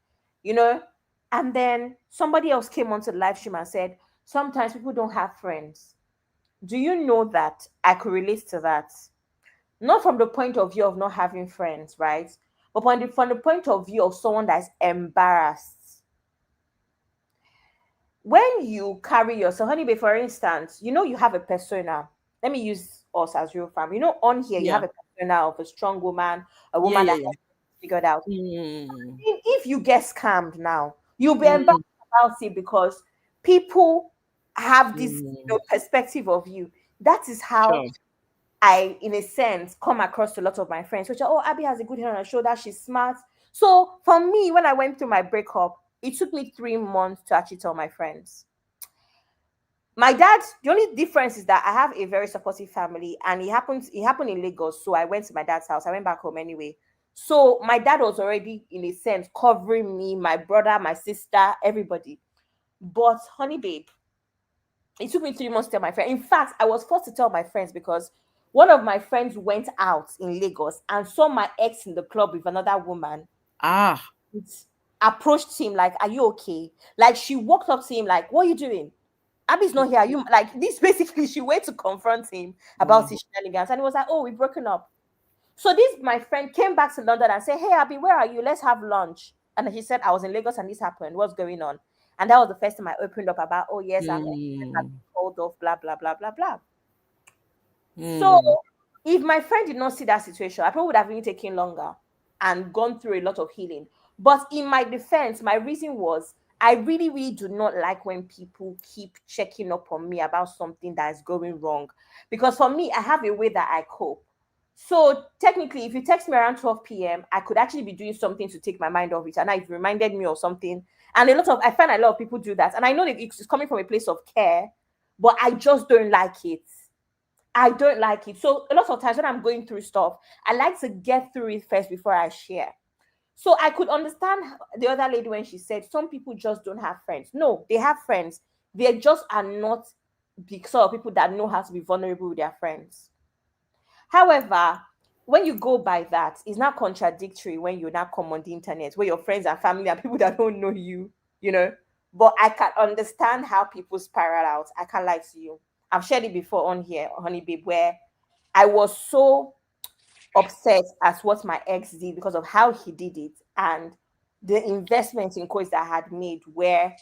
You know? And then somebody else came onto the live stream and said, sometimes people don't have friends. Do you know that I could relate to that? Not from the point of view of not having friends, right? But from the point of view of someone that's embarrassed. When you carry yourself, honey, for instance, you know you have a persona. Let me use us as real family. You know, on here, you have a persona of a strong woman, a woman that has figured out. If you get scammed now, you'll be embarrassed about it because people have this perspective of you. That is how I, in a sense, come across to a lot of my friends, which are, oh, Abby has a good head on her shoulder, she's smart. So for me, when I went through my breakup, it took me 3 months to actually tell my friends. My dad, the only difference is that I have a very supportive family, and it happened in Lagos. So I went to my dad's house. I went back home anyway. So my dad was already, in a sense, covering me, my brother, my sister, everybody. But honey, babe, it took me 3 months to tell my friend. In fact, I was forced to tell my friends because one of my friends went out in Lagos and saw my ex in the club with another woman. It approached him like, are you okay? Like, she walked up to him like, what are you doing? Abby's not here. You like this. Basically, she went to confront him about his shenanigans, and he was like, oh, we've broken up. So this, my friend, came back to London and said, hey, Abby, where are you? Let's have lunch. And he said, I was in Lagos and this happened. What's going on? And that was the first time I opened up about, oh, yes, I'm called off, blah, blah, blah, blah, blah. So if my friend did not see that situation, I probably would have been taking longer and gone through a lot of healing. But in my defense, my reason was, I really, really do not like when people keep checking up on me about something that is going wrong. Because for me, I have a way that I cope. So technically, if you text me around 12 p.m., I could actually be doing something to take my mind off it. And it reminded me of something. And I find a lot of people do that. And I know that it's coming from a place of care, but I just don't like it. I don't like it. So a lot of times when I'm going through stuff, I like to get through it first before I share. So I could understand the other lady when she said some people just don't have friends. No, they have friends. They just are not the sort of people that know how to be vulnerable with their friends. However, when you go by that, it's not contradictory when you now come on the internet where your friends and family and people that don't know you, you know. But I can understand how people spiral out. I can't lie to you. I've shared it before on here, honey babe, where I was so upset at what my ex did because of how he did it and the investment in quotes that I had made, where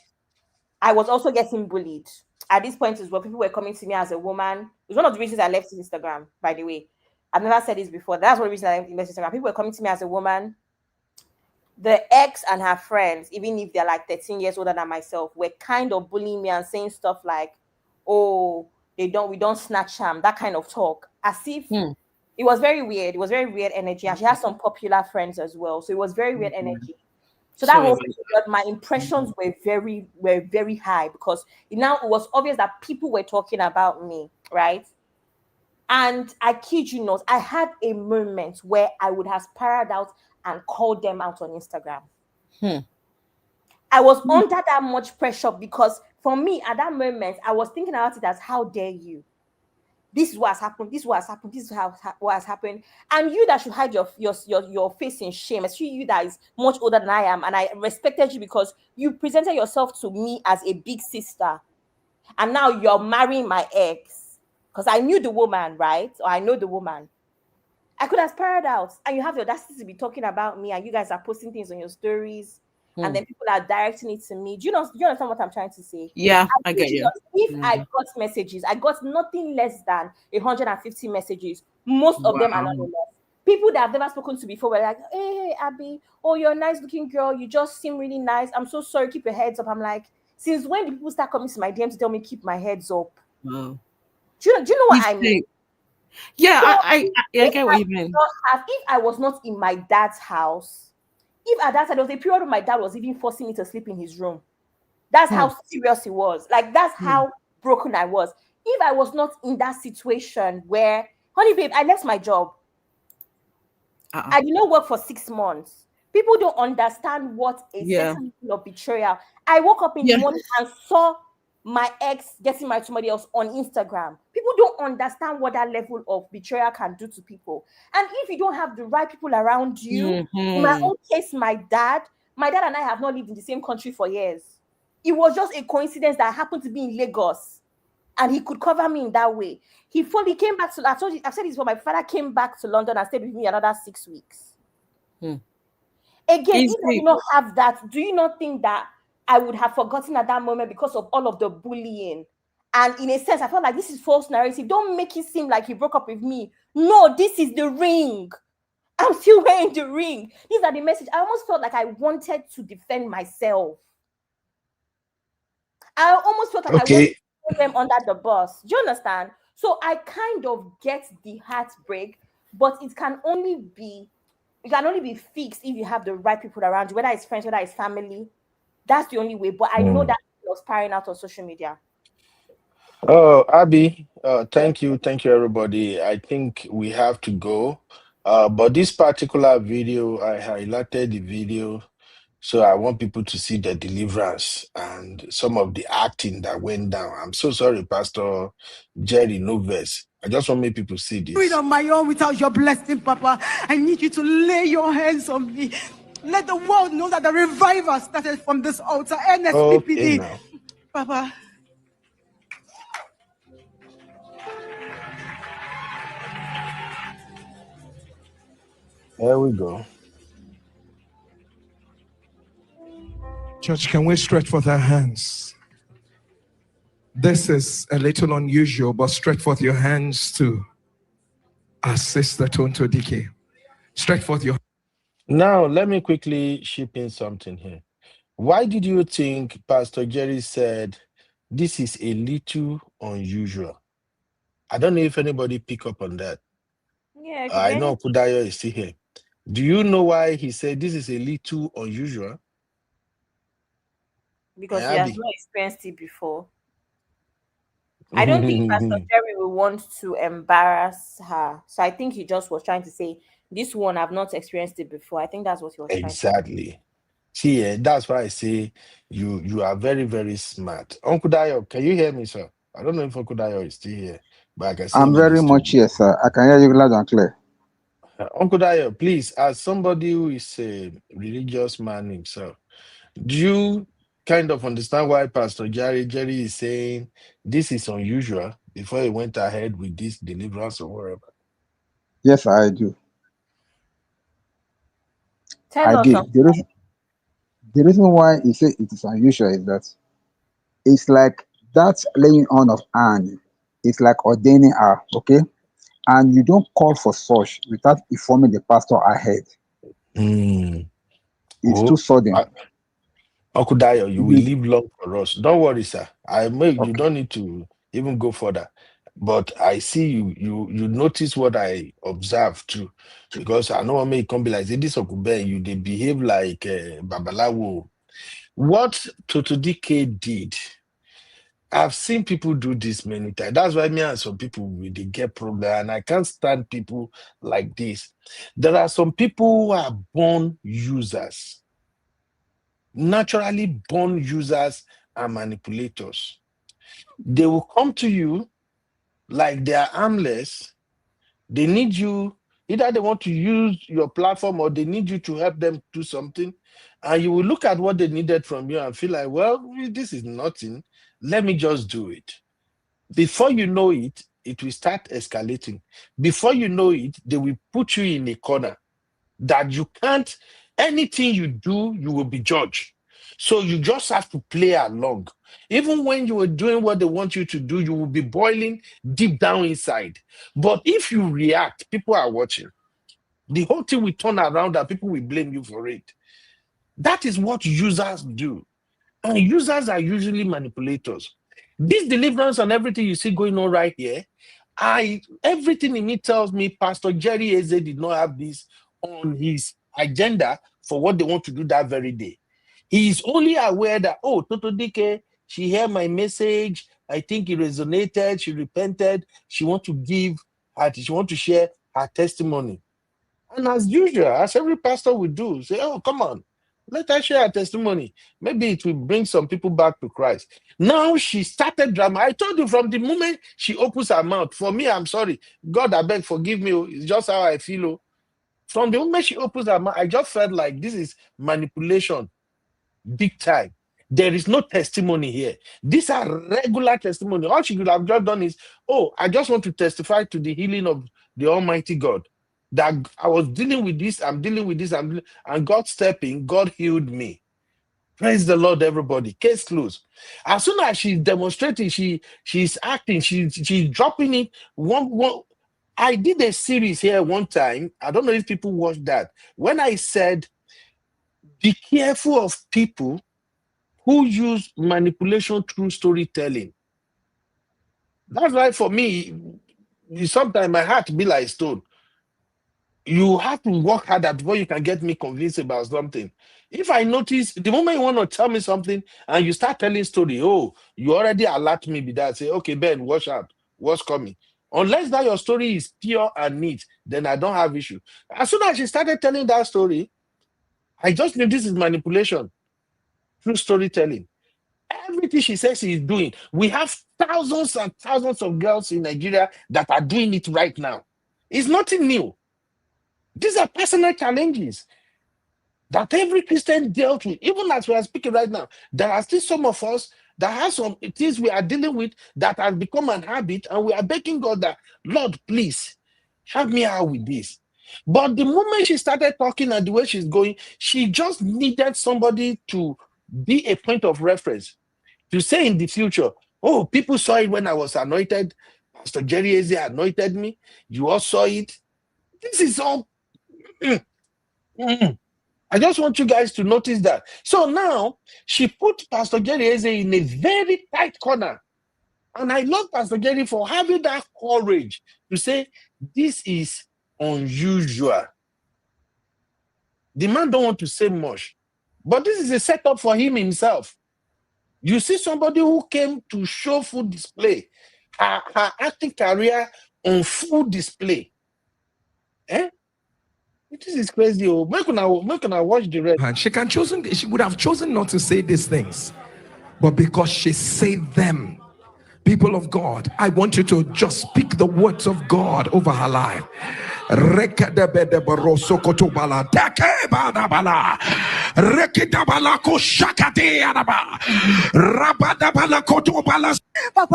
I was also getting bullied. At this point as well, people were coming to me as a woman. It was one of the reasons I left Instagram, by the way. I've never said this before. That's one reason I left Instagram. People were coming to me as a woman. the ex and her friends, even if they're like 13 years older than myself, were kind of bullying me and saying stuff like, oh, we don't snatch them, that kind of talk, as if it was very weird. It was very weird energy. And she has some popular friends as well. So it was very weird energy. So that whole period, my impressions were very high, because it was obvious that people were talking about me, right? And I kid you not, I had a moment where I would have spiraled out and called them out on Instagram. I was under that much pressure, because for me at that moment, I was thinking about it as, how dare you? This is what has happened. This is what has happened. This is what has happened. And you that should hide your face in shame, especially you that is much older than I am, and I respected you because you presented yourself to me as a big sister, and now you're marrying my ex, because I knew the woman, right? Or I know the woman. I could have spiraled out, and you have the audacity to be talking about me, and you guys are posting things on your stories, and then people are directing it to me. Do you understand what I'm trying to say? Yeah, I get you. If I got messages, I got nothing less than 150 messages, most of them anonymous. People that I've never spoken to before were like, hey, Abby, oh, you're a nice looking girl. You just seem really nice. I'm so sorry. Keep your heads up. I'm like, since when do people start coming to my DMs to tell me keep my heads up? Wow. Do you know what I mean? Yeah, So I get what you mean. If I was not in my dad's house, if at that time there was a period where my dad was even forcing me to sleep in his room, that's how serious it was. Like, that's how broken I was. If I was not in that situation where, honey babe, I left my job. I did not work for 6 months. People don't understand what a certain level of betrayal. I woke up in the morning and saw my ex getting married to somebody else on Instagram. People don't understand what that level of betrayal can do to people. And if you don't have the right people around you, in my own case, my dad and I have not lived in the same country for years. It was just a coincidence that I happened to be in Lagos, and he could cover me in that way. He fully came back to, I've said this before, my father came back to London and stayed with me another 6 weeks. Again, if I did not have that, do you not think that I would have forgotten at that moment because of all of the bullying? And in a sense, I felt like this is false narrative. Don't make it seem like he broke up with me. No, this is the ring. I'm still wearing the ring. These are the message. I almost felt like I wanted to defend myself. I almost felt like I wanted to put them under the bus. Do you understand? So I kind of get the heartbreak, but it can only be fixed if you have the right people around you, whether it's friends, whether it's family. That's the only way. But I know that it was spiraling out on social media. Oh, Abby, thank you, everybody. I think we have to go. But this particular video, I highlighted the video, so I want people to see the deliverance and some of the acting that went down. I'm so sorry, Pastor Jerry Noves. I just want me people to see this. Read on my own without your blessing, Papa. I need you to lay your hands on me. Let the world know that the revival started from this altar. NSPPD. Now. Papa. There we go. Church, can we stretch forth our hands? This is a little unusual, but stretch forth your hands to our sister Tonto Dike. Stretch forth your. Now, let me quickly chip in something here. Why did you think Pastor Jerry said this is a little unusual? I don't know if anybody pick up on that. Yeah, I know Kudayo is still here. Do you know why he said this is a little unusual? Because he has not experienced it before. I don't think Pastor Jerry will want to embarrass her. So I think he just was trying to say, this one, I've not experienced it before. I think that's what he was trying to say. Exactly. See, that's why I say you are very, very smart. Uncle Dayo, can you hear me, sir? I don't know if Uncle Dayo is still here, but I can see I'm very much here, sir. I can hear you loud and clear. Uncle Dayo, please, as somebody who is a religious man himself, do you kind of understand why Pastor Jerry is saying this is unusual before he went ahead with this deliverance or whatever? Yes, I do. Tell us. The reason why he said it is unusual is that it's like that laying on of hand. It's like ordaining her, okay? And you don't call for such without informing the pastor ahead. It's too sudden. Okudayo, you will live long for us. Don't worry, sir. You don't need to even go further. But I see you notice what I observe too. Because I know what may come be like this Okube, they behave like Babalawo. What Toto DK did, I've seen people do this many times. That's why me and some people they get problem, and I can't stand people like this. There are some people who are born users, naturally born users and manipulators. They will come to you like they are armless. They need you, either they want to use your platform or they need you to help them do something. And you will look at what they needed from you and feel like, well, this is nothing. Let me just do it. Before you know it, it will start escalating. Before you know it, they will put you in a corner that you can't, anything you do, you will be judged. So you just have to play along. Even when you are doing what they want you to do, you will be boiling deep down inside. But if you react, people are watching. The whole thing will turn around and people will blame you for it. That is what users do. And users are usually manipulators. This deliverance and everything you see going on right here, everything in me tells me Pastor Jerry Eze did not have this on his agenda for what they want to do that very day. He is only aware that, oh, Toto Dike, she heard my message. I think it resonated. She repented. She wants to share her testimony. And as usual, as every pastor would do, say, oh, come on, let her share her testimony. Maybe it will bring some people back to Christ. Now she started drama. I told you from the moment she opens her mouth, for me, I'm sorry. God, I beg, forgive me. It's just how I feel. From the moment she opens her mouth, I just felt like this is manipulation. Big time. There is no testimony here. These are regular testimony. All she could have just done is, oh, I just want to testify to the healing of the Almighty God. That I was dealing with this, I'm dealing with this, and God stepped in, God healed me. Praise the Lord, everybody. Case closed. As soon as she's demonstrating, she's acting, she's dropping it. I did a series here one time. I don't know if people watched that. When I said, be careful of people who use manipulation through storytelling. That's why for me, sometimes my heart be like stone. You have to work harder before you can get me convinced about something. If I notice, the moment you want to tell me something and you start telling story, oh, you already alert me with that. Say, okay, Ben, watch out. What's coming? Unless that your story is pure and neat, then I don't have issue. As soon as she started telling that story, I just knew this is manipulation through storytelling. Everything she says she's doing, we have thousands and thousands of girls in Nigeria that are doing it right now. It's nothing new. These are personal challenges that every Christian dealt with. Even as we are speaking right now, there are still some of us that have some things we are dealing with that has become an habit, and we are begging God that, Lord, please help me out with this. But the moment she started talking and the way she's going, she just needed somebody to be a point of reference to say in the future, oh, people saw it when I was anointed. Pastor Jerry Eze anointed me. You all saw it. This is all. I just want you guys to notice that. So now she put Pastor Jerry Eze in a very tight corner. And I love Pastor Jerry for having that courage to say, this is unusual. The man don't want to say much. But this is a setup for him himself. You see somebody who came to show full display, her acting career on full display. This is crazy. Where can I watch the rest? And she would have chosen not to say these things, but because she said them. People of God, I want you to just speak the words of God over her life. Papa,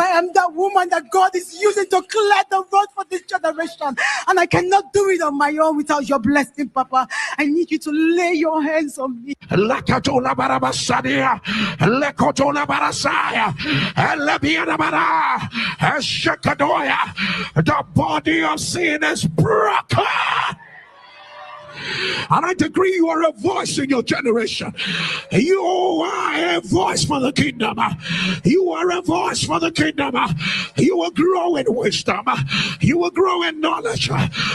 I am that woman that God is using to clear the road for this generation. And I cannot do it on my own without your blessing, Papa. I need you to lay your hands on me. The body of sin is broken. And I decree you are a voice in your generation. You are a voice for the kingdom. You are a voice for the kingdom. You will grow in wisdom. You will grow in knowledge.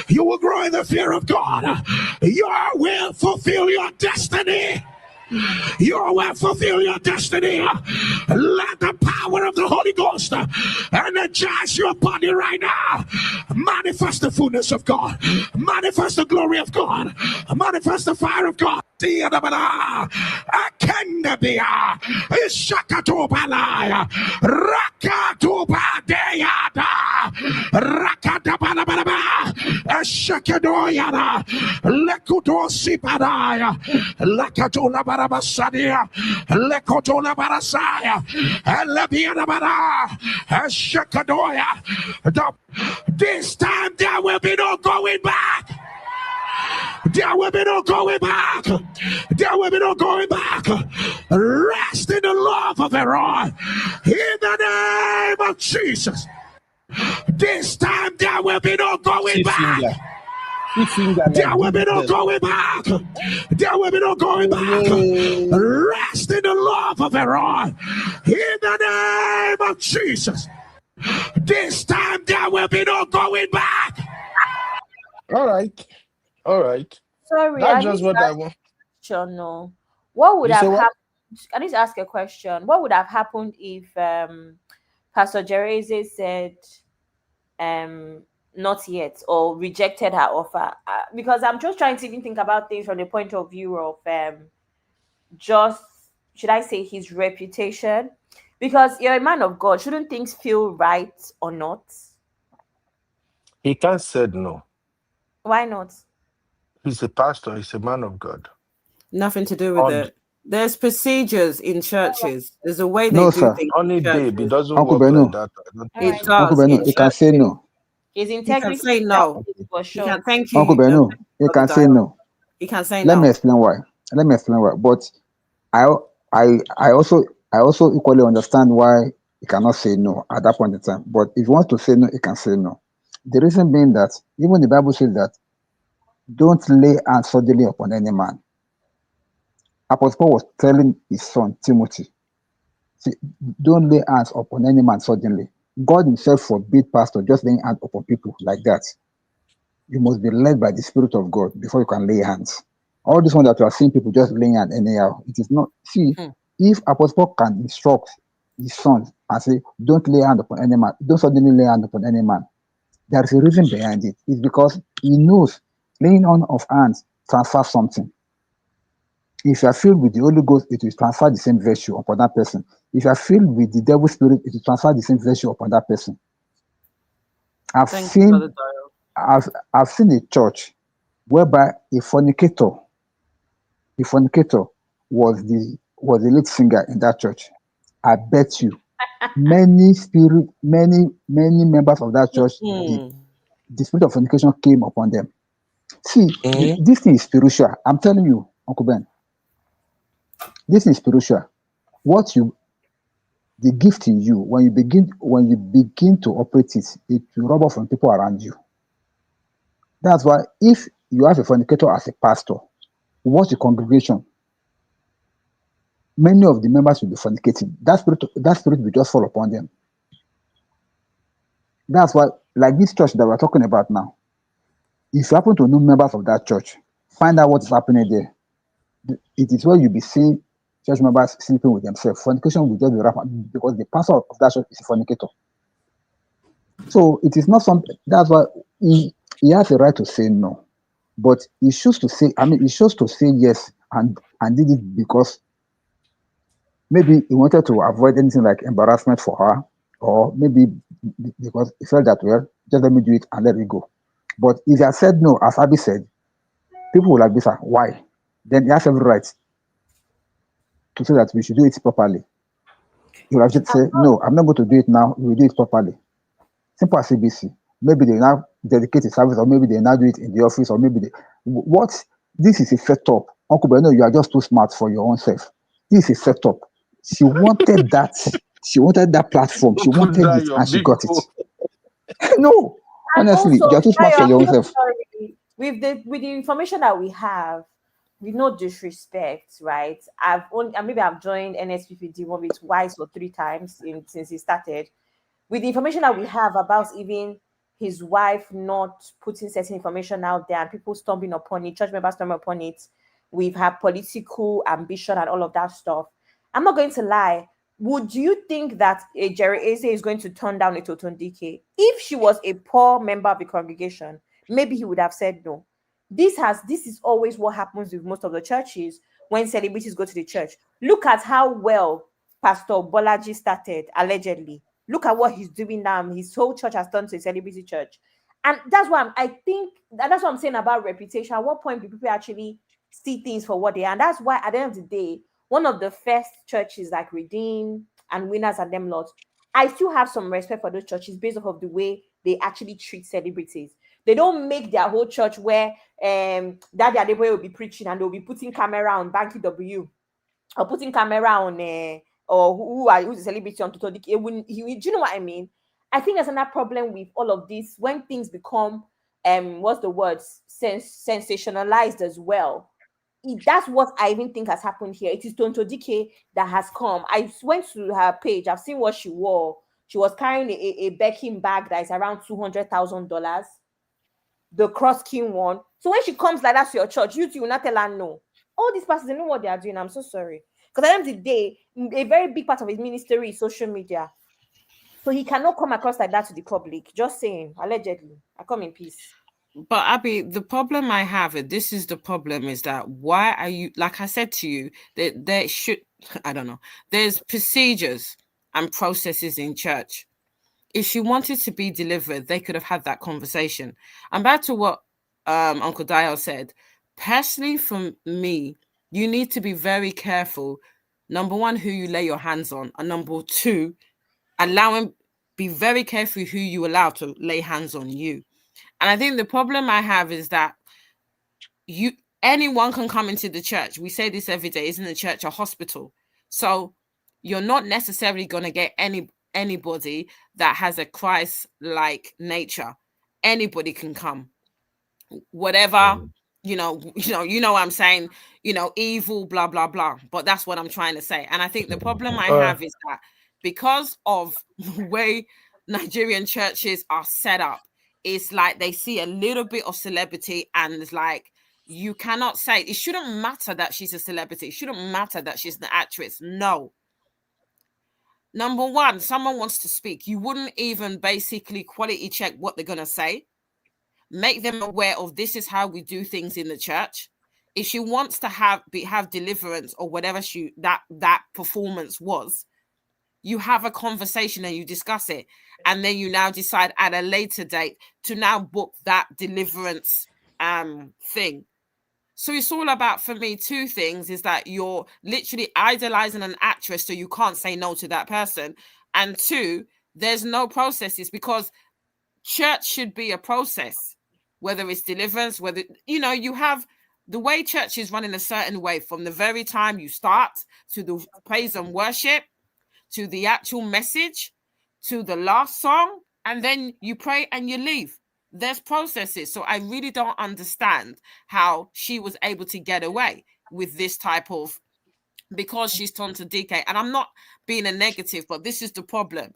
You will grow in the fear of God. You will fulfill your destiny. You will fulfill your destiny. Let the power of the Holy Ghost energize your body right now. Manifest the fullness of God. Manifest the glory of God. Manifest the fire of God. Akendabia, Ishakatobalaya, Rakatobadeada, Rakatabalababa, Ashakadoyada, Lekutosibadaya, Lakatola Barabasadia, Lekotola Barasaya, Elebianabara, Ashakadoya. This time there will be no going back. There will be no going back. There will be no going back. Rest in the love of Aaron. In the name of Jesus. This time there will be no going back. There will be no going back. There will be no going back. Rest in the love of Aaron. In the name of Jesus. This time there will be no going back. All right. All right. Sorry, That's just what I want. No. What would You say have what? happened? I need to ask a question. What would have happened if Pastor Jereze said not yet or rejected her offer? Because I'm just trying to even think about things from the point of view of just, should I say, his reputation? Because you're a man of God. Shouldn't things feel right or not? He can't say no. Why not? He's a pastor. He's a man of God. Nothing to do with it. There's procedures in churches. There's a way they No, do sir. things. Only babe, it doesn't Uncle work Beno. like that. It Uncle does. Beno, you can say no. His He can integrity say no. for He sure. can. Thank you. Uncle Beno, you can say no. He can say Let no. me explain why. Let me explain why. But I also equally understand why he cannot say no at that point in time. But if he wants to say no, he can say no. The reason being that even the Bible says that don't lay hands suddenly upon any man. Apostle Paul was telling his son Timothy, see, don't lay hands upon any man suddenly. God himself forbid pastor just laying hands upon people like that. You must be led by the Spirit of God before you can lay hands. All this one that you are seeing people just laying hands anyhow, it is not. See, if Apostle Paul can instruct his son and say, don't lay hand upon any man, don't suddenly lay hand upon any man, there is a reason behind it. It's because he knows laying on of hands transfers something. If you are filled with the Holy Ghost, it will transfer the same virtue upon that person. If you are filled with the devil's spirit, it will transfer the same virtue upon that person. I've seen a church whereby a fornicator was the lead singer in that church. I bet you many members of that church, the spirit of fornication came upon them. See, this thing is spiritual. I'm telling you, Uncle Ben. This is spiritual. The gift in you, when you begin to operate it, it will rub off on people around you. That's why if you have a fornicator as a pastor, watch the congregation. Many of the members will be fornicating. That spirit will just fall upon them. That's why, like this church that we're talking about now, if you happen to know members of that church, find out what is happening there. It is where you'll be seeing church members sleeping with themselves. Fornication will just be rampant because the pastor of that church is a fornicator. So it is not something. That's why he has a right to say no, but he chose to say. He chose to say yes and did it because maybe he wanted to avoid anything like embarrassment for her, or maybe because he felt that, well, just let me do it and let it go. But if he had said no, as Abby said, people will have been, why? Then he has every right to say that we should do it properly. He will have just say, no, I'm not going to do it now. We will do it properly. Simple as ABC. Maybe they now dedicate a service, or maybe they now do it in the office, or maybe this is a setup. Uncle Beno, you are just too smart for your own self. This is a setup. She wanted that. She wanted that platform. She wanted it, and she got it. No, honestly, also, you are too smart for your own self. with the information that we have, with no disrespect, right? Maybe I've joined NSPPD maybe twice or 3 times since it started. With the information that we have about even his wife not putting certain information out there and people stumbling upon it, church members stumbling upon it, we've had political ambition and all of that stuff. I'm not going to lie. Would you think that a Jerry Eze is going to turn down a Toton DK? If she was a poor member of the congregation, maybe he would have said no. This is always what happens with most of the churches when celebrities go to the church. Look at how well Pastor Bolaji started, allegedly. Look at what he's doing now. His whole church has turned to a celebrity church. And that's why that's what I'm saying about reputation. At what point do people actually see things for what they are? And that's why at the end of the day, one of the first churches like Redeem and Winners and them lots, I still have some respect for those churches based off of the way they actually treat celebrities. They don't make their whole church where Daddy Adeboye will be preaching and they'll be putting camera on Banky W or putting camera on or who's a celebrity on Toto. Do you know what I mean? I think there's another problem with all of this when things become what's the word, sensationalized as well. That's what I even think has happened here. It is Tonto DK that has come. I went to her page. I've seen what she wore. She was carrying a Birkin bag that is around $200,000, the cross king one. So when she comes like that to your church, you will not tell her no. All these pastors, they know what they are doing. I'm so sorry. Because at the end of the day, a very big part of his ministry is social media. So he cannot come across like that to the public. Just saying, allegedly. I come in peace. But Abby, the problem I have, and this is the problem, is that why are you, like I said to you, that there should, I don't know, there's procedures and processes in church. If she wanted to be delivered, they could have had that conversation. And back to what Uncle Dio said, personally for me, you need to be very careful. Number one, who you lay your hands on. And number two, be very careful who you allow to lay hands on you. And I think the problem I have is that anyone can come into the church. We say this every day. Isn't the church a hospital? So you're not necessarily going to get anybody that has a Christ-like nature. Anybody can come. Whatever, you know what I'm saying, evil, blah, blah, blah. But that's what I'm trying to say. And I think the problem I have is that because of the way Nigerian churches are set up, it's like they see a little bit of celebrity and it's like, you cannot say, it shouldn't matter that she's a celebrity. It shouldn't matter that she's an actress. No. Number one, someone wants to speak. You wouldn't even basically quality check what they're going to say. Make them aware of this is how we do things in the church. If she wants to have deliverance or whatever that performance was, you have a conversation and you discuss it. And then you now decide at a later date to now book that deliverance thing. So it's all about, for me, two things, is that you're literally idolizing an actress so you can't say no to that person. And two, there's no processes, because church should be a process, whether it's deliverance, whether, you have the way church is run in a certain way from the very time you start to the praise and worship, to the actual message, to the last song, and then you pray and you leave. There's processes. So I really don't understand how she was able to get away with this type of, because she's turned to DK. And I'm not being a negative, but this is the problem.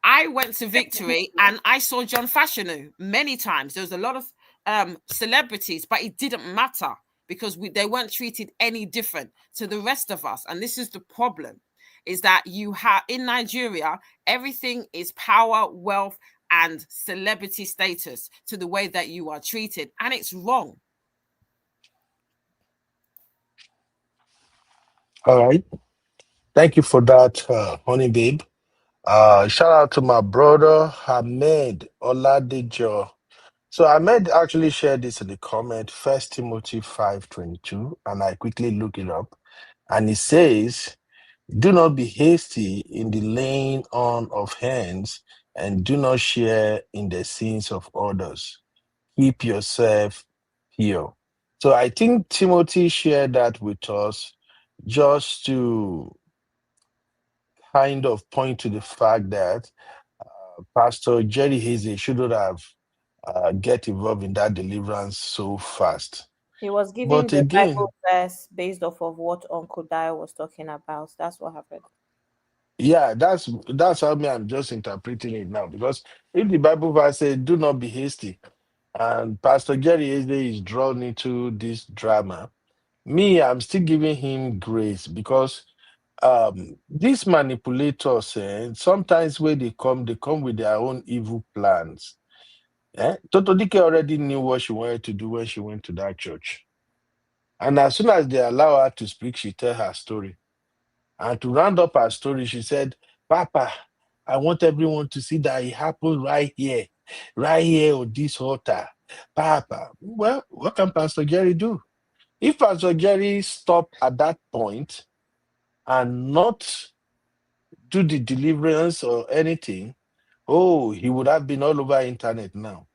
I went to Victory and I saw John Fashanu many times. There was a lot of celebrities, but it didn't matter because they weren't treated any different to the rest of us. And this is the problem, is that you have in Nigeria, everything is power, wealth, and celebrity status to the way that you are treated. And it's wrong. All right. Thank you for that, honey babe. Shout out to my brother, Ahmed Oladejo. So Ahmed actually shared this in the comment, 1 Timothy 5:22, and I quickly look it up. And it says, do not be hasty in the laying on of hands, and do not share in the sins of others. Keep yourself pure. So I think Timothy shared that with us just to kind of point to the fact that Pastor Jerry Hazy shouldn't have get involved in that deliverance so fast. He was giving But the again, Bible verse based off of what Uncle Dio was talking about. That's what happened. yeah, that's how I'm just interpreting it now. Because if the Bible verse says, "Do not be hasty," and Pastor Jerry Eze is drawn into this drama, I'm still giving him grace because these manipulators, sometimes when they come with their own evil plans. Totodike already knew what she wanted to do when she went to that church. And as soon as they allow her to speak, she tell her story. And to round up her story, she said, "Papa, I want everyone to see that it happened right here on this altar. Papa." Well, what can Pastor Jerry do? If Pastor Jerry stopped at that point and not do the deliverance or anything, he would have been all over internet now.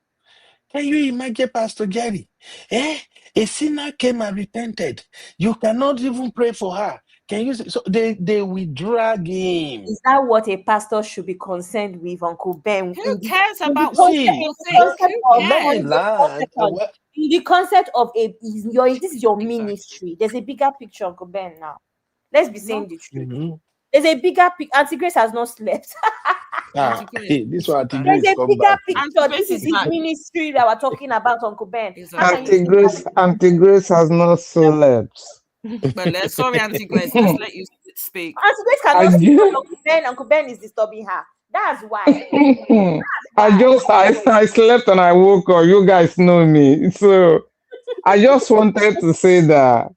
Can you imagine Pastor Jerry? A sinner came and repented. You cannot even pray for her. Can you see? So they will drag him. Is that what a pastor should be concerned with, Uncle Ben? Who cares about what people think? In the concept of this is your ministry. There's a bigger picture, Uncle Ben. Now, let's be saying the truth. Mm-hmm. There's a bigger picture. Auntie Grace has not slept. This one, there's a bigger picture. This is his ministry that we're talking about, Uncle Ben. Auntie Grace has not slept. But sorry, Auntie Grace, let's let you speak. Auntie Grace cannot sleep. Uncle Ben is disturbing her. That's why. I slept and I woke up. You guys know me. So I just wanted to say that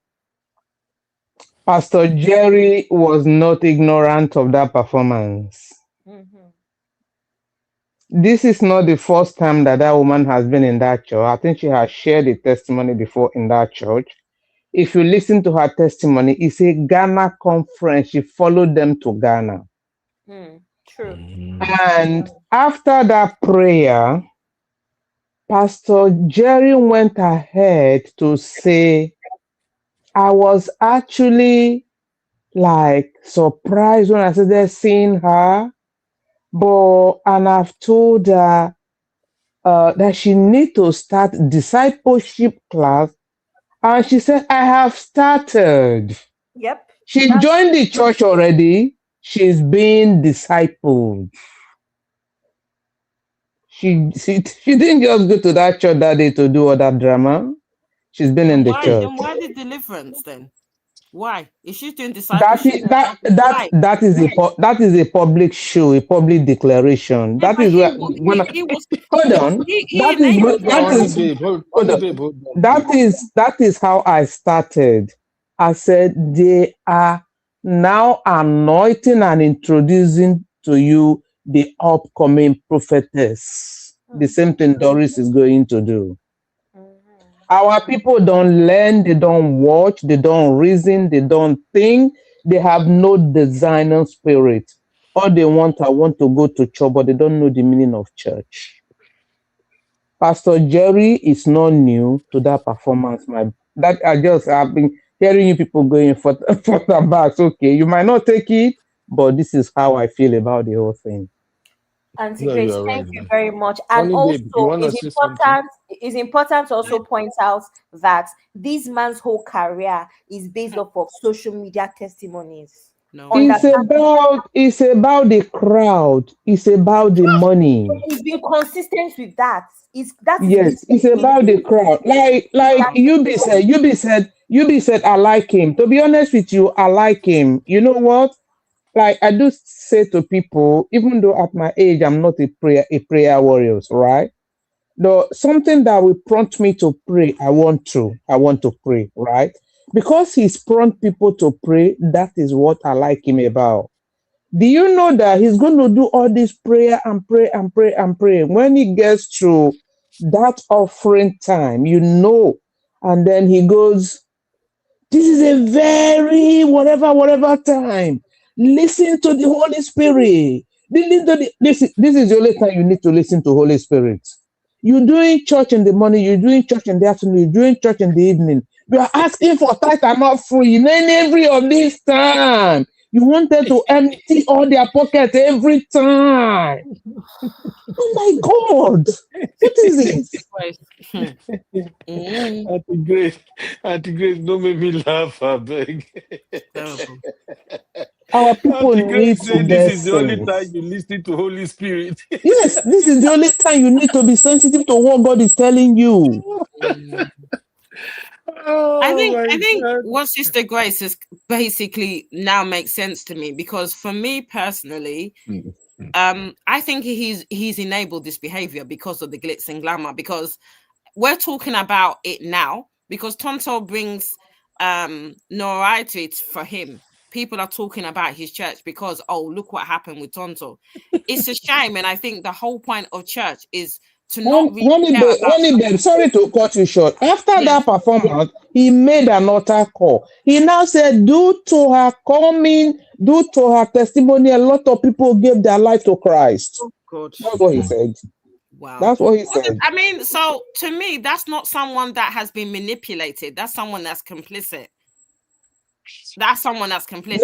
Pastor Jerry was not ignorant of that performance. Mm-hmm. This is not the first time that woman has been in that church. I think she has shared a testimony before in that church. If you listen to her testimony, it's a Ghana conference. She followed them to Ghana. True. And after that prayer, Pastor Jerry went ahead to say, I was actually like surprised when I started seeing her, and I've told her that she need to start discipleship class. And she said, I have started. Yep. She joined the church already. She's being discipled. She didn't just go to that church that day to do all that drama. She's been in the church. Then why the deliverance then? Why? Is she doing discipleship? That is a public show, a public declaration. That is where that is how I started. I said they are now anointing and introducing to you the upcoming prophetess. The same thing Doris is going to do. Our people don't learn, they don't watch, they don't reason, they don't think. They have no designer spirit. All they want to go to church, but they don't know the meaning of church. Pastor Jerry is not new to that performance. I've been hearing you people going for the backs. Okay, you might not take it, but this is how I feel about the whole thing. Auntie Grace, thank you very much. And also, it's important to also point out that this man's whole career is based off of social media testimonies. It's about the crowd. It's about the money. He's been consistent with that. It's about the crowd. Like you said, I like him. To be honest with you, I like him. You know what? Like I do say to people, even though at my age I'm not a prayer warrior, right? Though something that will prompt me to pray, I want to pray, right? Because he's prompt people to pray, that is what I like him about. Do you know that he's going to do all this prayer and pray and pray and pray? When he gets to that offering time, and then he goes, this is a very whatever time. Listen to the Holy Spirit. This is the only time you need to listen to Holy Spirit. You're doing church in the morning, you're doing church in the afternoon, you're doing church in the evening. You are asking for tithe and offering in every of this time. You wanted to empty all their pockets every time. Oh my God. What is it? Auntie Grace, don't make me laugh, I beg. Our people Auntie need Grace to say this get is the only sense. time you listen to Holy Spirit. Yes, this is the only time you need to be sensitive to what God is telling you. I think what Sister Grace is basically now makes sense to me, because for me personally, I think he's enabled this behavior because of the glitz and glamour, because we're talking about it now because Tonto brings notoriety for him. People are talking about his church because, oh, look what happened with Tonto. It's a shame, and I think the whole point of church is to not really care about. Sorry to cut you short. After that performance, he made an altar call. He now said, due to her coming, due to her testimony, a lot of people gave their life to Christ. Oh, God. That's what he said. Wow. That's what he said. I mean, so to me, that's not someone that has been manipulated. That's someone that's complicit. That's someone that's complicit.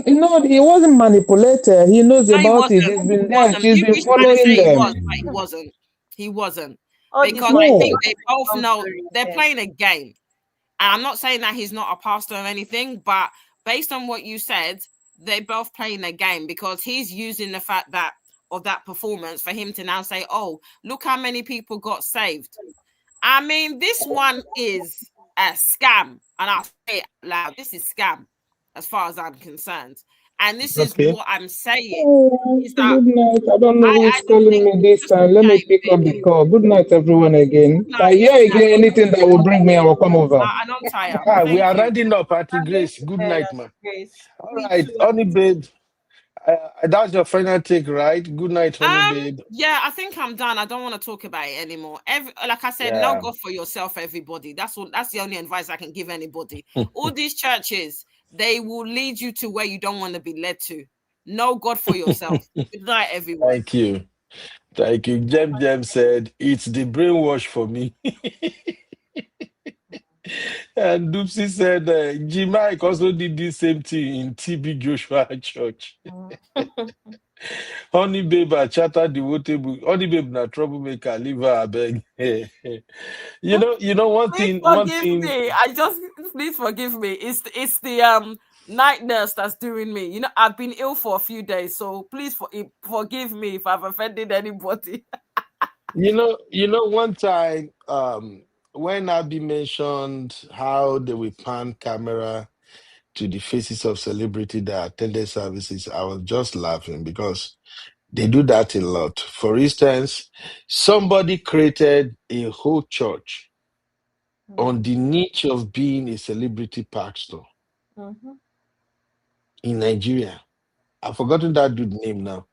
No, he wasn't manipulated. He knows about it. He's been there. He's been following them. He wasn't. He wasn't. Oh, Because I think they both know they're playing a game. And I'm not saying that he's not a pastor or anything, but based on what you said, they're both playing a game, because he's using the fact that of that performance for him to now say, oh, look how many people got saved. I mean, this one is a scam. And I'll say it loud. This is scam as far as I'm concerned. And this is what I'm saying. Is that Good night. I don't know who's calling me this time. Let me pick up the call. Good night, everyone, again. If I hear again anything that will bring me, I will come over. I don't tire. We are rounding up, Auntie Grace. Good night, man. All right, Honey Babe. That's your final take, right? Good night, Honey Babe. Yeah, I think I'm done. I don't want to talk about it anymore. Like I said, know God for yourself, everybody. That's the only advice I can give anybody. All these churches, they will lead you to where you don't want to be led to. Know God for yourself. Good night, everyone. Thank you. Thank you. Jem said, it's the brainwash for me. And Doopsy said, G Mike also did the same thing in TB Joshua Church. Honey Babe, I chatted the water. Honey Babe, na troublemaker, leave her, I beg. You know, one thing. Me. Please forgive me. It's the night nurse that's doing me. You know, I've been ill for a few days, so please forgive me if I've offended anybody. You know, one time, when Abby mentioned how they will pan camera to the faces of celebrity that attended services, I was just laughing because they do that a lot. For instance, somebody created a whole church on the niche of being a celebrity pastor in Nigeria. I've forgotten that dude's name now.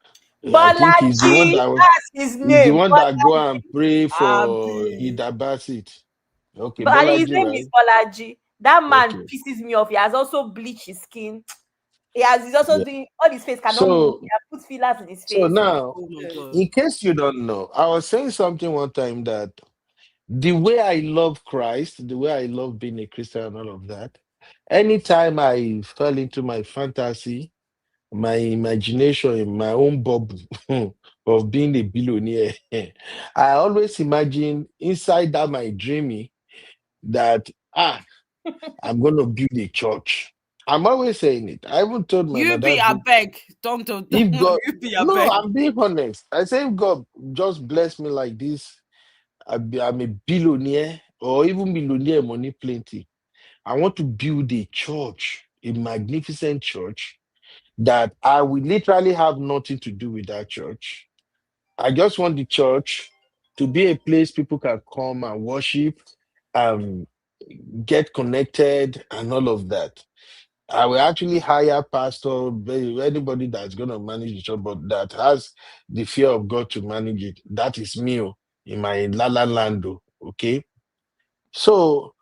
I think he's the one that his name. He's the one that go and pray for Hida Basit. Okay, But his Bolaji, name right? is Bolaji. That man pisses me off. He has also bleached his skin. He's also doing all his face cannot move. He has put fillers in his face. So now, in case you don't know, I was saying something one time that the way I love Christ, the way I love being a Christian and all of that, anytime I fell into my fantasy, my imagination in my own bubble of being a billionaire, I always imagine inside that my dreaming that I'm gonna build a church. I'm always saying it. I even told my mother. Don't if God, you be no, beg. I'm being honest. I say if God just bless me like this, I'm a billionaire or even millionaire, money plenty. I want to build a church, a magnificent church that I will literally have nothing to do with that church. I just want the church to be a place people can come and worship, get connected, and all of that. I will actually hire pastor, anybody that's going to manage the church, but that has the fear of God to manage it. That is me in my Lala Lando. Okay. So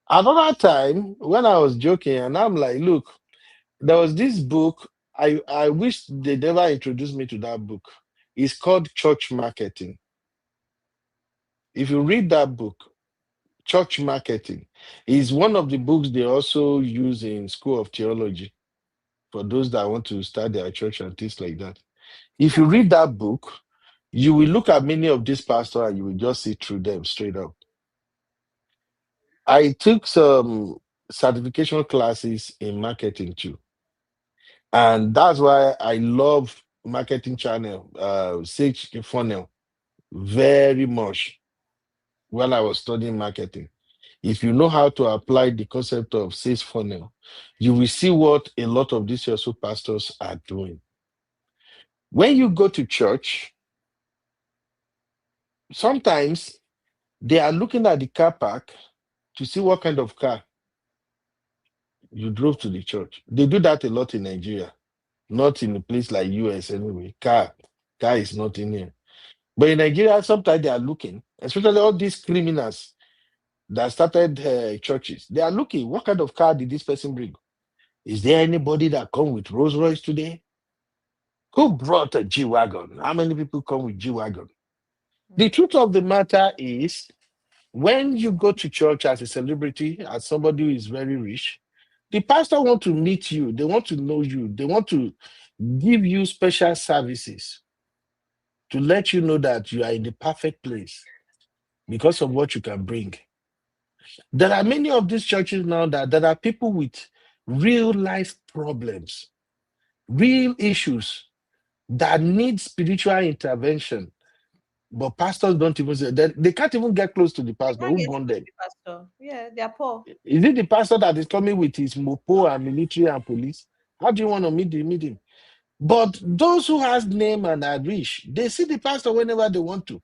another time when I was joking, and I'm like, look, there was this book. I wish they never introduced me to that book. It's called Church Marketing. If you read that book, Church Marketing is one of the books they also use in School of Theology. for those that want to start their church and things like that. If you read that book, you will look at many of these pastors and you will just see through them straight up. I took some certification classes in marketing too. And that's why I love marketing channel, Sage Funnel, very much when I was studying marketing. If you know how to apply the concept of sales funnel, you will see what a lot of these also pastors are doing. When you go to church, sometimes they are looking at the car park to see what kind of car you drove to the church. They do that a lot in Nigeria, not in a place like US anyway. Car is not in here. But in Nigeria, sometimes they are looking, especially all these criminals that started churches. They are looking, what kind of car did this person bring? Is there anybody that come with Rolls Royce today? Who brought a G-Wagon? How many people come with G-Wagon? The truth of the matter is, when you go to church as a celebrity, as somebody who is very rich, the pastor want to meet you. They want to know you. They want to give you special services to let you know that you are in the perfect place because of what you can bring. There are many of these churches now that there are people with real life problems, real issues that need spiritual intervention. But pastors don't even say that. They can't even get close to the pastor. Who born them? Pastor. Yeah, they are poor. Is it the pastor that is coming with his mopo and military and police? How do you want to meet him? But those who has name and are rich, they see the pastor whenever they want to.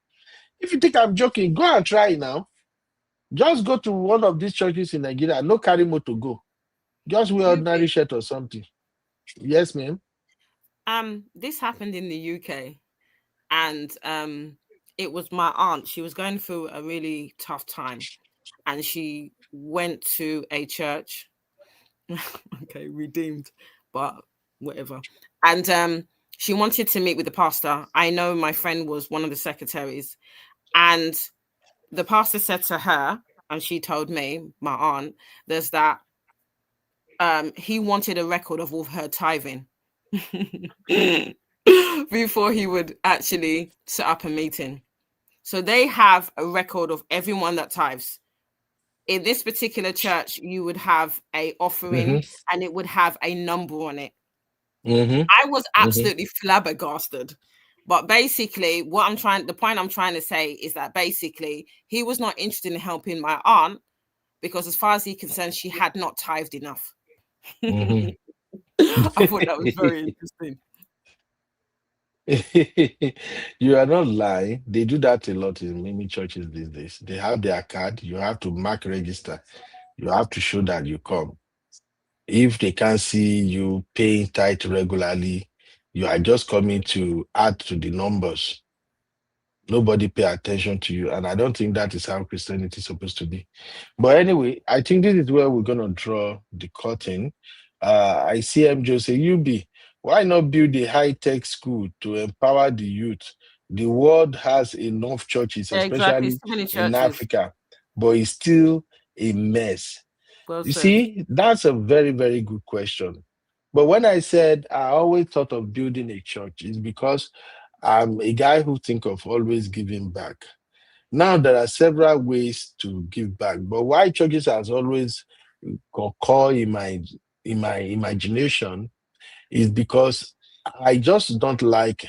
If you think I'm joking, go and try now. Just go to one of these churches in Nigeria. No carry motor go. Just wear ordinary shirt or something. Yes, ma'am. This happened in the UK, and it was my aunt. She was going through a really tough time, and she went to a church. Okay, redeemed, but whatever. And she wanted to meet with the pastor. I know my friend was one of the secretaries, and the pastor said to her, and she told me, my aunt, there's that he wanted a record of all her tithing before he would actually set up a meeting. So they have a record of everyone that tithes. In this particular church, you would have a offering and it would have a number on it. I was absolutely flabbergasted. But basically, the point I'm trying to say is that basically he was not interested in helping my aunt because as far as he's concerned, she had not tithed enough. I thought that was very interesting. You are not lying. They do that a lot in many churches these days. They have their card. You have to mark register. You have to show that you come. If they can't see you paying tithe regularly, you are just coming to add to the numbers. Nobody pay attention to you. And I don't think that is how Christianity is supposed to be. But anyway, I think this is where we're going to draw the curtain. I see MJ say, UB, why not build a high-tech school to empower the youth? The world has enough churches, especially in Africa, but it's still a mess. Well You said. see, that's a very, very good question. But when I said I always thought of building a church, it's because I'm a guy who think of always giving back. Now there are several ways to give back, but why churches has always occur in my imagination is because I just don't like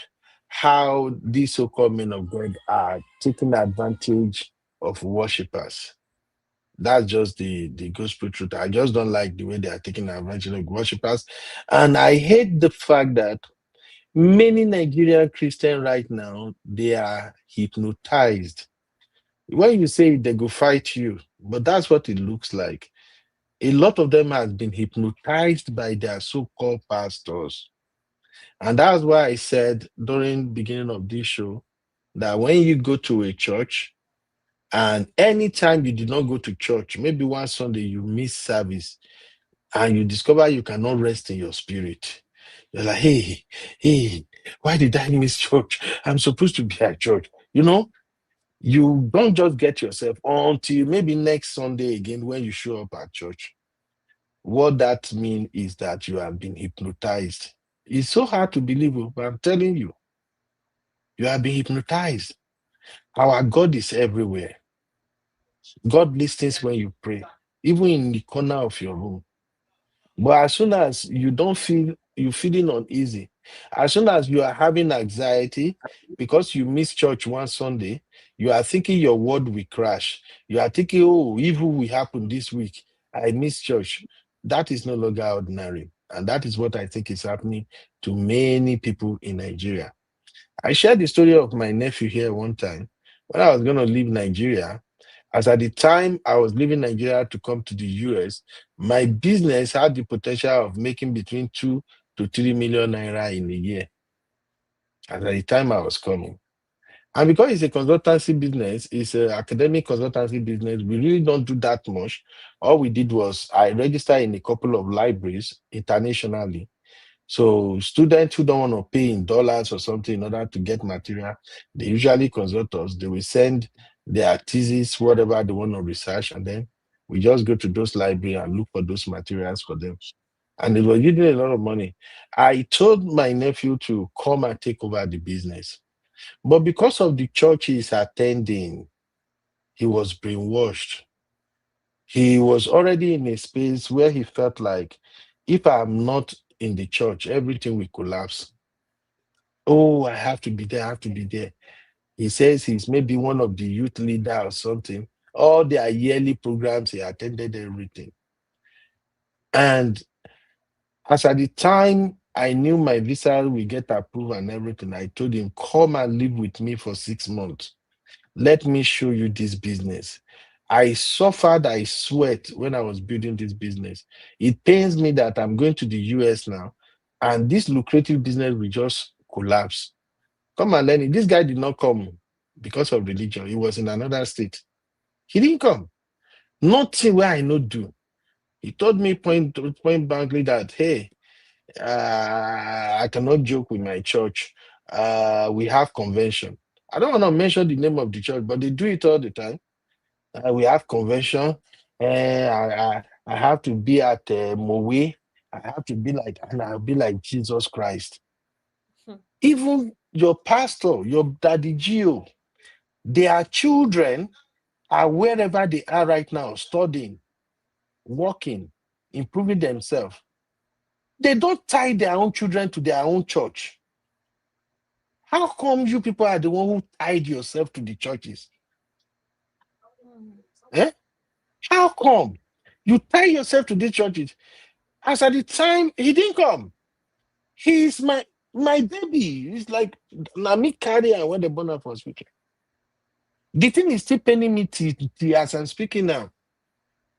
how these so-called men of God are taking advantage of worshippers. That's just the gospel truth. I just don't like the way they are taking advantage of worshippers. And I hate the fact that many Nigerian Christians right now, they are hypnotized. When you say they go fight you, but that's what it looks like. A lot of them have been hypnotized by their so-called pastors. And that's why I said during the beginning of this show that when you go to a church, and anytime you did not go to church, maybe one Sunday you miss service, and you discover you cannot rest in your spirit. You're like, hey, why did I miss church? I'm supposed to be at church. You know, you don't just get yourself until maybe next Sunday again when you show up at church. what that means is that you have been hypnotized. It's so hard to believe, but I'm telling you, you have been hypnotized. Our God is everywhere. God listens when you pray, even in the corner of your room. But as soon as you don't feel, you're feeling uneasy, as soon as you are having anxiety because you missed church one Sunday, you are thinking your word will crash. You are thinking, oh, evil will happen this week. I missed church. That is no longer ordinary. And that is what I think is happening to many people in Nigeria. I shared the story of my nephew here one time when I was going to leave Nigeria. As at the time I was leaving Nigeria to come to the US, my business had the potential of making between 2 to 3 million naira in a year. As at the time I was coming. And because it's a consultancy business, it's an academic consultancy business, we really don't do that much. All we did was I registered in a couple of libraries internationally. So students who don't want to pay in dollars or something in order to get material, they usually consult us. They will send their thesis, whatever they want to research, and then we just go to those libraries and look for those materials for them. And it was using a lot of money. I told my nephew to come and take over the business. But because of the church he's attending, he was brainwashed. He was already in a space where he felt like, if I'm not in the church, everything will collapse. Oh, I have to be there, I have to be there. He says he's maybe one of the youth leader or something. All their yearly programs, he attended everything. And as at the time I knew my visa will get approved and everything, I told him, come and live with me for 6 months. Let me show you this business. I suffered, I sweat when I was building this business. It pains me that I'm going to the US now, and this lucrative business will just collapse. Come and learn it. This guy did not come because of religion. He was in another state. He didn't come. Nothing where I know do. He told me point blankly that, hey, I cannot joke with my church. We have convention. I don't want to mention the name of the church, but they do it all the time. We have convention. I have to be at Mowe. I have to be like, and I'll be like Jesus Christ. Even your pastor, your daddy Gio, their children are wherever they are right now, studying, working, improving themselves. They don't tie their own children to their own church. How come you people are the one who tied yourself to the churches? Eh? How come you tie yourself to these churches? As at the time, he didn't come. He's my baby. He's like Nami carry and when they born up for speaking. The thing is still paining me as I'm speaking now.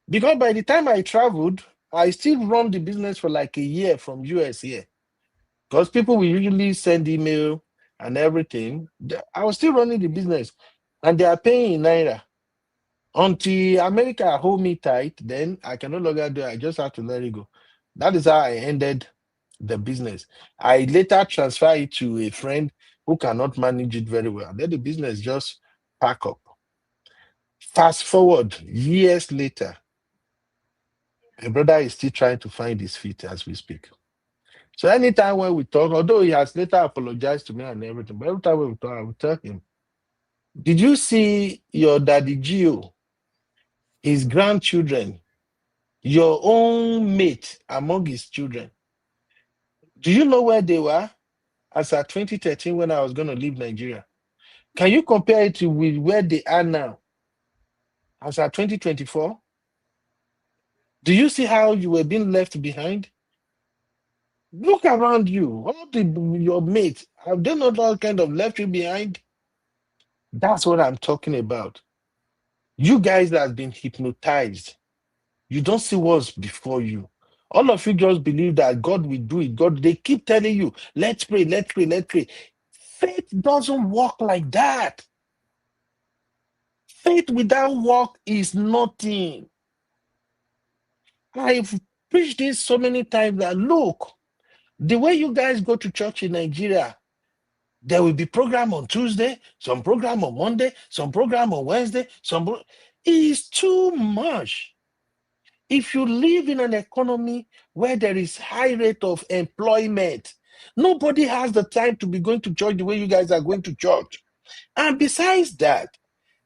Because by the time I traveled, I still run the business for like a year from US here. Because people will usually send email and everything. I was still running the business. And they are paying in Naira. Until America hold me tight, then I can no longer do it. I just have to let it go. That is how I ended the business. I later transferred it to a friend who cannot manage it very well. Then the business just pack up. Fast forward years later, my brother is still trying to find his feet as we speak. So anytime when we talk, although he has later apologized to me and everything, but every time when we talk, I will tell him, did you see your daddy Gio, his grandchildren, your own mate among his children? Do you know where they were as at 2013 when I was going to leave Nigeria? Can you compare it with where they are now as at 2024? Do you see how you were being left behind? Look around you. All your mates, have they not all kind of left you behind? That's what I'm talking about. You guys that have been hypnotized, you don't see what's before you. All of you just believe that God will do it. God, they keep telling you, let's pray, let's pray, let's pray. Faith doesn't work like that. Faith without work is nothing. I've preached this so many times that look, the way you guys go to church in Nigeria, there will be program on Tuesday, some program on Monday, some program on Wednesday, it's too much. If you live in an economy where there is high rate of employment, nobody has the time to be going to church the way you guys are going to church. And besides that,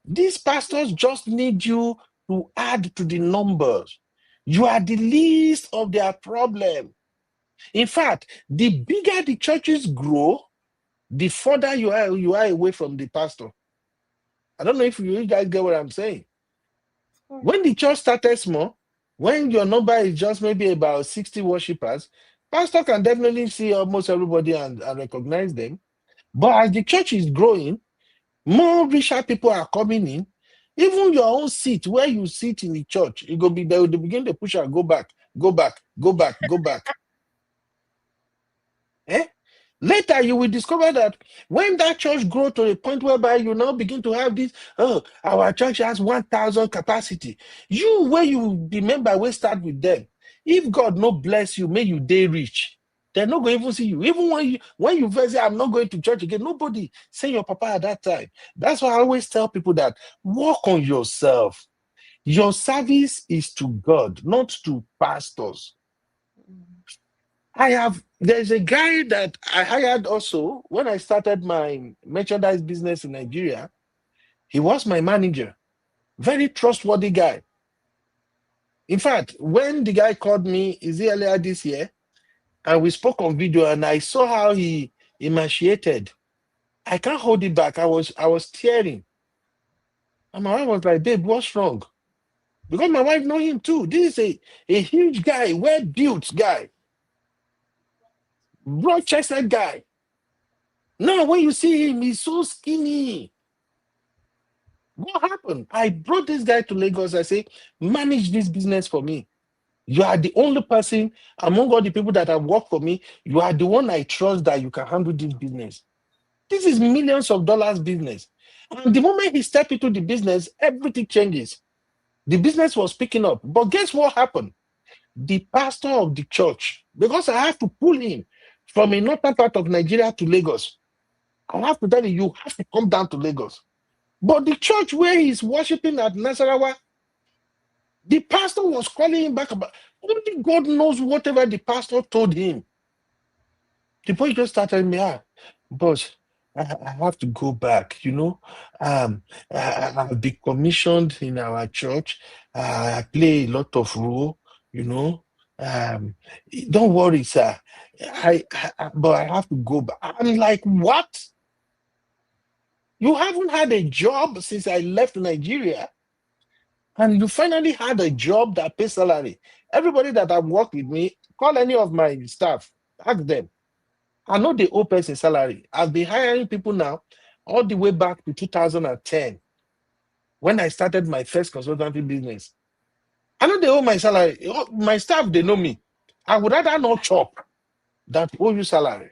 these pastors just need you to add to the numbers. You are the least of their problem. In fact, the bigger the churches grow, the further you are away from the pastor. I don't know if you guys get what I'm saying. When the church started small, when your number is just maybe about 60 worshippers, pastor can definitely see almost everybody and recognize them. But as the church is growing, more richer people are coming in. Even your own seat, where you sit in the church, it will be they will begin to push and go back, go back, go back, go back. Later, you will discover that when that church grows to a point whereby you now begin to have this, our church has 1,000 capacity. You, where you remember, we start with them. If God no bless you, may you day rich. They're not going to even see you. Even when you first say, I'm not going to church again, nobody say your papa at that time. That's why I always tell people that work on yourself. Your service is to God, not to pastors. There's a guy that I hired also when I started my merchandise business in Nigeria. He was my manager, very trustworthy guy. In fact, when the guy called me, earlier this year, and we spoke on video, and I saw how he emaciated. I can't hold it back. I was tearing. And my wife was like, babe, what's wrong? Because my wife know him too. This is a huge guy, well-built guy, broad-chested guy. Now, when you see him, he's so skinny. What happened? I brought this guy to Lagos. I say, manage this business for me. You are the only person among all the people that have worked for me. You are the one I trust that you can handle this business. This is millions of dollars business. And the moment he stepped into the business, everything changes. The business was picking up. But guess what happened? The pastor of the church, because I have to pull him from a northern part of Nigeria to Lagos. I have to tell you have to come down to Lagos. But the church where he's worshiping at Nasarawa, the pastor was calling him back about, only God knows whatever the pastor told him. The boy just started me, boss, I have to go back, I've been commissioned in our church. I play a lot of role, don't worry, sir. But I have to go back. I'm like, what? You haven't had a job since I left Nigeria, and you finally had a job that pays salary. Everybody that have worked with me, call any of my staff, ask them. I know they owe person salary. I've been hiring people now all the way back to 2010 when I started my first consultancy business. I know they owe my salary. My staff, they know me. I would rather not chop than owe you salary.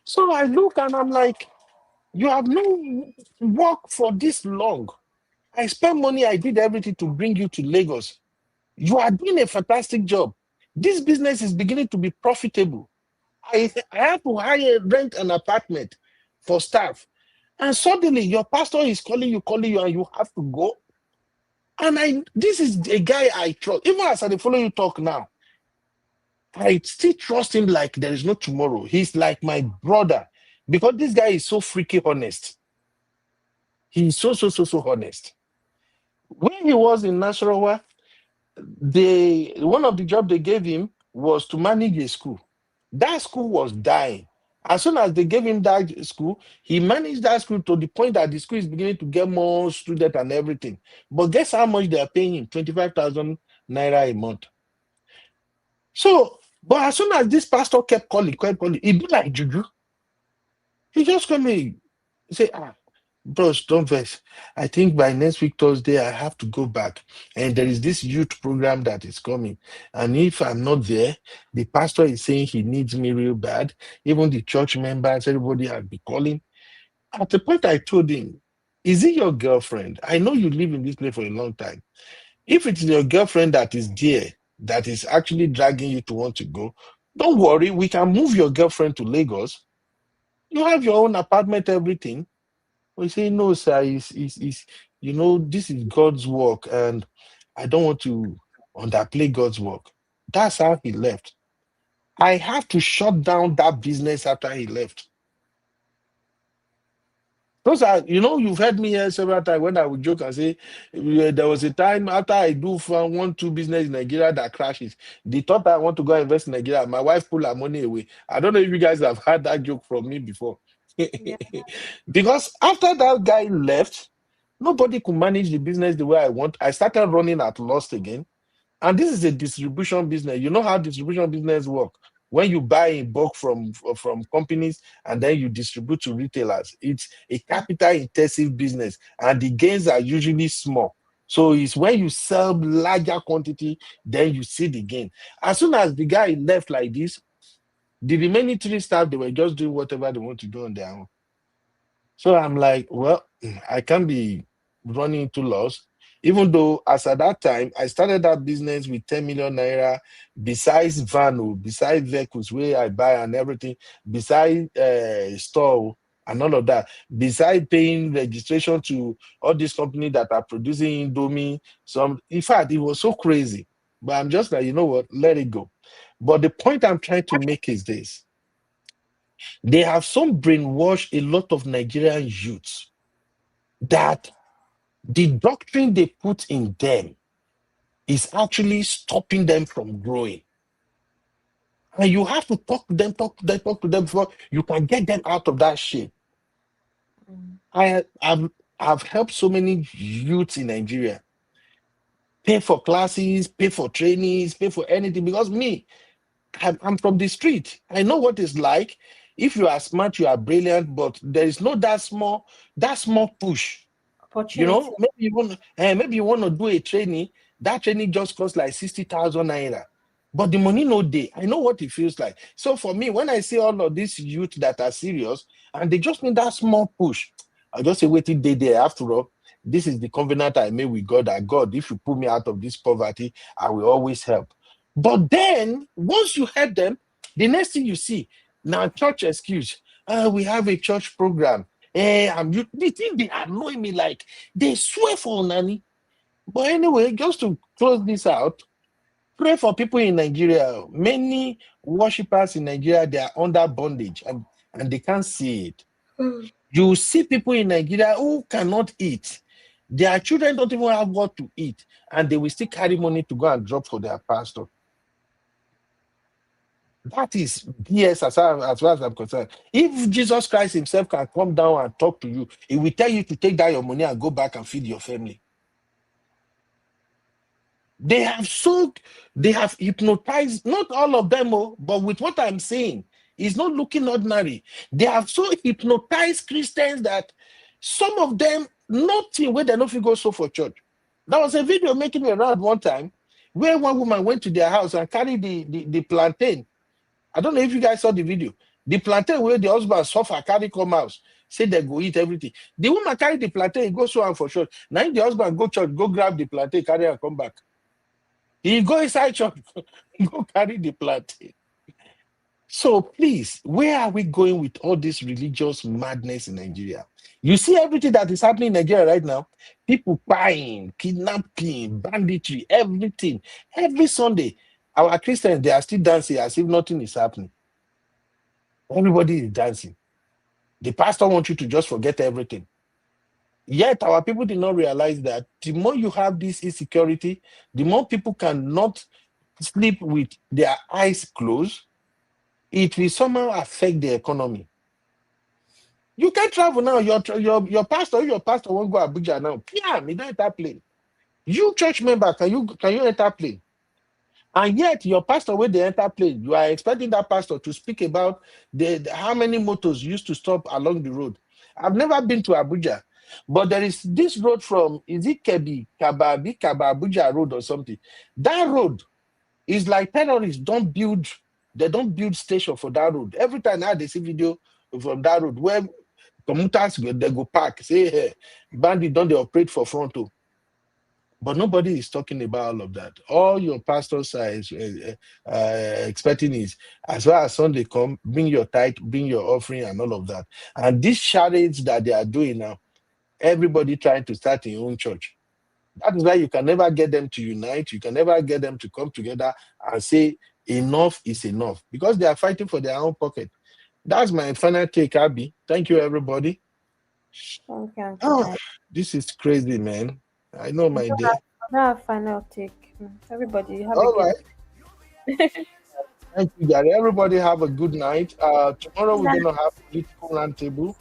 So I look and I'm like, you have no work for this long. I spent money, I did everything to bring you to Lagos. You are doing a fantastic job. This business is beginning to be profitable. I have to rent an apartment for staff. And suddenly your pastor is calling you, and you have to go. And this is a guy I trust. Even as I follow you talk now, I still trust him like there is no tomorrow. He's like my brother because this guy is so freaky honest. He's so honest. When he was in Nasarawa, one of the jobs they gave him was to manage a school. That school was dying. As soon as they gave him that school, he managed that school to the point that the school is beginning to get more students and everything. But guess how much they are paying him? 25,000 naira a month. So, but as soon as this pastor kept calling, he be like juju. He just come in, say, bros, don't vex. I think by next week, Thursday, I have to go back. And there is this youth program that is coming. And if I'm not there, the pastor is saying he needs me real bad. Even the church members, everybody have been calling. At the point I told him, is it your girlfriend? I know you live in this place for a long time. If it is your girlfriend that is there, that is actually dragging you to want to go, don't worry, we can move your girlfriend to Lagos. You have your own apartment, everything. We say, no, sir, this is God's work. And I don't want to underplay God's work. That's how he left. I have to shut down that business after he left. Those are, you've heard me here several times when I would joke and say, there was a time after I do 1-2 business in Nigeria that crashes. The thought I want to go invest in Nigeria, my wife pulled her money away. I don't know if you guys have heard that joke from me before. Yeah. Because after that guy left, nobody could manage the business the way I want. I started running at loss again. And this is a distribution business. You know how distribution business work. When you buy in bulk from companies and then you distribute to retailers, it's a capital intensive business and the gains are usually small. So it's when you sell larger quantity, then you see the gain. As soon as the guy left like this, the remaining 3 staff, they were just doing whatever they want to do on their own. So I'm like, well, I can't be running into loss. Even though as at that time, I started that business with 10 million naira, besides van, besides vehicles where I buy and everything, besides store and all of that, besides paying registration to all these companies that are producing Indomie. In fact, it was so crazy. But I'm just like, you know what, let it go. But the point I'm trying to make is this. They have some brainwashed a lot of Nigerian youths that the doctrine they put in them is actually stopping them from growing. And you have to talk to them before you can get them out of that shit. I've helped so many youths in Nigeria pay for classes, pay for trainings, pay for anything, because I'm from the street. I know what it's like. If you are smart, you are brilliant, but there is no that small push. Opportunity. Maybe you want to do a training. That training just costs like 60,000 naira. But the money no day. I know what it feels like. So for me, when I see all of these youth that are serious and they just need that small push, I just say, wait till day there. After all, this is the covenant I made with God, that God, if you pull me out of this poverty, I will always help. But then, once you help them, the next thing you see, now church excuse, we have a church program. The thing they annoy me, like, they swear for Nani. But anyway, just to close this out, pray for people in Nigeria. Many worshippers in Nigeria, they are under bondage and they can't see it. You see people in Nigeria who cannot eat. Their children don't even have what to eat, and they will still carry money to go and drop for their pastor. That is BS as far as I'm concerned. If Jesus Christ himself can come down and talk to you, he will tell you to take down your money and go back and feed your family. They have hypnotized, not all of them, but with what I'm saying, it's not looking ordinary. They have so hypnotized Christians that some of them, nothing where they don't feel go so for church. There was a video making me around one time where one woman went to their house and carried the plantain. I don't know if you guys saw the video. The plantain where the husband suffer, carry come house, say they go eat everything. The woman carry the plantain, go so on for church. Now the husband go church, go grab the plantain, carry and come back. He go inside church, go carry the plantain. So please, where are we going with all this religious madness in Nigeria? You see everything that is happening in Nigeria right now? People buying, kidnapping, banditry, everything. Every Sunday, our Christians, they are still dancing as if nothing is happening. Everybody is dancing. The pastor wants you to just forget everything. Yet our people did not realize that the more you have this insecurity, the more people cannot sleep with their eyes closed. It will somehow affect the economy. You can't travel now. Your pastor won't go Abuja now. Yeah, you don't enter plane. You church member, can you enter plane? And yet your pastor, when they enter plane, you are expecting that pastor to speak about how many motors used to stop along the road. I've never been to Abuja, but there is this road from, is it Kaba Abuja road or something? That road is like terrorists they don't build station for that road. Every time now they see video from that road where commuters they go park, say, hey, bandit don't they operate for frontal. But nobody is talking about all of that. All your pastors are expecting is, as far as Sunday come, bring your tithe, bring your offering and all of that. And these charades that they are doing now, everybody trying to start their own church. That is why you can never get them to unite. You can never get them to come together and say enough is enough, because they are fighting for their own pocket. That's my final take, Abby. Thank you, everybody. Okay. This is crazy, man. I know, my dear. That final take. Everybody have All a good right. Thank you, Gary. Everybody have a good night. Tomorrow we're going to have political roundtable.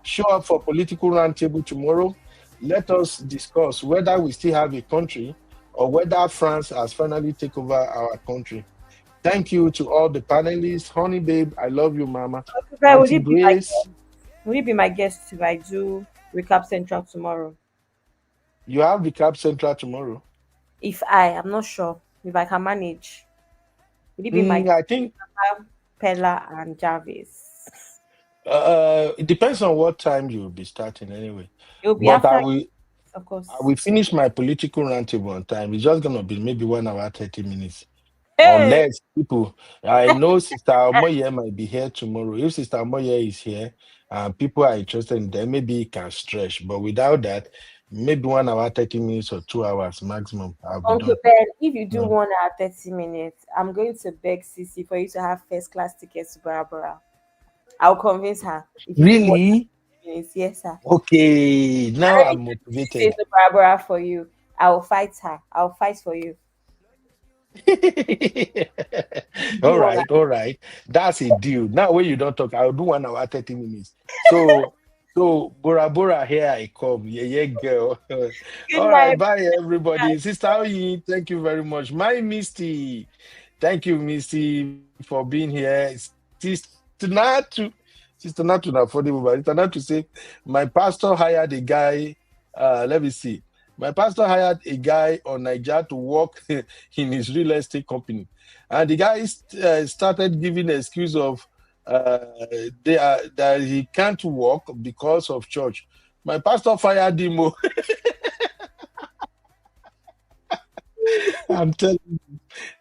Show up for political roundtable tomorrow. Let us discuss whether we still have a country or whether France has finally taken over our country. Thank you to all the panelists. Honey, babe, I love you, Mama. Would you be my guest if I do Recap Central tomorrow? You have Recap Central tomorrow? I'm not sure if I can manage. Would it be my I think Pella and Jarvis? It depends on what time you'll be starting anyway. It will be after, of course. I will finish my political roundtable on time. It's just gonna be maybe 1 hour 30 minutes. Hey. Unless people, I know Sister Omoye might be here tomorrow. If Sister Omoye is here and people are interested in them, maybe it can stretch. But without that, maybe 1 hour 30 minutes or 2 hours maximum. Uncle Ben, if you do 1 hour 30 minutes, I'm going to beg Sissy for you to have first class tickets to Barbara. I'll convince her. Really? Yes, sir. Okay, now I'm motivated. To Barbara for you. I'll fight her. I'll fight for you. all right. That's a deal. Now when you don't talk, I'll do 1 hour 30 minutes. So Bora Bora, here I come. Yeah, girl. All right, bye everybody. Sister Oyi, thank you very much. My Misty, thank you, Misty, for being here. Sister Natu, not for the movie. Sister Natu say, my pastor hired a guy. Let me see. My pastor hired a guy on Niger to work in his real estate company, and the guy started giving an excuse of that he can't work because of church. My pastor fired him. I'm telling you,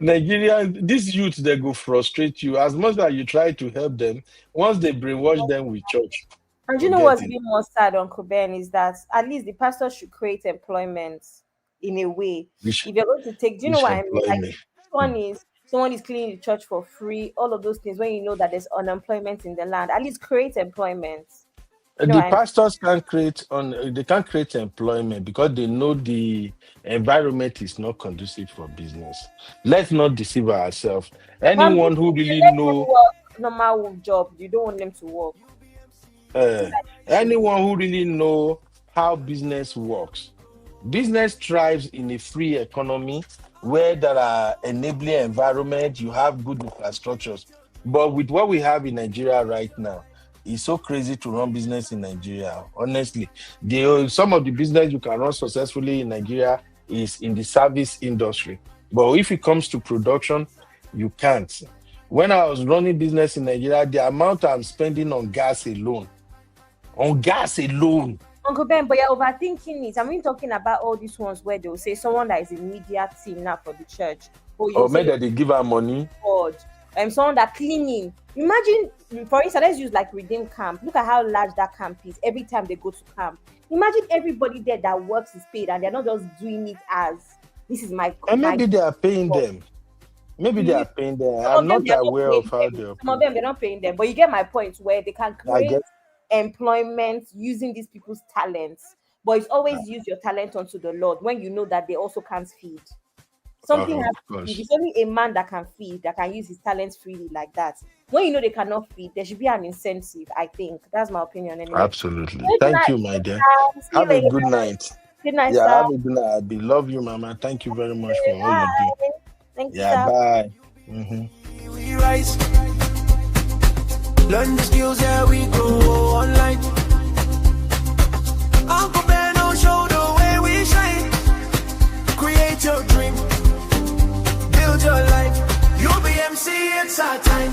Nigeria, these youth, they go frustrate you as much as you try to help them. Once they brainwash them with church. And you know what's been more sad, Uncle Ben, is that at least the pastor should create employment in a way. If you're going to take, do you know what I mean? Like, someone is cleaning the church for free, all of those things, when you know that there's unemployment in the land, at least create employment. The pastors can't create employment because they know the environment is not conducive for business. Let's not deceive ourselves. Anyone who really knows normal job, you don't want them to work. Anyone who really know how business works. Business thrives in a free economy where there are enabling environment, you have good infrastructures. But with what we have in Nigeria right now, it's so crazy to run business in Nigeria. Honestly, some of the business you can run successfully in Nigeria is in the service industry. But if it comes to production, you can't. When I was running business in Nigeria, the amount I'm spending on gas alone. Uncle Ben, but you're overthinking it. I mean, talking about all these ones where they'll say someone that is a media team now for the church. Or maybe they give her money. Someone that cleaning. Imagine, for instance, let's use like Redeem Camp. Look at how large that camp is every time they go to camp. Imagine everybody there that works is paid and they're not just doing it as this is my. And maybe they are paying them. Maybe they are paying them. I'm not aware of how they are. Some of them, they're not paying them. But you get my point where they can create employment using these people's talents. But it's always use your talent unto the Lord when you know that they also can't feed. Something has to feed. It's only a man that can feed, that can use his talents freely like that. When you know they cannot feed, there should be an incentive, I think. That's my opinion anyway. Absolutely. Thank you, my dear. Have a good night. Good night, sir. Have a good night. I love you, Mama. Thank you very much for all you do. Thank you, sir. Bye. We rise. Learn the skills, we go online. Uncle Ben will show the way we shine. Create your dream. Build your life. You'll be MC, it's our time.